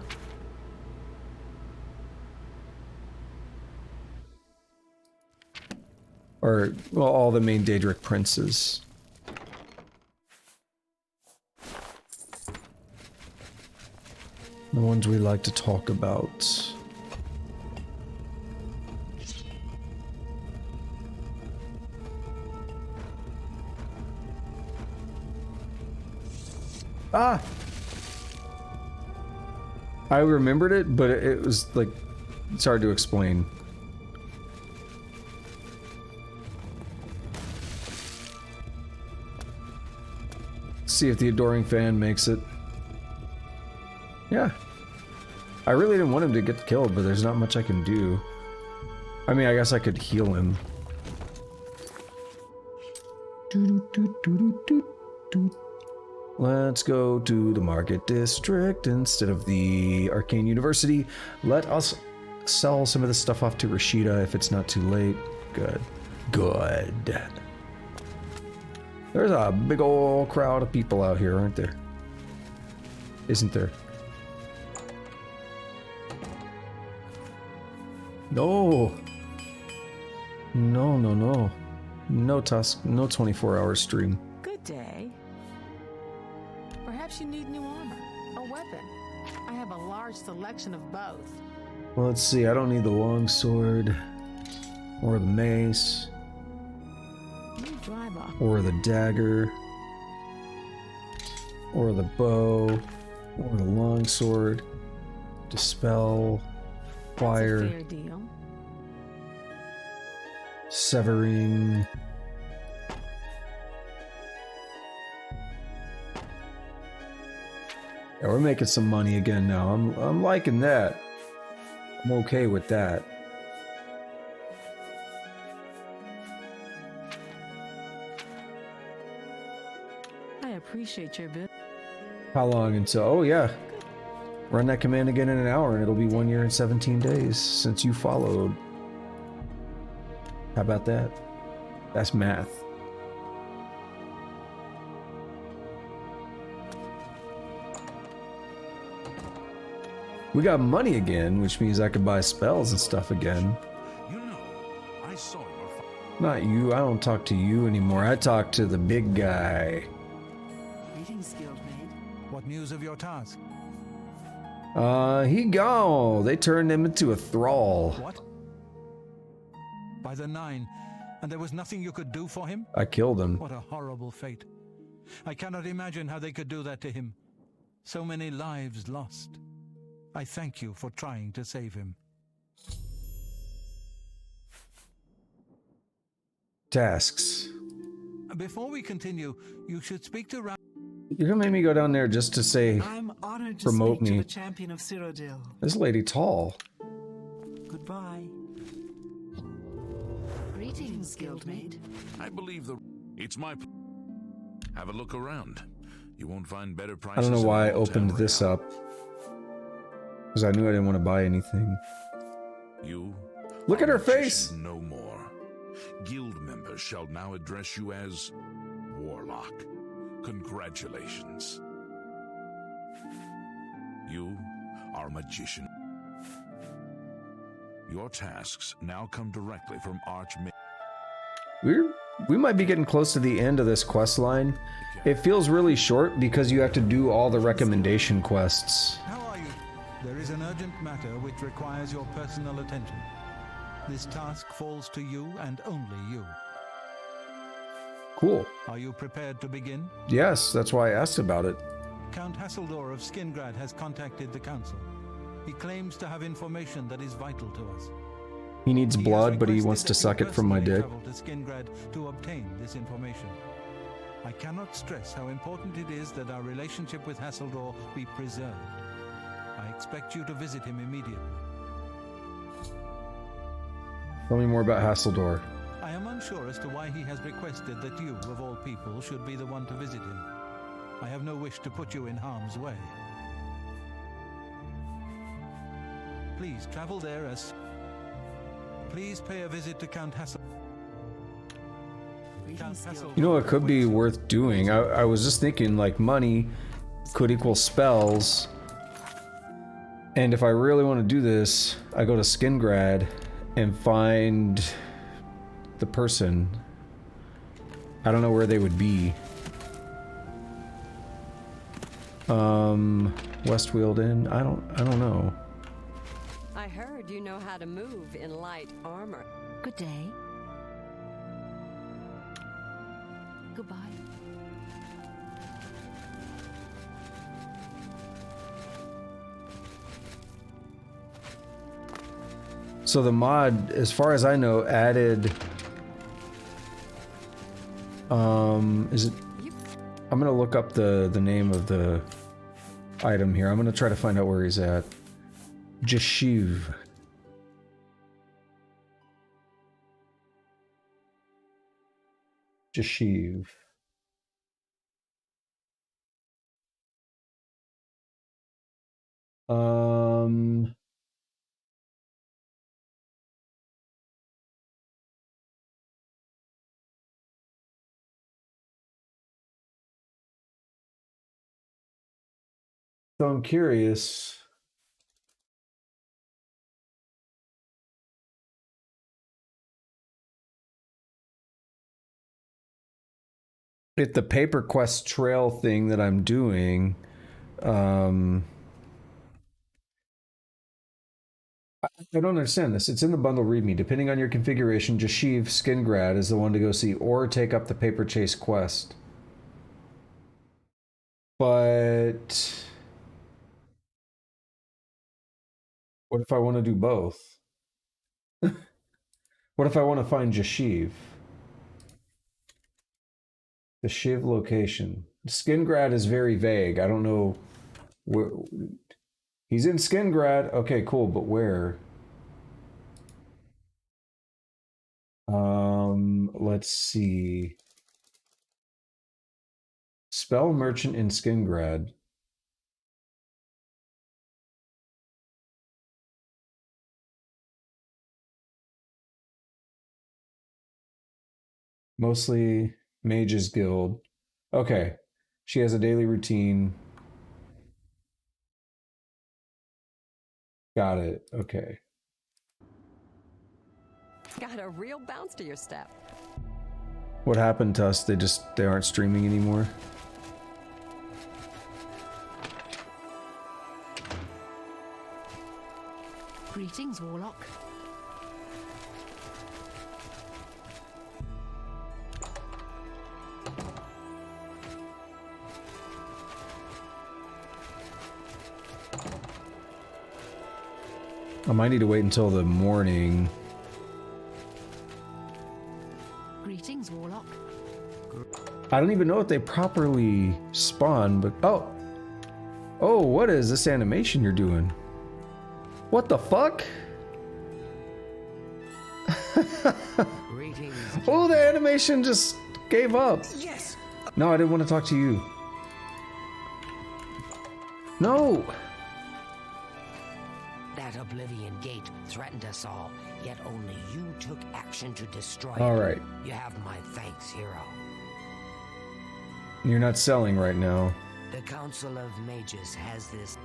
Or, well, all the main Daedric princes. The ones we like to talk about. Ah! I remembered it, but it was like, it's hard to explain. See if the adoring fan makes it. Yeah. I really didn't want him to get killed, but there's not much I can do. I mean, I guess I could heal him. Let's go to the Market District instead of the Arcane University. Let us sell some of this stuff off to Rashida if it's not too late. Good. Good. There's a big old crowd of people out here, aren't there? Isn't there? No. No, no, no. No Tusk. No 24-hour stream. Good day. Perhaps you need new armor, a weapon. I have a large selection of both. Well, let's see. I don't need the longsword, or the mace, or the dagger, or the bow, or the longsword. Dispel, fire, That's a fair deal. severing. Yeah, we're making some money again now. I'm liking that. I'm okay with that. I appreciate your bit. How long until? Oh yeah. Run that command again in an hour and it'll be 1 year and 17 days since you followed. How about that? That's math. We got money again, which means I could buy spells and stuff again. You know, I saw your Not you, I don't talk to you anymore. I talk to the big guy. Greetings, Guildmate. What news of your task? He gone. They turned him into a thrall. What? By the Nine, and there was nothing you could do for him? I killed him. What a horrible fate. I cannot imagine how they could do that to him. So many lives lost. I thank you for trying to save him. Tasks. Before we continue, you should speak to You're gonna make me go down there just to say, I'm honored to promote speak me. to the champion of Cyrodiil. This lady tall. Goodbye. Greetings, Guildmate. I believe it's my. Have a look around. You won't find better I prices. don't know in why I all opened town. this up. Because I knew I didn't want to buy anything. You Look at are her a magician face! No more. Guild members shall now address you as Warlock. Congratulations. You are a magician. Your tasks now come directly from Archmage. We might be getting close to the end of this quest line. It feels really short because you have to do all the recommendation quests. How are you? There is an urgent matter which requires your personal attention. This task falls to you and only you. Cool. Are you prepared to begin? Yes, that's why I asked about it. Count Hasseldor of Skingrad has contacted the council. He claims to have information that is vital to us. He needs He has blood, but he requested wants to that suck you it from my personally dick. travel to Skingrad to obtain this information. I cannot stress how important it is that our relationship with Hasseldor be preserved. I expect you to visit him immediately. Tell me more about Hasseldor. I am unsure as to why he has requested that you, of all people, should be the one to visit him. I have no wish to put you in harm's way. Please travel there as... please pay a visit to Count Hassel. You know what could be worth doing? I was just thinking, like, money could equal spells. And if I really want to do this, I go to Skingrad and find the person. I don't know where they would be. Westfield Inn? I don't know. I heard you know how to move in light armor. Good day. Goodbye. So the mod, as far as I know, added... is it... I'm gonna look up the name of the item here. I'm gonna try to find out where he's at. Jashiv. Jashiv. So I'm curious. If the paper quest trail thing that I'm doing, I don't understand this. It's in the bundle readme. Depending on your configuration, Jashiv Skingrad is the one to go see, or take up the paper chase quest. But what if I want to do both? What if I want to find Jashiv? The Shiv location. Skingrad is very vague. I don't know where. He's in Skingrad. Okay, cool, but where? Let's see. Spell Merchant in Skingrad. Mostly Mage's Guild. Okay. She has a daily routine. Got it. Okay. Got a real bounce to your step. What happened to us? They aren't streaming anymore. Greetings, Warlock. I might need to wait until the morning. Greetings, Warlock. I don't even know if they properly spawn, but... Oh! Oh, what is this animation you're doing? What the fuck? Oh, the animation just gave up. Yes. No, I didn't want to talk to you. No! That Oblivion gate threatened us all, yet only you took action to destroy it. All right. You have my thanks, hero. You're not selling right now. The Council of Mages has this.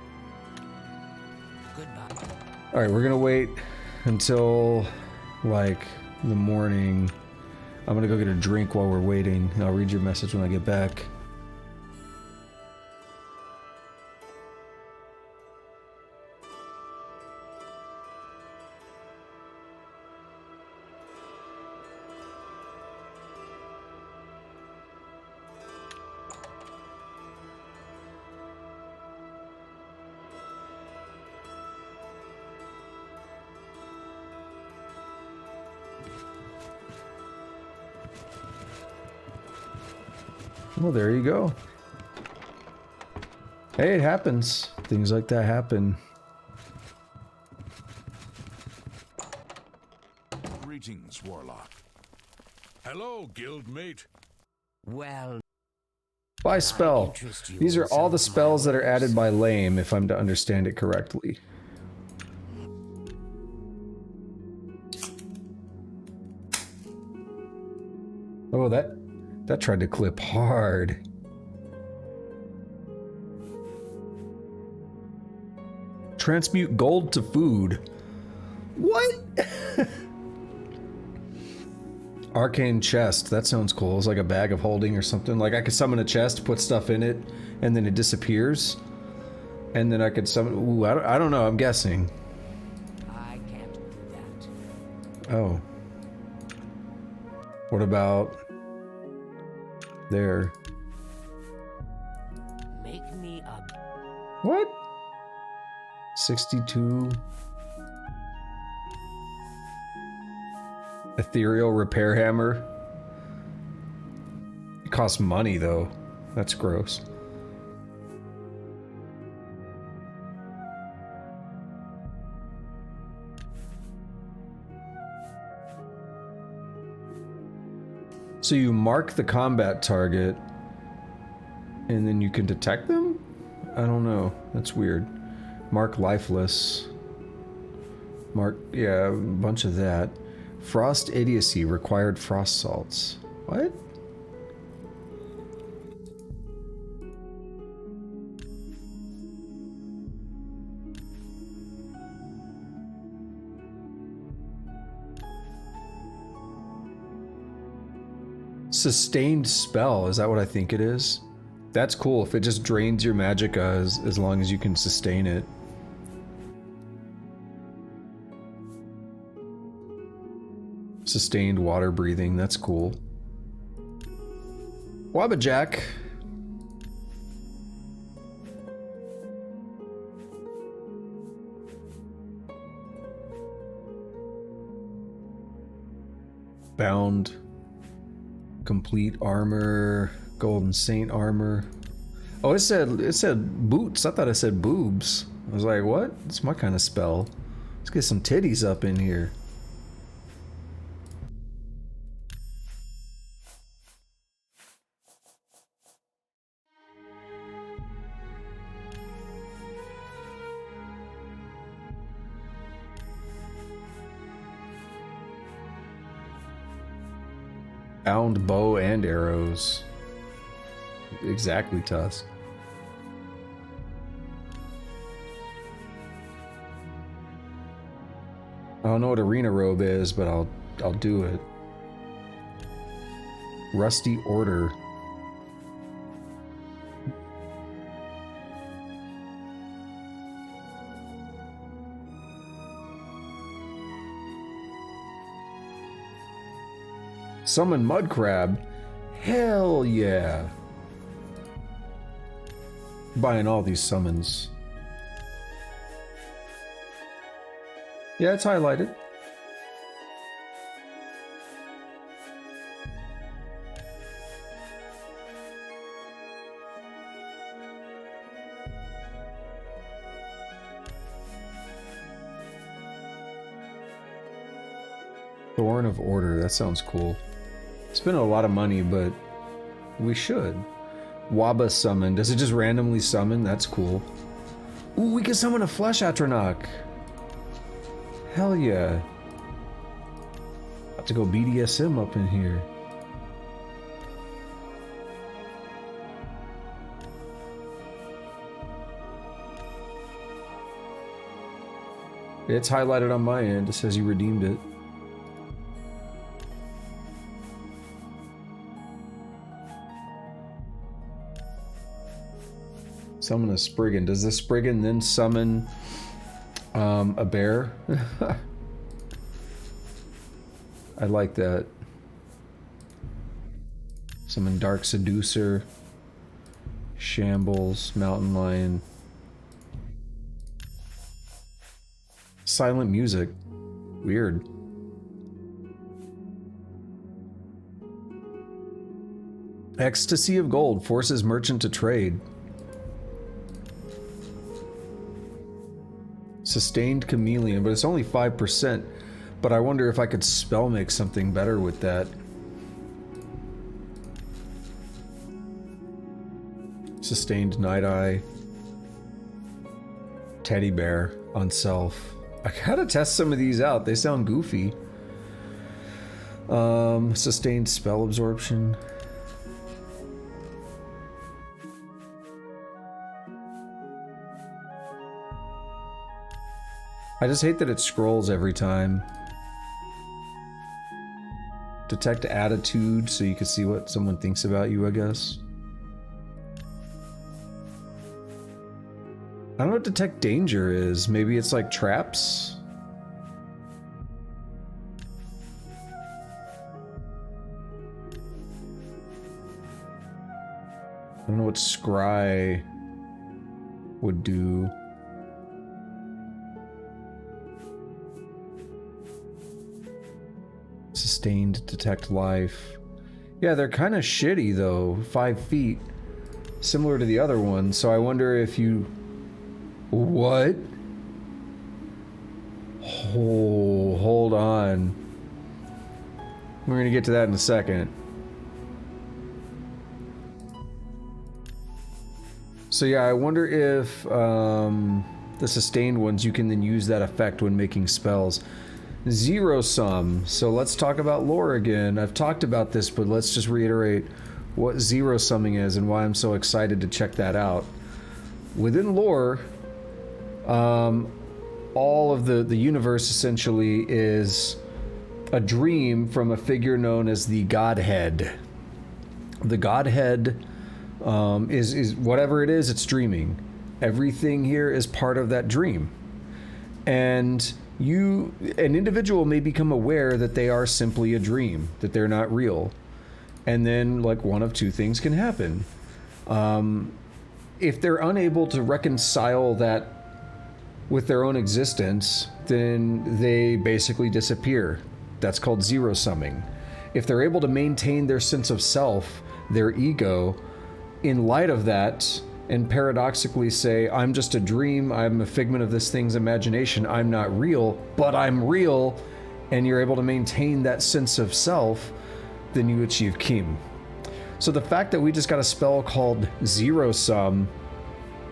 Goodbye. All right, we're gonna wait until like the morning. I'm gonna go get a drink while we're waiting. I'll read your message when I get back. Well, there you go. Hey, it happens. Things like that happen. Greetings, Warlock. Hello, guildmate. Well, By spell. These are all the spells that are added by Lame, if I'm to understand it correctly. Oh, that tried to clip hard. Transmute gold to food. What? Arcane chest. That sounds cool. It's like a bag of holding or something. Like I could summon a chest, put stuff in it, and then it disappears. And then I could summon... Ooh, I don't know. I'm guessing. I can't do that. Oh. What about... there? Make me a... What? 62... Ethereal repair hammer. It costs money though. That's gross. So you mark the combat target and then you can detect them? I don't know. That's weird. Mark lifeless. Mark, yeah, a bunch of that. Frost idiocy, required frost salts. What? Sustained spell, is that what I think it is? That's cool if it just drains your magicka as long as you can sustain it. Sustained water breathing, that's cool. Wabbajack. Bound. Complete armor. Golden Saint armor. Oh, it said boots. I thought it said boobs. I was like, what? It's my kind of spell. Let's get some titties up in here. Bound bow and arrows. Exactly, Tusk. I don't know what arena robe is, but I'll do it. Rusty order. Summon mud crab. Hell yeah. Buying all these summons. Yeah, it's highlighted. Thorn of Order, that sounds cool. Spend a lot of money, but we should. Waba summon. Does it just randomly summon? That's cool. Ooh, we can summon a Flesh Atronach. Hell yeah. About to go BDSM up in here. It's highlighted on my end. It says you redeemed it. Summon a Spriggan. Does the Spriggan then summon a bear? I like that. Summon Dark Seducer, Shambles, Mountain Lion. Silent music. Weird. Ecstasy of Gold forces merchant to trade. Sustained Chameleon, but it's only 5%. But I wonder if I could spell make something better with that. Sustained Night Eye. Teddy Bear on self. I gotta test some of these out. They sound goofy. Sustained spell absorption. I just hate that it scrolls every time. Detect attitude, so you can see what someone thinks about you, I guess. I don't know what detect danger is. Maybe it's like traps? I don't know what scry would do. Sustained detect life. Yeah, they're kind of shitty though. 5 feet. Similar to the other one, so I wonder if you... What? Oh, hold on. We're gonna get to that in a second. So yeah, I wonder if the sustained ones, you can then use that effect when making spells. Zero sum. So let's talk about lore again. I've talked about this, but let's just reiterate what zero summing is and why I'm so excited to check that out. Within lore, all of the universe essentially is a dream from a figure known as the Godhead. The Godhead is whatever it is, it's dreaming. Everything here is part of that dream. And an individual may become aware that they are simply a dream, that they're not real. And then, like, one of two things can happen. If they're unable to reconcile that with their own existence, then they basically disappear. That's called zero summing. If they're able to maintain their sense of self, their ego, in light of that, and paradoxically say, I'm just a dream, I'm a figment of this thing's imagination, I'm not real, but I'm real, and you're able to maintain that sense of self, then you achieve Kim. So the fact that we just got a spell called Zero Sum,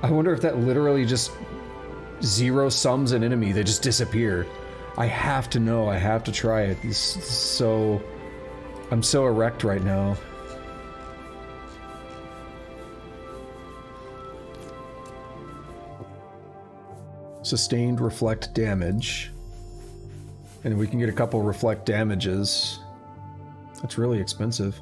I wonder if that literally just zero sums an enemy, they just disappear. I have to know, I have to try it. I'm so erect right now. Sustained reflect damage. And we can get a couple reflect damages. That's really expensive.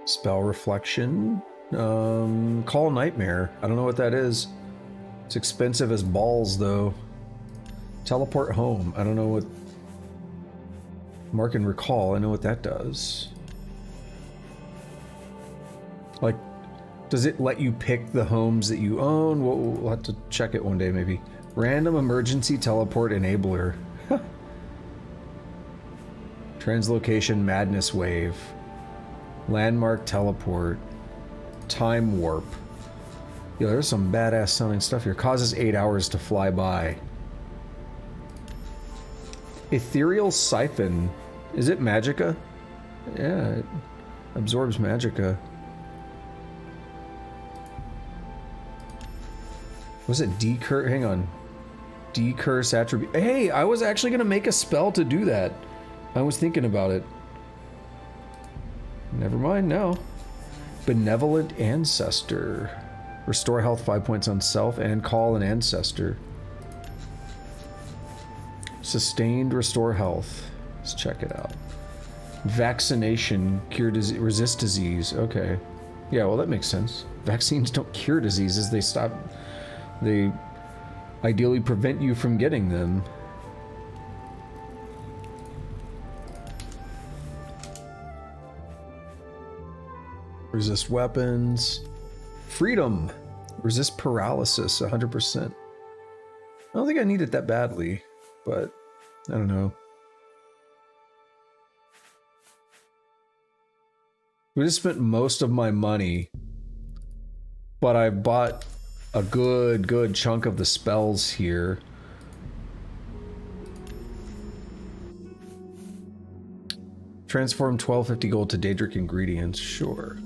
Spell reflection. Call Nightmare. I don't know what that is. It's expensive as balls though. Teleport home. I don't know what... Mark and recall, I know what that does. Like, does it let you pick the homes that you own? We'll have to check it one day, maybe. Random emergency teleport enabler. Translocation madness wave. Landmark teleport. Time warp. Yo, there's some badass sounding stuff here. Causes 8 hours to fly by. Ethereal siphon. Is it magicka? Yeah, it absorbs magicka. Was it decurse? Hang on. Decurse attribute. Hey, I was actually gonna make a spell to do that. I was thinking about it. Never mind now. Benevolent Ancestor. Restore health 5 points on self and call an ancestor. Sustained restore health. Let's check it out. Vaccination, cure disease, resist disease. Okay. Yeah, well that makes sense. Vaccines don't cure diseases, they ideally prevent you from getting them. Resist weapons. Freedom. Resist paralysis, 100%. I don't think I need it that badly, but I don't know. We just spent most of my money, but I bought a good chunk of the spells here. Transform 1250 gold to Daedric ingredients, sure.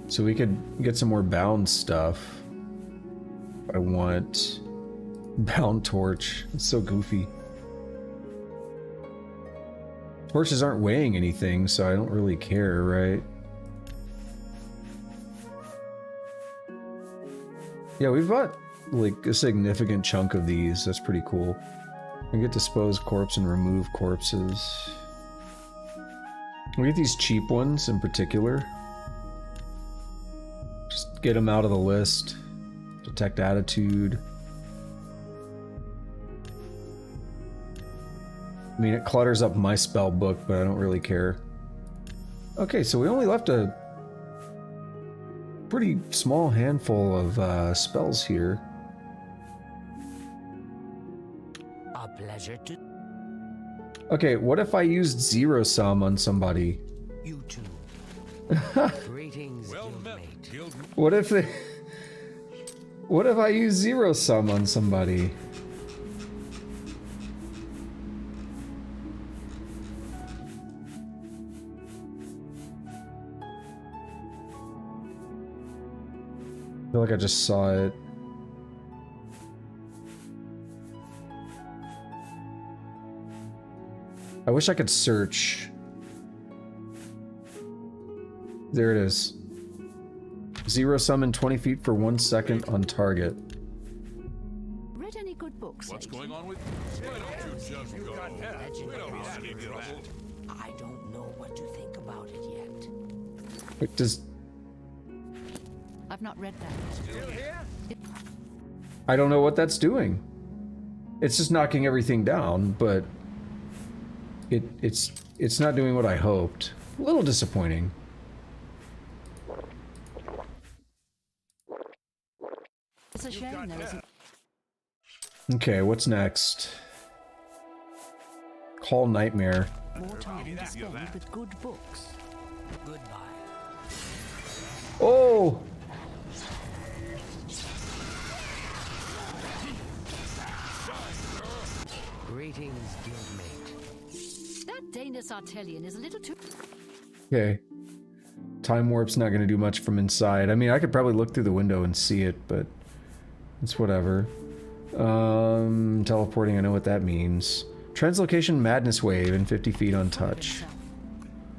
So we could get some more bound stuff. I want bound torch. It's so goofy. Torches aren't weighing anything, so I don't really care, right? Yeah, we've bought like a significant chunk of these. That's pretty cool. We get dispose corpse and remove corpses. We get these cheap ones in particular. Just get them out of the list. Detect attitude. I mean, it clutters up my spell book, but I don't really care. Okay, so we only left a pretty small handful of spells here. A pleasure to... Okay, what if I used zero sum on somebody? You too. Greetings, guildmate. What if they... What if I use zero sum on somebody? I feel like I just saw it. I wish I could search. There it is. Zero summon 20 feet for 1 second on target. Read any good books? What's lately? going on with... I don't know what to think about it yet. Wait, does... I've not read that. I don't know what that's doing. It's just knocking everything down, but it's not doing what I hoped. A little disappointing. It's a shame there isn't. Okay, what's next? Call Nightmare. More time to spend with good books. Goodbye. Oh! Greetings, guildmate. That Danish Artelian is a little too... Okay. Time warp's not gonna do much from inside. I mean, I could probably look through the window and see it, but it's whatever. Teleporting, I know what that means. Translocation Madness Wave in 50 feet untouched.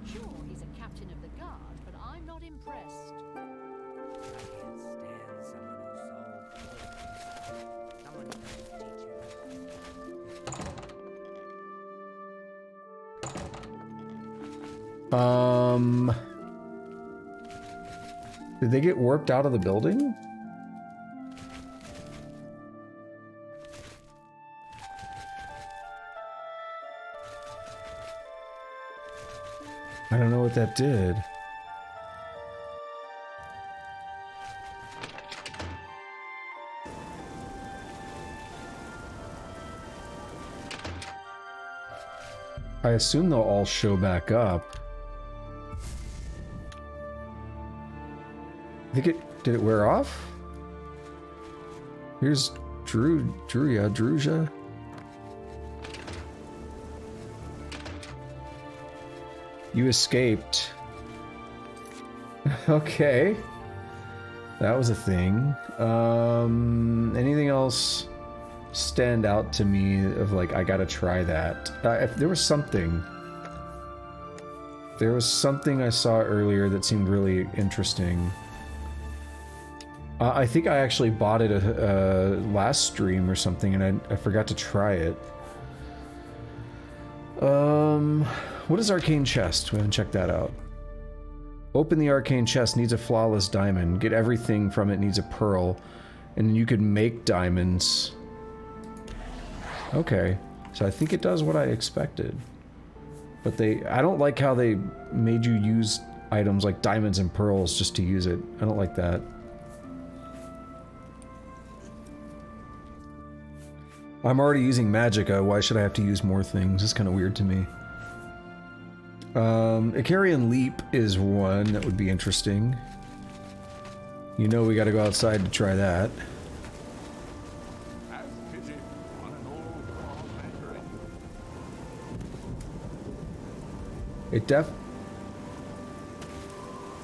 Sure, he's a captain of the guard, but I'm not impressed. I can't stand someone who's so... Someone Did they get warped out of the building? I don't know what that did. I assume they'll all show back up. I think it... Did it wear off? Here's Druja. You escaped. Okay. That was a thing. Anything else stand out to me of like, I gotta try that? If there was something... There was something I saw earlier that seemed really interesting. I think I actually bought it last stream or something, and I forgot to try it. What is Arcane Chest? We haven't checked that out. Open the Arcane Chest, needs a flawless diamond. Get everything from it, needs a pearl. And you could make diamonds. Okay, so I think it does what I expected. But I don't like how they made you use items like diamonds and pearls just to use it. I don't like that. I'm already using Magicka, why should I have to use more things? It's kind of weird to me. Icarian Leap is one that would be interesting. You know we gotta go outside to try that.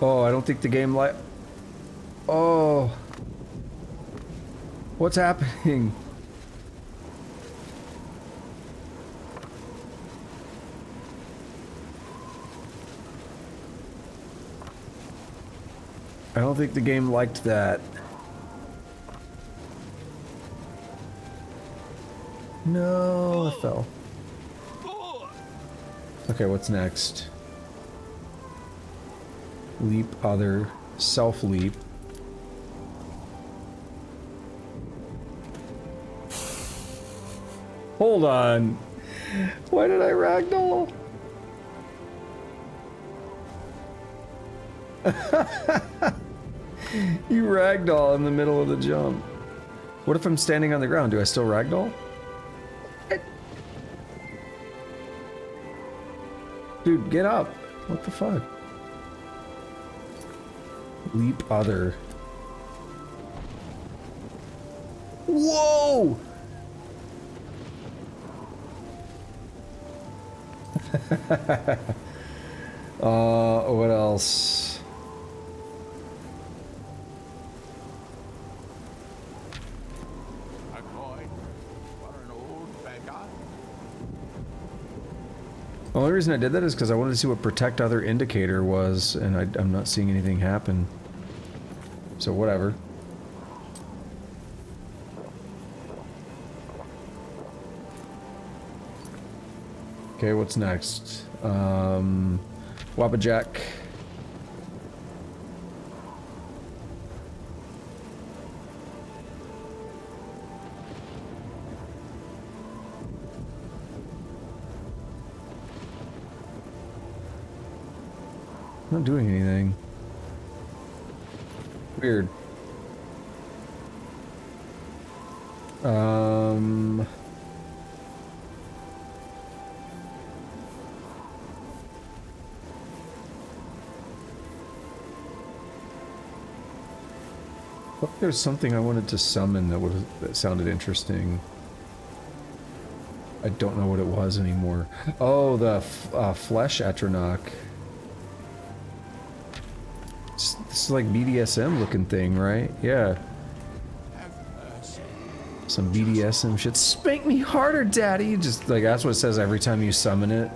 Oh, I don't think the game Oh. What's happening? I don't think the game liked that. No, I fell. Okay, what's next? Leap other, self-leap. Hold on. Why did I ragdoll? You ragdoll in the middle of the jump. What if I'm standing on the ground? Do I still ragdoll? Dude, get up. What the fuck? Leap other. Whoa! What else? The only reason I did that is because I wanted to see what protect other indicator was, and I'm not seeing anything happen. So whatever. Okay, what's next? Wappajack. Not doing anything. Weird. Look, there's something I wanted to summon that sounded interesting. I don't know what it was anymore. Oh, the flesh Atronach. This is like BDSM looking thing, right? Yeah. Some BDSM shit. Spank me harder, daddy! Just like, that's what it says every time you summon it.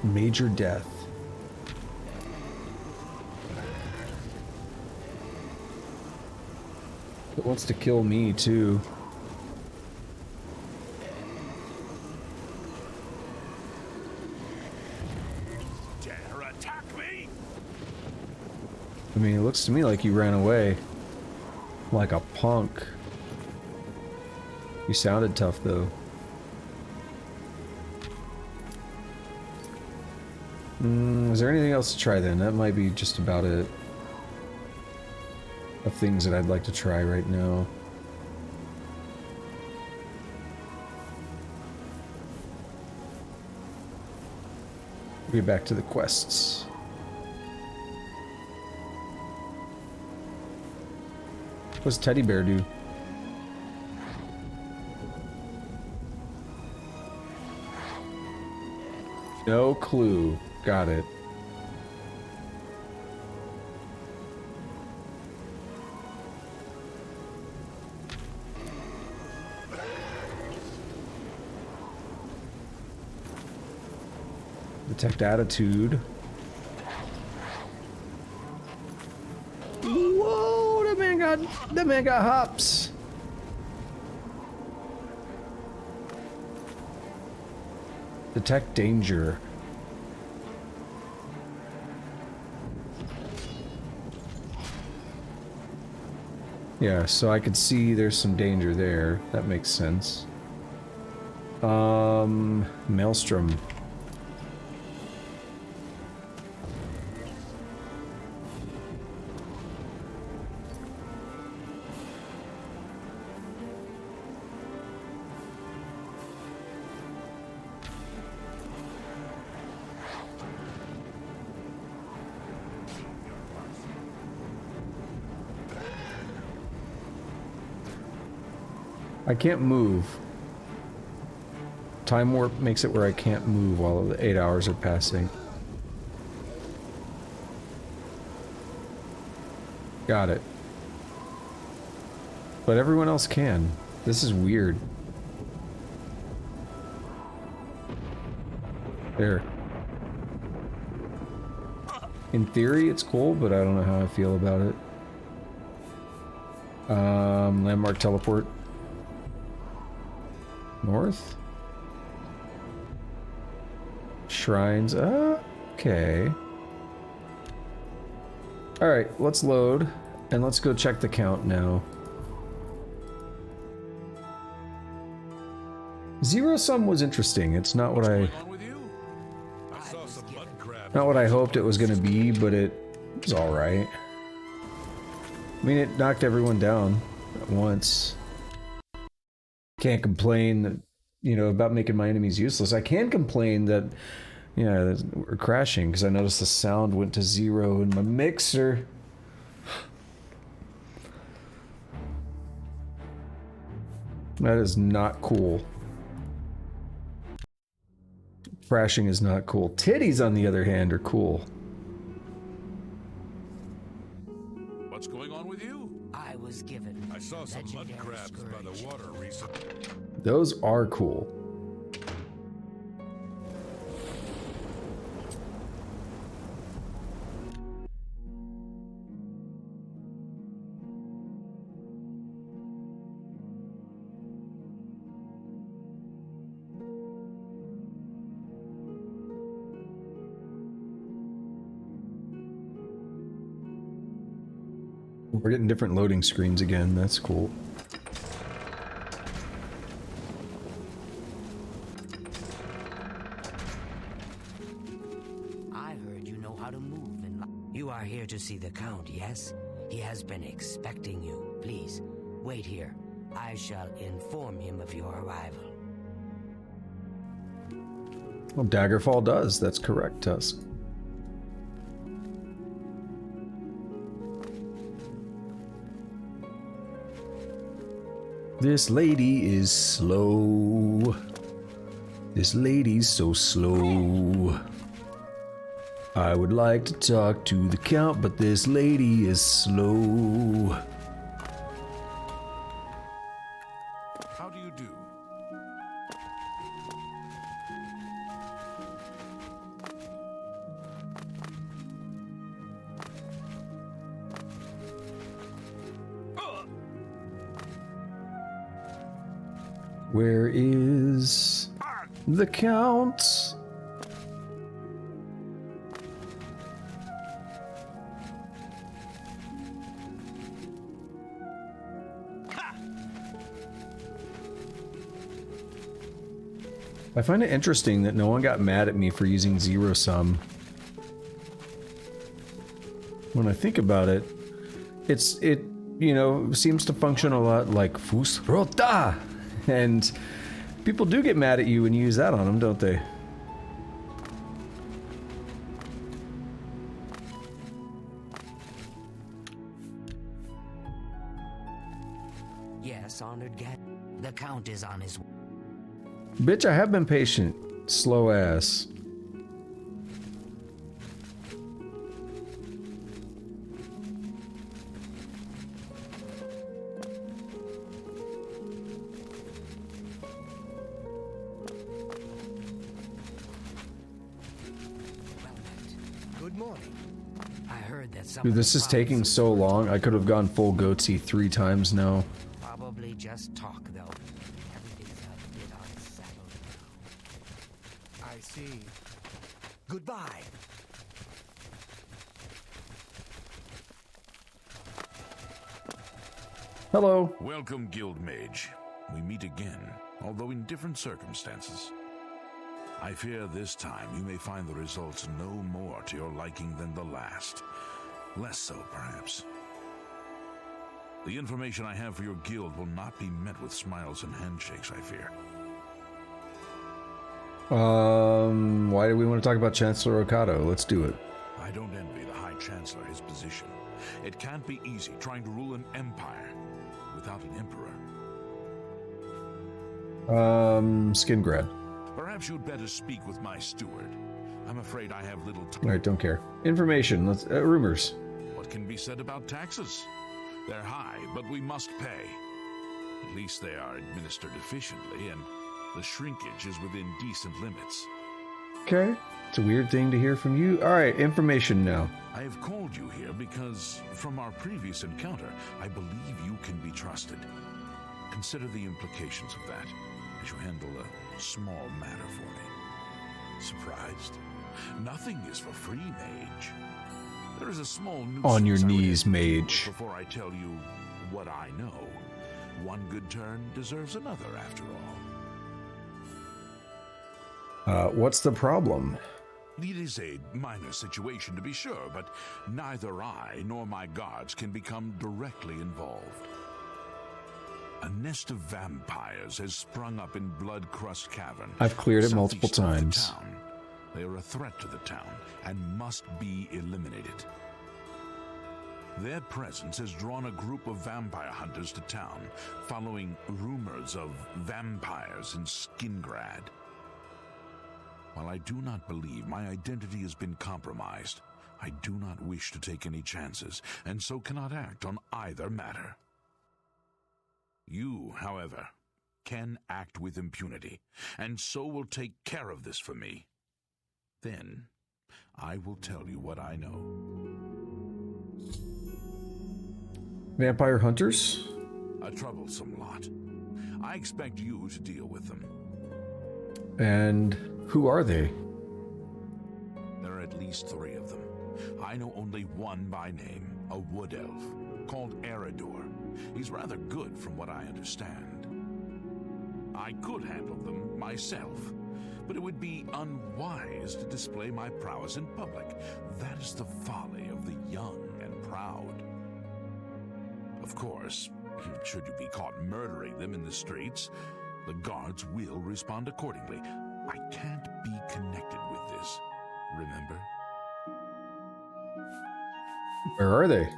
Major death. It wants to kill me too. Dare attack me? I mean, it looks to me like you ran away. Like a punk. You sounded tough though. Is there anything else to try then? That might be just about it. Of things that I'd like to try right now. We'll get back to the quests. What's Teddy Bear do? No clue. Got it. Detect attitude. Whoa, that man got hops. Detect danger. Yeah, so I could see there's some danger there. That makes sense. Maelstrom. I can't move. Time warp makes it where I can't move while the 8 hours are passing. Got it. But everyone else can. This is weird. There. In theory, it's cool, but I don't know how I feel about it. Landmark teleport. North? Shrines. Okay. Alright, let's load. And let's go check the count now. Zero sum was interesting. It's not what I hoped it was going to be, but it was alright. I mean, it knocked everyone down at once. Can't complain that, you know, about making my enemies useless. I can complain that, you know, we're crashing because I noticed the sound went to 0 in my mixer. That is not cool. Crashing is not cool. Titties, on the other hand, are cool. What's going on with you? I was given. I saw some mud crabs by the water recently. Those are cool. We're getting different loading screens again. That's cool. I heard you know how to move in life. You are here to see the Count, yes? He has been expecting you. Please, wait here. I shall inform him of your arrival. Well, Daggerfall does. That's correct, Tusk. This lady is slow. This lady's so slow. I would like to talk to the Count, but this lady is slow. How do you do? Where is the Count? I find it interesting that no one got mad at me for using zero sum. When I think about it, it you know, seems to function a lot like Fus Rota. And people do get mad at you when you use that on them, don't they? Yes, honored guest. The Count is on his way. Bitch, I have been patient. Slow ass. Good morning. I heard that Dude, this is taking so long. I could have gone full goatsy 3 times now. Probably just talk, though. Everything's a bit unsettled now. I see. Goodbye. Hello. Welcome, Guild Mage. We meet again, although in different circumstances. I fear this time you may find the results no more to your liking than the last. Less so, perhaps. The information I have for your guild will not be met with smiles and handshakes, I fear. Why do we want to talk about Chancellor Okado? Let's do it. I don't envy the High Chancellor his position. It can't be easy trying to rule an empire without an emperor. Skin grad. Perhaps you'd better speak with my steward. I'm afraid I have little time. Alright, don't care. Information. Let's rumors. What can be said about taxes? They're high, but we must pay. At least they are administered efficiently, and the shrinkage is within decent limits. Okay. It's a weird thing to hear from you. Alright, information now. I have called you here because, from our previous encounter, I believe you can be trusted. Consider the implications of that as you handle a small matter for me. Surprised? Nothing is for free, Mage. There is a small nuisance. On your knees, Mage. Before I tell you what I know, one good turn deserves another, after all. What's the problem? It is a minor situation, to be sure, but neither I nor my guards can become directly involved. A nest of vampires has sprung up in Bloodcrust Cavern. I've cleared it multiple times. They are a threat to the town and must be eliminated. Their presence has drawn a group of vampire hunters to town, following rumors of vampires in Skingrad. While I do not believe my identity has been compromised, I do not wish to take any chances, and so cannot act on either matter. You, however, can act with impunity, and so will take care of this for me. Then, I will tell you what I know. Vampire hunters? A troublesome lot. I expect you to deal with them. And who are they? There are at least 3 of them. I know only one by name, a wood elf, called Eridor. He's rather good from what I understand. I could handle them myself, but it would be unwise to display my prowess in public. That is the folly of the young and proud. Of course, should you be caught murdering them in the streets, the guards will respond accordingly. I can't be connected with this, remember? Where are they?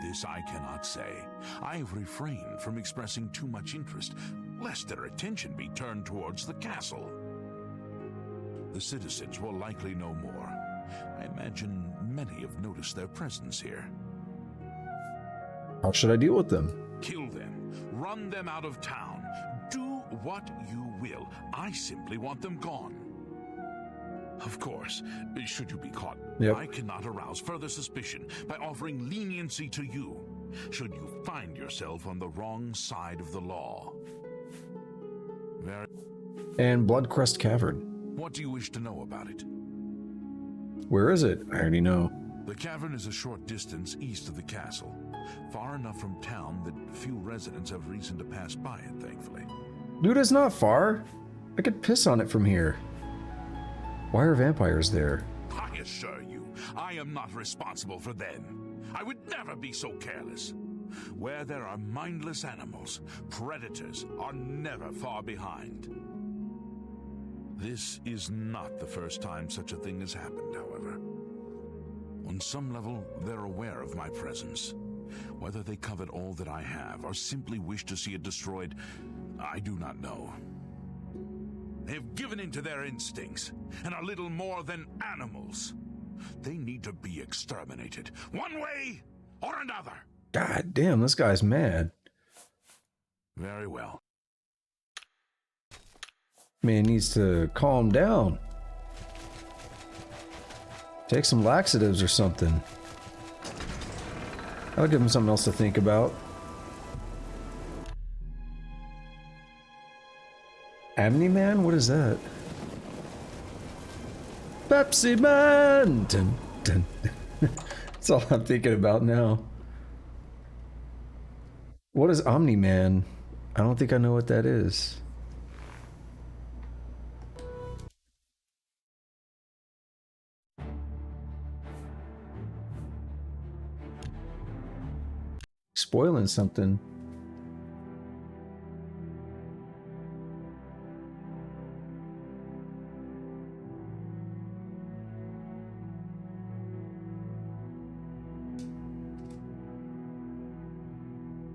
This I cannot say. I have refrained from expressing too much interest, lest their attention be turned towards the castle. The citizens will likely know more. I imagine many have noticed their presence here. How should I deal with them? Kill them. Run them out of town. Do what you will. I simply want them gone. Of course, should you be caught, I cannot arouse further suspicion by offering leniency to you, should you find yourself on the wrong side of the law. And Bloodcrust Cavern. What do you wish to know about it? Where is it? I already know. The cavern is a short distance east of the castle, far enough from town that few residents have reason to pass by it, thankfully. Dude, it's not far. I could piss on it from here. Why are vampires there? I assure you, I am not responsible for them. I would never be so careless. Where there are mindless animals, predators are never far behind. This is not the first time such a thing has happened, however. On some level, they're aware of my presence. Whether they covet all that I have or simply wish to see it destroyed, I do not know. They have given in to their instincts and are little more than animals. They need to be exterminated, one way or another. God damn, this guy's mad. Very well. Man needs to calm down. Take some laxatives or something. That'll give him something else to think about. Amni Man? What is that? Pepsi Man! Dun, dun. That's all I'm thinking about now. What is Omni Man? I don't think I know what that is. Spoiling something.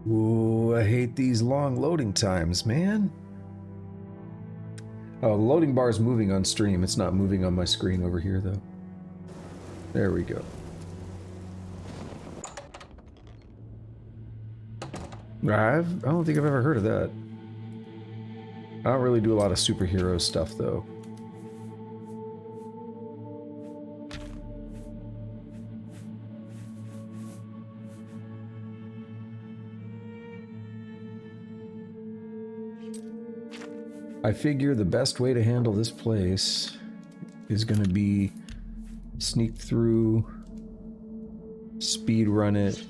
Ooh, I hate these long loading times, man. Oh, the loading bar is moving on stream. It's not moving on my screen over here, though. There we go. I don't think I've ever heard of that. I don't really do a lot of superhero stuff, though. I figure the best way to handle this place is going to be sneak through, speed run it.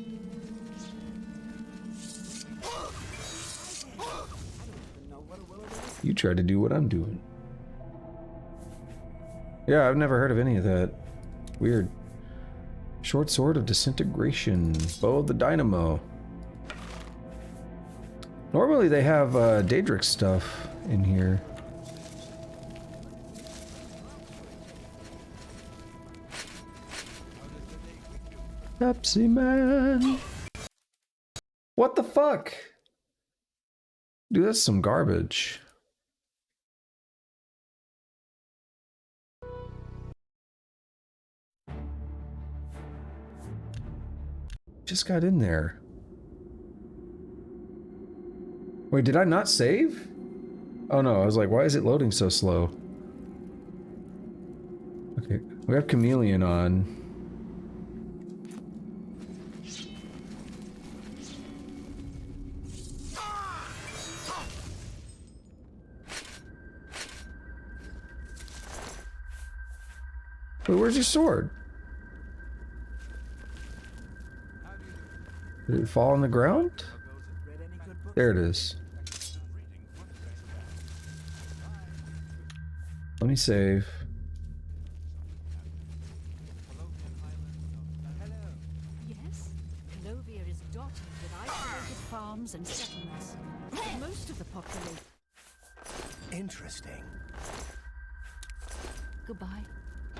You try to do what I'm doing. Yeah, I've never heard of any of that. Weird. Short Sword of Disintegration. Bow of the Dynamo. Normally they have Daedric stuff in here. Pepsi Man. What the fuck? Dude, that's some garbage. Just got in there. Wait, did I not save? Oh no, I was like, why is it loading so slow? Okay, we have Chameleon on. Wait, where's your sword? Did it fall on the ground? There it is. Let me save. Yes, Calovia is dotted with isolated farms and settlements. Most of the population. Interesting. Goodbye.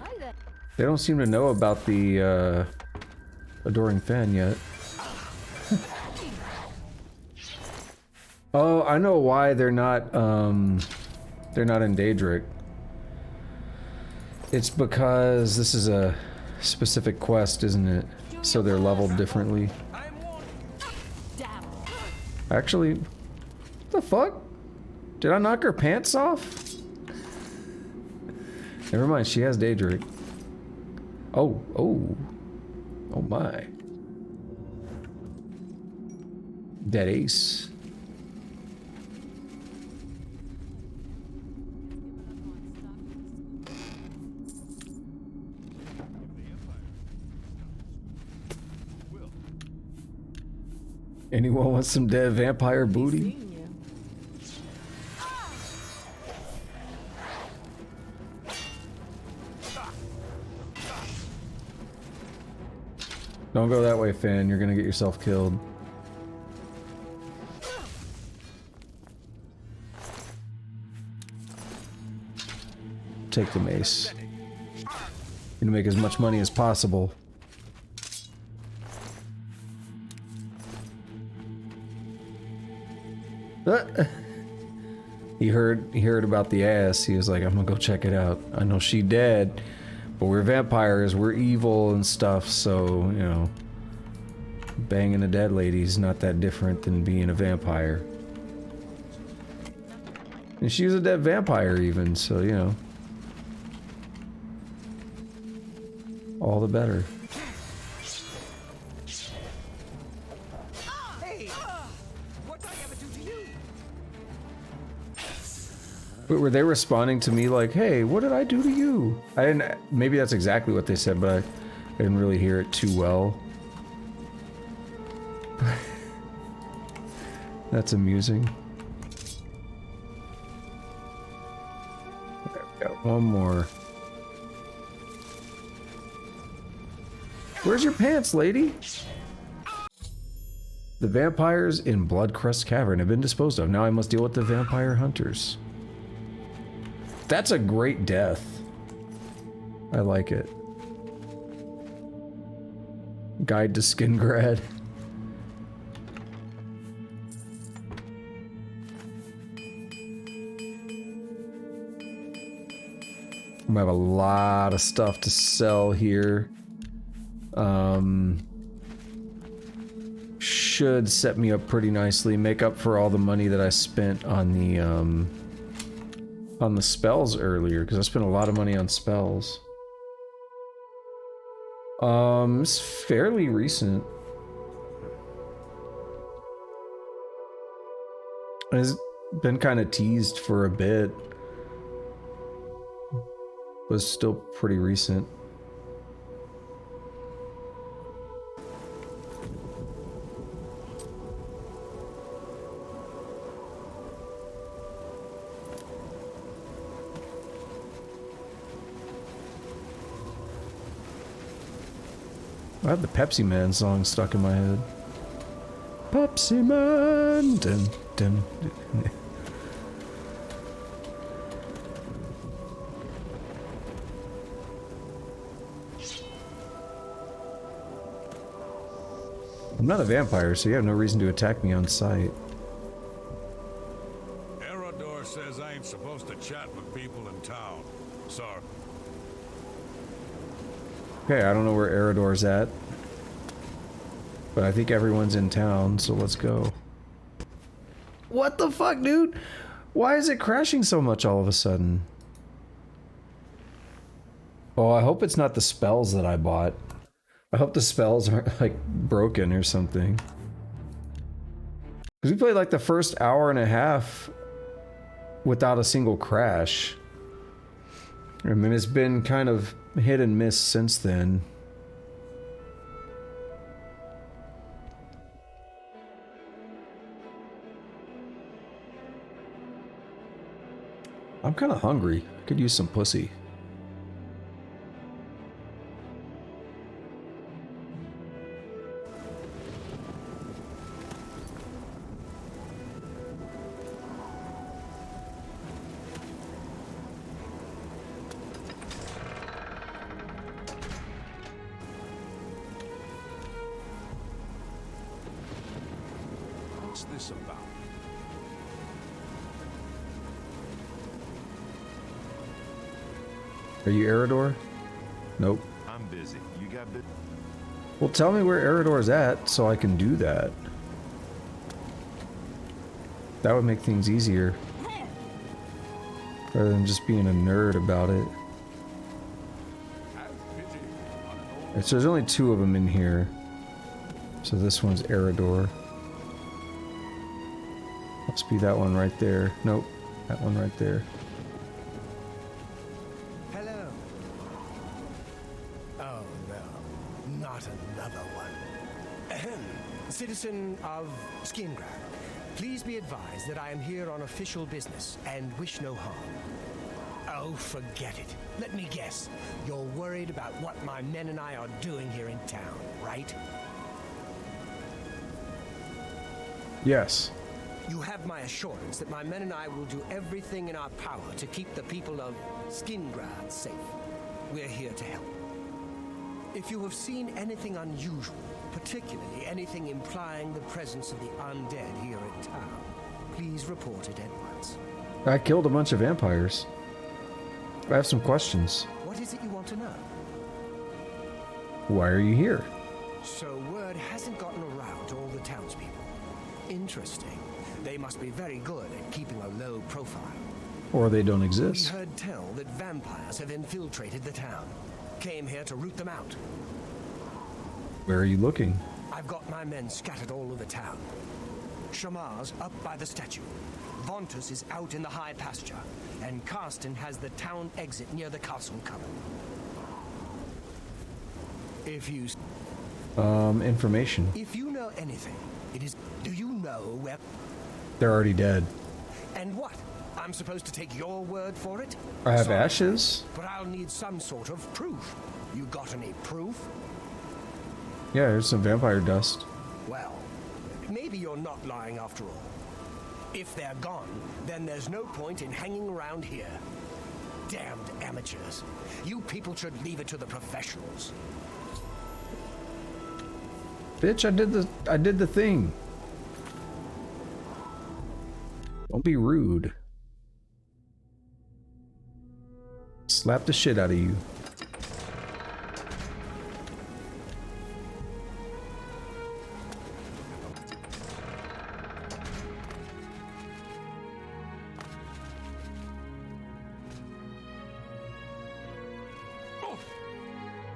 Hi there. They don't seem to know about the Adoring Fan yet. Oh, I know why they're not in Daedric. It's because this is a specific quest, isn't it? So they're leveled differently. Actually, what the fuck? Did I knock her pants off? Never mind, she has Daedric. Oh my. Dead Ace. Anyone want some dead vampire booty? Don't go that way, Fane. You're gonna get yourself killed. Take the mace. Gonna make as much money as possible. He heard about the ass. He was like, I'm gonna go check it out. I know she dead, but we're vampires, we're evil and stuff, so, you know, banging a dead lady's not that different than being a vampire. And she was a dead vampire even, so, you know. All the better. But were they responding to me like, hey, what did I do to you? I didn't, maybe that's exactly what they said, but I didn't really hear it too well. That's amusing. There we go, one more. Where's your pants, lady? The vampires in Bloodcrest Cavern have been disposed of. Now I must deal with the vampire hunters. That's a great death. I like it. Guide to Skingrad. I'm gonna have a lot of stuff to sell here. Should set me up pretty nicely, make up for all the money that I spent on the spells earlier, because I spent a lot of money on spells. It's fairly recent. It's been kind of teased for a bit. Was still pretty recent. I have the Pepsi Man song stuck in my head. Pepsi Man! Dun, dun, dun. I'm not a vampire, so you have no reason to attack me on sight. Erador says I ain't supposed to chat with people in town. Sorry. Okay, I don't know where Erador's at. But I think everyone's in town, so let's go. What the fuck, dude? Why is it crashing so much all of a sudden? Oh, I hope it's not the spells that I bought. I hope the spells aren't, like, broken or something. Because we played, like, the first hour and a half without a single crash. I mean, it's been kind of hit and miss since then. I'm kind of hungry. I could use some pussy. What's this about? Are you Erador? Nope. I'm busy. You got bit? Well, tell me where Erador's at so I can do that. That would make things easier. Rather than just being a nerd about it. Right, so there's only 2 of them in here. So this one's Erador. Must be that one right there. Nope. That one right there. Hello. Oh no, not another one. Ahem. Citizen of Skingrad, please be advised that I am here on official business and wish no harm. Oh, forget it. Let me guess. You're worried about what my men and I are doing here in town, right? Yes. You have my assurance that my men and I will do everything in our power to keep the people of Skingrad safe. We're here to help. If you have seen anything unusual, particularly anything implying the presence of the undead here in town, please report it at once. I killed a bunch of vampires. I have some questions. What is it you want to know? Why are you here? So word hasn't gotten around to all the townspeople. Interesting. They must be very good at keeping a low profile. Or they don't We exist. heard tell that vampires have infiltrated the town. Came here to root them out. Where are you looking? I've got my men scattered all over town. Shamar's up by the statue. Vontus is out in the high pasture. And Karsten has the town exit near the castle cover. If you... Information. If you know anything, it is... Do you know where... They're already dead. And what? I'm supposed to take your word for it? I have Sorry, ashes. but I'll need some sort of proof. You got any proof? Yeah, there's some vampire dust. Well, maybe you're not lying after all. If they're gone, then there's no point in hanging around here. Damned amateurs. You people should leave it to the professionals. Bitch, I did the thing. Don't be rude. slap the shit out of you.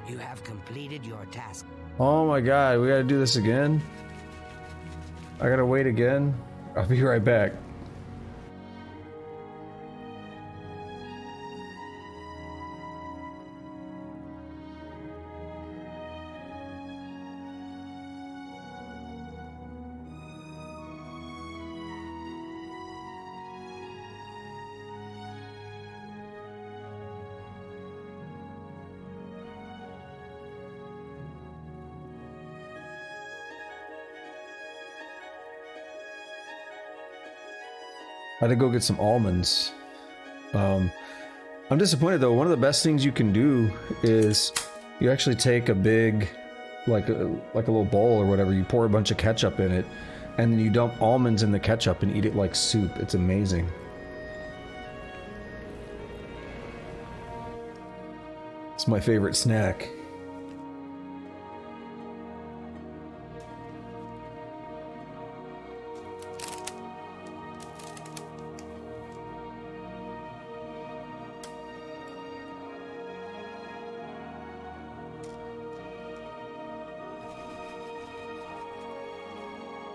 You have completed your task. Oh my god, we gotta do this again? I gotta wait again? I'll be right back. I had to go get some almonds. I'm disappointed though. One of the best things you can do is you actually take a big, like a little bowl or whatever. You pour a bunch of ketchup in it, and then you dump almonds in the ketchup and eat it like soup. It's amazing. It's my favorite snack.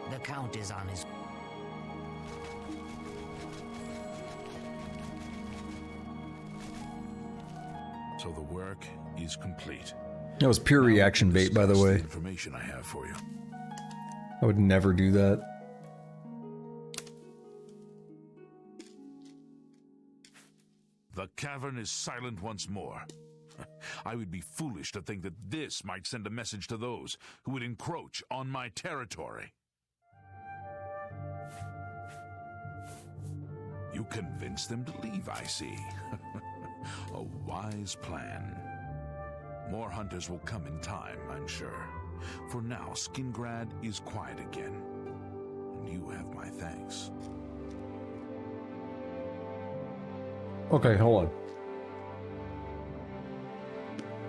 The Count is on his... So the work is complete. That was pure reaction bait, by the way. The information I have for you. I would never do that. The cavern is silent once more. I would be foolish to think that this might send a message to those who would encroach on my territory. You convinced them to leave, I see. A wise plan. More hunters will come in time, I'm sure. For now, Skingrad is quiet again. And you have my thanks. Okay, hold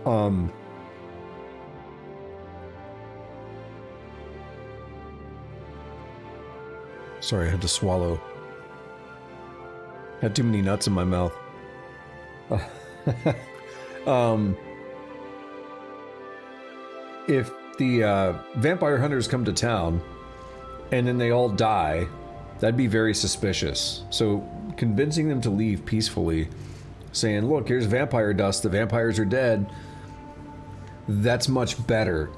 on. Sorry, I had to swallow. Had too many nuts in my mouth. If the vampire hunters come to town and then they all die, that'd be very suspicious. So convincing them to leave peacefully, saying, look, here's vampire dust, the vampires are dead, that's much better.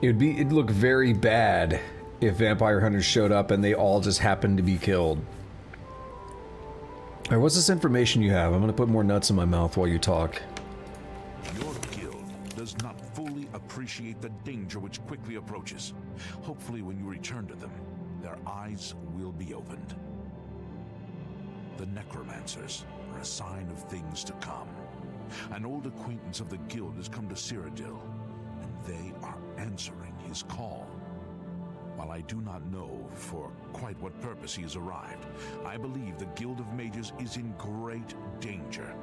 It'd look very bad if vampire hunters showed up and they all just happened to be killed. Alright, what's this information you have? I'm gonna put more nuts in my mouth while you talk. Your guild does not fully appreciate the danger which quickly approaches. Hopefully when you return to them, their eyes will be opened. The Necromancers are a sign of things to come. An old acquaintance of the guild has come to Cyrodiil, and they are answering his call. While I do not know for quite what purpose he has arrived, I believe the Guild of Mages is in great danger.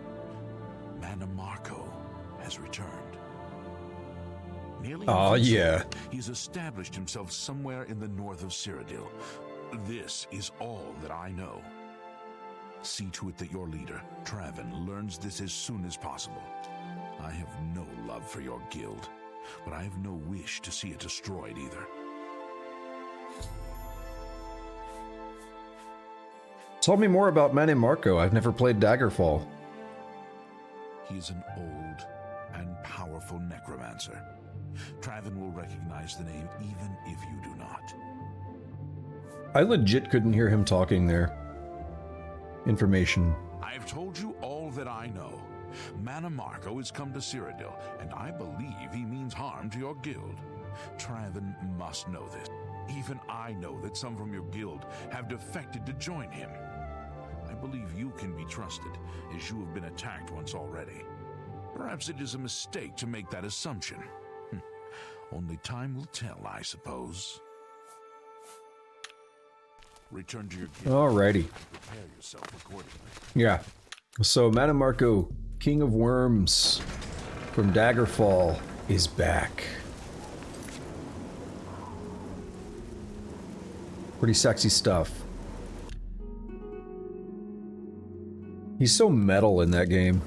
Mannimarco has returned. Yeah. He's established himself somewhere in the north of Cyrodiil. This is all that I know. See to it that your leader, Traven, learns this as soon as possible. I have no love for your guild, but I have no wish to see it destroyed either. Tell me more about Mannimarco. I've never played Daggerfall. He is an old and powerful necromancer. Traven will recognize the name even if you do not. I legit couldn't hear him talking there. Information. I've told you all that I know. Mannimarco has come to Cyrodiil, and I believe he means harm to your guild. Traven must know this. Even I know that some from your guild have defected to join him. I believe you can be trusted, as you have been attacked once already. Perhaps it is a mistake to make that assumption. Only time will tell, I suppose. Return to your guild. Alrighty. Prepare yourself accordingly. Yeah. So Mannimarco King of Worms from Daggerfall is back. Pretty sexy stuff. He's so metal in that game.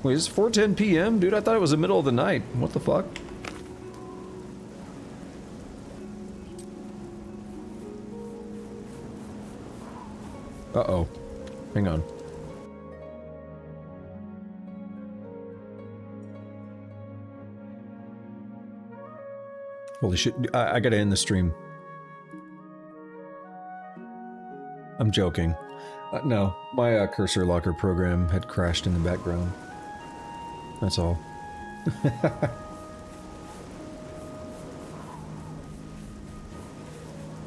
Wait, it's 4:10 p.m.? Dude, I thought it was the middle of the night. What the fuck? Uh-oh. Hang on. Holy shit, I gotta end the stream. I'm joking. No, my cursor locker program had crashed in the background. That's all.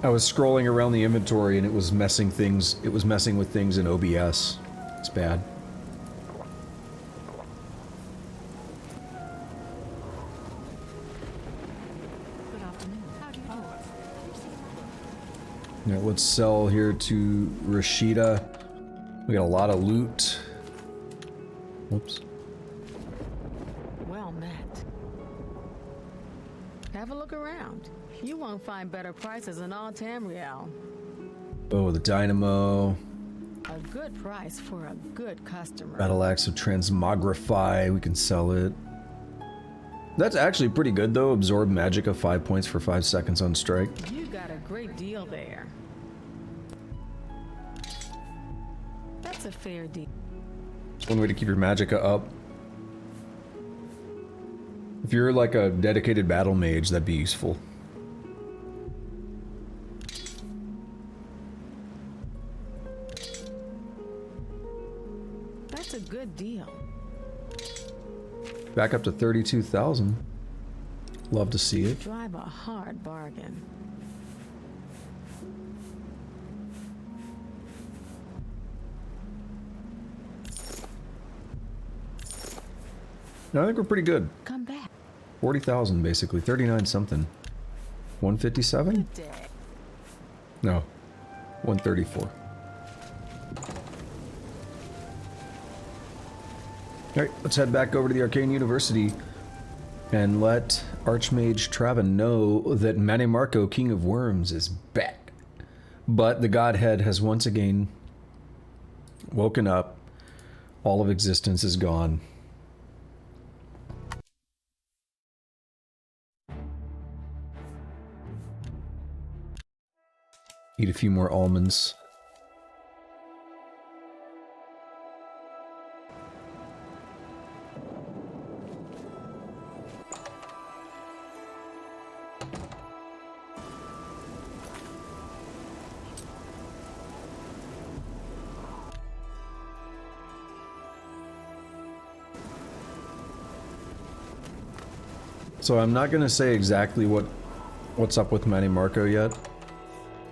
I was scrolling around the inventory and it was messing with things in OBS. It's bad. Good afternoon. How do you do? Yeah, let's sell here to Rashida. We got a lot of loot. Whoops. Well met. Have a look around. You won't find better prices in all Tamriel. Oh, the Dynamo. A good price for a good customer. Battle Axe of Transmogrify. We can sell it. That's actually pretty good though. Absorb Magicka 5 points for 5 seconds on strike. You got a great deal there. That's a fair deal. It's one way to keep your Magicka up. If you're like a dedicated battle mage, that'd be useful. That's a good deal. Back up to 32,000. Love to see it. Drive a hard bargain. No, I think we're pretty good. Come back. 40,000 basically. 39 something. 157? Good day. No. 134. Alright, let's head back over to the Arcane University and let Archmage Traven know that Mannimarco, King of Worms, is back. But the Godhead has once again woken up. All of existence is gone. Eat a few more almonds. So I'm not gonna say exactly what's up with Mannimarco yet,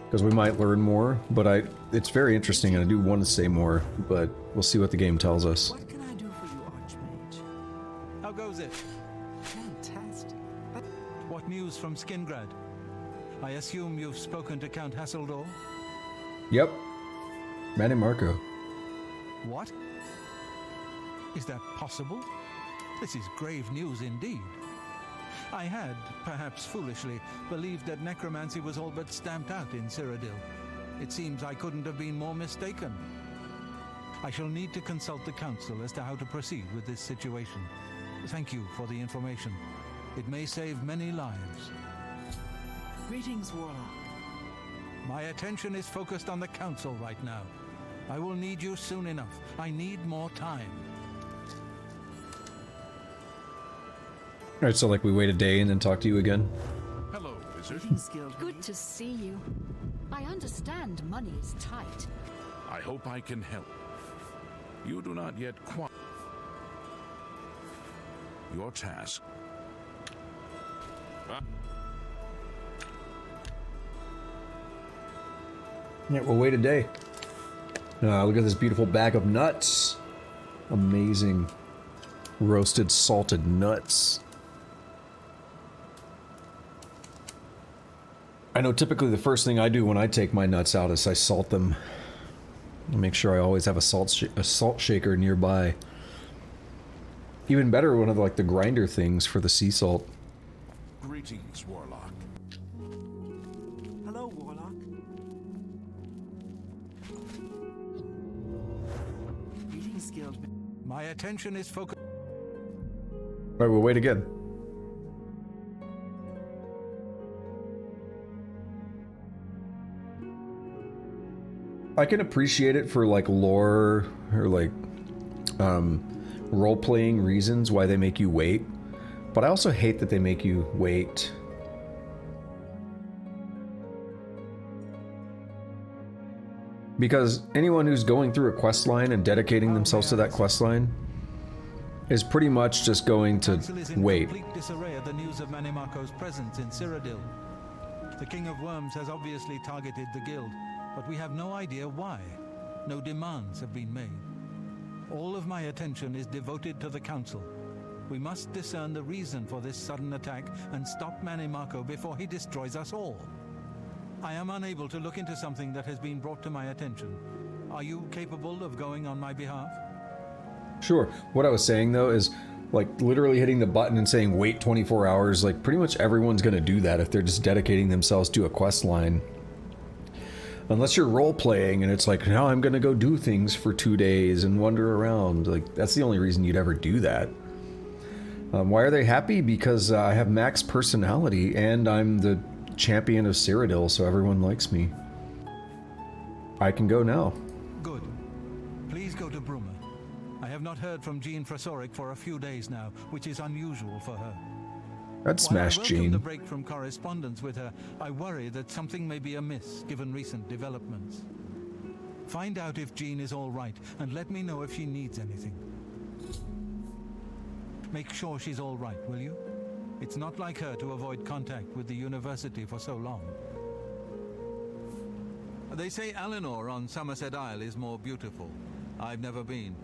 because we might learn more, but it's very interesting and I do want to say more, but we'll see what the game tells us. What can I do for you, Archmage? How goes it? Fantastic. What news from Skingrad? I assume you've spoken to Count Hasseldor? Yep. Mannimarco. What? Is that possible? This is grave news indeed. I had, perhaps foolishly, believed that necromancy was all but stamped out in Cyrodiil. It seems I couldn't have been more mistaken. I shall need to consult the council as to how to proceed with this situation. Thank you for the information. It may save many lives. Greetings, Warlock. My attention is focused on the council right now. I will need you soon enough. I need more time. Alright, so like we wait a day and then talk to you again? Hello, wizard. Good to see you. I understand money is tight. I hope I can help. You do not yet quite... Your task. Yeah, we'll wait a day. Look at this beautiful bag of nuts. Amazing. Roasted salted nuts. I know typically the first thing I do when I take my nuts out is I salt them. I make sure I always have a salt shaker nearby. Even better, one of like the grinder things for the sea salt. Greetings, Warlock. Hello, Warlock. Greetings, Guildman. My attention is focused. Right, we'll wait again. I can appreciate it for like lore or like role-playing reasons why they make you wait, but I also hate that they make you wait. Because anyone who's going through a quest line and dedicating themselves to that quest line is pretty much just going to wait. Complete disarray at the news of Mannimarco's presence in Cyrodiil. The King of Worms has obviously targeted the guild, but we have no idea why. No demands have been made. All of my attention is devoted to the Council. We must discern the reason for this sudden attack and stop Mannimarco before he destroys us all. I am unable to look into something that has been brought to my attention. Are you capable of going on my behalf? Sure. What I was saying though is like literally hitting the button and saying wait 24 hours, like pretty much everyone's gonna do that if they're just dedicating themselves to a quest line. Unless you're role-playing and it's like, now I'm gonna go do things for 2 days and wander around. Like, that's the only reason you'd ever do that. Why are they happy? Because I have max personality and I'm the champion of Cyrodiil, so everyone likes me. I can go now. Good. Please go to Bruma. I have not heard from Jean Frasoric for a few days now, which is unusual for her. I'd smash While I welcome Jean. the break from correspondence with her, I worry that something may be amiss given recent developments. Find out if Jean is all right and let me know if she needs anything. Make sure she's all right, will you? It's not like her to avoid contact with the university for so long. They say Eleanor on Somerset Isle is more beautiful. I've never been.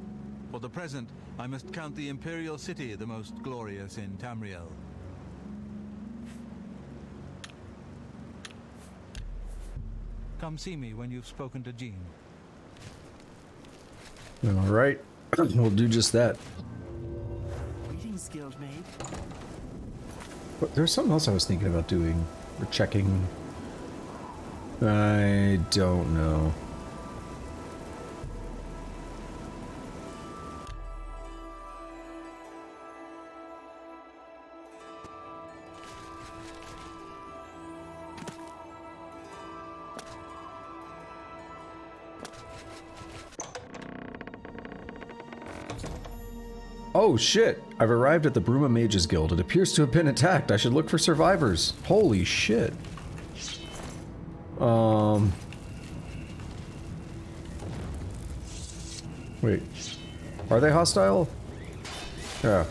For the present, I must count the Imperial City the most glorious in Tamriel. Come see me when you've spoken to Jean. All right. We'll do just that. Greetings, Guildmaid. But there's something else I was thinking about doing. Or checking. I don't know. Oh shit! I've arrived at the Bruma Mages Guild. It appears to have been attacked. I should look for survivors. Holy shit. Wait. Are they hostile? Yeah.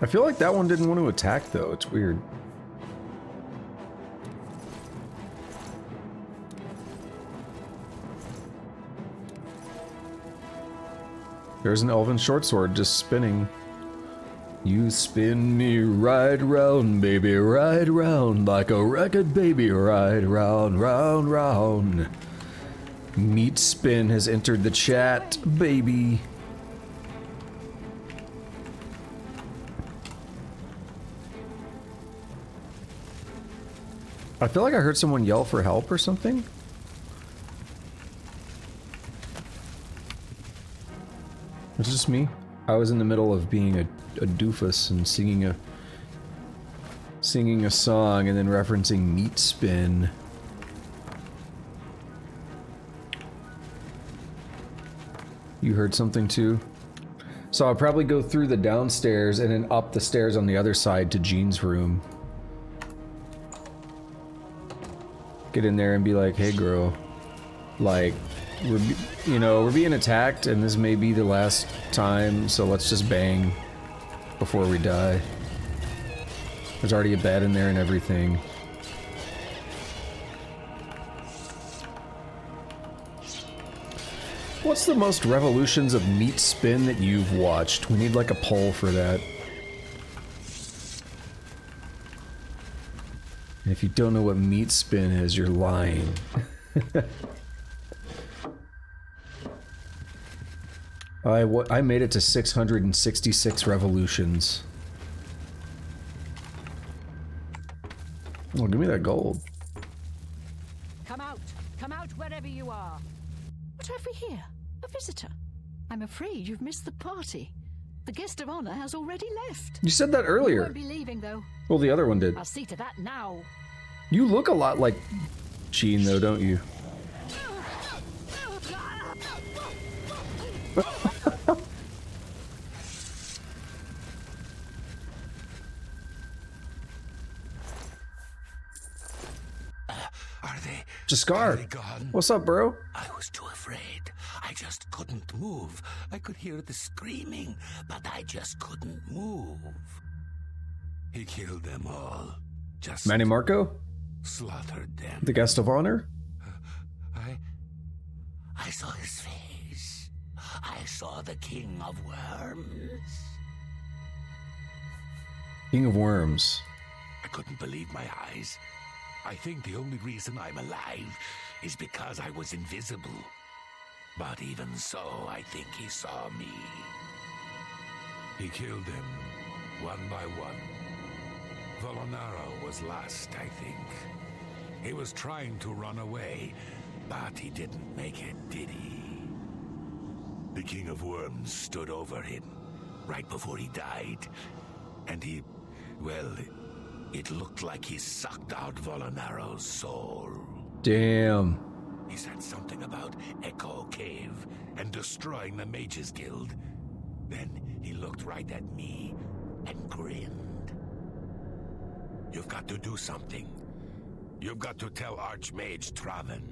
I feel like that one didn't want to attack, though. It's weird. There's an elven shortsword just spinning. You spin me right round, baby, right round, like a record, baby, right round, round, round. Meat Spin has entered the chat, baby. I feel like I heard someone yell for help or something. It's just me. I was in the middle of being a doofus and singing a song and then referencing Meat Spin. You heard something too? So I'll probably go through the downstairs and then up the stairs on the other side to Jean's room. Get in there and be like, hey girl, like, we're being attacked and this may be the last time, so let's just bang before we die. There's already a bed in there and everything. What's the most revolutions of meat spin that you've watched? We need like a poll for that. And if you don't know what meat spin is, you're lying. I made it to 666 revolutions. Oh, give me that gold. Come out wherever you are. What have we here? A visitor. I'm afraid you've missed the party. The guest of honor has already left. You said that earlier. You won't be leaving, though. Well, the other one did. I'll see to that now. You look a lot like Jean, though, don't you? Jaskar, what's up, bro? I was too afraid. I just couldn't move. I could hear the screaming, but I just couldn't move. He killed them all. Just Mannimarco? slaughtered them. The guest of honor? I saw his face. I saw the King of Worms. King of Worms. I couldn't believe my eyes. I think the only reason I'm alive is because I was invisible. But even so, I think he saw me. He killed them, one by one. Volonaro was last, I think. He was trying to run away, but he didn't make it, did he? The King of Worms stood over him, right before he died. And he, well, it looked like he sucked out Volonaro's soul. Damn. He said something about Echo Cave and destroying the Mages Guild. Then he looked right at me and grinned. You've got to do something. You've got to tell Archmage Traven.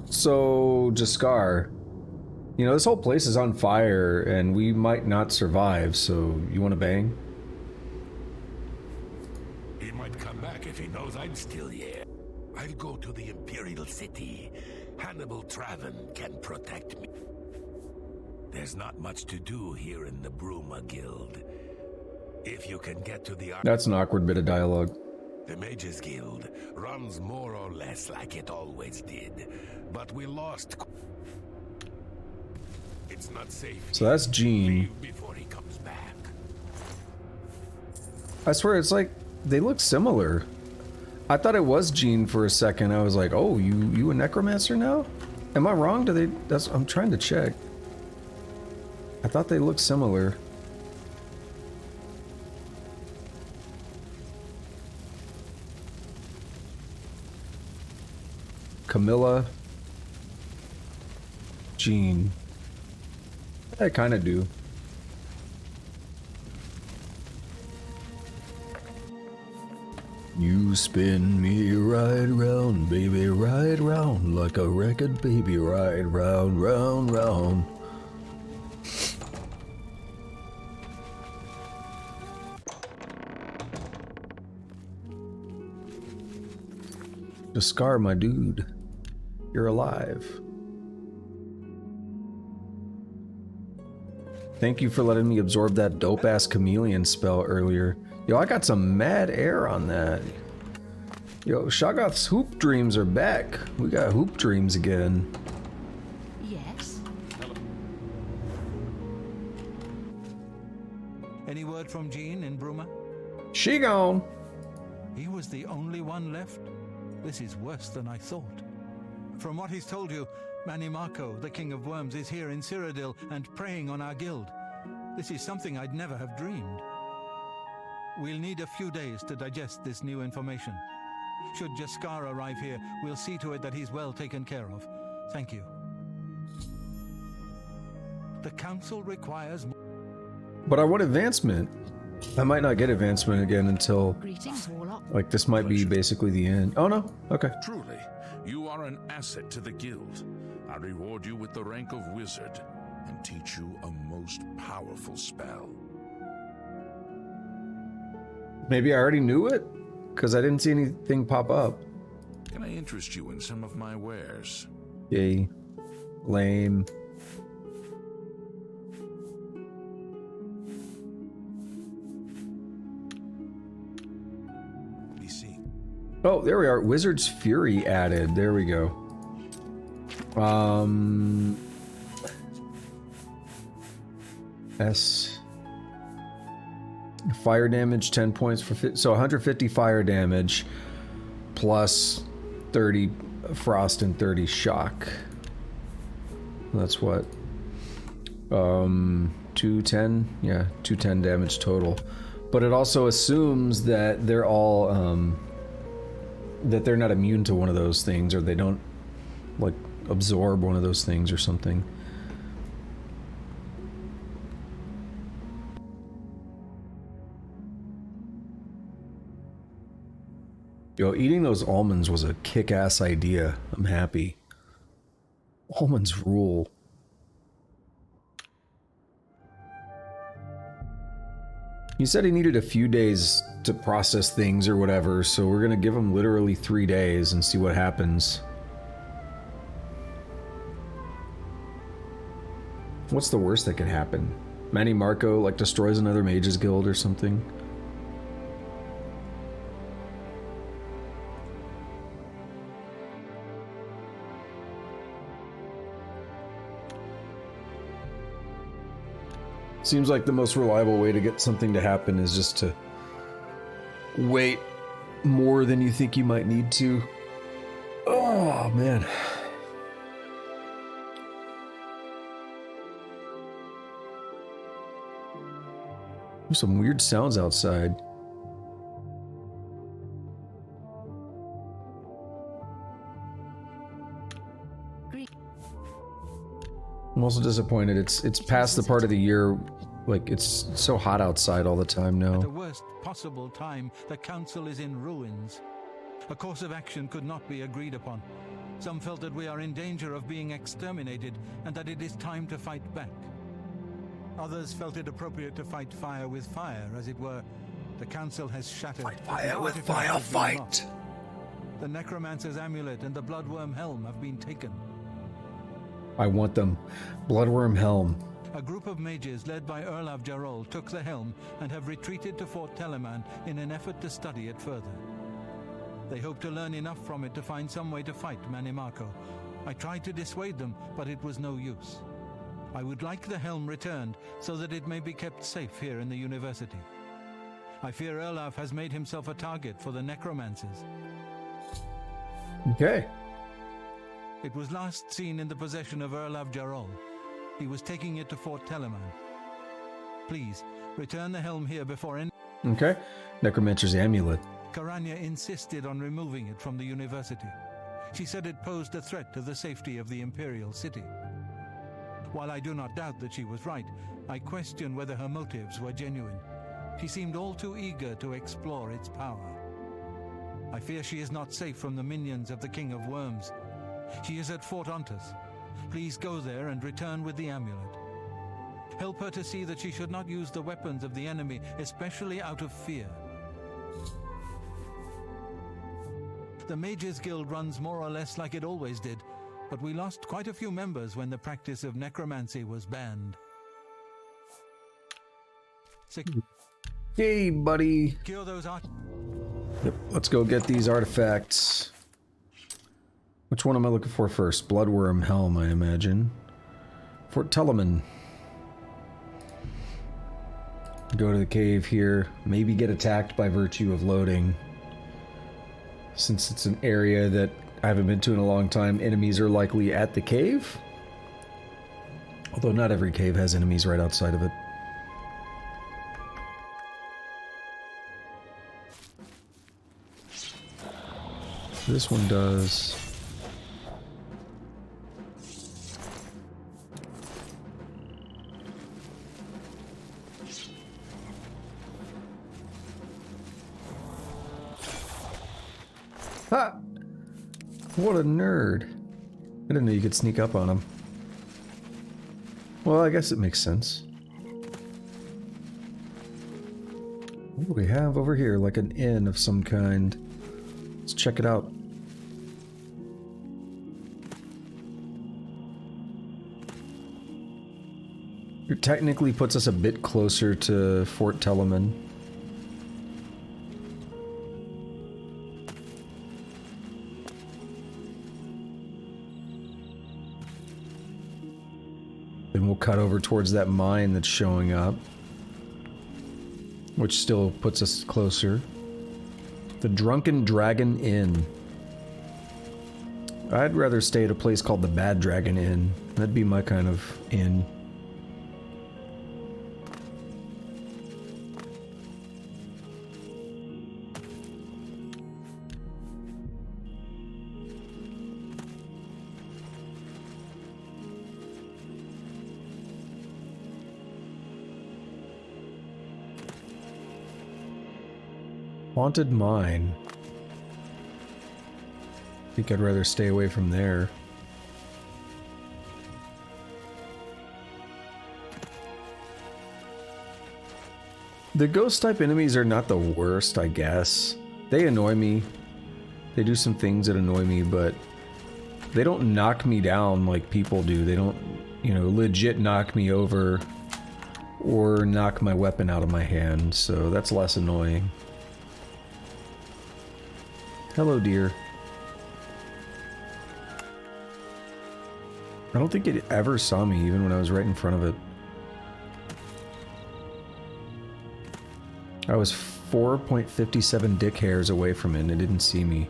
So, Jaskar, you know, this whole place is on fire and we might not survive, so you want to bang? He might come back if he knows I'm still here. I'll go to the Imperial City. Hannibal Traven can protect me. There's not much to do here in the Bruma Guild. If you can get to the... That's an awkward bit of dialogue. The Mages Guild runs more or less like it always did. But we lost... It's not safe. So that's Jean. Before he comes back. I swear, it's like, they look similar. I thought it was Jean for a second. I was like, oh, you a Necromancer now? Am I wrong? Do they... I'm trying to check. I thought they looked similar. Camilla. Jean. I kind of do. You spin me right round, baby, right round, like a record, baby, right round, round, round. Jaskar, my dude, you're alive. Thank you for letting me absorb that dope-ass chameleon spell earlier. Yo, I got some mad air on that. Yo, Shoggoth's hoop dreams are back. We got hoop dreams again. Yes? Any word from Jean in Bruma? She gone. He was the only one left? This is worse than I thought. From what he's told you, Mannimarco, the King of Worms, is here in Cyrodiil and preying on our guild. This is something I'd never have dreamed. We'll need a few days to digest this new information. Should Jaskar arrive here, we'll see to it that he's well taken care of. Thank you. The council requires... But I want advancement. I might not get advancement again until... Greetings, Warlock. Like, this might be basically the end. Oh, no? Okay. Truly, you are an asset to the guild. I reward you with the rank of wizard and teach you a most powerful spell. Maybe I already knew it? Because I didn't see anything pop up. Can I interest you in some of my wares? Yay. Lame. Oh, there we are. Wizard's Fury added. There we go. S. Fire damage, 10 points for... So 150 fire damage plus 30 frost and 30 shock. That's what? 210? Yeah, 210 damage total. But it also assumes that they're all... that they're not immune to one of those things, or they don't, like, absorb one of those things or something. Yo, eating those almonds was a kick-ass idea. I'm happy. Almonds rule. He said he needed a few days to process things or whatever, so we're gonna give him literally 3 days and see what happens. What's the worst that could happen? Mannimarco, like, destroys another mage's guild or something? Seems like the most reliable way to get something to happen is just to wait more than you think you might need to. Oh, man. There's some weird sounds outside. I'm also disappointed. It's past the part of the year, like, it's so hot outside all the time now. At the worst possible time, the council is in ruins. A course of action could not be agreed upon. Some felt that we are in danger of being exterminated and that it is time to fight back. Others felt it appropriate to fight fire with fire, as it were. The council has shattered. Fight fire with fire, fight! The Necromancer's Amulet and the Bloodworm Helm have been taken. I want them. Bloodworm Helm. A group of mages led by Erlav Jarol took the helm and have retreated to Fort Telemann in an effort to study it further. They hope to learn enough from it to find some way to fight Mannimarco. I tried to dissuade them, but it was no use. I would like the helm returned so that it may be kept safe here in the university. I fear Erlav has made himself a target for the necromancers. Okay. It was last seen in the possession of Erlav Jarol. He was taking it to Fort Telemann. Please, return the helm here before any... Okay. Necromancer's Amulet. Karanya insisted on removing it from the university. She said it posed a threat to the safety of the Imperial City. While I do not doubt that she was right, I question whether her motives were genuine. She seemed all too eager to explore its power. I fear she is not safe from the minions of the King of Worms. She is at Fort Ontus. Please go there and return with the amulet. Help her to see that she should not use the weapons of the enemy, especially out of fear. The Mages Guild runs more or less like it always did, but we lost quite a few members when the practice of necromancy was banned. Hey, buddy. Cure those Yep, let's go get these artifacts. Which one am I looking for first? Bloodworm Helm, I imagine. Fort Telemann. Go to the cave here. Maybe get attacked by virtue of loading. Since it's an area that I haven't been to in a long time, enemies are likely at the cave. Although not every cave has enemies right outside of it. This one does. Ha! What a nerd. I didn't know you could sneak up on him. Well, I guess it makes sense. What do we have over here? Like an inn of some kind. Let's check it out. technically puts us a bit closer to Fort Telemann. Then we'll cut over towards that mine that's showing up, which still puts us closer. The Drunken Dragon Inn. I'd rather stay at a place called the Bad Dragon Inn. That'd be my kind of inn. Haunted Mine. I think I'd rather stay away from there. The ghost type enemies are not the worst, I guess. They annoy me. They do some things that annoy me, but they don't knock me down like people do. They don't, you know, legit knock me over or knock my weapon out of my hand, so that's less annoying. Hello, dear. I don't think it ever saw me, even when I was right in front of it. I was 4.57 dick hairs away from it, and it didn't see me.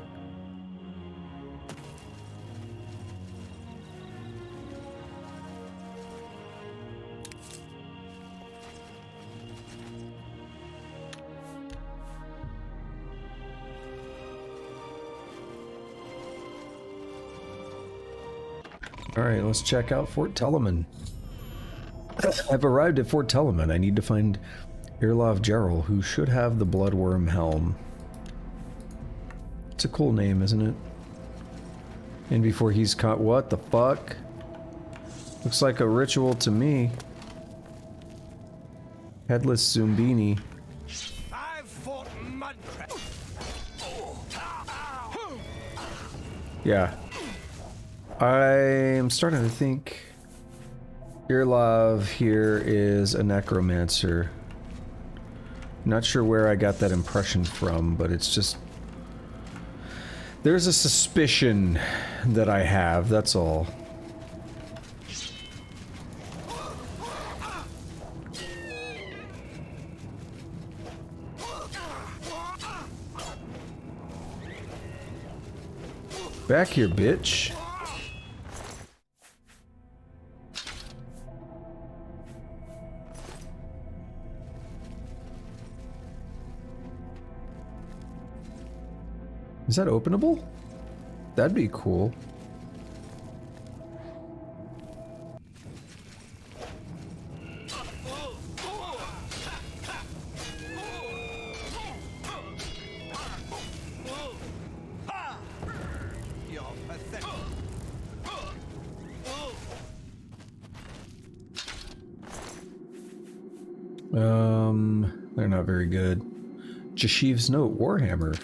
Alright, let's check out Fort Telemann. I've arrived at Fort Telemann. I need to find Irlav Gerald, who should have the Bloodworm Helm. It's a cool name, isn't it? And before he's caught... What the fuck? Looks like a ritual to me. Headless Zumbini. Yeah. I'm starting to think Irlav here is a Necromancer. Not sure where I got that impression from, but it's just... There's a suspicion that I have, that's all. Back here, bitch. Is that openable? That'd be cool. They're not very good. Jashiv's Note, Warhammer.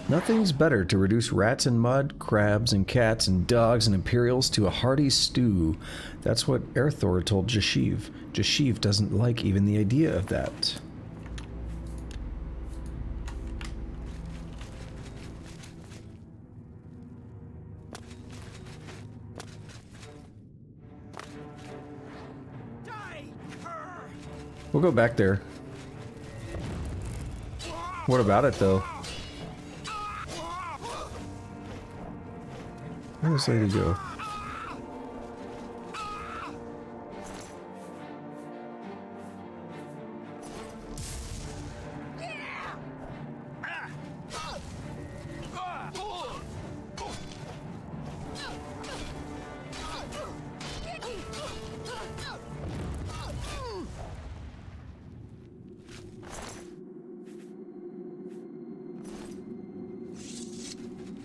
Nothing's better to reduce rats and mud, crabs and cats and dogs and Imperials to a hearty stew. That's what Erthor told Jashiv. Jashiv doesn't like even the idea of that. We'll go back there. What about it, though? Where does lady go?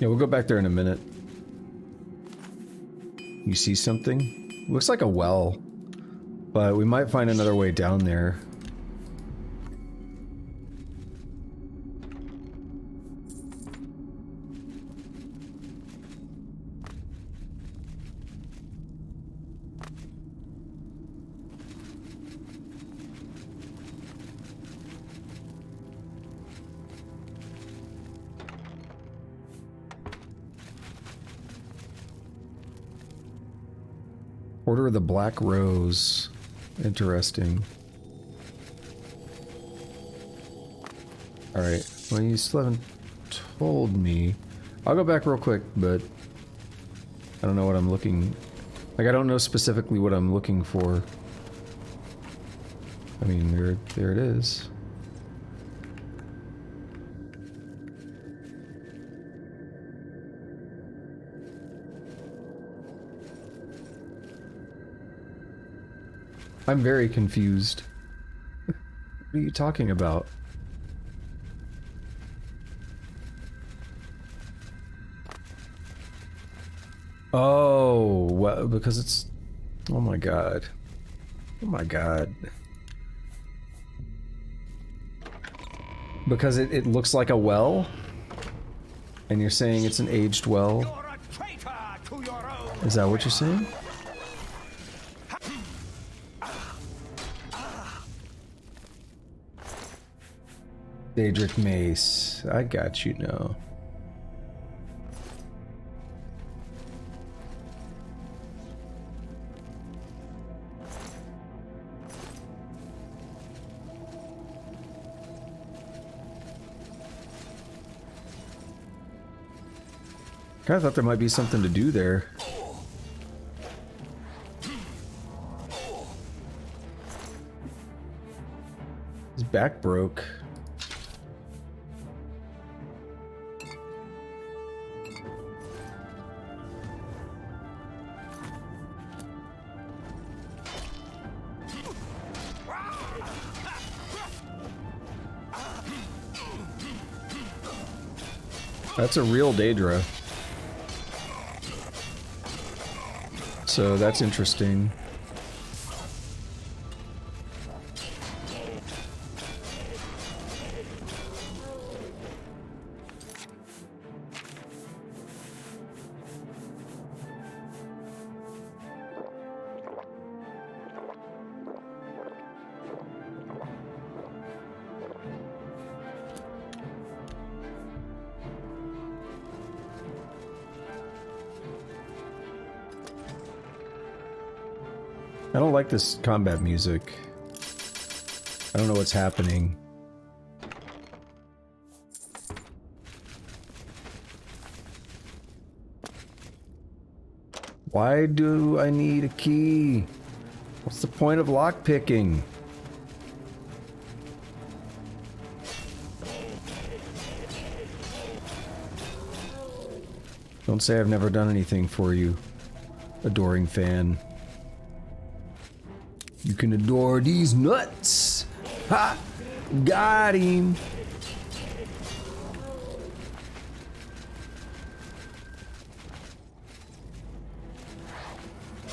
Yeah, we'll go back there in a minute. You see something? Looks like a well, but we might find another way down there. Order of the Black Rose. Interesting. Alright, well you still haven't told me. I'll go back real quick, but I don't know what I'm looking... Like, I don't know specifically what I'm looking for. I mean, there it is. I'm very confused. What are you talking about? Oh, well, because it's... Oh my god. Oh my god. Because it looks like a well? And you're saying it's an aged well? Is that what you're saying? Daedric Mace. I got you now. I thought there might be something to do there. His back broke. That's a real Daedra. So that's interesting. I don't like this combat music. I don't know what's happening. Why do I need a key? What's the point of lockpicking? Don't say I've never done anything for you, adoring fan. You can adore these nuts! Ha! Got him!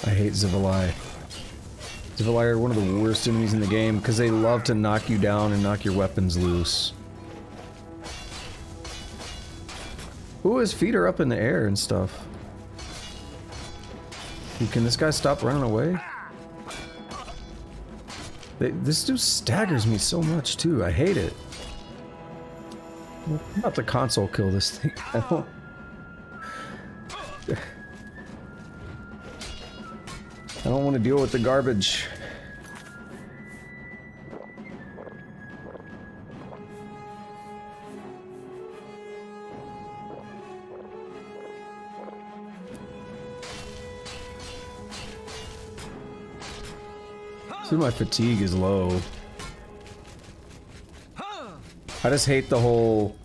I hate Zivalai. Zivalai are one of the worst enemies in the game because they love to knock you down and knock your weapons loose. Ooh, his feet are up in the air and stuff. Dude, can this guy stop running away? This dude staggers me so much too. I hate it. I'm about to console kill this thing. I don't want to deal with the garbage. See, my fatigue is low. I just hate the whole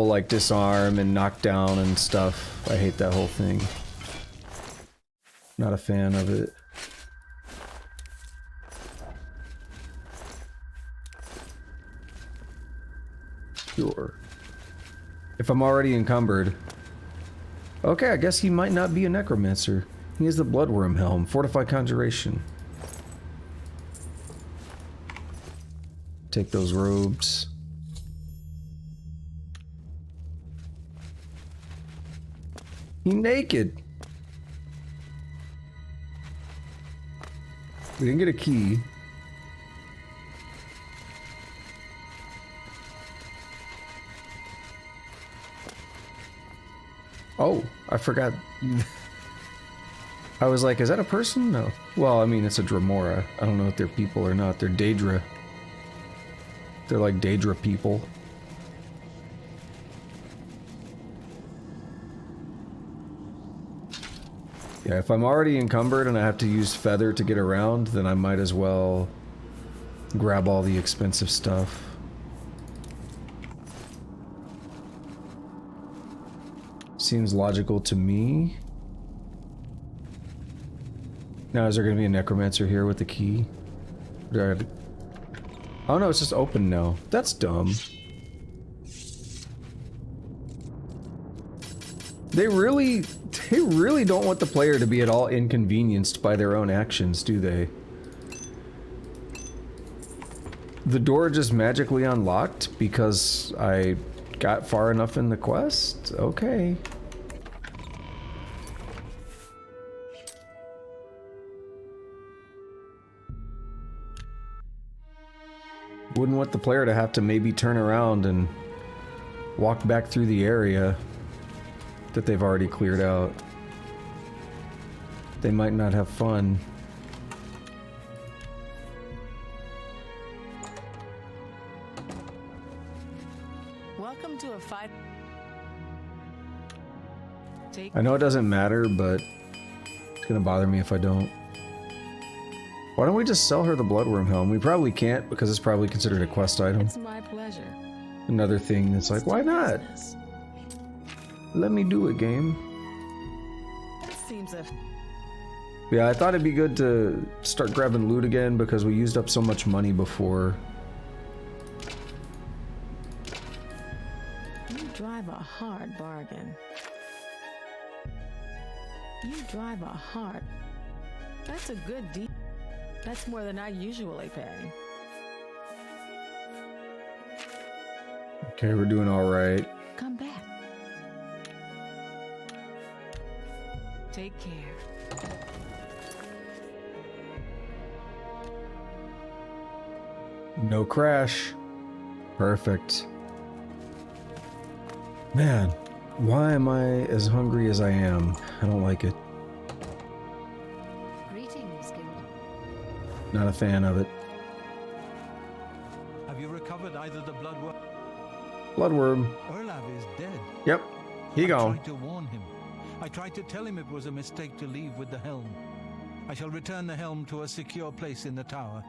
like disarm and knockdown and stuff. I hate that whole thing. Not a fan of it. Sure. If I'm already encumbered. Okay, I guess he might not be a necromancer. He has the Bloodworm Helm, Fortified Conjuration. Take those robes. He naked. We didn't get a key. Oh, I forgot. I was like, is that a person? No. Well, I mean, it's a Dremora. I don't know if they're people or not. They're Daedra. They're like Daedra people. Yeah, if I'm already encumbered and I have to use Feather to get around, then I might as well grab all the expensive stuff. Seems logical to me. Now, is there going to be a Necromancer here with the key? Oh no, it's just open now. That's dumb. They really don't want the player to be at all inconvenienced by their own actions, do they? The door just magically unlocked because I got far enough in the quest? Okay. Wouldn't want the player to have to maybe turn around and walk back through the area that they've already cleared out. They might not have fun. Welcome to a fight. I know it doesn't matter, but it's gonna bother me if I don't. Why don't we just sell her the Bloodworm Helm? We probably can't because it's probably considered a quest item. It's my pleasure. Another thing that's like, why not? Let me do it, game. That seems a... Yeah, I thought it'd be good to start grabbing loot again because we used up so much money before. You drive a hard bargain. You drive a hard... That's a good deal. That's more than I usually pay. Okay, we're doing all right. Come back. Take care. No crash. Perfect. Man, why am I as hungry as I am? I don't like it. Not a fan of it. Have you recovered either the bloodworm? Bloodworm. Erlav is dead. Yep. He gone. I tried to warn him. I tried to tell him it was a mistake to leave with the helm. I shall return the helm to a secure place in the tower.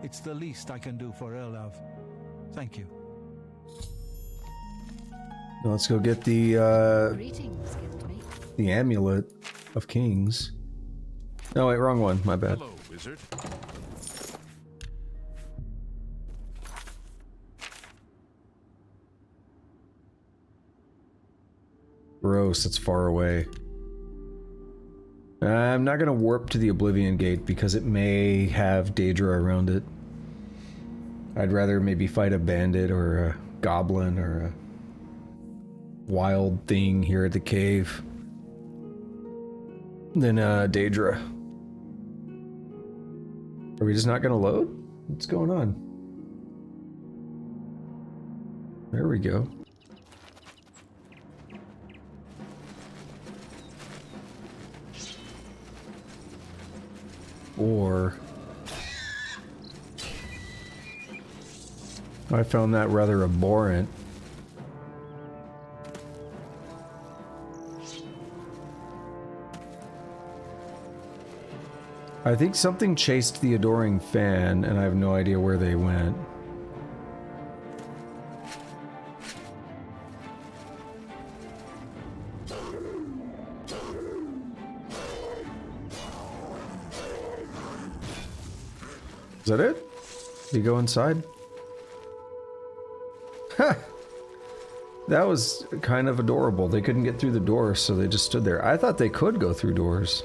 It's the least I can do for Erlav. Thank you. Let's go get the Amulet of Kings. No, wait, wrong one. My bad. Hello, wizard. Gross, it's far away. I'm not gonna warp to the Oblivion Gate because it may have Daedra around it. I'd rather maybe fight a bandit or a goblin or a wild thing here at the cave than Daedra. Are we just not gonna load? What's going on? There we go. Or I found that rather abhorrent. I think something chased the Adoring Fan, and I have no idea where they went. Is that it? Did you go inside? Ha! That was kind of adorable. They couldn't get through the door, so they just stood there. I thought they could go through doors.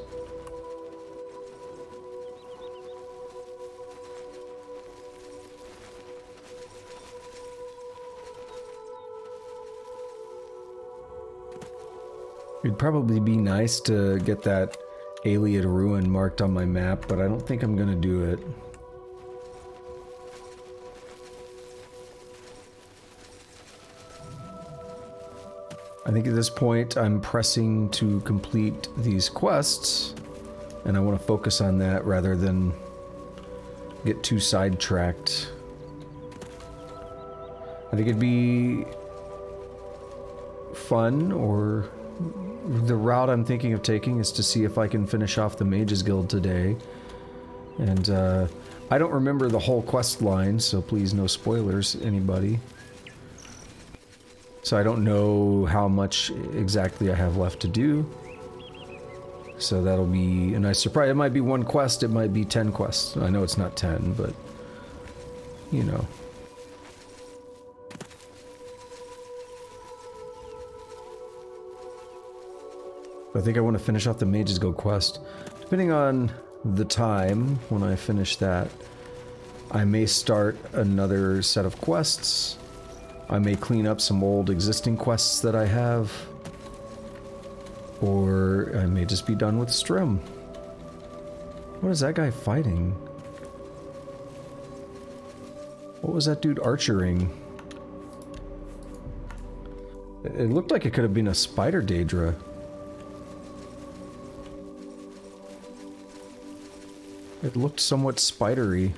It'd probably be nice to get that Ayleid ruin marked on my map, but I don't think I'm gonna do it. I think at this point I'm pressing to complete these quests And I want to focus on that rather than get too sidetracked. I think it'd be fun, or the route I'm thinking of taking is to see if I can finish off the Mages Guild today. And I don't remember the whole quest line, so please no spoilers, anybody. So I don't know how much exactly I have left to do. So that'll be a nice surprise. It might be one quest, it might be 10 quests. I know it's not 10, but you know. I think I want to finish off the Mages Guild quest. Depending on the time when I finish that, I may start another set of quests. I may clean up some old existing quests that I have. Or I may just be done with Strim. What is that guy fighting? What was that dude archering? It looked like it could have been a spider Daedra. It looked somewhat spidery.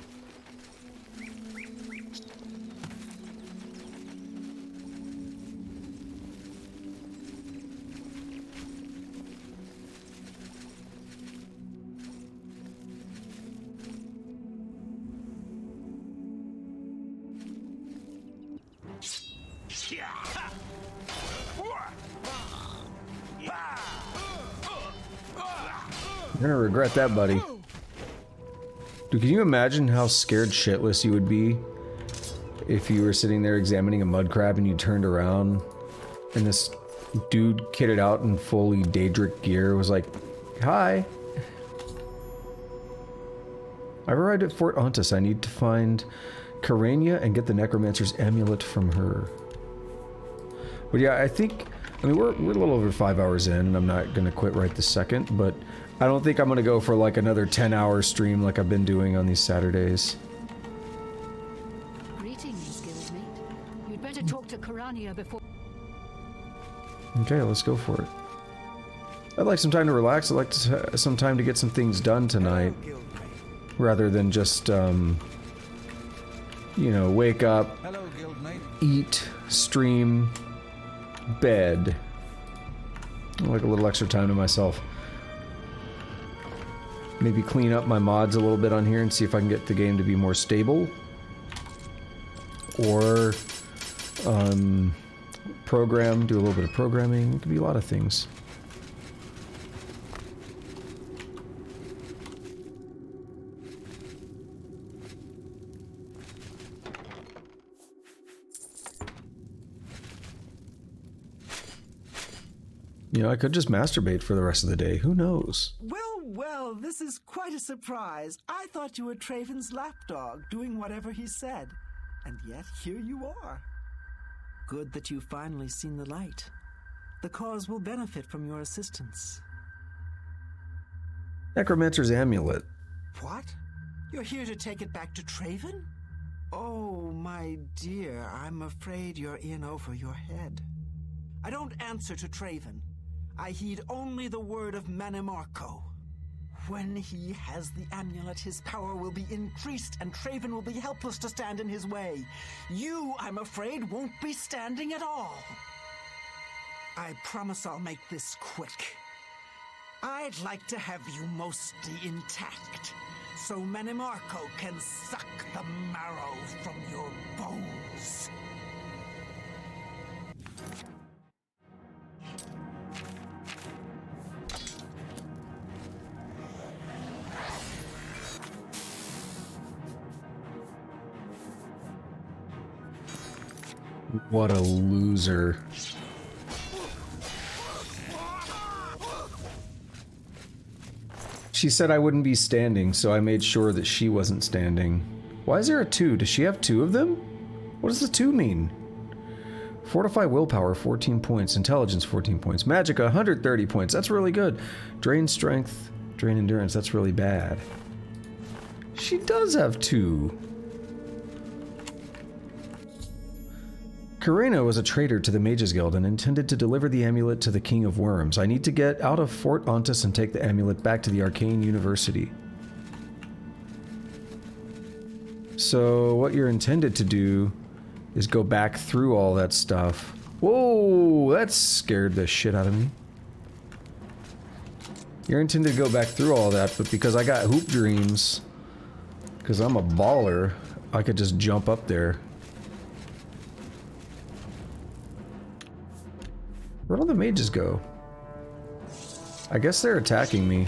You're gonna regret that, buddy. Dude, can you imagine how scared shitless you would be if you were sitting there examining a mud crab and you turned around and this dude kitted out in fully Daedric gear was like, "Hi." I've arrived at Fort Ontis. I need to find Karania and get the Necromancer's amulet from her. But yeah, I think, I mean, we're a little over 5 hours in, and I'm not gonna quit right this second, but I don't think I'm gonna go for like another 10-hour stream like I've been doing on these Saturdays. Greetings, guildmate. You'd better talk to Karania before. Okay, let's go for it. I'd like some time to relax. I'd like some time to get some things done tonight, rather than just, you know, wake up, eat, stream, bed. I'd like a little extra time to myself. Maybe clean up my mods a little bit on here and see if I can get the game to be more stable. Or, program, do a little bit of programming. It could be a lot of things. You know, I could just masturbate for the rest of the day. Who knows? Well, this is quite a surprise. I thought you were Traven's lapdog, doing whatever he said. And yet, here you are. Good that you've finally seen the light. The cause will benefit from your assistance. Necromancer's amulet. What? You're here to take it back to Traven? Oh, my dear, I'm afraid you're in over your head. I don't answer to Traven. I heed only the word of Mannimarco. When he has the amulet, his power will be increased, and Traven will be helpless to stand in his way. You, I'm afraid, won't be standing at all. I promise I'll make this quick. I'd like to have you mostly intact, so Mannimarco can suck the marrow from your bones. What a loser. She said I wouldn't be standing, so I made sure that she wasn't standing. Why is there a 2? Does she have 2 of them? What does the 2 mean? Fortify willpower, 14 points. Intelligence, 14 points. Magicka, 130 points. That's really good. Drain strength, drain endurance. That's really bad. She does have 2. Karena was a traitor to the Mages Guild and intended to deliver the amulet to the King of Worms. I need to get out of Fort Ontis and take the amulet back to the Arcane University. So what you're intended to do is go back through all that stuff. Whoa, that scared the shit out of me. You're intended to go back through all that, but because I got hoop dreams, because I'm a baller, I could just jump up there. Where'd all the mages go? I guess they're attacking me.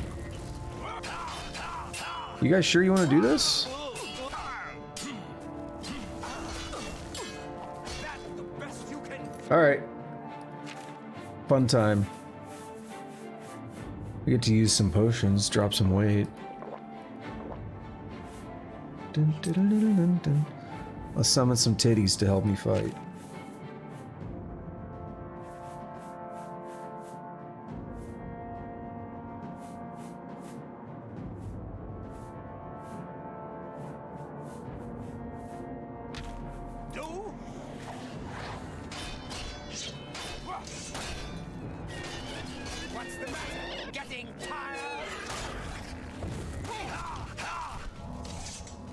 You guys sure you want to do this? Alright. Fun time. We get to use some potions, drop some weight. Dun, dun, dun, dun, dun, dun. I'll summon some titties to help me fight.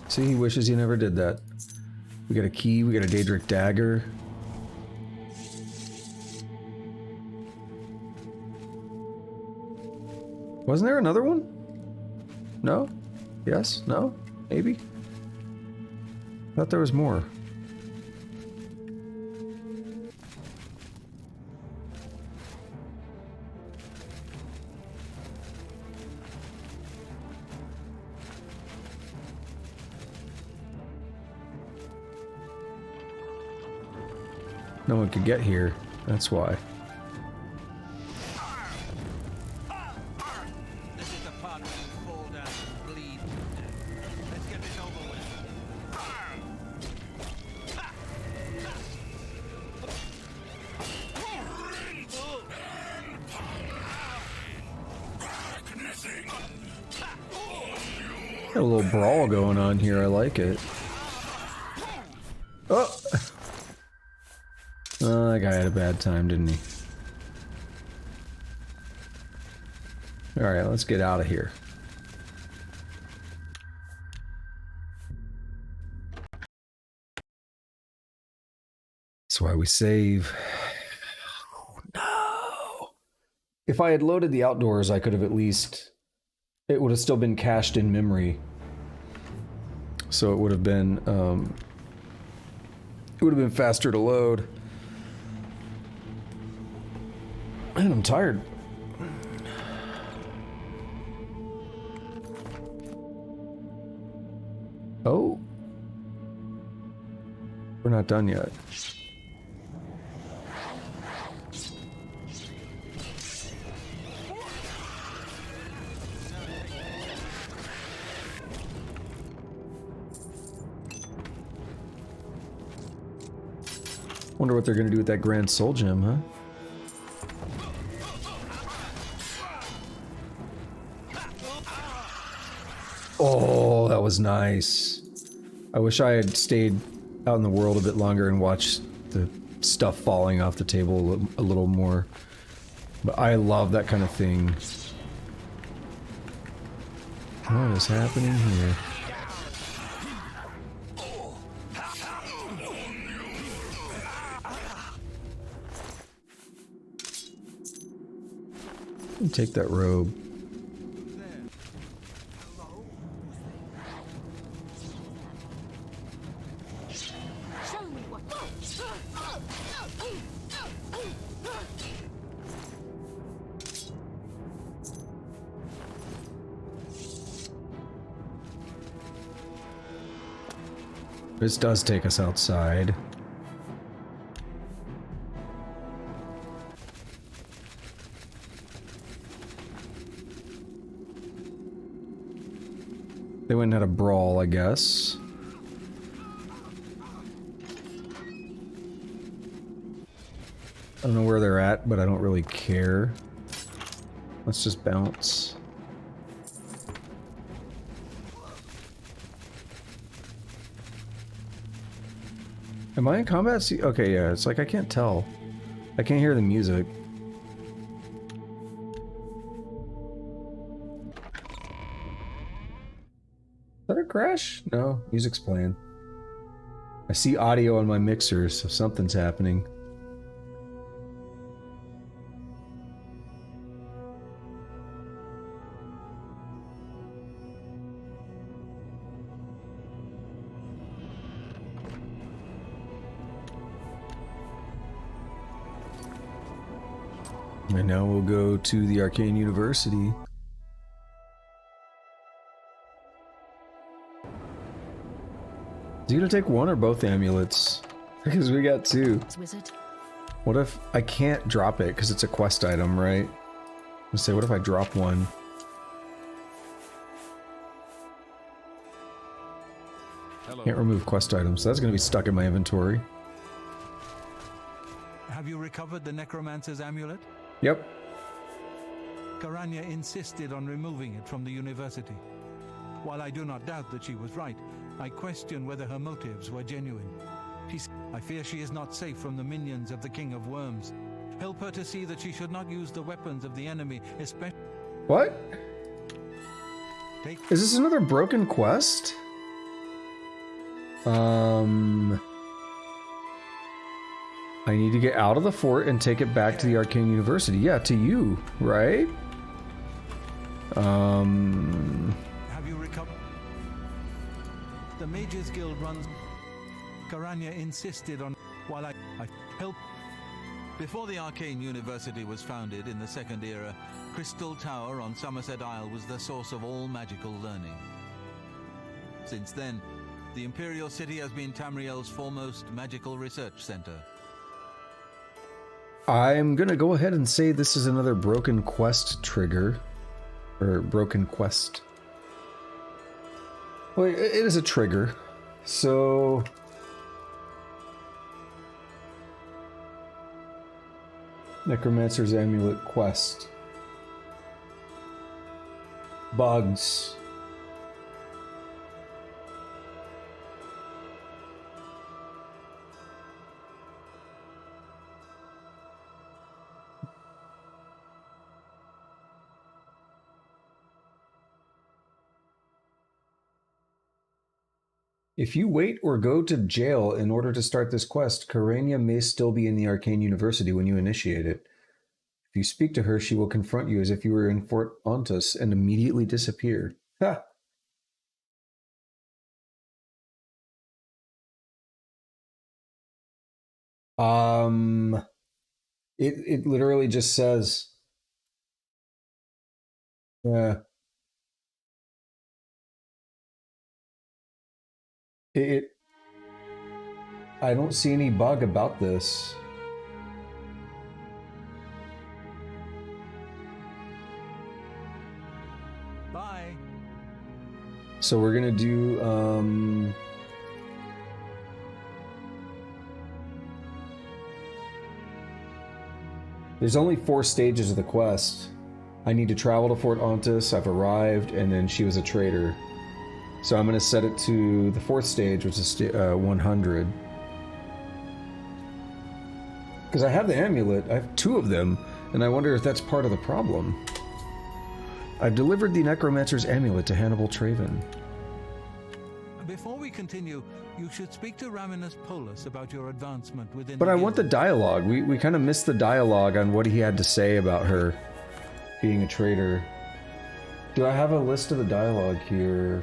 See, he wishes he never did that. We got a key, we got a Daedric dagger. Wasn't there another one? No? Yes? No? Maybe? I thought there was more. No one could get here, that's why. This is the part where you fall down and bleed. Let's get this over with. Got a little brawl going on here, I like it. Oh! Oh, that guy had a bad time, didn't he? Alright, let's get out of here. That's why we save. Oh, no! If I had loaded the outdoors, I could have at least... It would have still been cached in memory. So it would have been, it would have been faster to load. Man, I'm tired. Oh. We're not done yet. Wonder what they're gonna do with that Grand Soul Gem, huh? Oh, that was nice. I wish I had stayed out in the world a bit longer and watched the stuff falling off the table a little more. But I love that kind of thing. What is happening here? Take that robe. This does take us outside. They went and had a brawl, I guess. I don't know where they're at, but I don't really care. Let's just bounce. Am I in combat? See, okay, yeah, it's like I can't tell. I can't hear the music. Is that a crash? No, music's playing. I see audio on my mixers, so something's happening. And now we'll go to the Arcane University. Is he gonna take one or both amulets? Because we got two. Wizard. What if I can't drop it because it's a quest item, right? Let's say, what if I drop one? Hello. Can't remove quest items, so that's gonna be stuck in my inventory. Have you recovered the Necromancer's amulet? Yep. Garanya insisted on removing it from the university. While I do not doubt that she was right, I question whether her motives were genuine. I fear she is not safe from the minions of the King of Worms. Help her to see that she should not use the weapons of the enemy, especially... What? Is this another broken quest? I need to get out of the fort and take it back to the Arcane University. Yeah, to you, right? Have you recovered? The Mages Guild runs... Garanya insisted on... While I helped... Before the Arcane University was founded in the Second Era, Crystal Tower on Somerset Isle was the source of all magical learning. Since then, the Imperial City has been Tamriel's foremost magical research center. I'm gonna go ahead and say this is another broken quest trigger. Or broken quest. Well, it is a trigger. So... Necromancer's Amulet quest. Bugs. If you wait or go to jail in order to start this quest, Karenia may still be in the Arcane University when you initiate it. If you speak to her, she will confront you as if you were in Fort Ontus and immediately disappear. Ha! It literally just says... Yeah. I don't see any bug about this. Bye. So we're gonna do, there's only 4 stages of the quest. I need to travel to Fort Ontus, I've arrived, and then she was a traitor. So I'm going to set it to the 4th stage, which is 100. Because I have the amulet, I have 2 of them, and I wonder if that's part of the problem. I've delivered the Necromancer's amulet to Hannibal Traven. Before we continue, you should speak to Raminus Polus about your advancement within But I want the dialogue. We kind of missed the dialogue on what he had to say about her being a traitor. Do I have a list of the dialogue here?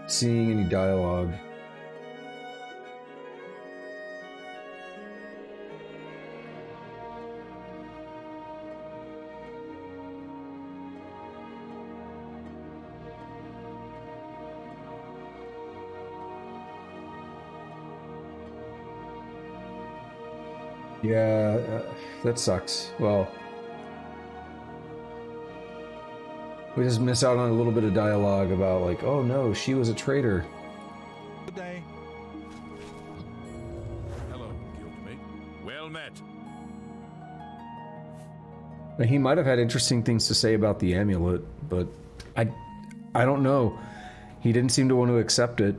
Seeing any dialogue. Yeah, that sucks. Well, we just miss out on a little bit of dialogue about, like, oh no, she was a traitor. Good day. Hello, guildmate. Well met. He might have had interesting things to say about the amulet, but I don't know. He didn't seem to want to accept it.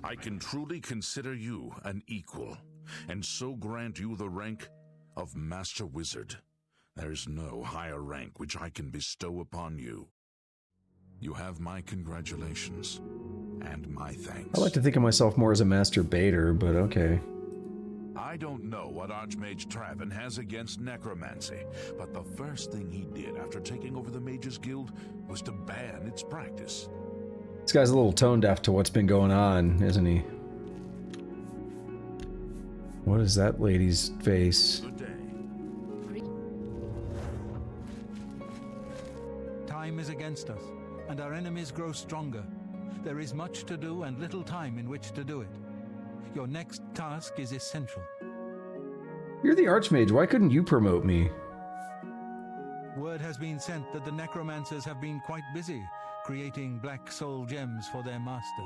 I can truly consider you an equal, and so grant you the rank of Master Wizard. There is no higher rank which I can bestow upon you. You have my congratulations, and my thanks. I like to think of myself more as a Master Baiter, but okay. I don't know what Archmage Traven has against necromancy, but the first thing he did after taking over the Mages Guild was to ban its practice. This guy's a little tone deaf to what's been going on, isn't he? What is that lady's face? Good day. Time is against us, and our enemies grow stronger. There is much to do and little time in which to do it. Your next task is essential. You're the Archmage, why couldn't you promote me? Word has been sent that the Necromancers have been quite busy creating black soul gems for their master.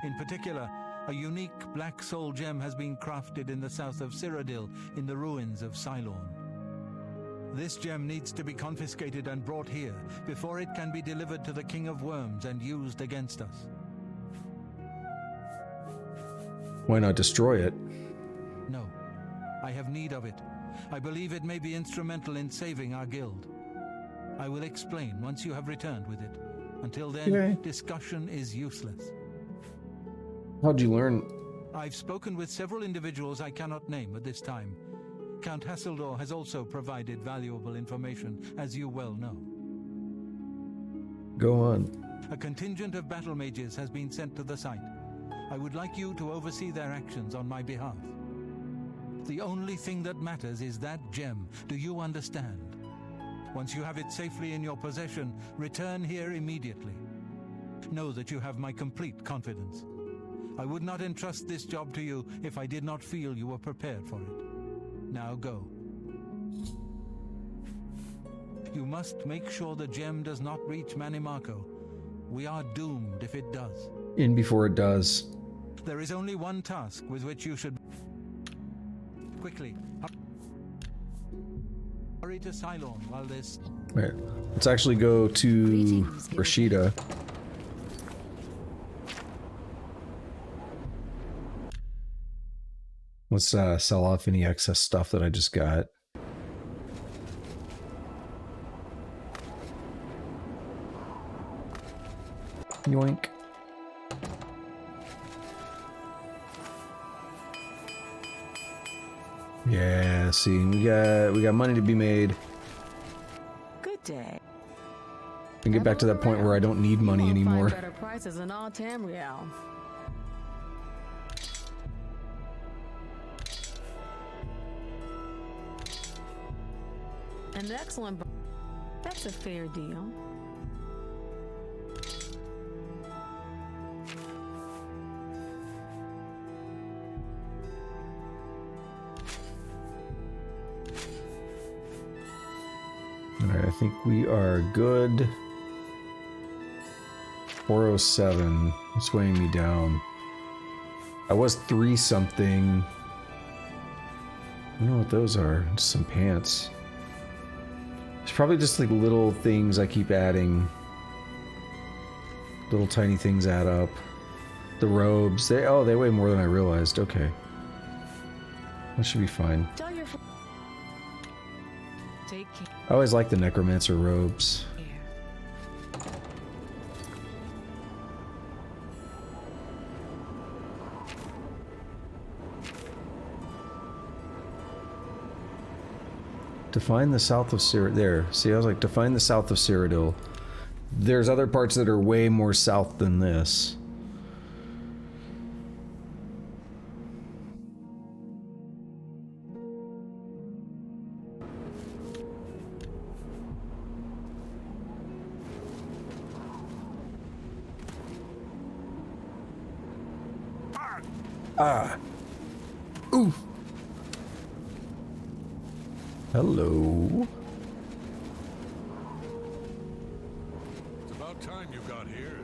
In particular, a unique black soul gem has been crafted in the south of Cyrodiil in the ruins of Cylorn. This gem needs to be confiscated and brought here before it can be delivered to the King of Worms and used against us. Why not destroy it? No, I have need of it. I believe it may be instrumental in saving our guild. I will explain once you have returned with it. Until then, discussion is useless. How'd you learn? I've spoken with several individuals I cannot name at this time. Count Hasseldor has also provided valuable information, as you well know. Go on. A contingent of battle mages has been sent to the site. I would like you to oversee their actions on my behalf. The only thing that matters is that gem. Do you understand? Once you have it safely in your possession, return here immediately. Know that you have my complete confidence. I would not entrust this job to you if I did not feel you were prepared for it. Now go. You must make sure the gem does not reach Mannimarco. We are doomed if it does. In before it does. There is only one task with which you should... Quickly. Hurry to Cylorn while this... Wait, let's actually go to Rashida. Let's sell off any excess stuff that I just got. Yoink. Yeah, see, we got money to be made. Good day. And get back to that point where I don't need money anymore. Better prices in all Tamriel. An excellent. That's a fair deal. Alright, I think we are good. 407. It's weighing me down. I was 3 something. I don't know what those are. Just some pants. It's probably just like little things I keep adding. Little tiny things add up. The robes, they weigh more than I realized. Okay. That should be fine. I always like the Necromancer robes. Define the south of Cyrodiil. There. See, I was like, define the south of Cyrodiil. There's other parts that are way more south than this. Ah. Ooh. Hello. It's about time you got here.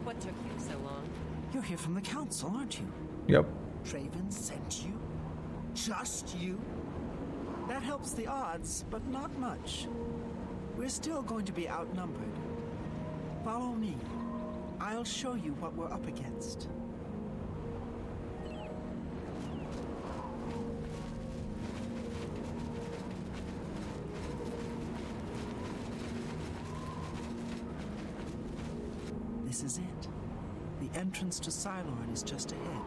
What took you so long? You're here from the council, aren't you? Yep. Traven sent you? Just you? That helps the odds, but not much. We're still going to be outnumbered. Follow me. I'll show you what we're up against. This is it. The entrance to Cylorn is just ahead.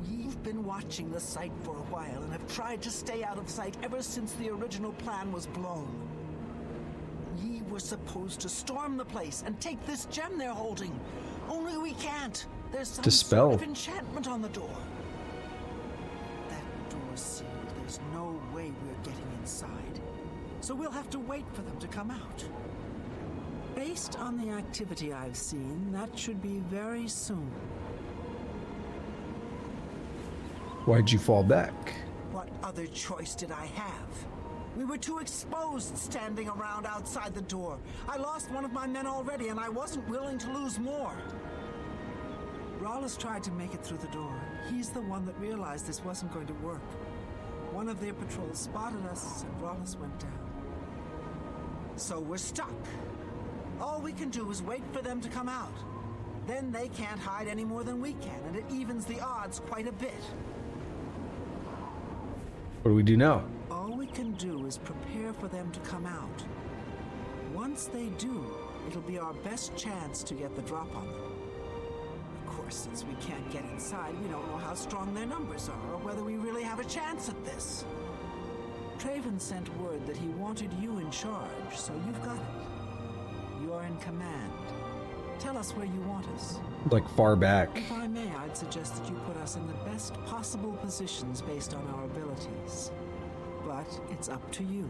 We've been watching the site for a while and have tried to stay out of sight ever since the original plan was blown. We were supposed to storm the place and take this gem they're holding. Only we can't. There's some Dispel. sort of enchantment on the door. That door's sealed. There's no way we're getting inside. So we'll have to wait for them to come out. Based on the activity I've seen, that should be very soon. Why'd you fall back? What other choice did I have? We were too exposed standing around outside the door. I lost one of my men already, and I wasn't willing to lose more. Rawless tried to make it through the door. He's the one that realized this wasn't going to work. One of their patrols spotted us, and Rawless went down. So we're stuck. All we can do is wait for them to come out. Then they can't hide any more than we can, and it evens the odds quite a bit. What do we do now? All we can do is prepare for them to come out. Once they do, it'll be our best chance to get the drop on them. Of course, since we can't get inside, we don't know how strong their numbers are, or whether we really have a chance at this. Traven sent word that he wanted you in charge, so you've got it. You're in command. Tell us where you want us. Like far back. If I may, I'd suggest that you put us in the best possible positions based on our abilities. But it's up to you.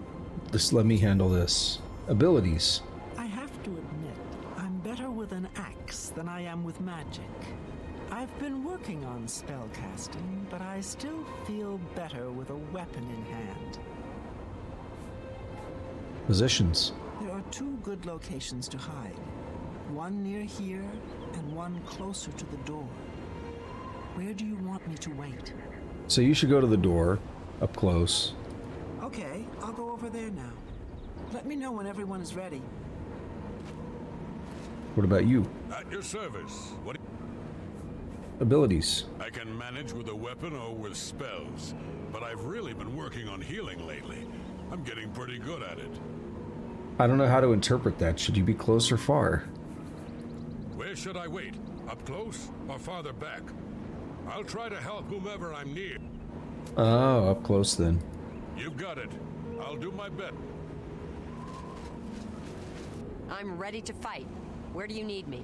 Just let me handle this. Abilities. I have to admit, I'm better with an axe than I am with magic. I've been working on spellcasting, but I still feel better with a weapon in hand. Positions. There are two good locations to hide. One near here, and one closer to the door. Where do you want me to wait? So you should go to the door, up close. Okay, I'll go over there now. Let me know when everyone is ready. What about you? At your service. What? Abilities. I can manage with a weapon or with spells, but I've really been working on healing lately. I'm getting pretty good at it. I don't know how to interpret that. Should you be close or far? Where should I wait? Up close or farther back? I'll try to help whomever I'm near. Oh, up close then. You've got it. I'll do my best. I'm ready to fight. Where do you need me?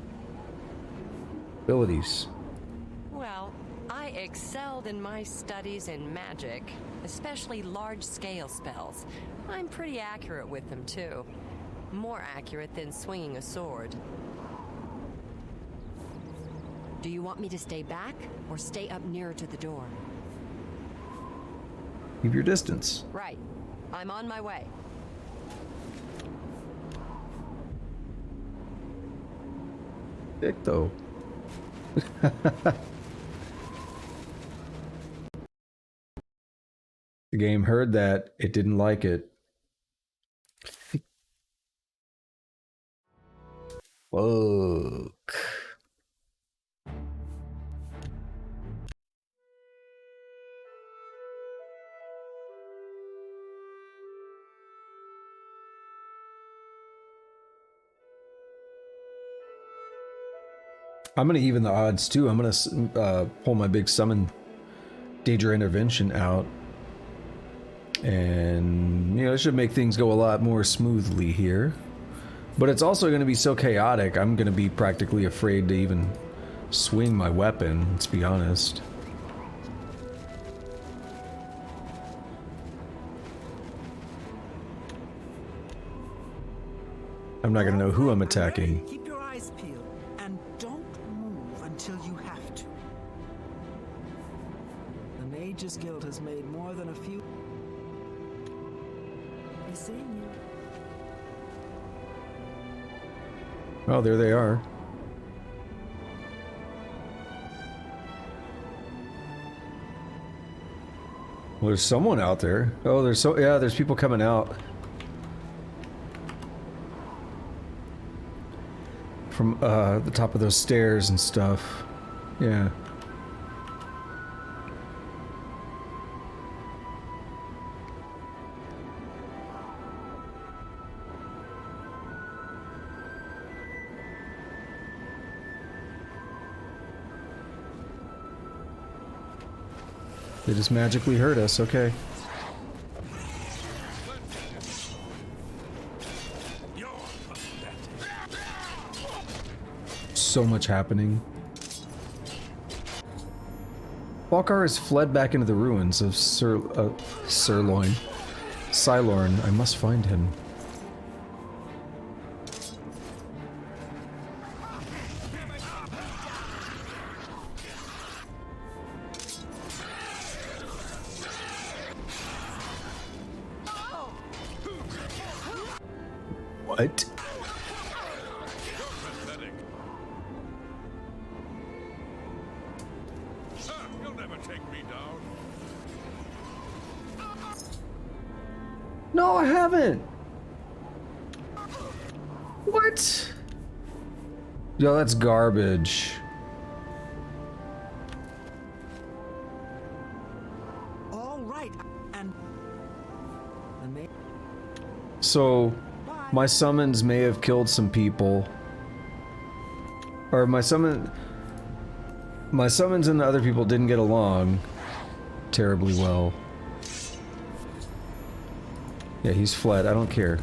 Abilities. Well, I excelled in my studies in magic, especially large-scale spells. I'm pretty accurate with them, too. More accurate than swinging a sword. Do you want me to stay back or stay up nearer to the door? Keep your distance. Right. I'm on my way. Dick, though. The game heard that. It didn't like it. Fuck. I'm gonna even the odds too. I'm gonna pull my big summon Danger Intervention out, and you know, it should make things go a lot more smoothly here. But it's also going to be so chaotic, I'm going to be practically afraid to even swing my weapon, let's be honest. I'm not going to know who I'm attacking. Keep your eyes peeled, and don't move until you have to. The Mages Guild has made more than a few. Be seeing you. Oh, there they are. Well, there's someone out there. Oh, there's people coming out. From, the top of those stairs and stuff. Yeah. They just magically hurt us, okay. So much happening. Balkar has fled back into the ruins of Sirloin. Cylorn, I must find him. What? You'll never take me down. No, I haven't. What? Yo, that's garbage. All right, and So, my summons may have killed some people. Or my summons and the other people didn't get along terribly well. Yeah, he's fled. I don't care.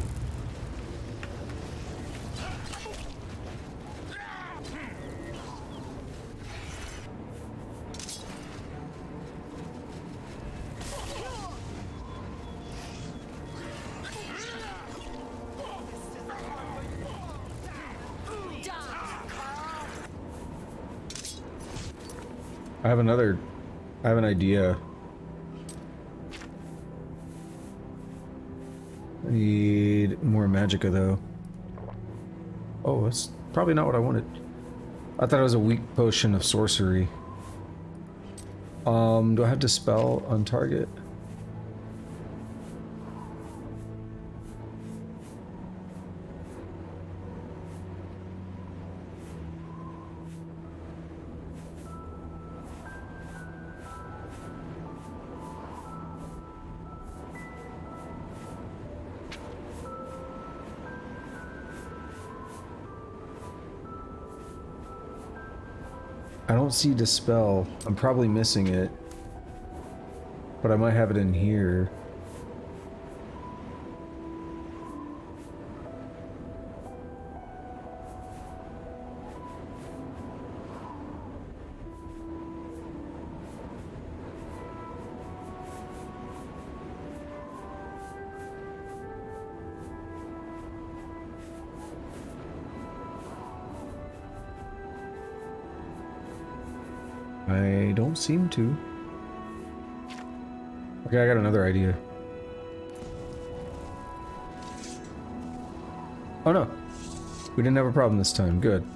I have an idea. I need more magicka though. Oh, that's probably not what I wanted. I thought it was a weak potion of sorcery. Do I have Dispel on target? I don't see Dispel. I'm probably missing it. But I might have it in here. I don't seem to. Okay, I got another idea. Oh no. We didn't have a problem this time. Good.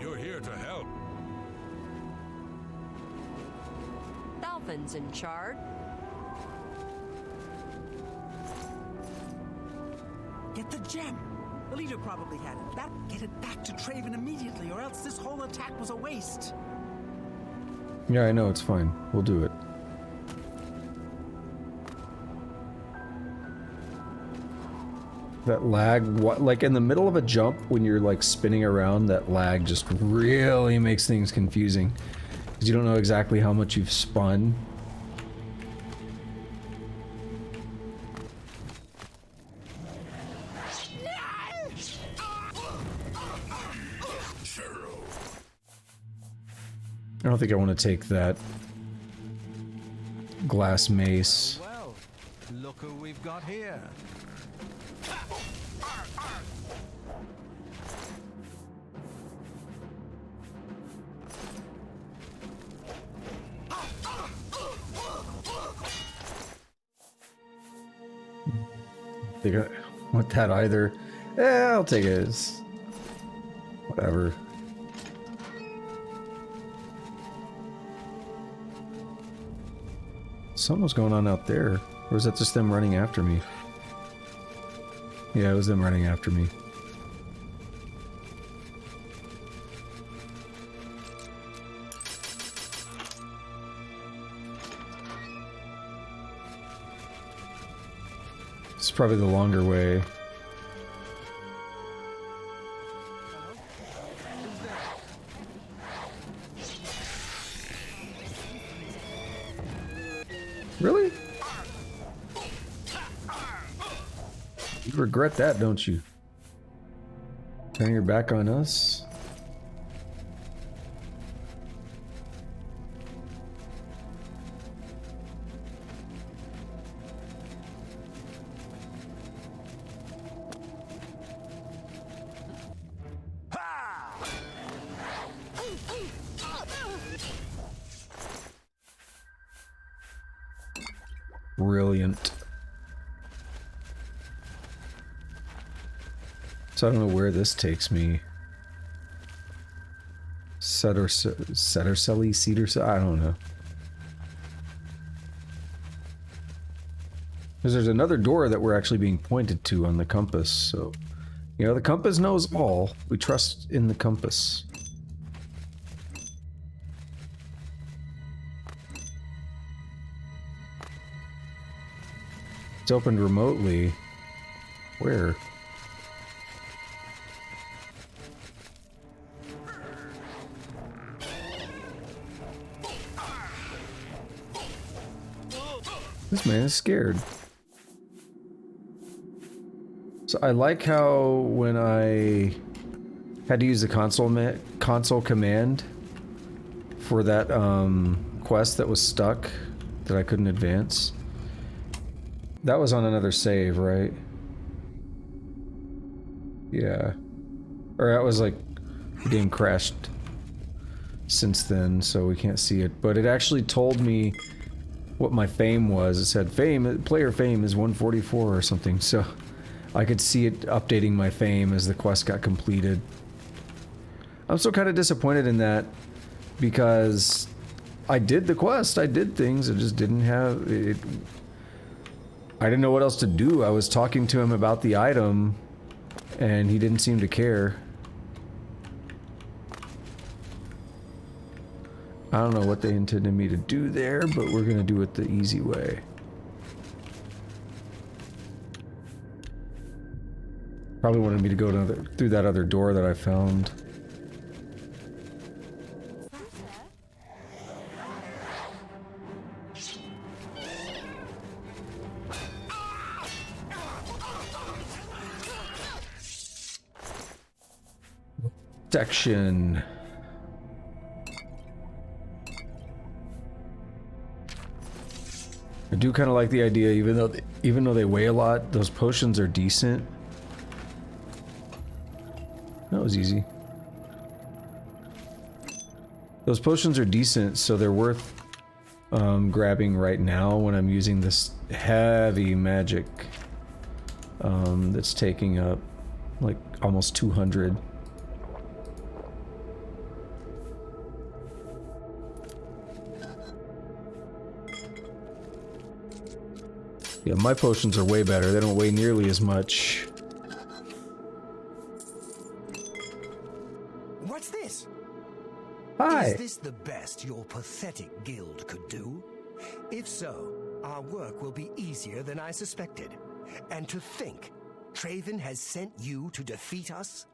You're here to help. Dolphin's in charge. get the gem. The leader probably had it. Get it back to Traven immediately, or else this whole attack was a waste. Yeah, I know, it's fine. We'll do it. That lag, like in the middle of a jump when you're like spinning around, that lag just really makes things confusing. Because you don't know exactly how much you've spun. I don't think I want to take that glass mace. Well, look who we've got here. I think I want that either. Yeah, I'll take it. It's whatever. Something's going on out there. Or was that just them running after me? Yeah, it was them running after me. It's probably the longer way. Really? You regret that, don't you? Turning your back on us? Brilliant. So I don't know where this takes me. Setterselly? Cedar? I don't know. Because there's another door that we're actually being pointed to on the compass, so... You know, the compass knows all. We trust in the compass. It's opened remotely. Where? This man is scared. So I like how when I had to use the console command for that quest that was stuck, that I couldn't advance. That was on another save, right? Yeah. Or that was like, the game crashed since then, so we can't see it. But it actually told me what my fame was. It said player fame is 144 or something, so I could see it updating my fame as the quest got completed. I'm still kind of disappointed in that, because I did the quest, I did things, I just didn't have it. I didn't know what else to do. I was talking to him about the item, and he didn't seem to care. I don't know what they intended me to do there, but we're gonna do it the easy way. Probably wanted me to go through that other door that I found. Protection. I do kind of like the idea, even though they weigh a lot, those potions are decent. That was easy. Those potions are decent, so they're worth grabbing right now when I'm using this heavy magic that's taking up like almost 200. Yeah, my potions are way better. They don't weigh nearly as much. What's this? Hi. Is this the best your pathetic guild could do? If so, our work will be easier than I suspected. And to think, Traven has sent you to defeat us?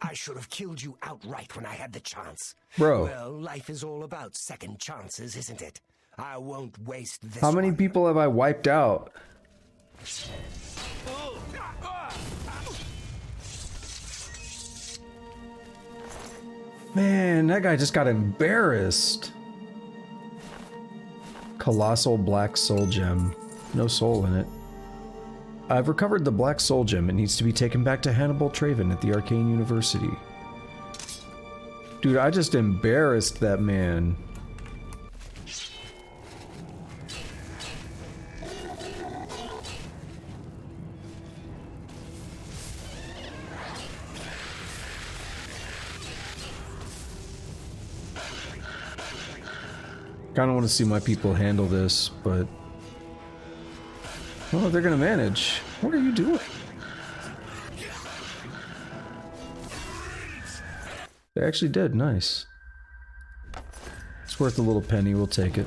I should have killed you outright when I had the chance. Bro. Well, life is all about second chances, isn't it? I won't waste this How many one. people have I wiped out? Man, that guy just got embarrassed. Colossal Black Soul Gem. No soul in it. I've recovered the Black Soul Gem. It needs to be taken back to Hannibal Traven at the Arcane University. Dude, I just embarrassed that man. Kind of want to see my people handle this, but... Oh, they're gonna manage. What are you doing? They actually did. Nice. It's worth a little penny. We'll take it.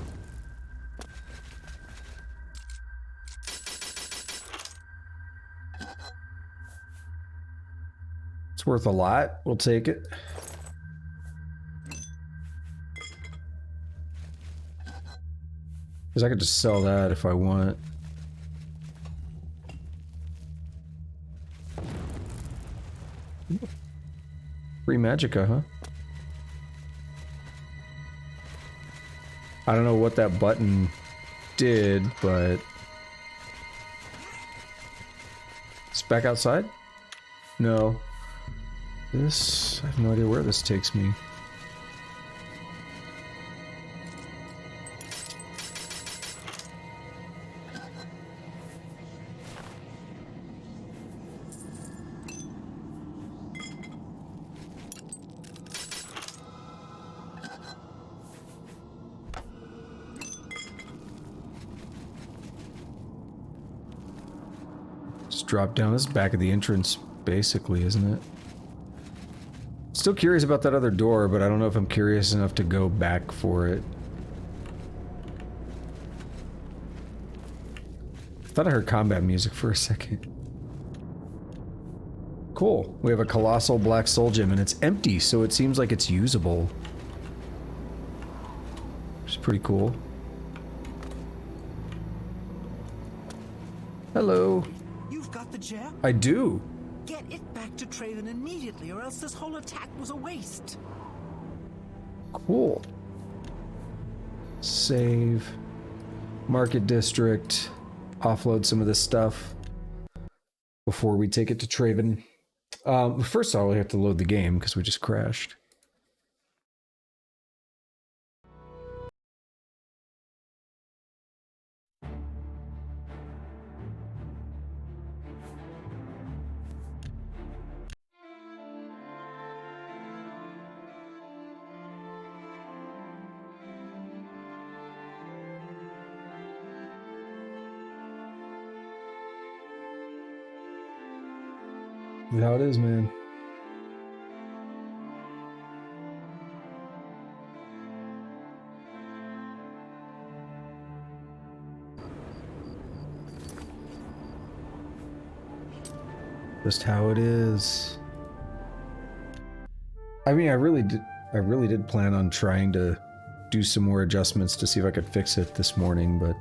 It's worth a lot. We'll take it. Because I could just sell that if I want. Free magicka, huh? I don't know what that button did, but... It's back outside? No. This... I have no idea where this takes me. Drop down. This is back of the entrance, basically, isn't it? Still curious about that other door, but I don't know if I'm curious enough to go back for it. I thought I heard combat music for a second. Cool. We have a colossal black soul gem, and it's empty, so it seems like it's usable. Which is pretty cool. Hello. Got the gem? I do. Get it back to Traven immediately, or else this whole attack was a waste. Cool. Save. Market district. Offload some of this stuff before we take it to Traven. First of all, we have to load the game because we just crashed. That's how it is, man. Just how it is. I mean, I really did plan on trying to do some more adjustments to see if I could fix it this morning, but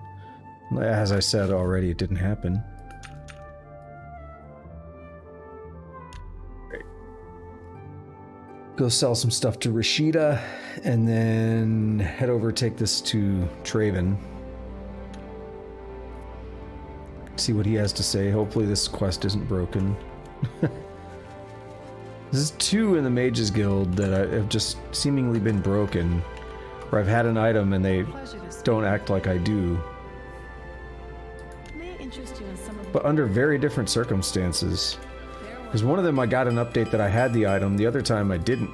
as I said already, it didn't happen. Go sell some stuff to Rashida, and then head over, take this to Traven. See what he has to say. Hopefully this quest isn't broken. This is 2 in the Mages Guild that have just seemingly been broken. Where I've had an item and they don't act like I do. But under very different circumstances. Because one of them I got an update that I had the item, the other time I didn't.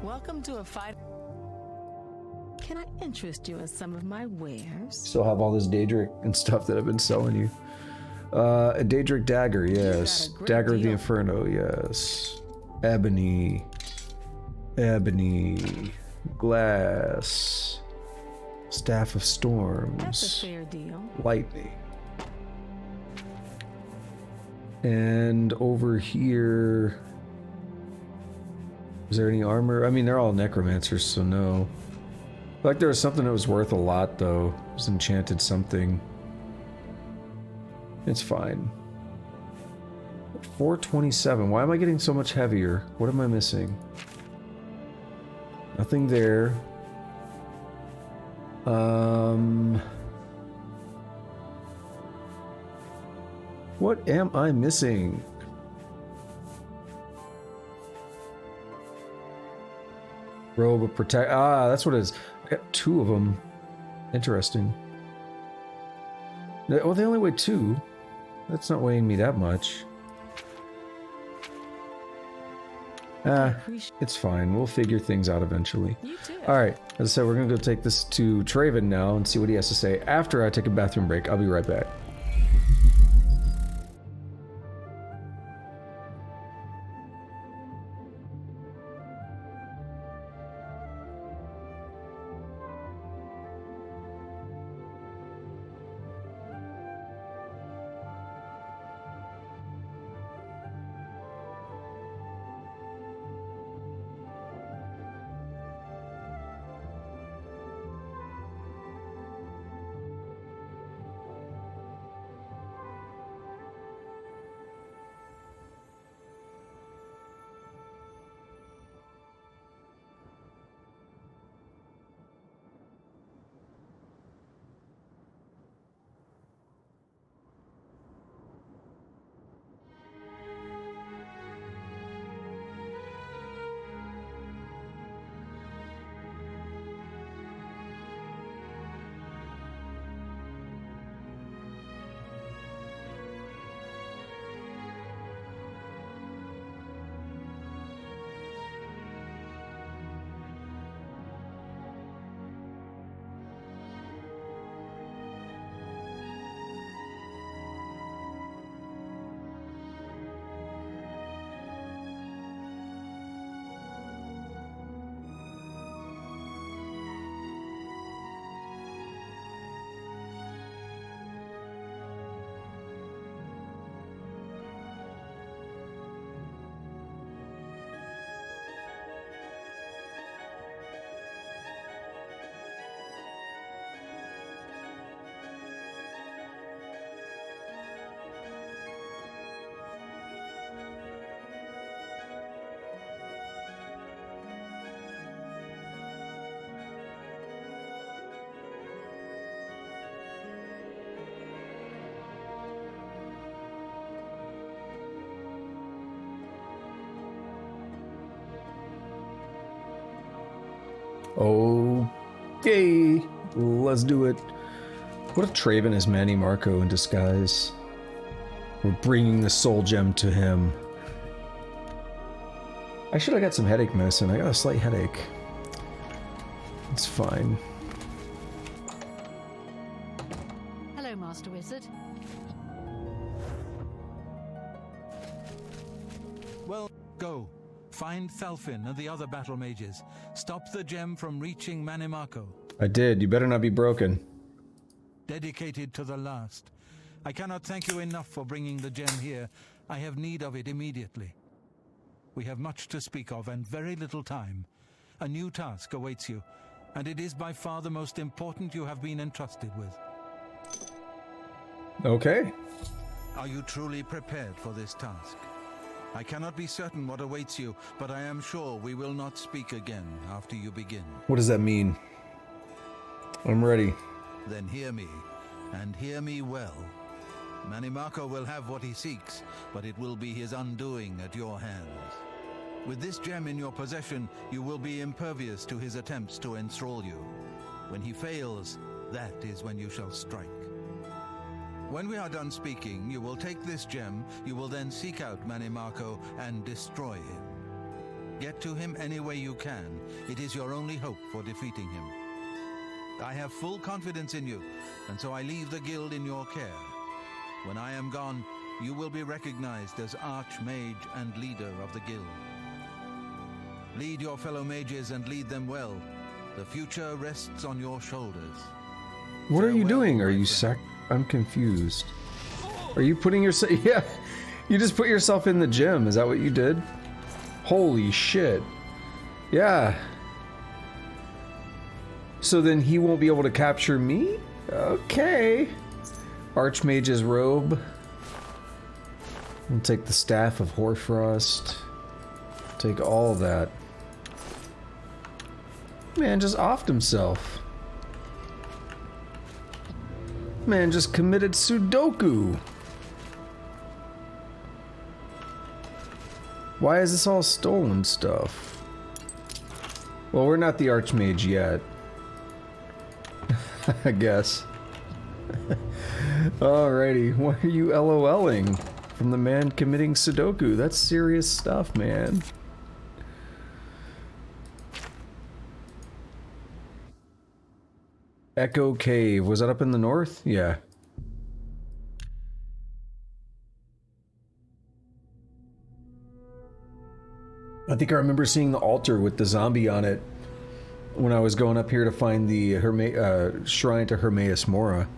Welcome to a fight. Can I interest you in some of my wares? Still have all this Daedric and stuff that I've been selling you. A Daedric dagger, yes. Dagger of the Inferno, yes. Ebony. Ebony. Glass. Staff of Storms. That's a fair deal. Lightning. And over here... Is there any armor? I mean, they're all necromancers, so no. Like there was something that was worth a lot, though. It was enchanted something. It's fine. 427. Why am I getting so much heavier? What am I missing? Nothing there. What am I missing? Robe of protect. Ah, that's what it is. I got 2 of them. Interesting. Well, they only weigh 2. That's not weighing me that much. It's fine. We'll figure things out eventually. You too. Alright, as I said, we're gonna go take this to Traven now and see what he has to say after I take a bathroom break. I'll be right back. Okay, let's do it. What if Traven is Mannimarco in disguise? We're bringing the soul gem to him. I should have got some headache medicine. I got a slight headache. It's fine. Hello, Master Wizard. Well, go. Find Thalfin and the other battle mages. Stop the gem from reaching Mannimarco. I did. You better not be broken. Dedicated to the last. I cannot thank you enough for bringing the gem here. I have need of it immediately. We have much to speak of and very little time. A new task awaits you, and it is by far the most important you have been entrusted with. Okay. Are you truly prepared for this task? I cannot be certain what awaits you, but I am sure we will not speak again after you begin. What does that mean? I'm ready. Then hear me, and hear me well. Mannimarco will have what he seeks, but it will be his undoing at your hands. With this gem in your possession, you will be impervious to his attempts to enthrall you. When he fails, that is when you shall strike. When we are done speaking, you will take this gem, you will then seek out Mannimarco and destroy him. Get to him any way you can. It is your only hope for defeating him. I have full confidence in you, and so I leave the guild in your care. When I am gone, you will be recognized as Archmage and leader of the guild. Lead your fellow mages and lead them well. The future rests on your shoulders. What are you Farewell, doing? Are my you friend. I'm confused. Are you putting yourself... Yeah, you just put yourself in the gym. Is that what you did? Holy shit. Yeah. So then he won't be able to capture me? Okay. Archmage's robe. We'll take the Staff of Hoarfrost. Take all that. Man just offed himself. Man just committed Sudoku. Why is this all stolen stuff? Well, we're not the Archmage yet. I guess. Alrighty, why are you LOLing? From the man committing Sudoku. That's serious stuff, man. Echo Cave. Was that up in the north? Yeah. I think I remember seeing the altar with the zombie on it when I was going up here to find the shrine to Hermaeus Mora.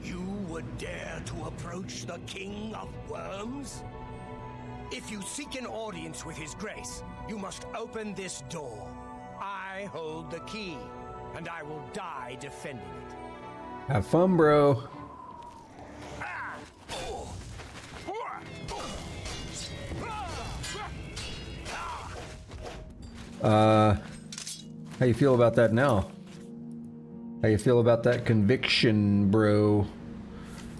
You would dare to approach the King of Worms? If you seek an audience with His Grace, you must open this door. I hold the key, and I will die defending it. Have fun, bro. How you feel about that now? How you feel about that conviction, bro?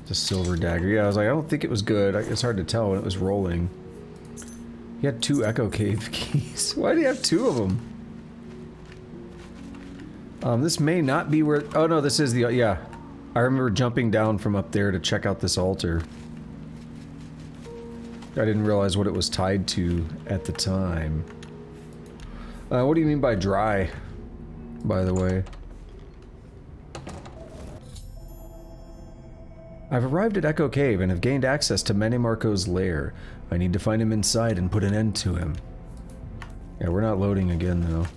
It's a silver dagger. Yeah, I was like, I don't think it was good. It's hard to tell when it was rolling. He had 2 Echo Cave keys. Why do you have 2 of them? This may not be where... Oh no, this is the... Yeah. I remember jumping down from up there to check out this altar. I didn't realize what it was tied to at the time. What do you mean by dry, by the way? I've arrived at Echo Cave and have gained access to Mannimarco's lair. I need to find him inside and put an end to him. Yeah, we're not loading again, though.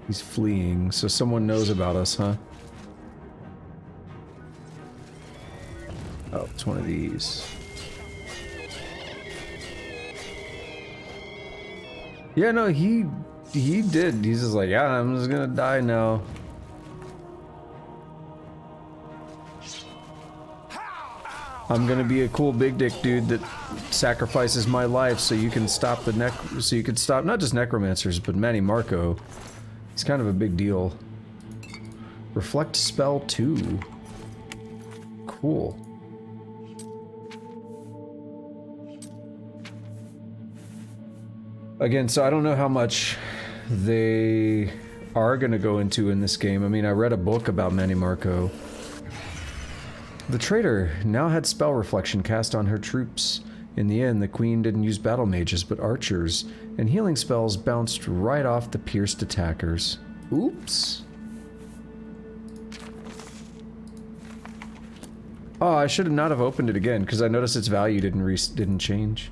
He's fleeing, so someone knows about us, huh? Oh, it's one of these. Yeah, no, he did. He's just like, yeah, I'm just gonna die now. I'm gonna be a cool big dick dude that sacrifices my life so you can stop the so you can stop not just necromancers but Mannimarco. It's kind of a big deal. Reflect spell 2. Cool. Again, so I don't know how much they are going to go into in this game. I mean, I read a book about Mannimarco. The traitor now had spell reflection cast on her troops. In the end, the queen didn't use battle mages, but archers, and healing spells bounced right off the pierced attackers. Oops. Oh, I should have not have opened it again, because I noticed its value didn't change.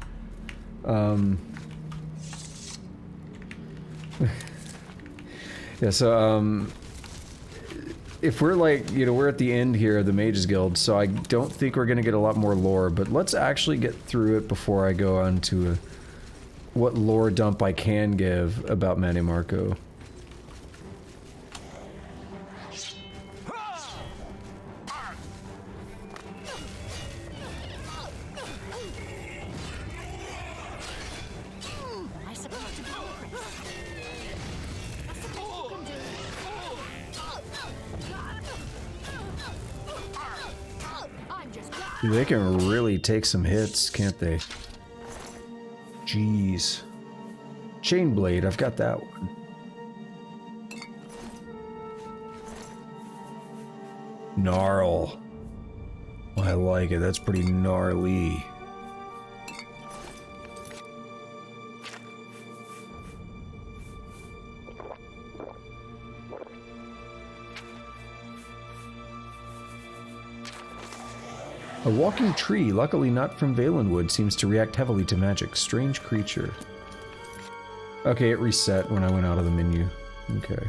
Yeah, so, if we're like, you know, we're at the end here of the Mages Guild, so I don't think we're gonna get a lot more lore, but let's actually get through it before I go on to what lore dump I can give about Mannimarco. They can really take some hits, can't they? Jeez. Chainblade, I've got that one. Gnarl. I like it, that's pretty gnarly. A walking tree, luckily not from Valenwood, seems to react heavily to magic. Strange creature. Okay, it reset when I went out of the menu. Okay.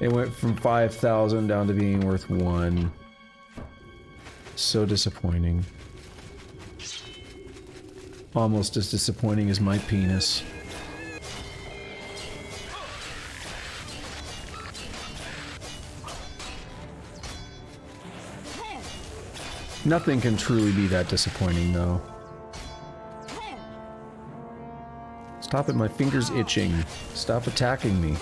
It went from 5,000 down to being worth 1. So disappointing. Almost as disappointing as my penis. Nothing can truly be that disappointing, though. Stop it, my finger's itching. Stop attacking me.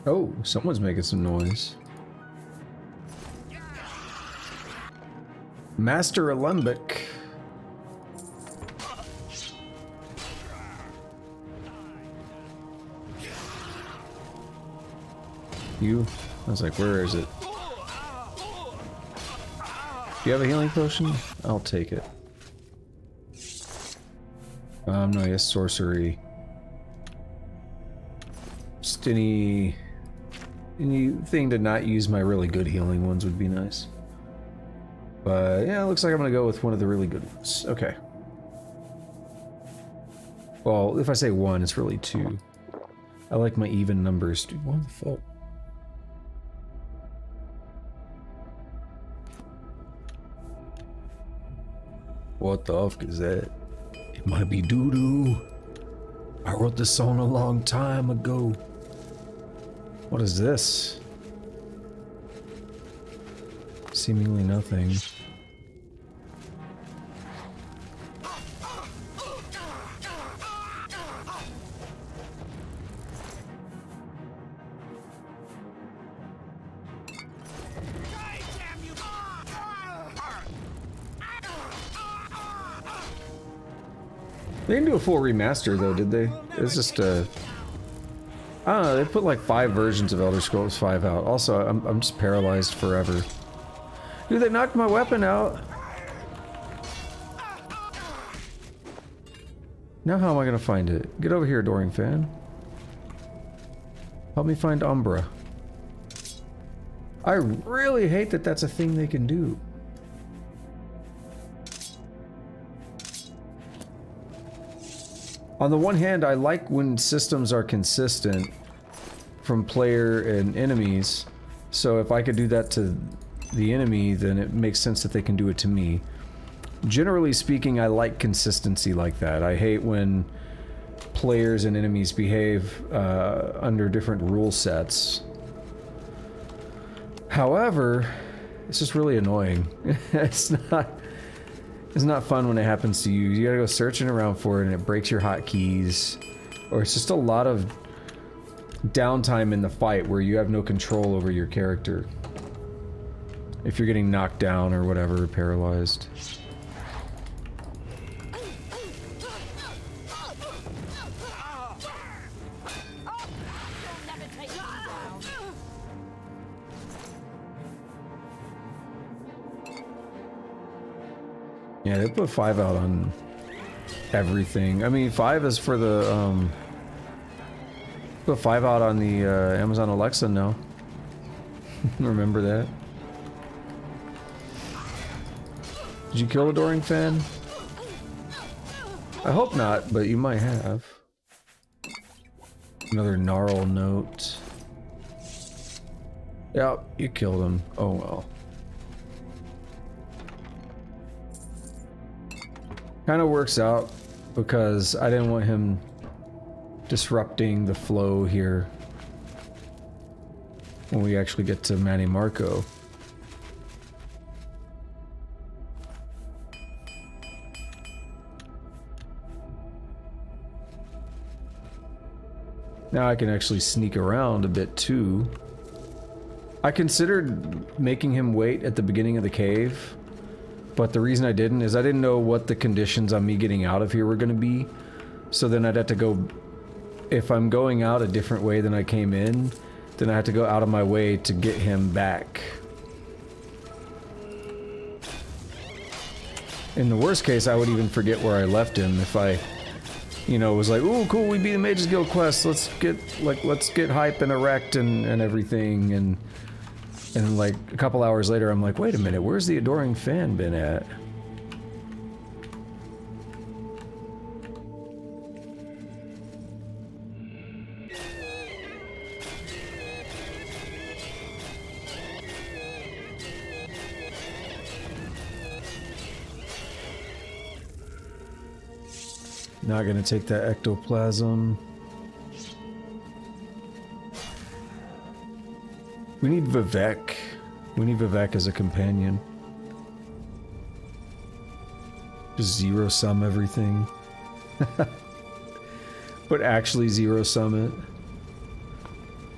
Oh, someone's making some noise. Master Alembic. You? I was like, where is it? Do you have a healing potion? I'll take it. No, yes, sorcery. Just anything to not use my really good healing ones would be nice. But yeah, it looks like I'm gonna go with one of the really good ones. Okay. Well, if I say one, it's really two. I like my even numbers. Dude, what the fuck? What the fuck is that? It might be doo-doo. I wrote this song a long time ago. What is this? Seemingly nothing. They didn't do a full remaster though, did they? It's just I don't know, they put like 5 versions of Elder Scrolls 5 out. Also, I'm just paralyzed forever. Dude, they knocked my weapon out. Now how am I gonna find it? Get over here, Adoring Fan. Help me find Umbra. I really hate that that's a thing they can do. On the one hand, I like when systems are consistent from player and enemies, so if I could do that to the enemy, then it makes sense that they can do it to me. Generally speaking, I like consistency like that. I hate when players and enemies behave under different rule sets. However, it's just really annoying. It's not fun when it happens to you. You gotta go searching around for it and it breaks your hotkeys. Or it's just a lot of downtime in the fight where you have no control over your character. If you're getting knocked down or whatever, paralyzed. Yeah, they put 5 out on everything. I mean, 5 is for the, put 5 out on the, Amazon Alexa now. Remember that? Did you kill Adoring Fan? I hope not, but you might have. Another gnarl note. Yep, you killed him. Oh well. Kind of works out because I didn't want him disrupting the flow here when we actually get to Mannimarco. Now I can actually sneak around a bit too. I considered making him wait at the beginning of the cave, but the reason I didn't is I didn't know what the conditions on me getting out of here were going to be. So then I'd have to go, if I'm going out a different way than I came in, then I have to go out of my way to get him back. In the worst case, I would even forget where I left him if I, you know, was like, "Ooh, cool, we beat the Mage's Guild quest. Let's get hype and erect and everything." And like a couple hours later, I'm like, "Wait a minute, where's the Adoring Fan been at?" Not gonna take that ectoplasm. We need Vivek. We need Vivek as a companion. Just zero sum everything. But actually zero sum it.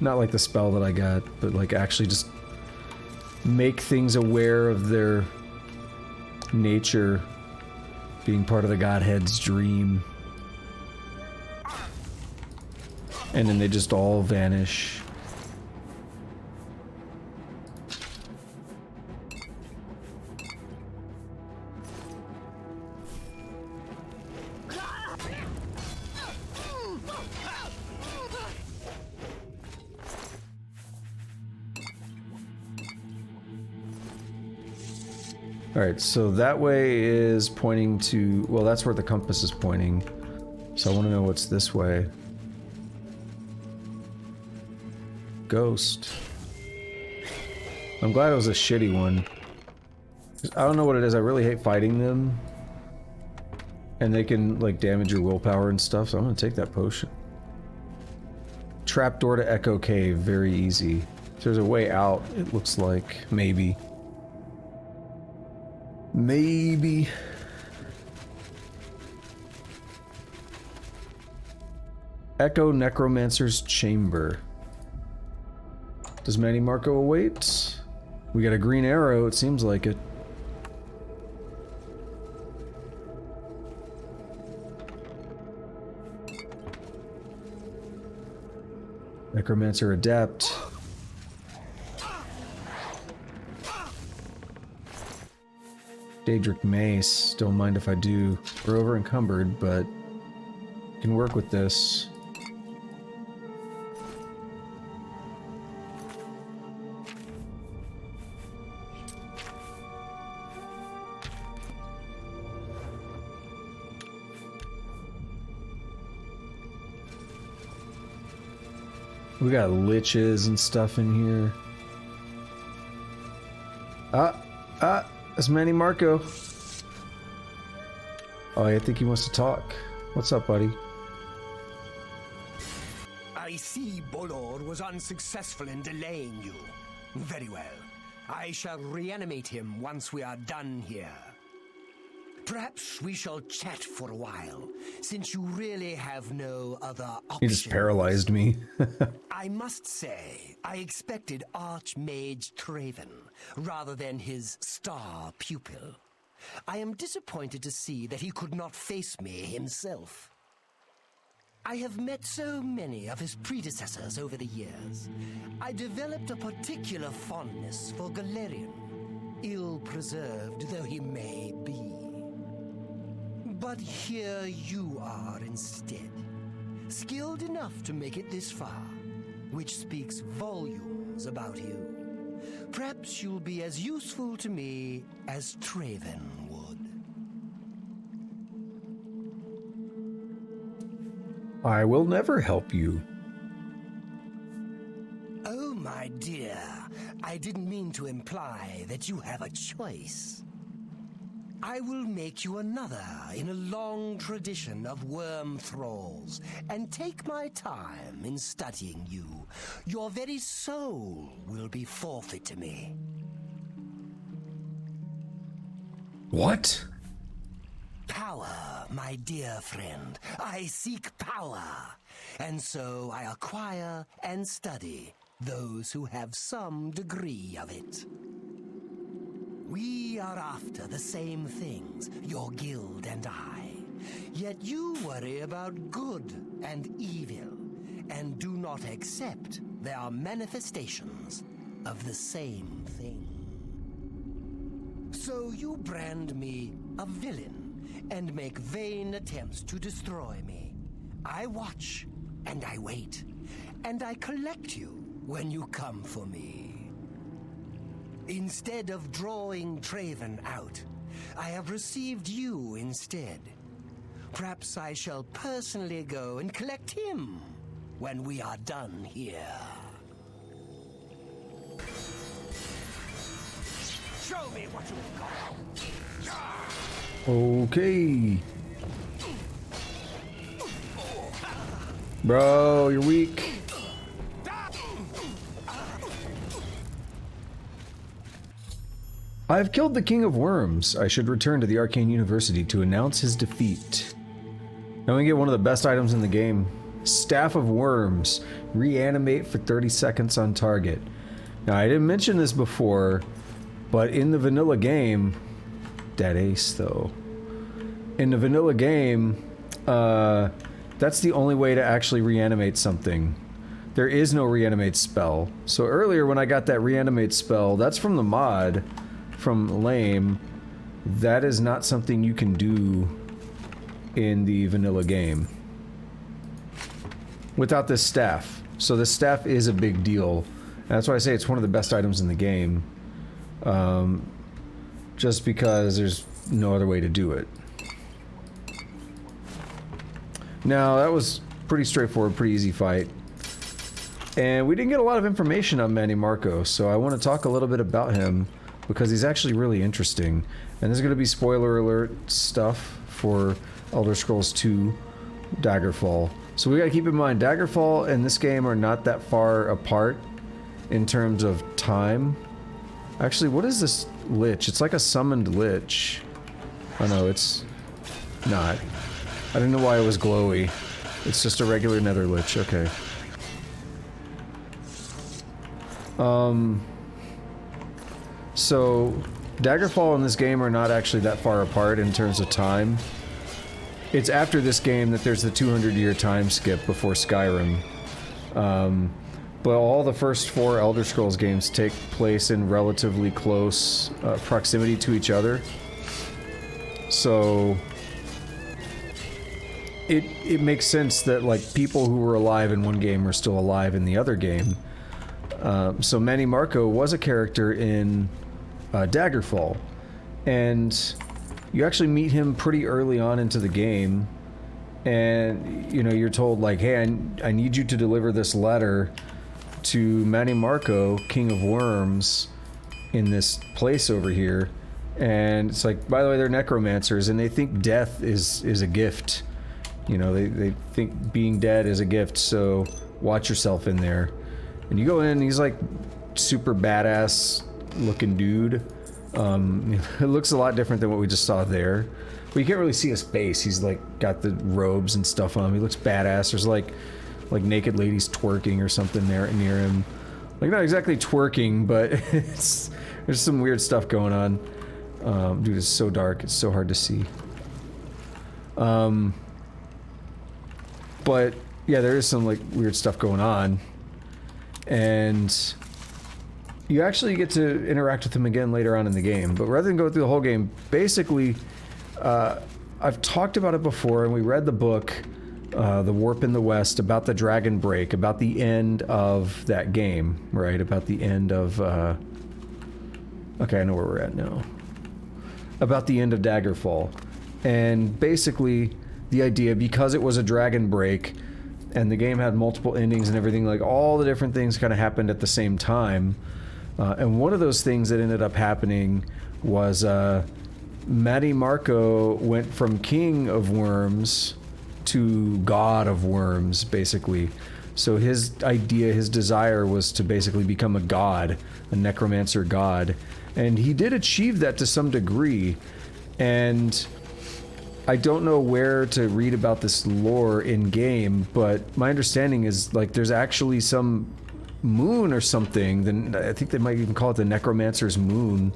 Not like the spell that I got, but like actually just make things aware of their nature being part of the Godhead's dream. And then they just all vanish. Alright, so that way is pointing to... Well, that's where the compass is pointing. So I want to know what's this way. Ghost. I'm glad it was a shitty one. I don't know what it is, I really hate fighting them. And they can, like, damage your willpower and stuff, so I'm gonna take that potion. Trapdoor to Echo Cave, very easy. So there's a way out, it looks like. Maybe. Maybe. Echo Necromancer's Chamber. Does Mannimarco await? We got a green arrow, it seems like it. Necromancer Adept. Daedric Mace. Don't mind if I do. We're over encumbered, but can work with this. We got liches and stuff in here. That's Mannimarco. Oh, I think he wants to talk. What's up, buddy? I see Bolor was unsuccessful in delaying you. Very well. I shall reanimate him once we are done here. Perhaps we shall chat for a while, since you really have no other options. He just paralyzed me. I must say, I expected Archmage Traven, rather than his star pupil. I am disappointed to see that he could not face me himself. I have met so many of his predecessors over the years. I developed a particular fondness for Galerion, ill-preserved though he may be. But here you are instead, skilled enough to make it this far, which speaks volumes about you. Perhaps you'll be as useful to me as Traven would. I will never help you. Oh, my dear, I didn't mean to imply that you have a choice. I will make you another in a long tradition of worm thralls, and take my time in studying you. Your very soul will be forfeit to me. What? Power, my dear friend. I seek power. And so I acquire and study those who have some degree of it. We are after the same things, your guild and I. Yet you worry about good and evil, and do not accept there are manifestations of the same thing. So you brand me a villain, and make vain attempts to destroy me. I watch, and I wait, and I collect you when you come for me. Instead of drawing Traven out, I have received you instead. Perhaps I shall personally go and collect him when we are done here. Show me what you've got. Okay. Bro, you're weak. I have killed the King of Worms. I should return to the Arcane University to announce his defeat. Now we get one of the best items in the game. Staff of Worms. Reanimate for 30 seconds on target. Now, I didn't mention this before, but in the vanilla game... Dead ace, though. In the vanilla game, that's the only way to actually reanimate something. There is no reanimate spell. So earlier when I got that reanimate spell, that's from the mod, from Lame. That is not something you can do in the vanilla game without this staff. So the staff is a big deal. And that's why I say it's one of the best items in the game. Just because there's no other way to do it. Now, that was pretty straightforward, pretty easy fight. And we didn't get a lot of information on Mannimarco, so I want to talk a little bit about him because he's actually really interesting. And there's going to be spoiler alert stuff for Elder Scrolls 2 Daggerfall. So we got to keep in mind, Daggerfall and this game are not that far apart in terms of time. Actually, what is this lich? It's like a summoned lich. Oh no, it's not. I didn't know why it was glowy. It's just a regular nether lich, okay. So, Daggerfall and this game are not actually that far apart in terms of time. It's after this game that there's the 200-year time skip before Skyrim. But all the first 4 Elder Scrolls games take place in relatively close proximity to each other. So... It makes sense that, like, people who were alive in one game are still alive in the other game. So Mannimarco was a character in Daggerfall. And you actually meet him pretty early on into the game. And, you know, you're told, like, hey, I need you to deliver this letter to Mannimarco, King of Worms, in this place over here. And it's like, by the way, they're necromancers, and they think death is a gift. You know, they think being dead is a gift, so watch yourself in there. And you go in, and he's like super badass looking dude. It looks a lot different than what we just saw there. But you can't really see his face. He's like got the robes and stuff on him. He looks badass. There's like naked ladies twerking or something there near him. Like not exactly twerking, but there's some weird stuff going on. Dude, it's so dark. It's so hard to see. But yeah, there is some like weird stuff going on, and you actually get to interact with him again later on in the game. But rather than go through the whole game, basically, I've talked about it before, and we read the book, The Warp in the West, about the Dragon Break, about the end of that game, right? About the end of, okay, I know where we're at now. About the end of Daggerfall. And basically, the idea, because it was a Dragon Break, and the game had multiple endings and everything, like all the different things kind of happened at the same time. And one of those things that ended up happening was Mannimarco went from King of Worms to God of Worms, basically. So his idea, his desire was to basically become a god, a necromancer god. And he did achieve that to some degree. And I don't know where to read about this lore in game, but my understanding is like there's actually some moon or something, then I think they might even call it the Necromancer's moon,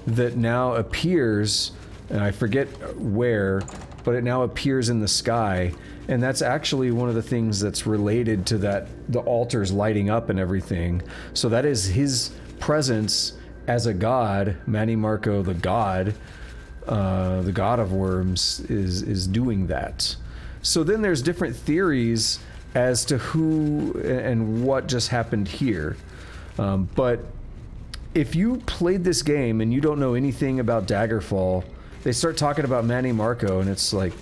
that now appears, and I forget where, but it now appears in the sky, and that's actually one of the things that's related to that, the altars lighting up and everything. So that is his presence as a god. Mannimarco the god of Worms, is doing that. So then there's different theories as to who and what just happened here. But if you played this game and you don't know anything about Daggerfall, they start talking about Mannimarco, and it's like,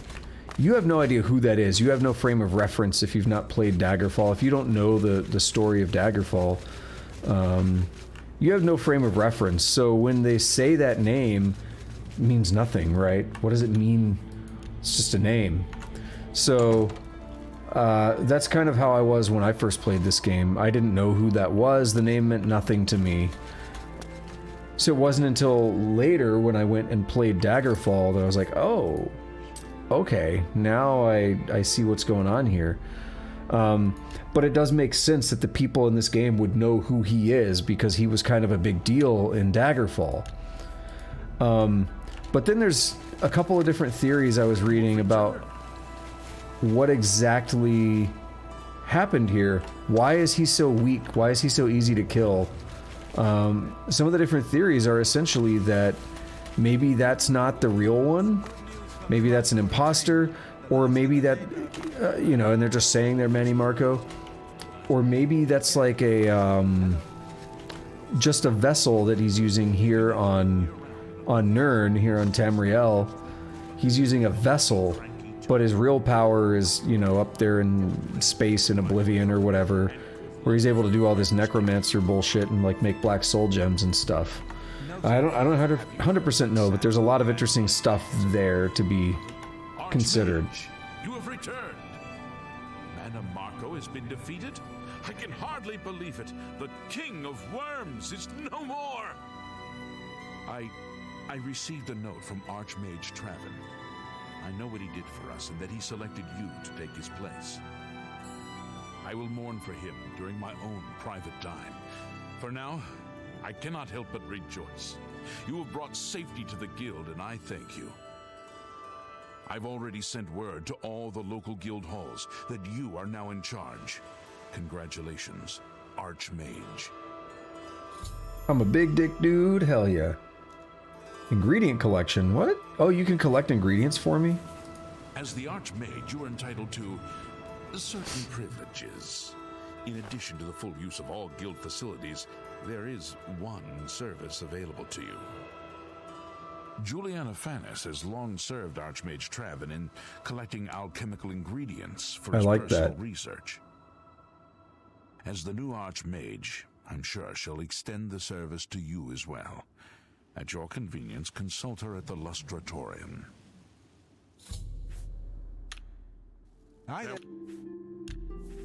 you have no idea who that is. You have no frame of reference if you've not played Daggerfall. If you don't know the story of Daggerfall, you have no frame of reference. So when they say that name, it means nothing, right? What does it mean? It's just a name. So that's kind of how I was when I first played this game. I didn't know who that was. The name meant nothing to me. So it wasn't until later when I went and played Daggerfall that I was like, oh, okay, now I see what's going on here. But it does make sense that the people in this game would know who he is because he was kind of a big deal in Daggerfall. But then there's a couple of different theories I was reading about what exactly happened here. Why is he so weak? Why is he so easy to kill? Some of the different theories are essentially that maybe that's not the real one. Maybe that's an imposter. Or maybe that, you know, and they're just saying they're Mannimarco. Or maybe that's like a, just a vessel that he's using here on Nirn, here on Tamriel. He's using a vessel, but his real power is, you know, up there in space in Oblivion or whatever, where he's able to do all this necromancer bullshit and like make black soul gems and stuff. I don't 100% know, but there's a lot of interesting stuff there to be considered. You have returned. Mannimarco has been defeated? I can hardly believe it. The King of Worms is no more. I received a note from Archmage Traven. I know what he did for us and that he selected you to take his place. I will mourn for him during my own private time. For now, I cannot help but rejoice. You have brought safety to the guild, and I thank you. I've already sent word to all the local guild halls that you are now in charge. Congratulations, Archmage. I'm a big dick dude, hell yeah. Ingredient collection, what? Oh, you can collect ingredients for me? As the Archmage, you are entitled to certain privileges. In addition to the full use of all guild facilities, there is one service available to you. Juliana Fanis has long served Archmage Traven in collecting alchemical ingredients for his personal research. As the new Archmage, I'm sure she'll extend the service to you as well. At your convenience, consult her at the Lustratorium.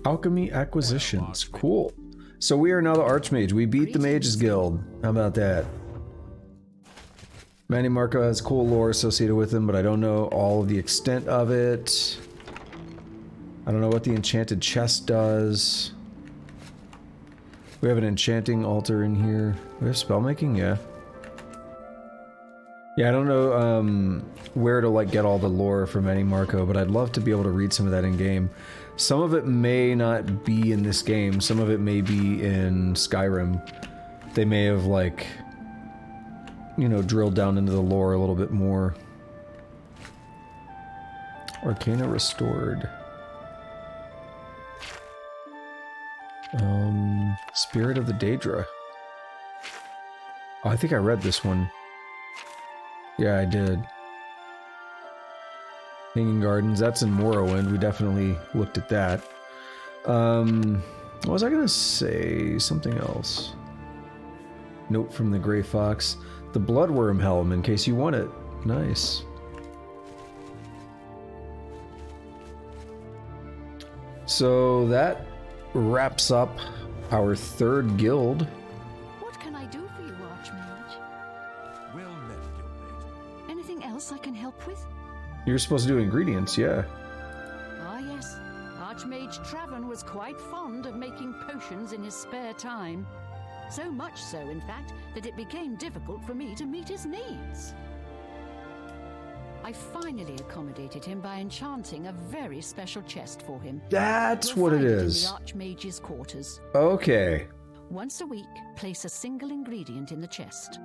Alchemy acquisitions, cool. So we are now the Archmage. We beat the Mages Guild. How about that? Mannimarco has cool lore associated with him, but I don't know all of the extent of it. I don't know what the enchanted chest does. We have an enchanting altar in here. We have spellmaking, yeah. Yeah, I don't know where to like get all the lore from Mannimarco, but I'd love to be able to read some of that in game. Some of it may not be in this game. Some of it may be in Skyrim. They may have like, you know, drilled down into the lore a little bit more. Arcana restored. Spirit of the Daedra. Oh, I think I read this one. Yeah, I did. Hanging Gardens, that's in Morrowind. We definitely looked at that. What was I gonna say? Something else. Note from the Grey Fox. The Bloodworm Helm, in case you want it. Nice. So that wraps up our third guild. What can I do for you, Archmage? Well met, guildmate. Anything else I can help with? You're supposed to do ingredients, yeah. Ah, yes. Archmage Traven was quite fond of making potions in his spare time. So much so, in fact, that it became difficult for me to meet his needs. I finally accommodated him by enchanting a very special chest for him. That's what it is. In the Archmage's quarters. Okay. Once a week, place a single ingredient in the chest.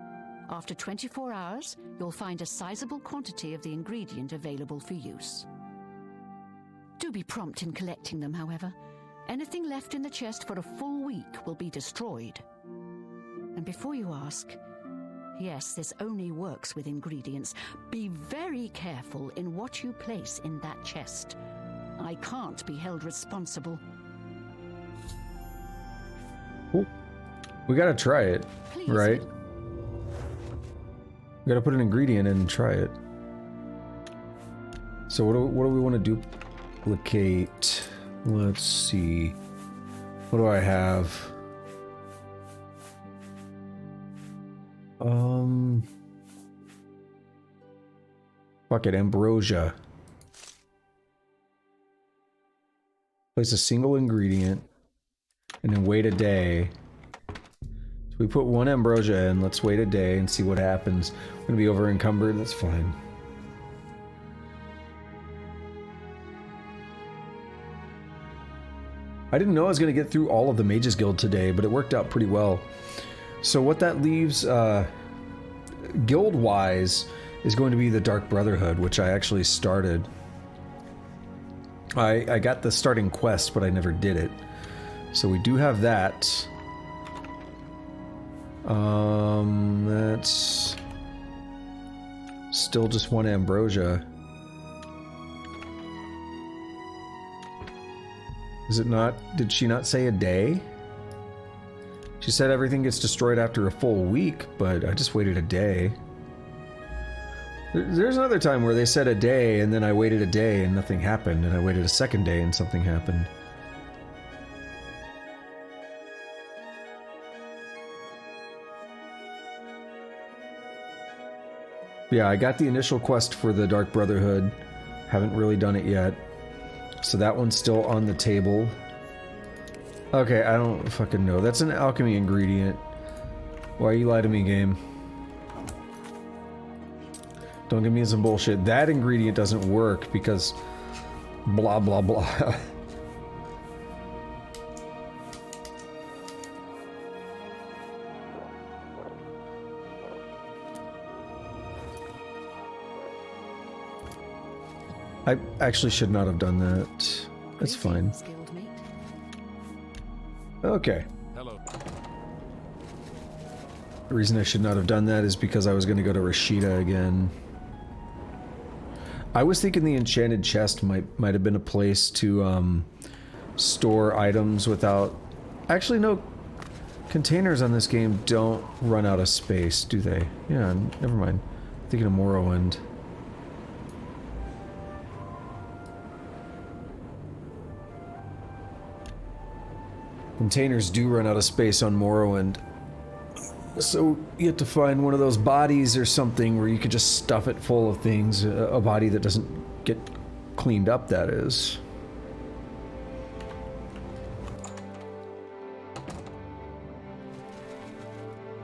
After 24 hours, you'll find a sizable quantity of the ingredient available for use. Do be prompt in collecting them, however. Anything left in the chest for a full week will be destroyed. And before you ask, yes, this only works with ingredients. Be very careful in what you place in that chest. I can't be held responsible. Cool. We gotta try it, Please. right? We gotta put an ingredient in and try it. So what do we want to duplicate? Let's see. What do I have? Fuck it, ambrosia. Place a single ingredient, and then wait a day. So we put 1 ambrosia in, let's wait a day and see what happens. We're gonna be over encumbered, that's fine. I didn't know I was gonna get through all of the Mages Guild today, but it worked out pretty well. So what that leaves, guild-wise, is going to be the Dark Brotherhood, which I actually started. I got the starting quest, but I never did it. So we do have that. That's still just 1 ambrosia. Is it not? Did she not say a day? She said everything gets destroyed after a full week, but I just waited a day. There's another time where they said a day, and then I waited a day and nothing happened, and I waited a second day and something happened. Yeah, I got the initial quest for the Dark Brotherhood. Haven't really done it yet. So that one's still on the table. Okay, I don't fucking know. That's an alchemy ingredient. Why you lie to me, game? Don't give me some bullshit. That ingredient doesn't work because blah blah blah. I actually should not have done that. That's fine. Okay. Hello. The reason I should not have done that is because I was going to go to Rashida again. I was thinking the enchanted chest might have been a place to store items without... Actually, no. Containers on this game don't run out of space, do they? Yeah, never mind. I'm thinking of Morrowind. Containers do run out of space on Morrowind. So you have to find one of those bodies or something where you could just stuff it full of things. A body that doesn't get cleaned up, that is.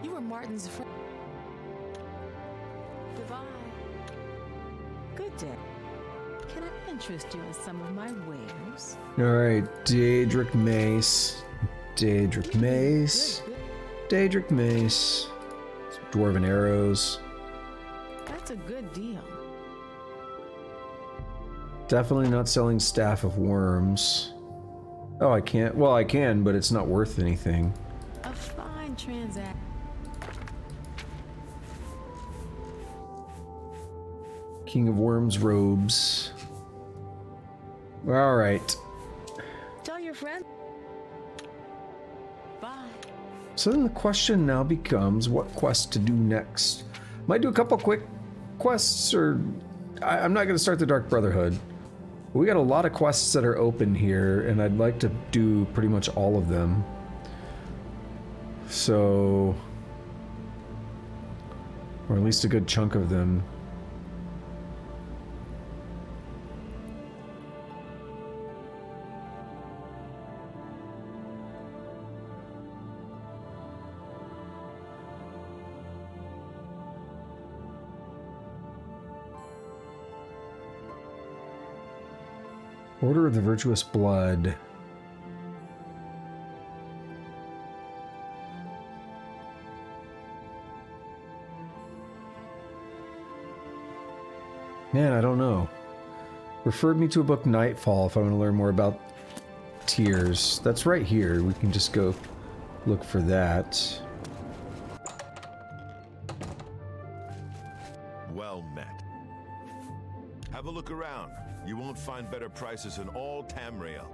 You were Martin's friend. Goodbye. Good day. Can I interest you in some of my wares? Alright, Daedric Mace. Daedric Mace. Daedric Mace. Some Dwarven Arrows. That's a good deal. Definitely not selling Staff of Worms. Oh, I can't. Well, I can, but it's not worth anything. A fine transaction. King of Worms robes. Alright. Tell your friend. Bye. So then the question now becomes what quest to do next. Might do a couple quick quests, or I'm not going to start the Dark Brotherhood. We got a lot of quests that are open here, and I'd like to do pretty much all of them. So, or at least a good chunk of them. Order of the Virtuous Blood. Man, I don't know. Referred me to a book, Nightfall, if I want to learn more about tiers. That's right here. We can just go look for that. Well met. Have a look around. You won't find better prices in all Tamriel.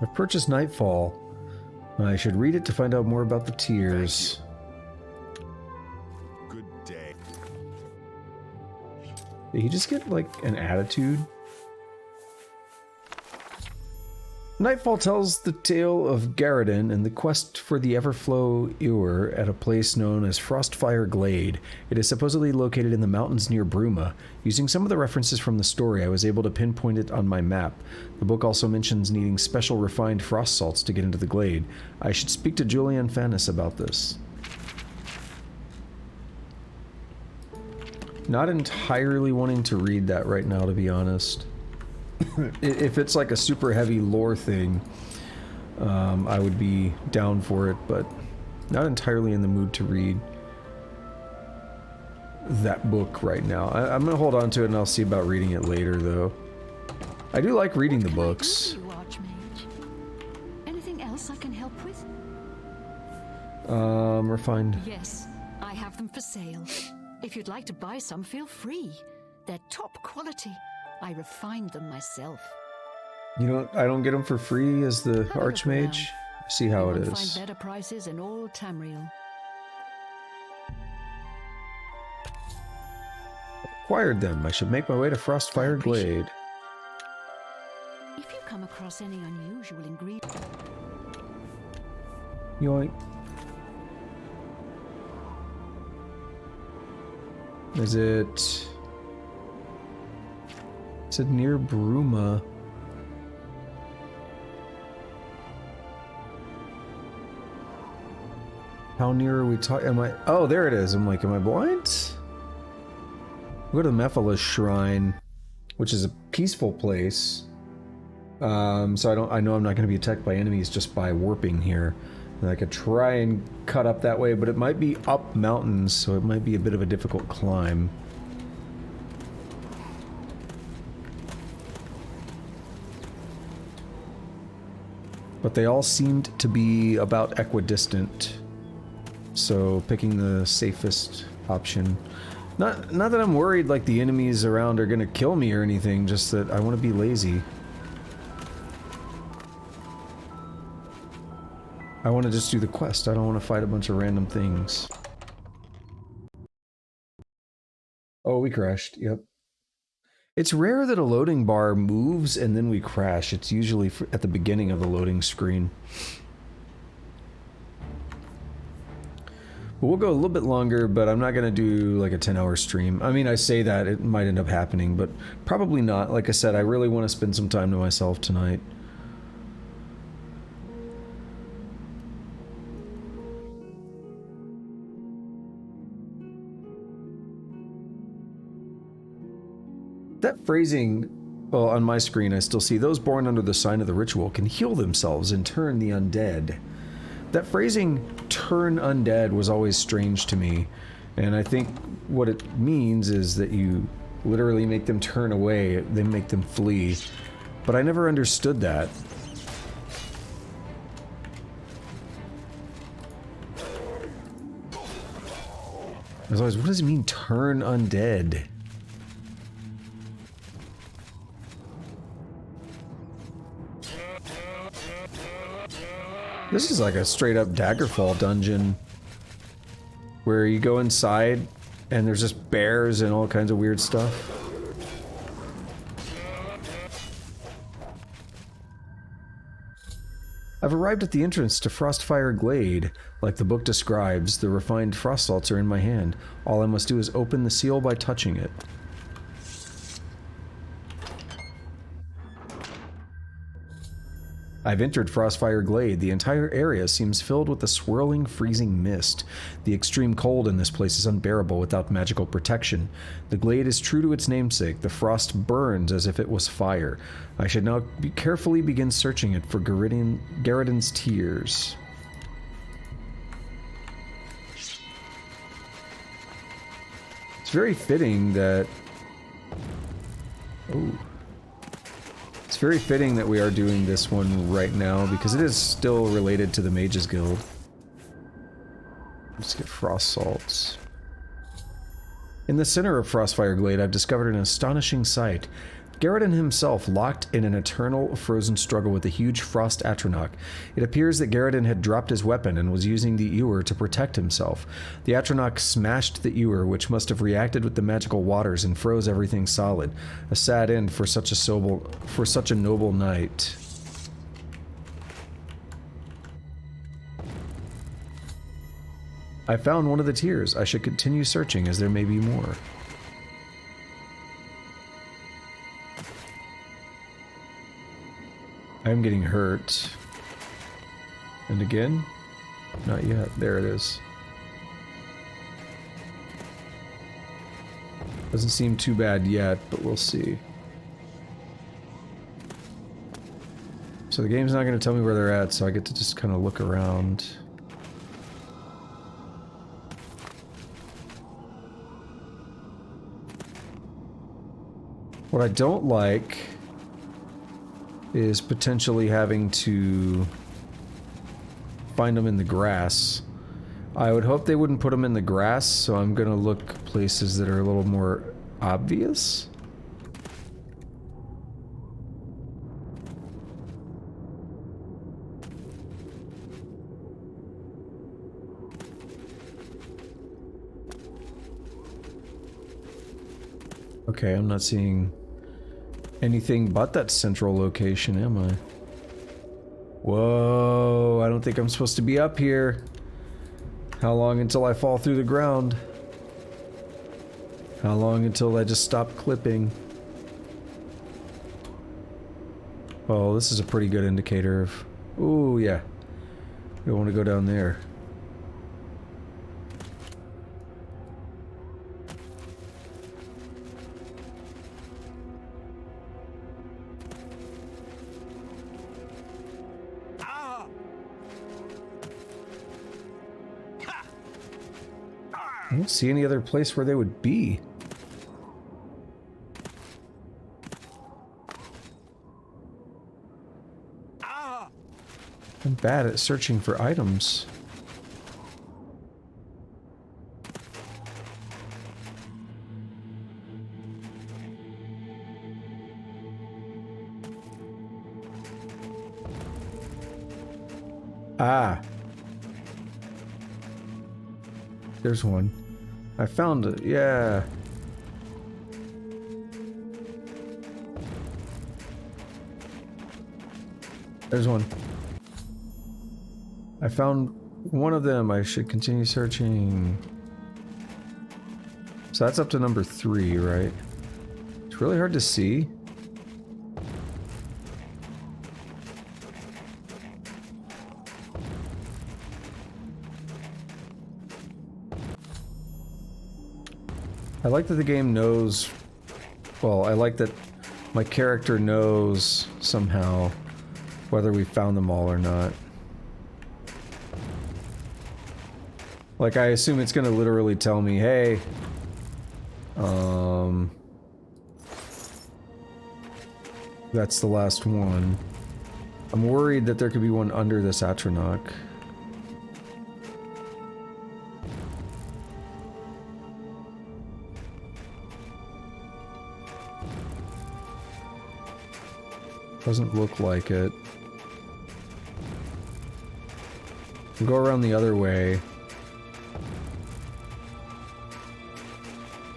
I've purchased Nightfall. I should read it to find out more about the tiers. Good day. Did he just get, like, an attitude? Nightfall tells the tale of Galerion and the quest for the Everflow Ewer at a place known as Frostfire Glade. It is supposedly located in the mountains near Bruma. Using some of the references from the story, I was able to pinpoint it on my map. The book also mentions needing special refined frost salts to get into the glade. I should speak to Julian Fannis about this. Not entirely wanting to read that right now, to be honest. If it's like a super heavy lore thing, I would be down for it, but not entirely in the mood to read that book right now. I'm gonna hold on to it and I'll see about reading it later, though. I do like reading the books. Anything else I can help with? Refined. Yes, I have them for sale. If you'd like to buy some, feel free. They're top quality. I refined them myself. You know, I don't get them for free as the Archmage. See how it is. Find better prices in all Tamriel. Acquired them. I should make my way to Frostfire Glade. If you come across any unusual ingredients. Yoink. Is it... Is it near Bruma? How near are we talking? Am I? Oh, there it is. I'm like, am I blind? We'll go to the Mephiles Shrine, which is a peaceful place. So I know I'm not going to be attacked by enemies just by warping here. And I could try and cut up that way, but it might be up mountains, so it might be a bit of a difficult climb. But they all seemed to be about equidistant, so picking the safest option. Not that I'm worried like the enemies around are gonna kill me or anything, just that I want to be lazy. I want to just do the quest. I don't want to fight a bunch of random things. Oh, we crashed. Yep. It's rare that a loading bar moves and then we crash. It's usually at the beginning of the loading screen. But we'll go a little bit longer, but I'm not going to do like a 10-hour stream. I mean, I say that, it might end up happening, but probably not. Like I said, I really want to spend some time to myself tonight. That phrasing, well, on my screen I still see, those born under the sign of the ritual can heal themselves and turn the undead. That phrasing, turn undead, was always strange to me. And I think what it means is that you literally make them turn away, then make them flee. But I never understood that. I was always, what does it mean, turn undead? This is like a straight up Daggerfall dungeon where you go inside and there's just bears and all kinds of weird stuff. I've arrived at the entrance to Frostfire Glade. Like the book describes, the refined frost salts are in my hand. All I must do is open the seal by touching it. I've entered Frostfire Glade. The entire area seems filled with a swirling, freezing mist. The extreme cold in this place is unbearable without magical protection. The glade is true to its namesake. The frost burns as if it was fire. I should now carefully begin searching it for Galerian's tears. It's very fitting that... Oh. It's very fitting that we are doing this one right now, because it is still related to the Mages Guild. Let's get frost salts. In the center of Frostfire Glade, I've discovered an astonishing sight. Galerion himself locked in an eternal frozen struggle with a huge frost Atronach. It appears that Galerion had dropped his weapon and was using the ewer to protect himself. The Atronach smashed the ewer, which must have reacted with the magical waters and froze everything solid. A sad end for such a noble knight. I found one of the tiers. I should continue searching as there may be more. I'm getting hurt. And again? Not yet. There it is. Doesn't seem too bad yet, but we'll see. So the game's not going to tell me where they're at, so I get to just kind of look around. What I don't like is potentially having to find them in the grass. I would hope they wouldn't put them in the grass, so I'm gonna look places that are a little more obvious. Okay, I'm not seeing anything but that central location, am I? Whoa, I don't think I'm supposed to be up here. How long until I fall through the ground? How long until I just stop clipping? Oh, this is a pretty good indicator of... Ooh, yeah. I don't want to go down there. I don't see any other place where they would be. I'm bad at searching for items. Ah. There's one. I found it, yeah. There's one. I found one of them. I should continue searching. So that's up to number 3, right? It's really hard to see. I like that the game knows, well, I like that my character knows somehow whether we found them all or not. Like, I assume it's gonna literally tell me, hey, that's the last one. I'm worried that there could be one under this Atronach. Doesn't look like it. We'll go around the other way.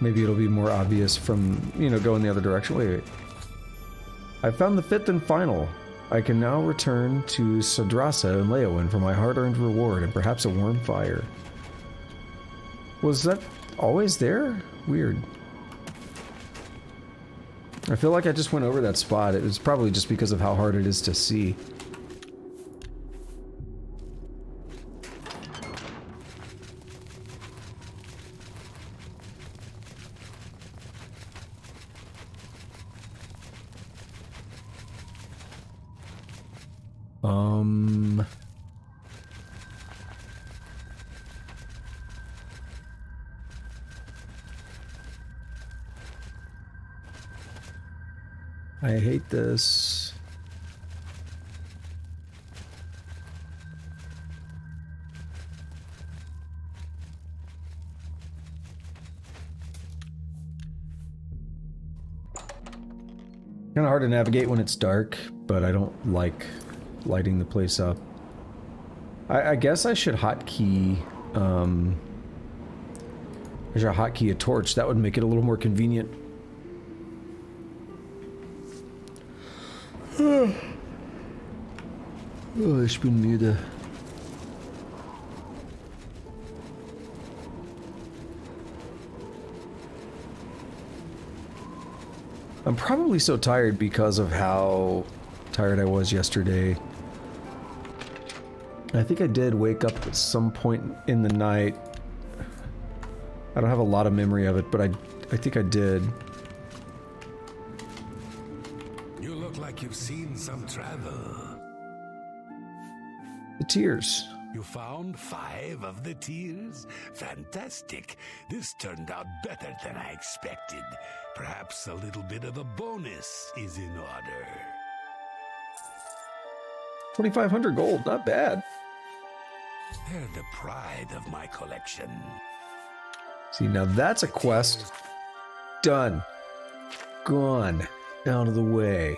Maybe it'll be more obvious from, you know, going the other direction. Wait. I found the 5th and final. I can now return to Sadrasa and Leowin for my hard-earned reward and perhaps a warm fire. Was that always there? Weird. I feel like I just went over that spot. It was probably just because of how hard it is to see. I hate this. Kind of hard to navigate when it's dark, but I don't like lighting the place up. I guess I should hotkey, I should hotkey a torch. That would make it a little more convenient. Oh, ich bin müde. I'm probably so tired because of how tired I was yesterday. I think I did wake up at some point in the night. I don't have a lot of memory of it, but I think I did. You look like you've seen some travel. The tears. You found 5 of the tears? Fantastic. This turned out better than I expected. Perhaps a little bit of a bonus is in order. 2,500 gold, not bad. They're the pride of my collection. See, now that's a quest. Done. Gone. Out of the way.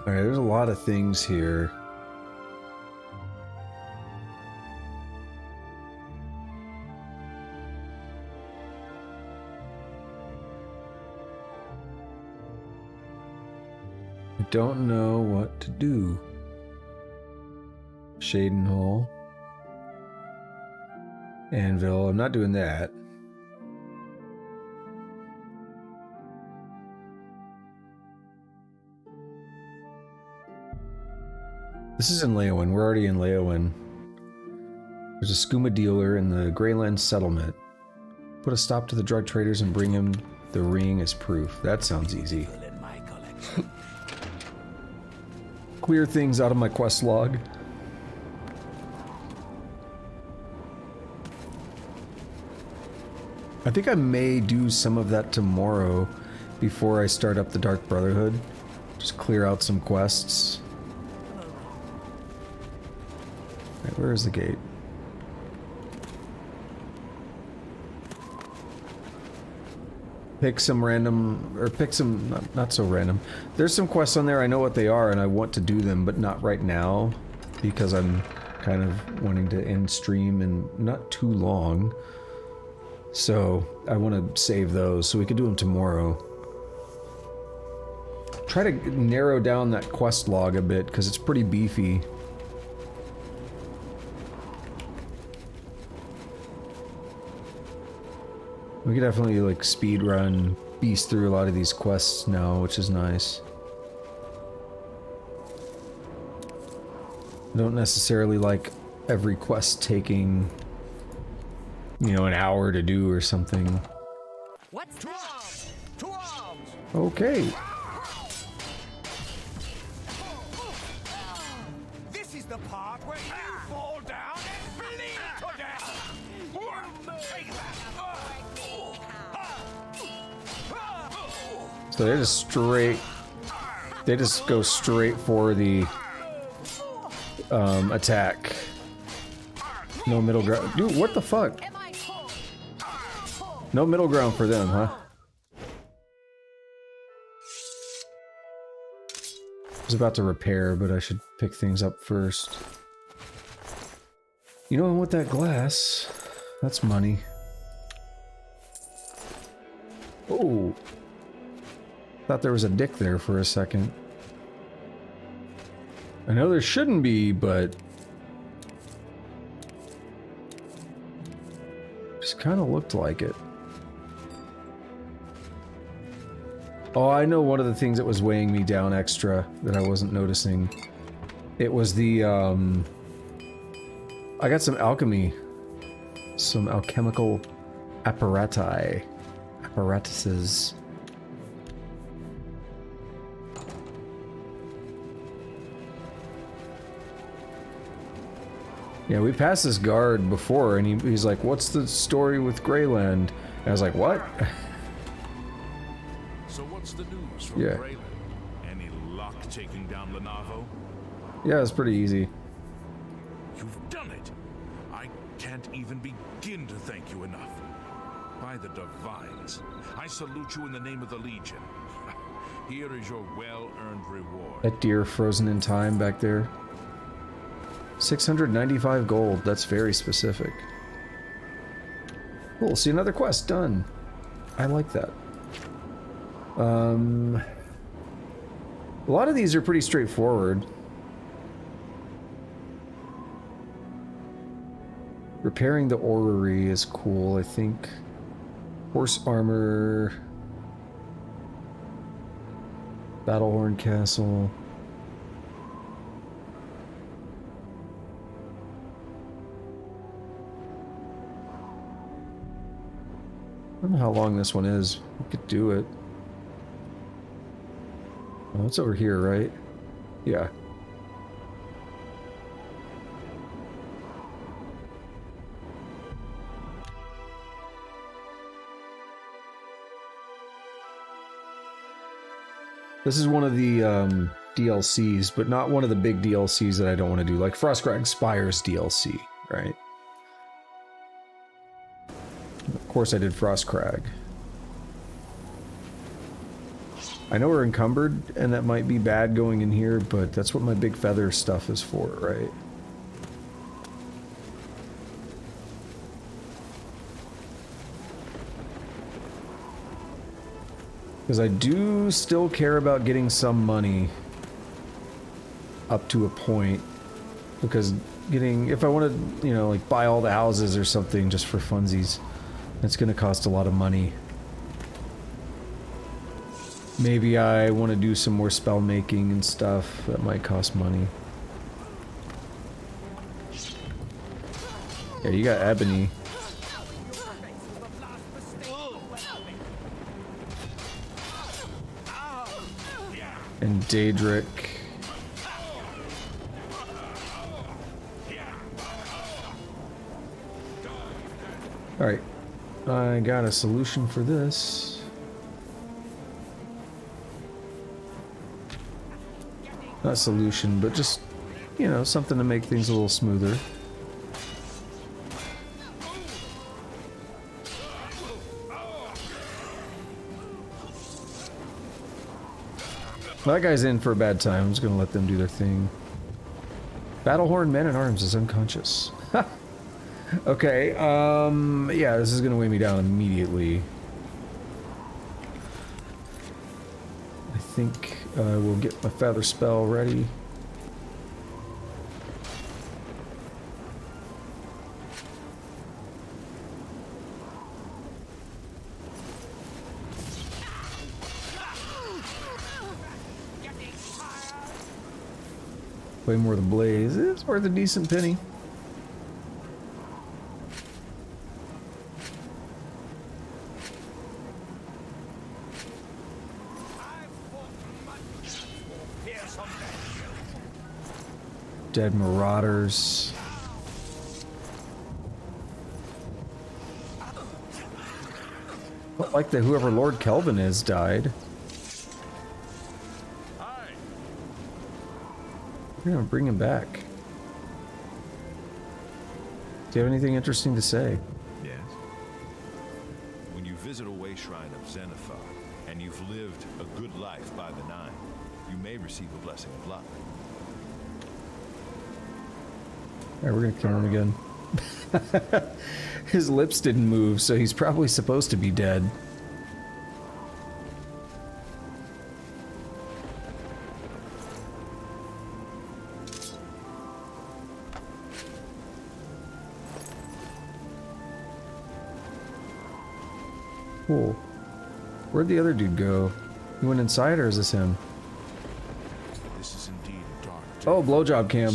Alright, there's a lot of things here. I don't know what to do. Shaden Hall. Anvil, I'm not doing that. This is in Leowin. We're already in Leowin. There's a skooma dealer in the Greyland settlement. Put a stop to the drug traders and bring him the ring as proof. That sounds easy. Clear things out of my quest log. I think I may do some of that tomorrow before I start up the Dark Brotherhood. Just clear out some quests. Right, where is the gate? Pick some random, or pick some, not so random. There's some quests on there, I know what they are and I want to do them, but not right now. Because I'm kind of wanting to end stream in not too long. So, I want to save those so we can do them tomorrow. Try to narrow down that quest log a bit, because it's pretty beefy. We could definitely like speed run, beast through a lot of these quests now, which is nice. I don't necessarily like every quest taking, you know, an hour to do or something. What's that? To arms! Okay. This is the part where you fall down and bleed to death! Take that! So they're just straight. They just go straight for the attack. No middle ground. Dude, what the fuck? No middle ground for them, huh? I was about to repair, but I should pick things up first. You know, I want that glass. That's money. Oh. Thought there was a dick there for a second. I know there shouldn't be, but just kind of looked like it. Oh, I know one of the things that was weighing me down extra that I wasn't noticing. It was the, I got some alchemy. Some alchemical apparatuses. Yeah, we passed this guard before, and he's like, "What's the story with Greyland?" And I was like, "What?" So what's the news from Yeah. Greyland? Any luck taking down Lenovo? Yeah, it's pretty easy. You've done it! I can't even begin to thank you enough. By the divines, I salute you in the name of the Legion. Here is your well-earned reward. That deer frozen in time back there. 695 gold. That's very specific. Cool. See, another quest done. I like that. A lot of these are pretty straightforward. Repairing the orrery is cool, I think. Horse armor. Battlehorn castle. I don't know how long this one is. We could do it. Oh, it's over here, right? Yeah. This is one of the DLCs, but not one of the big DLCs that I don't want to do, like Frostcrag Spire's DLC, right? Of course I did Frostcrag. I know we're encumbered, and that might be bad going in here, but that's what my big feather stuff is for, right? Because I do still care about getting some money up to a point. Because getting, if I want to, you know, like buy all the houses or something just for funsies, it's going to cost a lot of money. Maybe I want to do some more spell making and stuff that might cost money. Yeah, you got Ebony. And Daedric. Alright. I got a solution for this. Not solution, but just, you know, something to make things a little smoother. That guy's in for a bad time. I'm just gonna let them do their thing. Battlehorn Man-at-Arms is unconscious. Okay, yeah, this is gonna weigh me down immediately. I think we'll get my feather spell ready. Way more the blaze. It's worth a decent penny. Dead marauders. Well, like that whoever Lord Kelvin is died. We're gonna bring him back. Do you have anything interesting to say? Yes. When you visit a way shrine of Zenithar, and you've lived a good life by the Nine, you may receive a blessing of luck. Alright, we're gonna kill him again. His lips didn't move, so he's probably supposed to be dead. Cool. Where'd the other dude go? He went inside, or is this him? This is indeed a dark day. Oh, blowjob cam.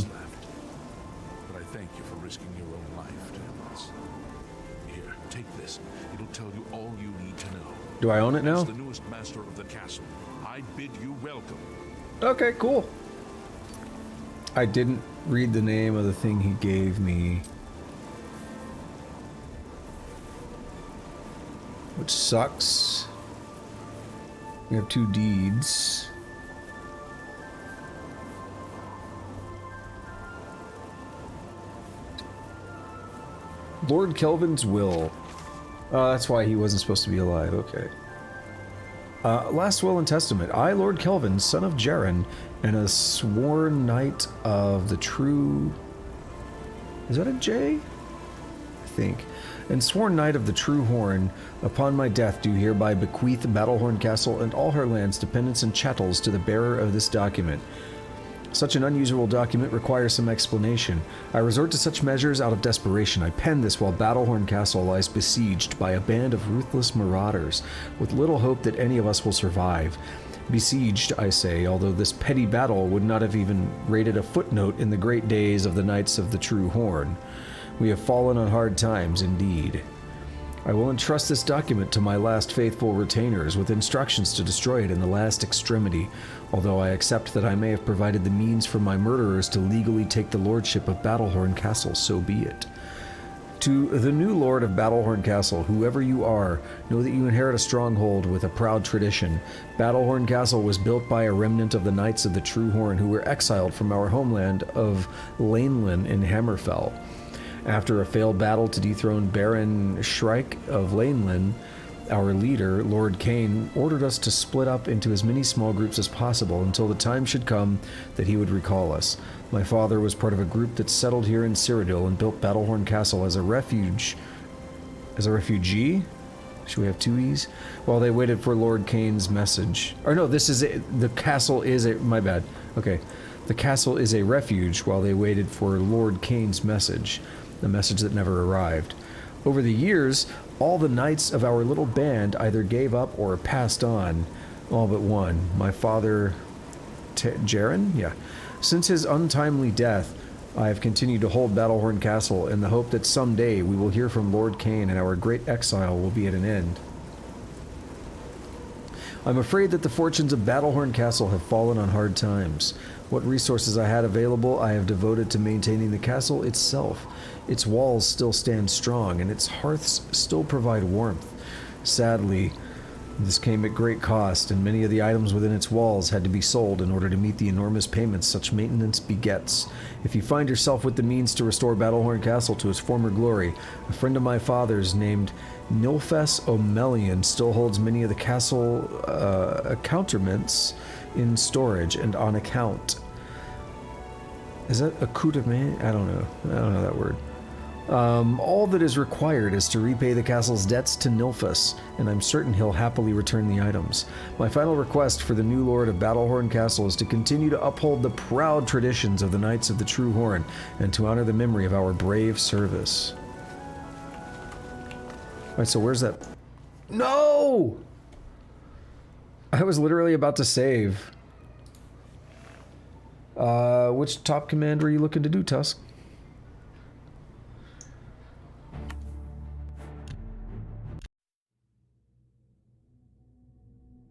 But I thank you for risking your own life to help us. Here, take this. It'll tell you all you need to know. Do I own it now? As the newest master of the castle, I bid you welcome. Okay, cool. I didn't read the name of the thing he gave me. Which sucks. We have 2 deeds. Lord Kelvin's will. Oh, that's why he wasn't supposed to be alive. Okay. Last will and testament. I, Lord Kelvin, son of Jaren, and a sworn knight of the true... Is that a J? I think. And sworn knight of the true horn, upon my death do hereby bequeath Battlehorn Castle and all her lands, dependents, and chattels to the bearer of this document. Such an unusual document requires some explanation. I resort to such measures out of desperation. I pen this while Battlehorn Castle lies besieged by a band of ruthless marauders, with little hope that any of us will survive. Besieged, I say, although this petty battle would not have even rated a footnote in the great days of the Knights of the True Horn. We have fallen on hard times, indeed. I will entrust this document to my last faithful retainers, with instructions to destroy it in the last extremity, although I accept that I may have provided the means for my murderers to legally take the lordship of Battlehorn Castle, so be it. To the new lord of Battlehorn Castle, whoever you are, know that you inherit a stronghold with a proud tradition. Battlehorn Castle was built by a remnant of the Knights of the True Horn who were exiled from our homeland of Laneland in Hammerfell. After a failed battle to dethrone Baron Shrike of Laneland, our leader, Lord Kane, ordered us to split up into as many small groups as possible until the time should come that he would recall us. My father was part of a group that settled here in Cyrodiil and built Battlehorn Castle as a refuge... As a refugee? Should we have two E's? While they waited for Lord Kane's message. Or no, this is it. The castle is a... My bad. Okay. The castle is a refuge while they waited for Lord Kane's message. The message that never arrived. Over the years, all the knights of our little band either gave up or passed on. All but one. My father... Jaren? Yeah. Since his untimely death, I have continued to hold Battlehorn Castle in the hope that someday we will hear from Lord Kane and our great exile will be at an end. I'm afraid that the fortunes of Battlehorn Castle have fallen on hard times. What resources I had available I have devoted to maintaining the castle itself. Its walls still stand strong, and its hearths still provide warmth. Sadly, this came at great cost, and many of the items within its walls had to be sold in order to meet the enormous payments such maintenance begets. If you find yourself with the means to restore Battlehorn Castle to its former glory, a friend of my father's named Nilfes O'Melion still holds many of the castle accoutrements in storage and on account. Is that accoutrement? I don't know that word. All that is required is to repay the castle's debts to Nilfes, and I'm certain he'll happily return the items. My final request for the new lord of Battlehorn Castle is to continue to uphold the proud traditions of the Knights of the True Horn, and to honor the memory of our brave service. Alright, so where's that? No! I was literally about to save. Which top command were you looking to do, Tusk?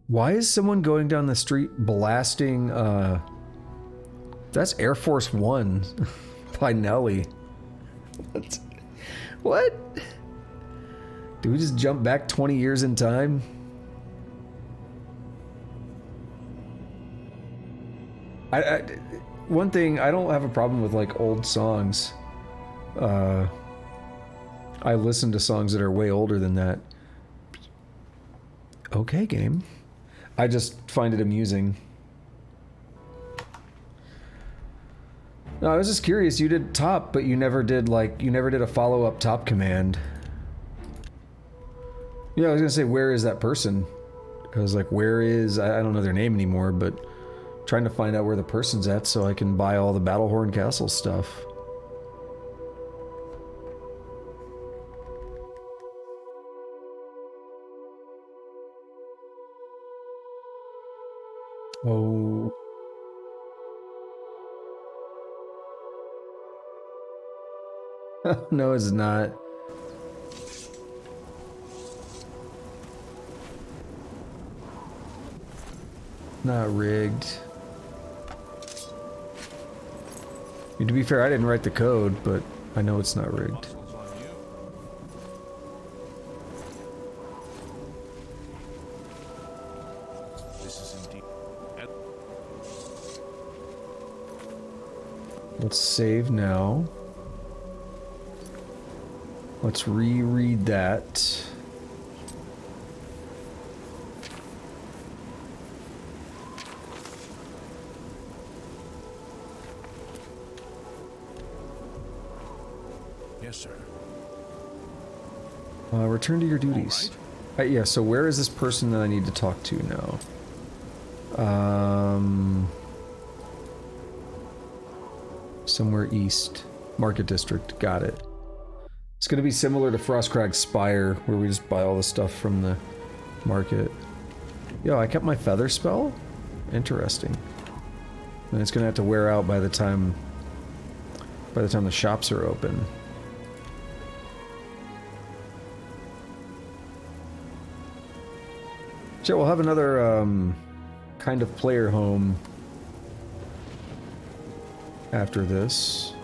Why is someone going down the street blasting, that's Air Force One by Nelly. What? Did we just jump back 20 years in time? One thing, I don't have a problem with, like, old songs. I listen to songs that are way older than that. Okay, game. I just find it amusing. No, I was just curious. You did top, but you never did, like, you never did a follow-up top command. Yeah, I was gonna say, where is that person? I was like, where is... I don't know their name anymore, but... trying to find out where the person's at so I can buy all the Battlehorn Castle stuff. Oh. No, it's not. Not rigged. To be fair, I didn't write the code, but I know it's not rigged. Let's save now. Let's reread that. Yes, sir. Return to your duties. Yeah, so where is this person that I need to talk to now? Somewhere east. Market District, got it. It's gonna be similar to Frostcrag Spire, where we just buy all the stuff from the market. Yo, I kept my feather spell? Interesting. And it's gonna have to wear out by the time the shops are open. Shit, we'll have another kind of player home after this.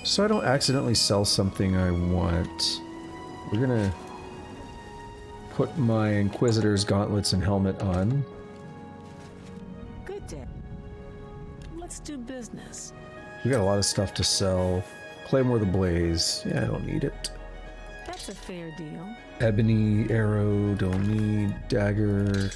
So I don't accidentally sell something I want. We're gonna put my Inquisitor's gauntlets and helmet on. Good day. Let's do business. We got a lot of stuff to sell. Claymore the Blaze. Yeah, I don't need it. That's a fair deal. Ebony arrow, don't need. Dagger.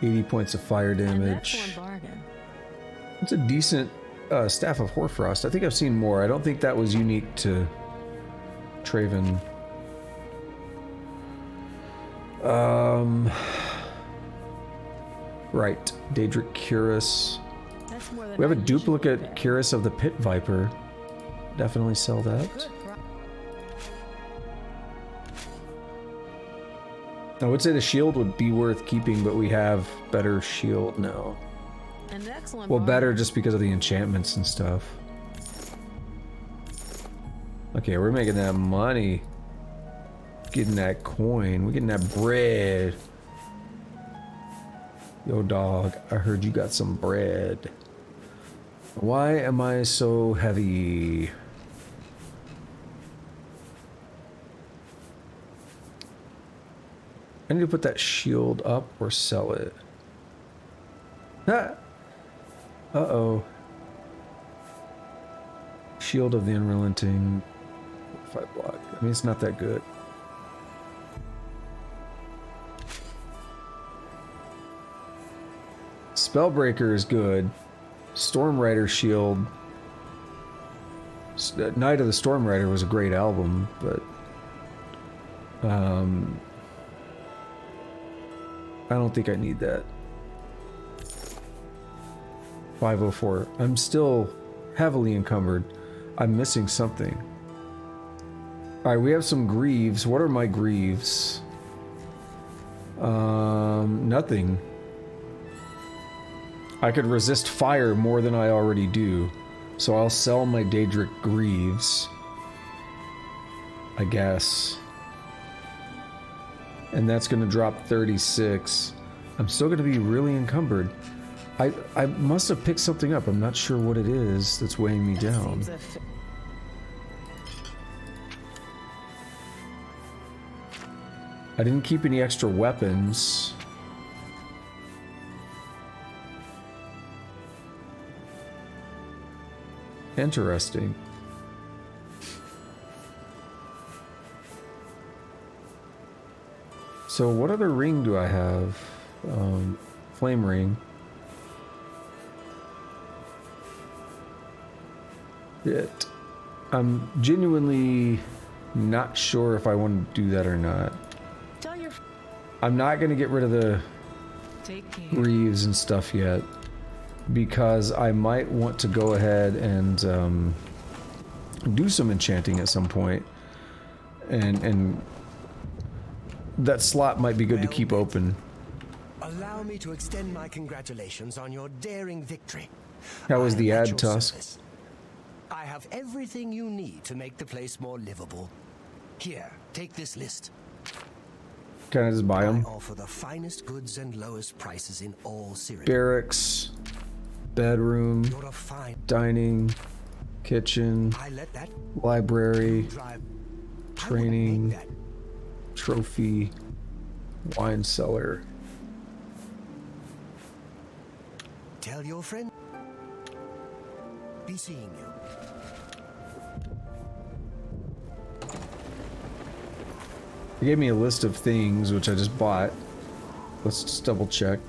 $80 points of fire damage. And that's one bargain. It's a decent Staff of Hoarfrost. I think I've seen more. I don't think that was unique to Traven. Right. Daedric Cuirass. We have a duplicate Cuirass of the Pit Viper. Definitely sell that. I would say the shield would be worth keeping, but we have better shield now. An excellent Well, better just because of the enchantments and stuff. Okay, we're making that money. Getting that coin. We're getting that bread. Yo, dog, I heard you got some bread. Why am I so heavy? I need to put that shield up or sell it. Ah! Uh-oh. Shield of the Unrelenting. 5 block. I mean, it's not that good. Spellbreaker is good. Stormrider Shield. Night of the Stormrider was a great album, but I don't think I need that. 504. I'm still heavily encumbered. I'm missing something. Alright, we have some greaves. What are my greaves? Nothing. I could resist fire more than I already do. So I'll sell my Daedric greaves. I guess. And that's going to drop 36. I'm still going to be really encumbered. I must have picked something up. I'm not sure what it is that's weighing me down. I didn't keep any extra weapons. Interesting. So what other ring do I have? Flame ring. It. I'm genuinely not sure if I want to do that or not. I'm not going to get rid of the greaves and stuff yet, because I might want to go ahead and do some enchanting at some point, and that slot might be good to keep open. Allow me to extend my congratulations on your daring victory. How was the I am at ad your tusk? service. I have everything you need to make the place more livable. Here, take this list. Can I just buy them? I offer the finest goods and lowest prices in all Cyrodiil. Barracks, bedroom, You're a fine dining, kitchen, I let that library, drive. training, That. trophy, wine cellar. Tell your friend. Be seeing you. It gave me a list of things, which I just bought. Let's just double check.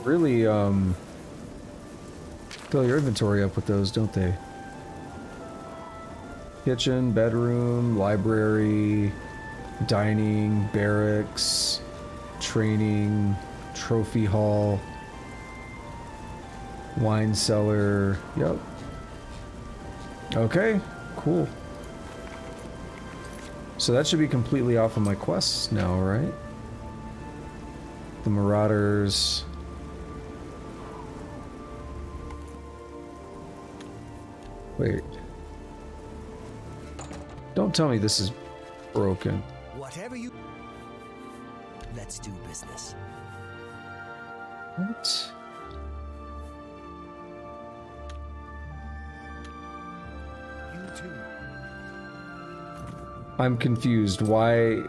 Really, fill your inventory up with those, don't they? Kitchen, bedroom, library, dining, barracks, training, trophy hall, wine cellar. Yep. Okay, cool. So that should be completely off of my quests now, right? The Marauders. Wait. Don't tell me this is broken. Whatever you... Let's do business. What? You too. I'm confused. Why?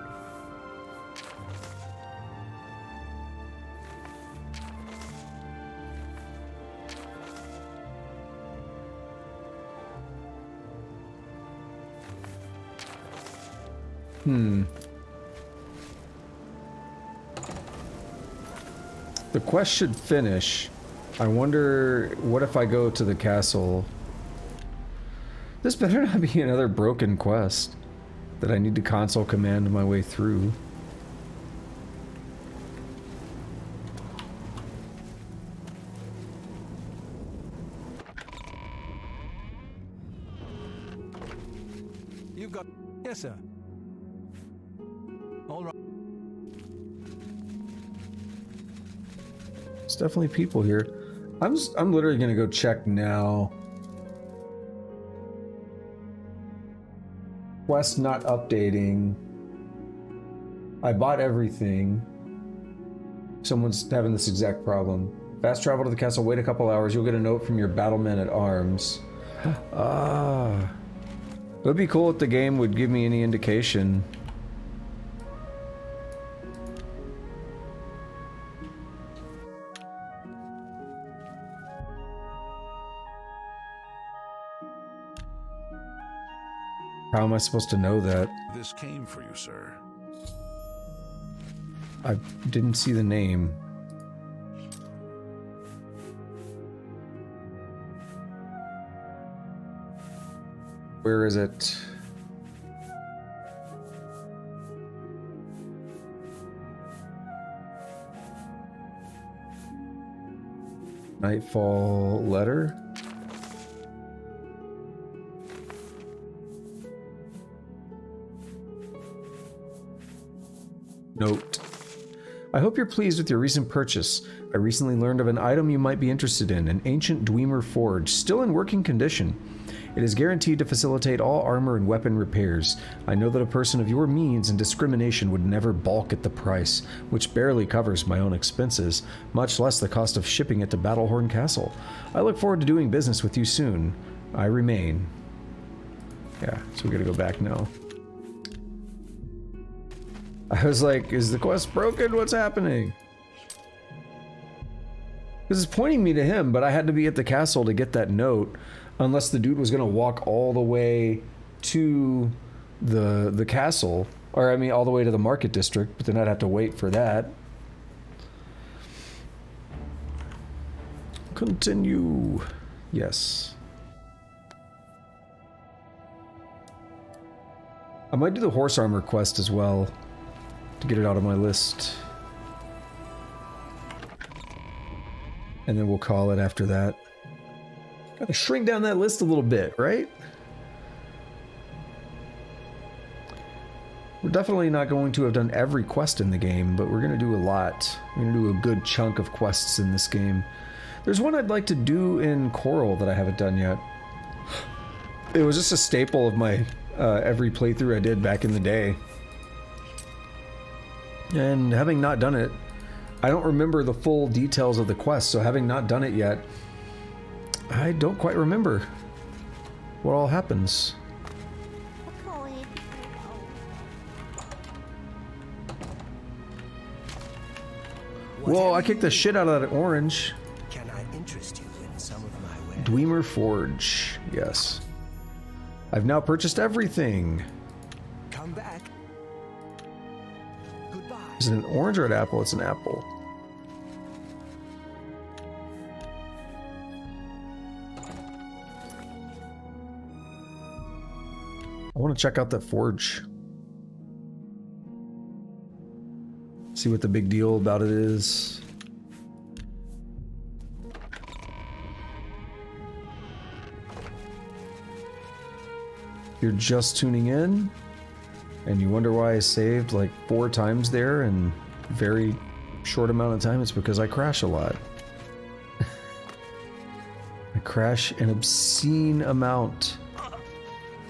The quest should finish. I wonder, what if I go to the castle? This better not be another broken quest that I need to console command my way through. You've got... Yes, sir. All right. There's definitely people here. I'm literally gonna go check now. Quest not updating. I bought everything. Someone's having this exact problem. Fast travel to the castle, wait a couple hours, you'll get a note from your battleman at arms. Ah. It would be cool if the game would give me any indication. How am I supposed to know that? This came for you, sir. I didn't see the name. Where is it? Nightfall letter? Note. I hope you're pleased with your recent purchase. I recently learned of an item you might be interested in, an ancient Dwemer forge, still in working condition. It is guaranteed to facilitate all armor and weapon repairs. I know that a person of your means and discrimination would never balk at the price, which barely covers my own expenses, much less the cost of shipping it to Battlehorn Castle. I look forward to doing business with you soon. I remain. Yeah, so we gotta go back now. I was like, is the quest broken? What's happening? This is pointing me to him, but I had to be at the castle to get that note. Unless the dude was gonna walk all the way to the castle. Or, I mean, all the way to the market district, but then I'd have to wait for that. Continue. Yes. I might do the horse armor quest as well, to get it out of my list. And then we'll call it after that. Gotta shrink down that list a little bit, right? We're definitely not going to have done every quest in the game, but we're gonna do a lot. We're gonna do a good chunk of quests in this game. There's one I'd like to do in Coral that I haven't done yet. It was just a staple of my every playthrough I did back in the day. And having not done it, I don't remember the full details of the quest, so having not done it yet, I don't quite remember what all happens. Whoa, I kicked the shit out of that orange. Can I interest you in some of my wares? Dwemer Forge, yes. I've now purchased everything. Come back. Goodbye. Is it an orange or an apple? It's an apple. I want to check out that forge. See what the big deal about it is. You're just tuning in and you wonder why I saved like 4 times there in a very short amount of time. It's because I crash a lot. I crash an obscene amount.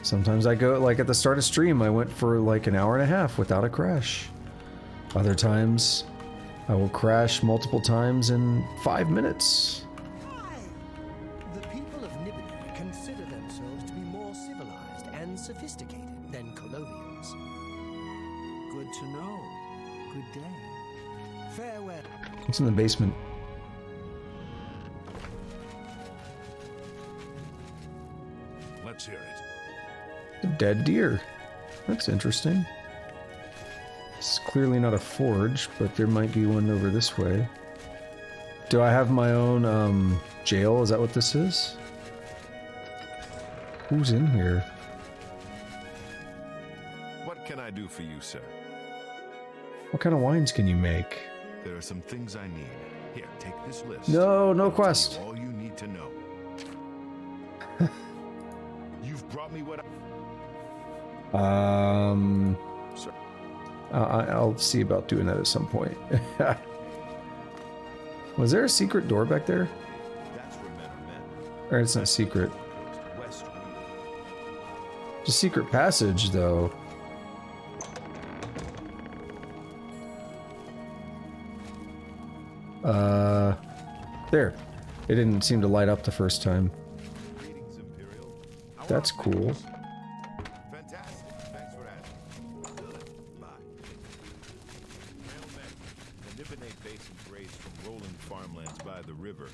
Sometimes I go, like at the start of stream, I went for like an hour and a half without a crash. Other times, I will crash multiple times in 5 minutes. The people of Nibelheim consider themselves to be more civilized and sophisticated than Colovians. Good to know. Good day. Farewell. What's in the basement? Let's hear it. A dead deer. That's interesting. It's clearly not a forge, but there might be one over this way. Do I have my own jail? Is that what this is? Who's in here? What can I do for you, sir? What kind of wines can you make? There are some things I need. Here, take this list. No, no It'll tell quest. you all you need to know. You've brought me what Sir. I'll see about doing that at some point. Was there a secret door back there? That's where men are men. Or it's not secret. West. It's a secret passage, though. There. It didn't seem to light up the first time. Greetings, Imperial. How That's are cool. you? Fantastic. Thanks for asking. Bye. Hail men. The Nibelheim Basin grades from rolling farmlands by the river,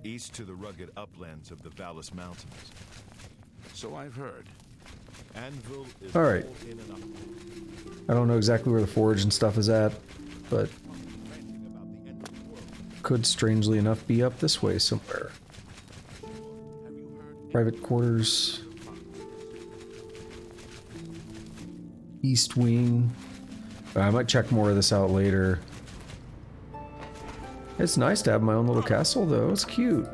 east to the rugged uplands of the Vallis Mountains. So I've heard. Anvil is All right. all in and up. I don't know exactly where the forge and stuff is at, but Ranting about the end of the world. could strangely enough be up this way somewhere. Private quarters. East wing. I might check more of this out later. It's nice to have my own little castle, though. It's cute.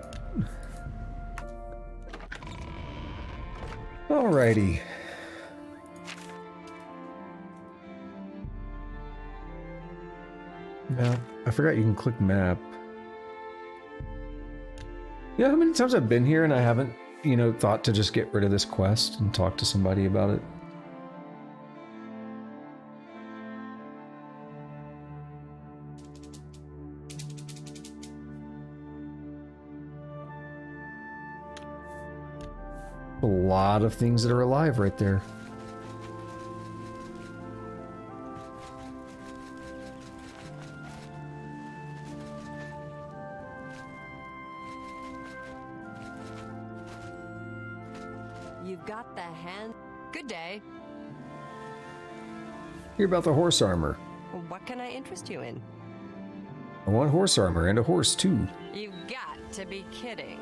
Alrighty. Map. I forgot you can click map. You know how many times I've been here and I haven't, you know, thought to just get rid of this quest and talk to somebody about it? A lot of things that are alive right there. You've got the hand. Good day. Hear about the horse armor. What can I interest you in? I want horse armor and a horse too. You've got to be kidding.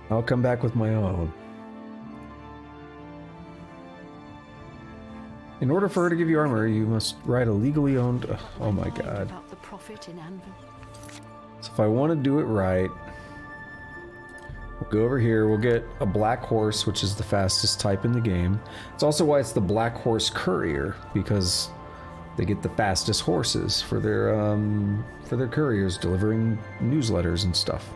I'll come back with my own. In order for her to give you armor, you must ride a legally owned... Oh my god. About the profit in Anvil. So if I want to do it right, we'll go over here, we'll get a black horse, which is the fastest type in the game. It's also why it's the Black Horse Courier, because they get the fastest horses for their couriers delivering newsletters and stuff.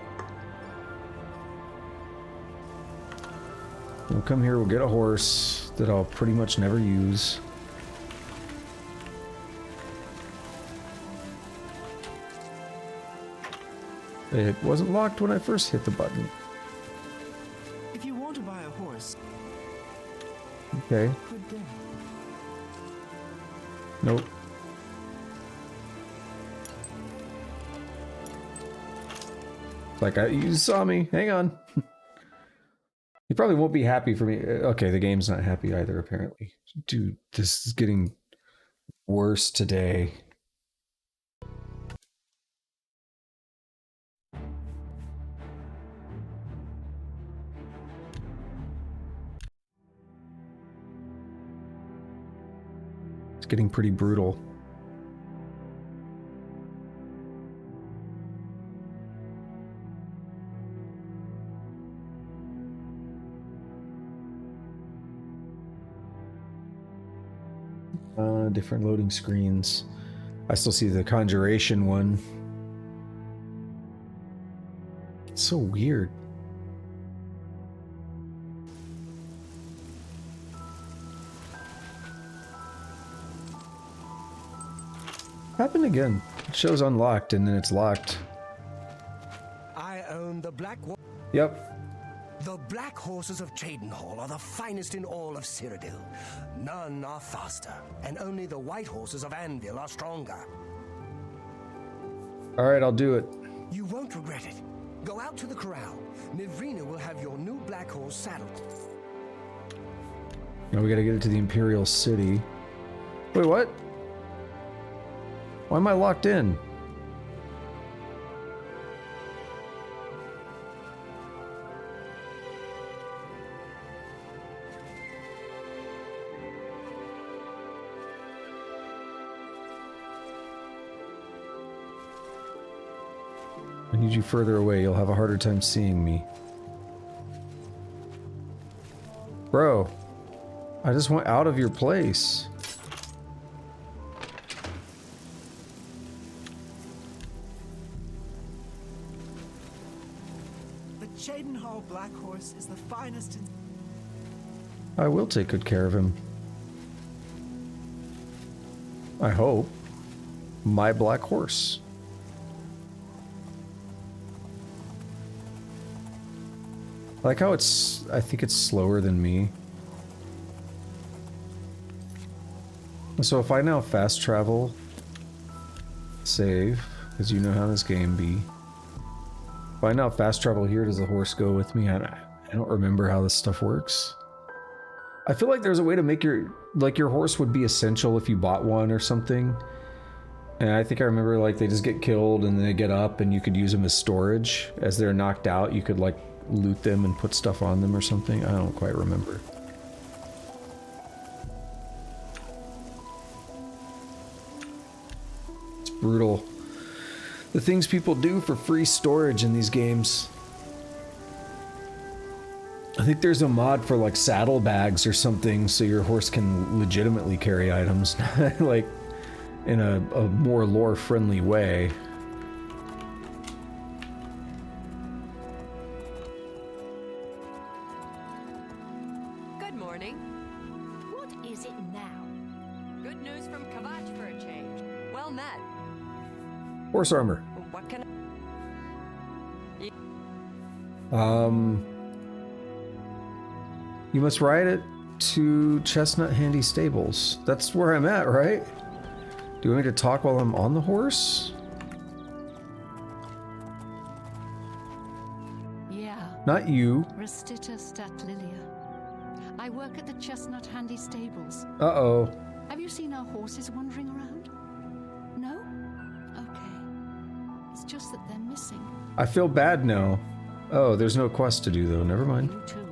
We'll come here, we'll get a horse that I'll pretty much never use. It wasn't locked when I first hit the button. If you want to buy a horse, Okay. good day. Nope. Like, you saw me. Hang on. You probably won't be happy for me. Okay, the game's not happy either, apparently. Dude, this is getting worse today. It's getting pretty brutal. Different loading screens. I still see the Conjuration one. It's so weird. Happened again. It shows unlocked and then it's locked. I own the Black... Yep. The Black Horses of Cheydinhal are the finest in all of Cyrodiil. None are faster, and only the White Horses of Anvil are stronger. Alright, I'll do it. You won't regret it. Go out to the corral. Mivrina will have your new Black Horse saddled. Now we gotta get it to the Imperial City. Wait, what? Why am I locked in? I need you further away. You'll have a harder time seeing me. Bro, I just went out of your place. The Cheydinhal Black Horse is the finest in... I will take good care of him. I hope. My black horse. I like how it's... I think it's slower than me. So if I now fast travel... Save, because you know how this game be. If I now fast travel here, does the horse go with me? I don't remember how this stuff works. I feel like there's a way to make your... Like, your horse would be essential if you bought one or something. And I think I remember, like, they just get killed and then they get up and you could use them as storage. As they're knocked out, you could, like, loot them and put stuff on them or something. I don't quite remember. It's brutal. The things people do for free storage in these games. I think there's a mod for like saddlebags or something so your horse can legitimately carry items, like in a more lore-friendly way. Good morning. What is it now? Good news from Kavach for a change. Well met. Horse armor. What can You must ride it to Chestnut Handy Stables. That's where I'm at, right? Do you want me to talk while I'm on the horse? Yeah. Not you. Restita Stat Lilia. I work at the Chestnut Handy Stables. Uh-oh. Have you seen our horses wandering around? No? Okay. It's just that they're missing. I feel bad now. Oh, there's no quest to do though. Never mind. You too.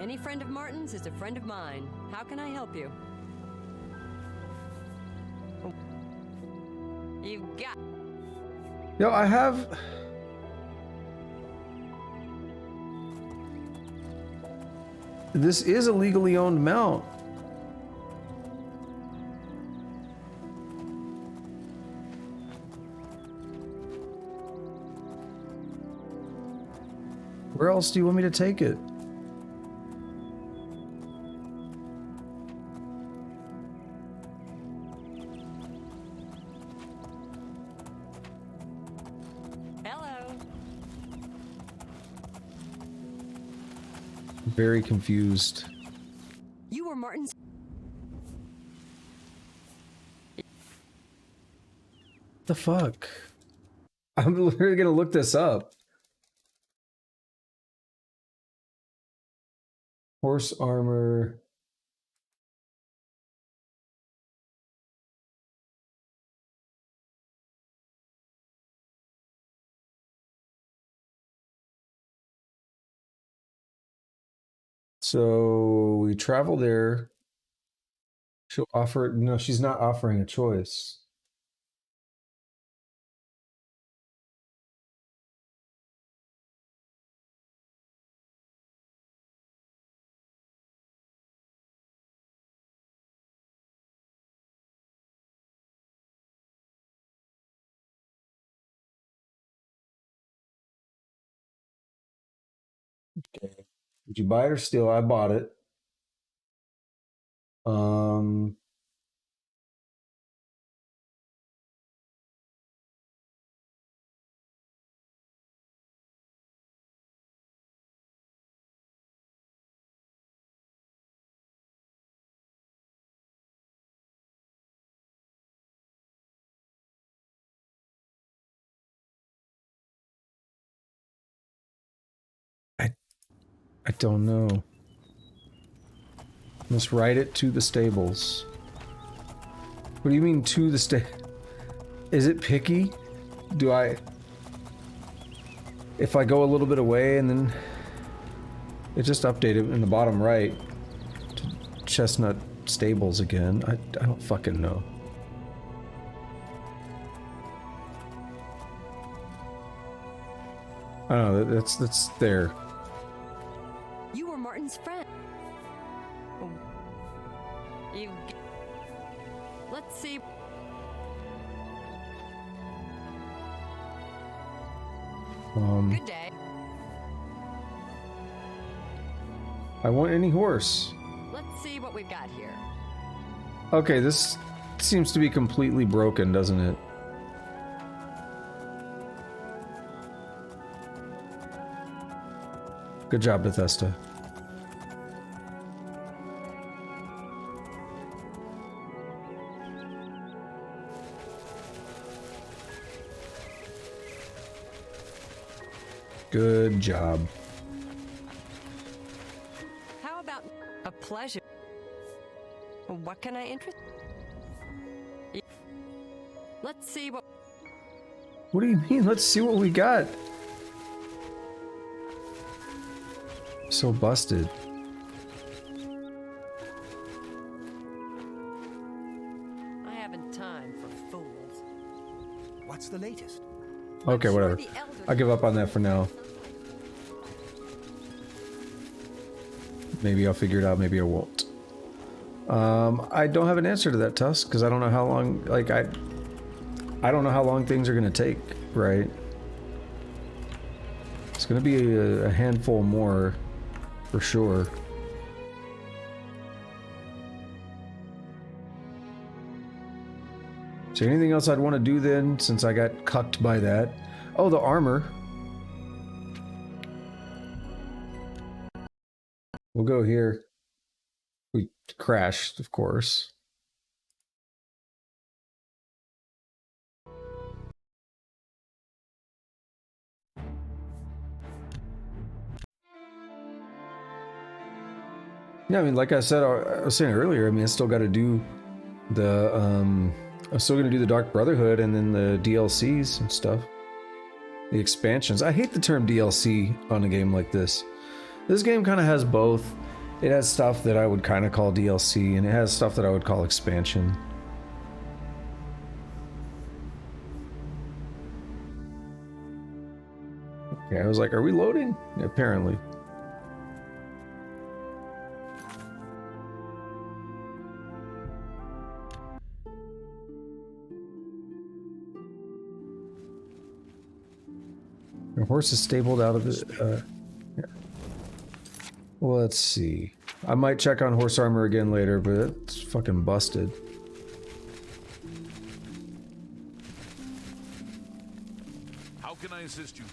Any friend of Martin's is a friend of mine. How can I help you? You've got... Yo, I have... This is a legally owned mount. Where else do you want me to take it? Very confused. You were Martin's... The fuck? I'm literally gonna look this up. Horse armor. So we travel there. She'll offer. No, she's not offering a choice. Okay. Did you buy it or steal? I bought it. Um. I don't know. Must ride it to the stables. What do you mean to the Is it picky? Do I... If I go a little bit away and then... It just updated in the bottom right to Chestnut Stables again. I don't fucking know. I don't know, that's there. You were Martin's friend. You... Let's see... Good day. I want any horse. Let's see what we've got here. Okay, this seems to be completely broken, doesn't it? Good job, Bethesda. Good job. How about a pleasure? What can I interest? Let's see what... What do you mean? Let's see what we got. So busted. I haven't time for fools. What's the latest? Okay, whatever. I'll give up on that for now. Maybe I'll figure it out, maybe I won't. I don't have an answer to that, Tusk, because I don't know how long, like, I don't know how long things are going to take, right? It's going to be a handful more, for sure. Is there anything else I'd want to do then, since I got cucked by that? Oh, the armor. We'll go here. We crashed, of course. Yeah, I mean, like I said, I was saying earlier, I mean, I still got to do the, I'm still going to do the Dark Brotherhood and then the DLCs and stuff. The expansions. I hate the term DLC on a game like this. This game kind of has both. It has stuff that I would kind of call DLC, and it has stuff that I would call expansion. Okay, I was like, are we loading? Yeah, apparently. The horse is stabled out of the... yeah. Well, let's see. I might check on horse armor again later, but it's fucking busted. How can I assist you,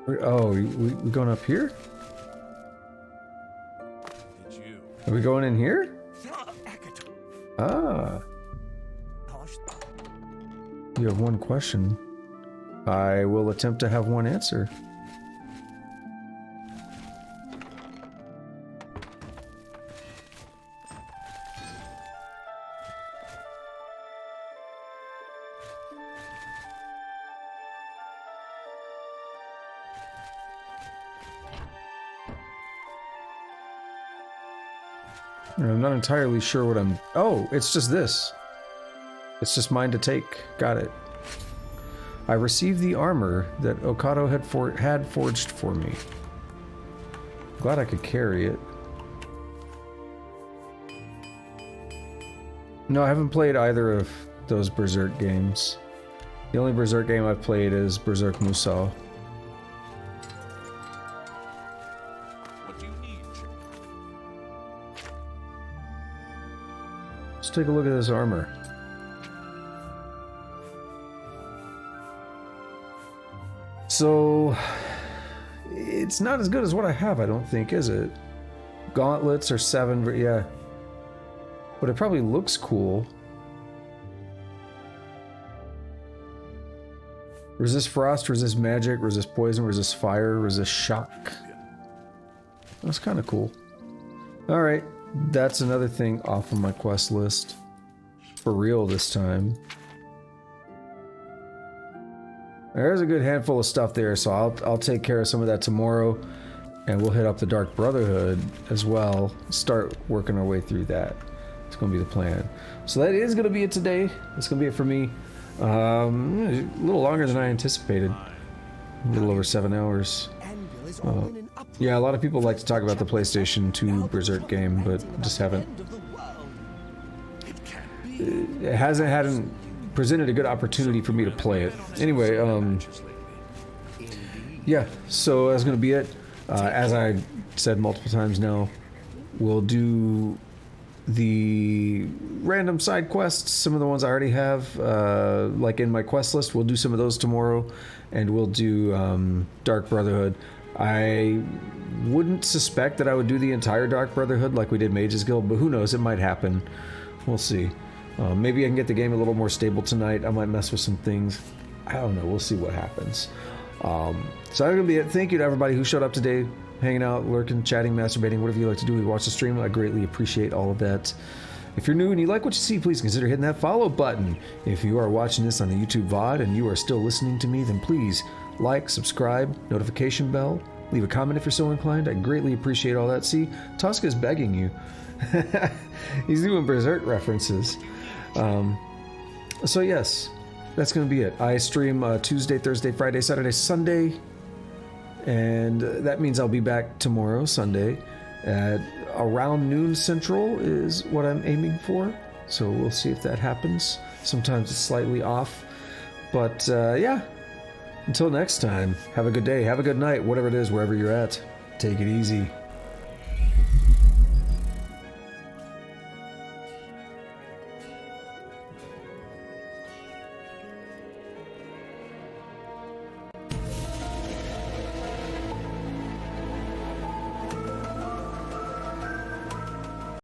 champion? Oh, we going up here? It's you. Are we going in here? Ah. You have one question. I will attempt to have one answer. I'm not entirely sure what I'm... Oh, it's just this. It's just mine to take. Got it. I received the armor that Okado had forged for me. Glad I could carry it. No, I haven't played either of those Berserk games. The only Berserk game I've played is Berserk Musou. Let's take a look at this armor. So, it's not as good as what I have, I don't think, is it? Gauntlets are 7, but yeah. But it probably looks cool. Resist frost, resist magic, resist poison, resist fire, resist shock. That's kind of cool. Alright, that's another thing off of my quest list. For real this time. There's a good handful of stuff there, so I'll take care of some of that tomorrow. And we'll hit up the Dark Brotherhood as well. Start working our way through that. It's going to be the plan. So that is going to be it today. That's going to be it for me. A little longer than I anticipated. A little over 7 hours. Yeah, a lot of people like to talk about the PlayStation 2 Berserk game, but just haven't. It hadn't presented a good opportunity for me to play it. Anyway, yeah, so that's going to be it. As I said multiple times now, we'll do the random side quests, some of the ones I already have, like in my quest list. We'll do some of those tomorrow, and we'll do Dark Brotherhood. I wouldn't suspect that I would do the entire Dark Brotherhood like we did Mage's Guild, but who knows, it might happen. We'll see. Maybe I can get the game a little more stable tonight. I might mess with some things. I don't know. We'll see what happens. So that's going to be it. Thank you to everybody who showed up today, hanging out, lurking, chatting, masturbating, whatever you like to do. You watch the stream. I greatly appreciate all of that. If you're new and you like what you see, please consider hitting that follow button. If you are watching this on the YouTube VOD and you are still listening to me, then please like, subscribe, notification bell, leave a comment if you're so inclined. I greatly appreciate all that. See, Tosca's begging you. He's doing Berserk references. So yes, that's going to be it. I stream Tuesday, Thursday, Friday, Saturday, Sunday. And that means I'll be back tomorrow, Sunday, at around noon Central is what I'm aiming for. So we'll see if that happens. Sometimes it's slightly off. But yeah, until next time, have a good day, have a good night, whatever it is, wherever you're at. Take it easy.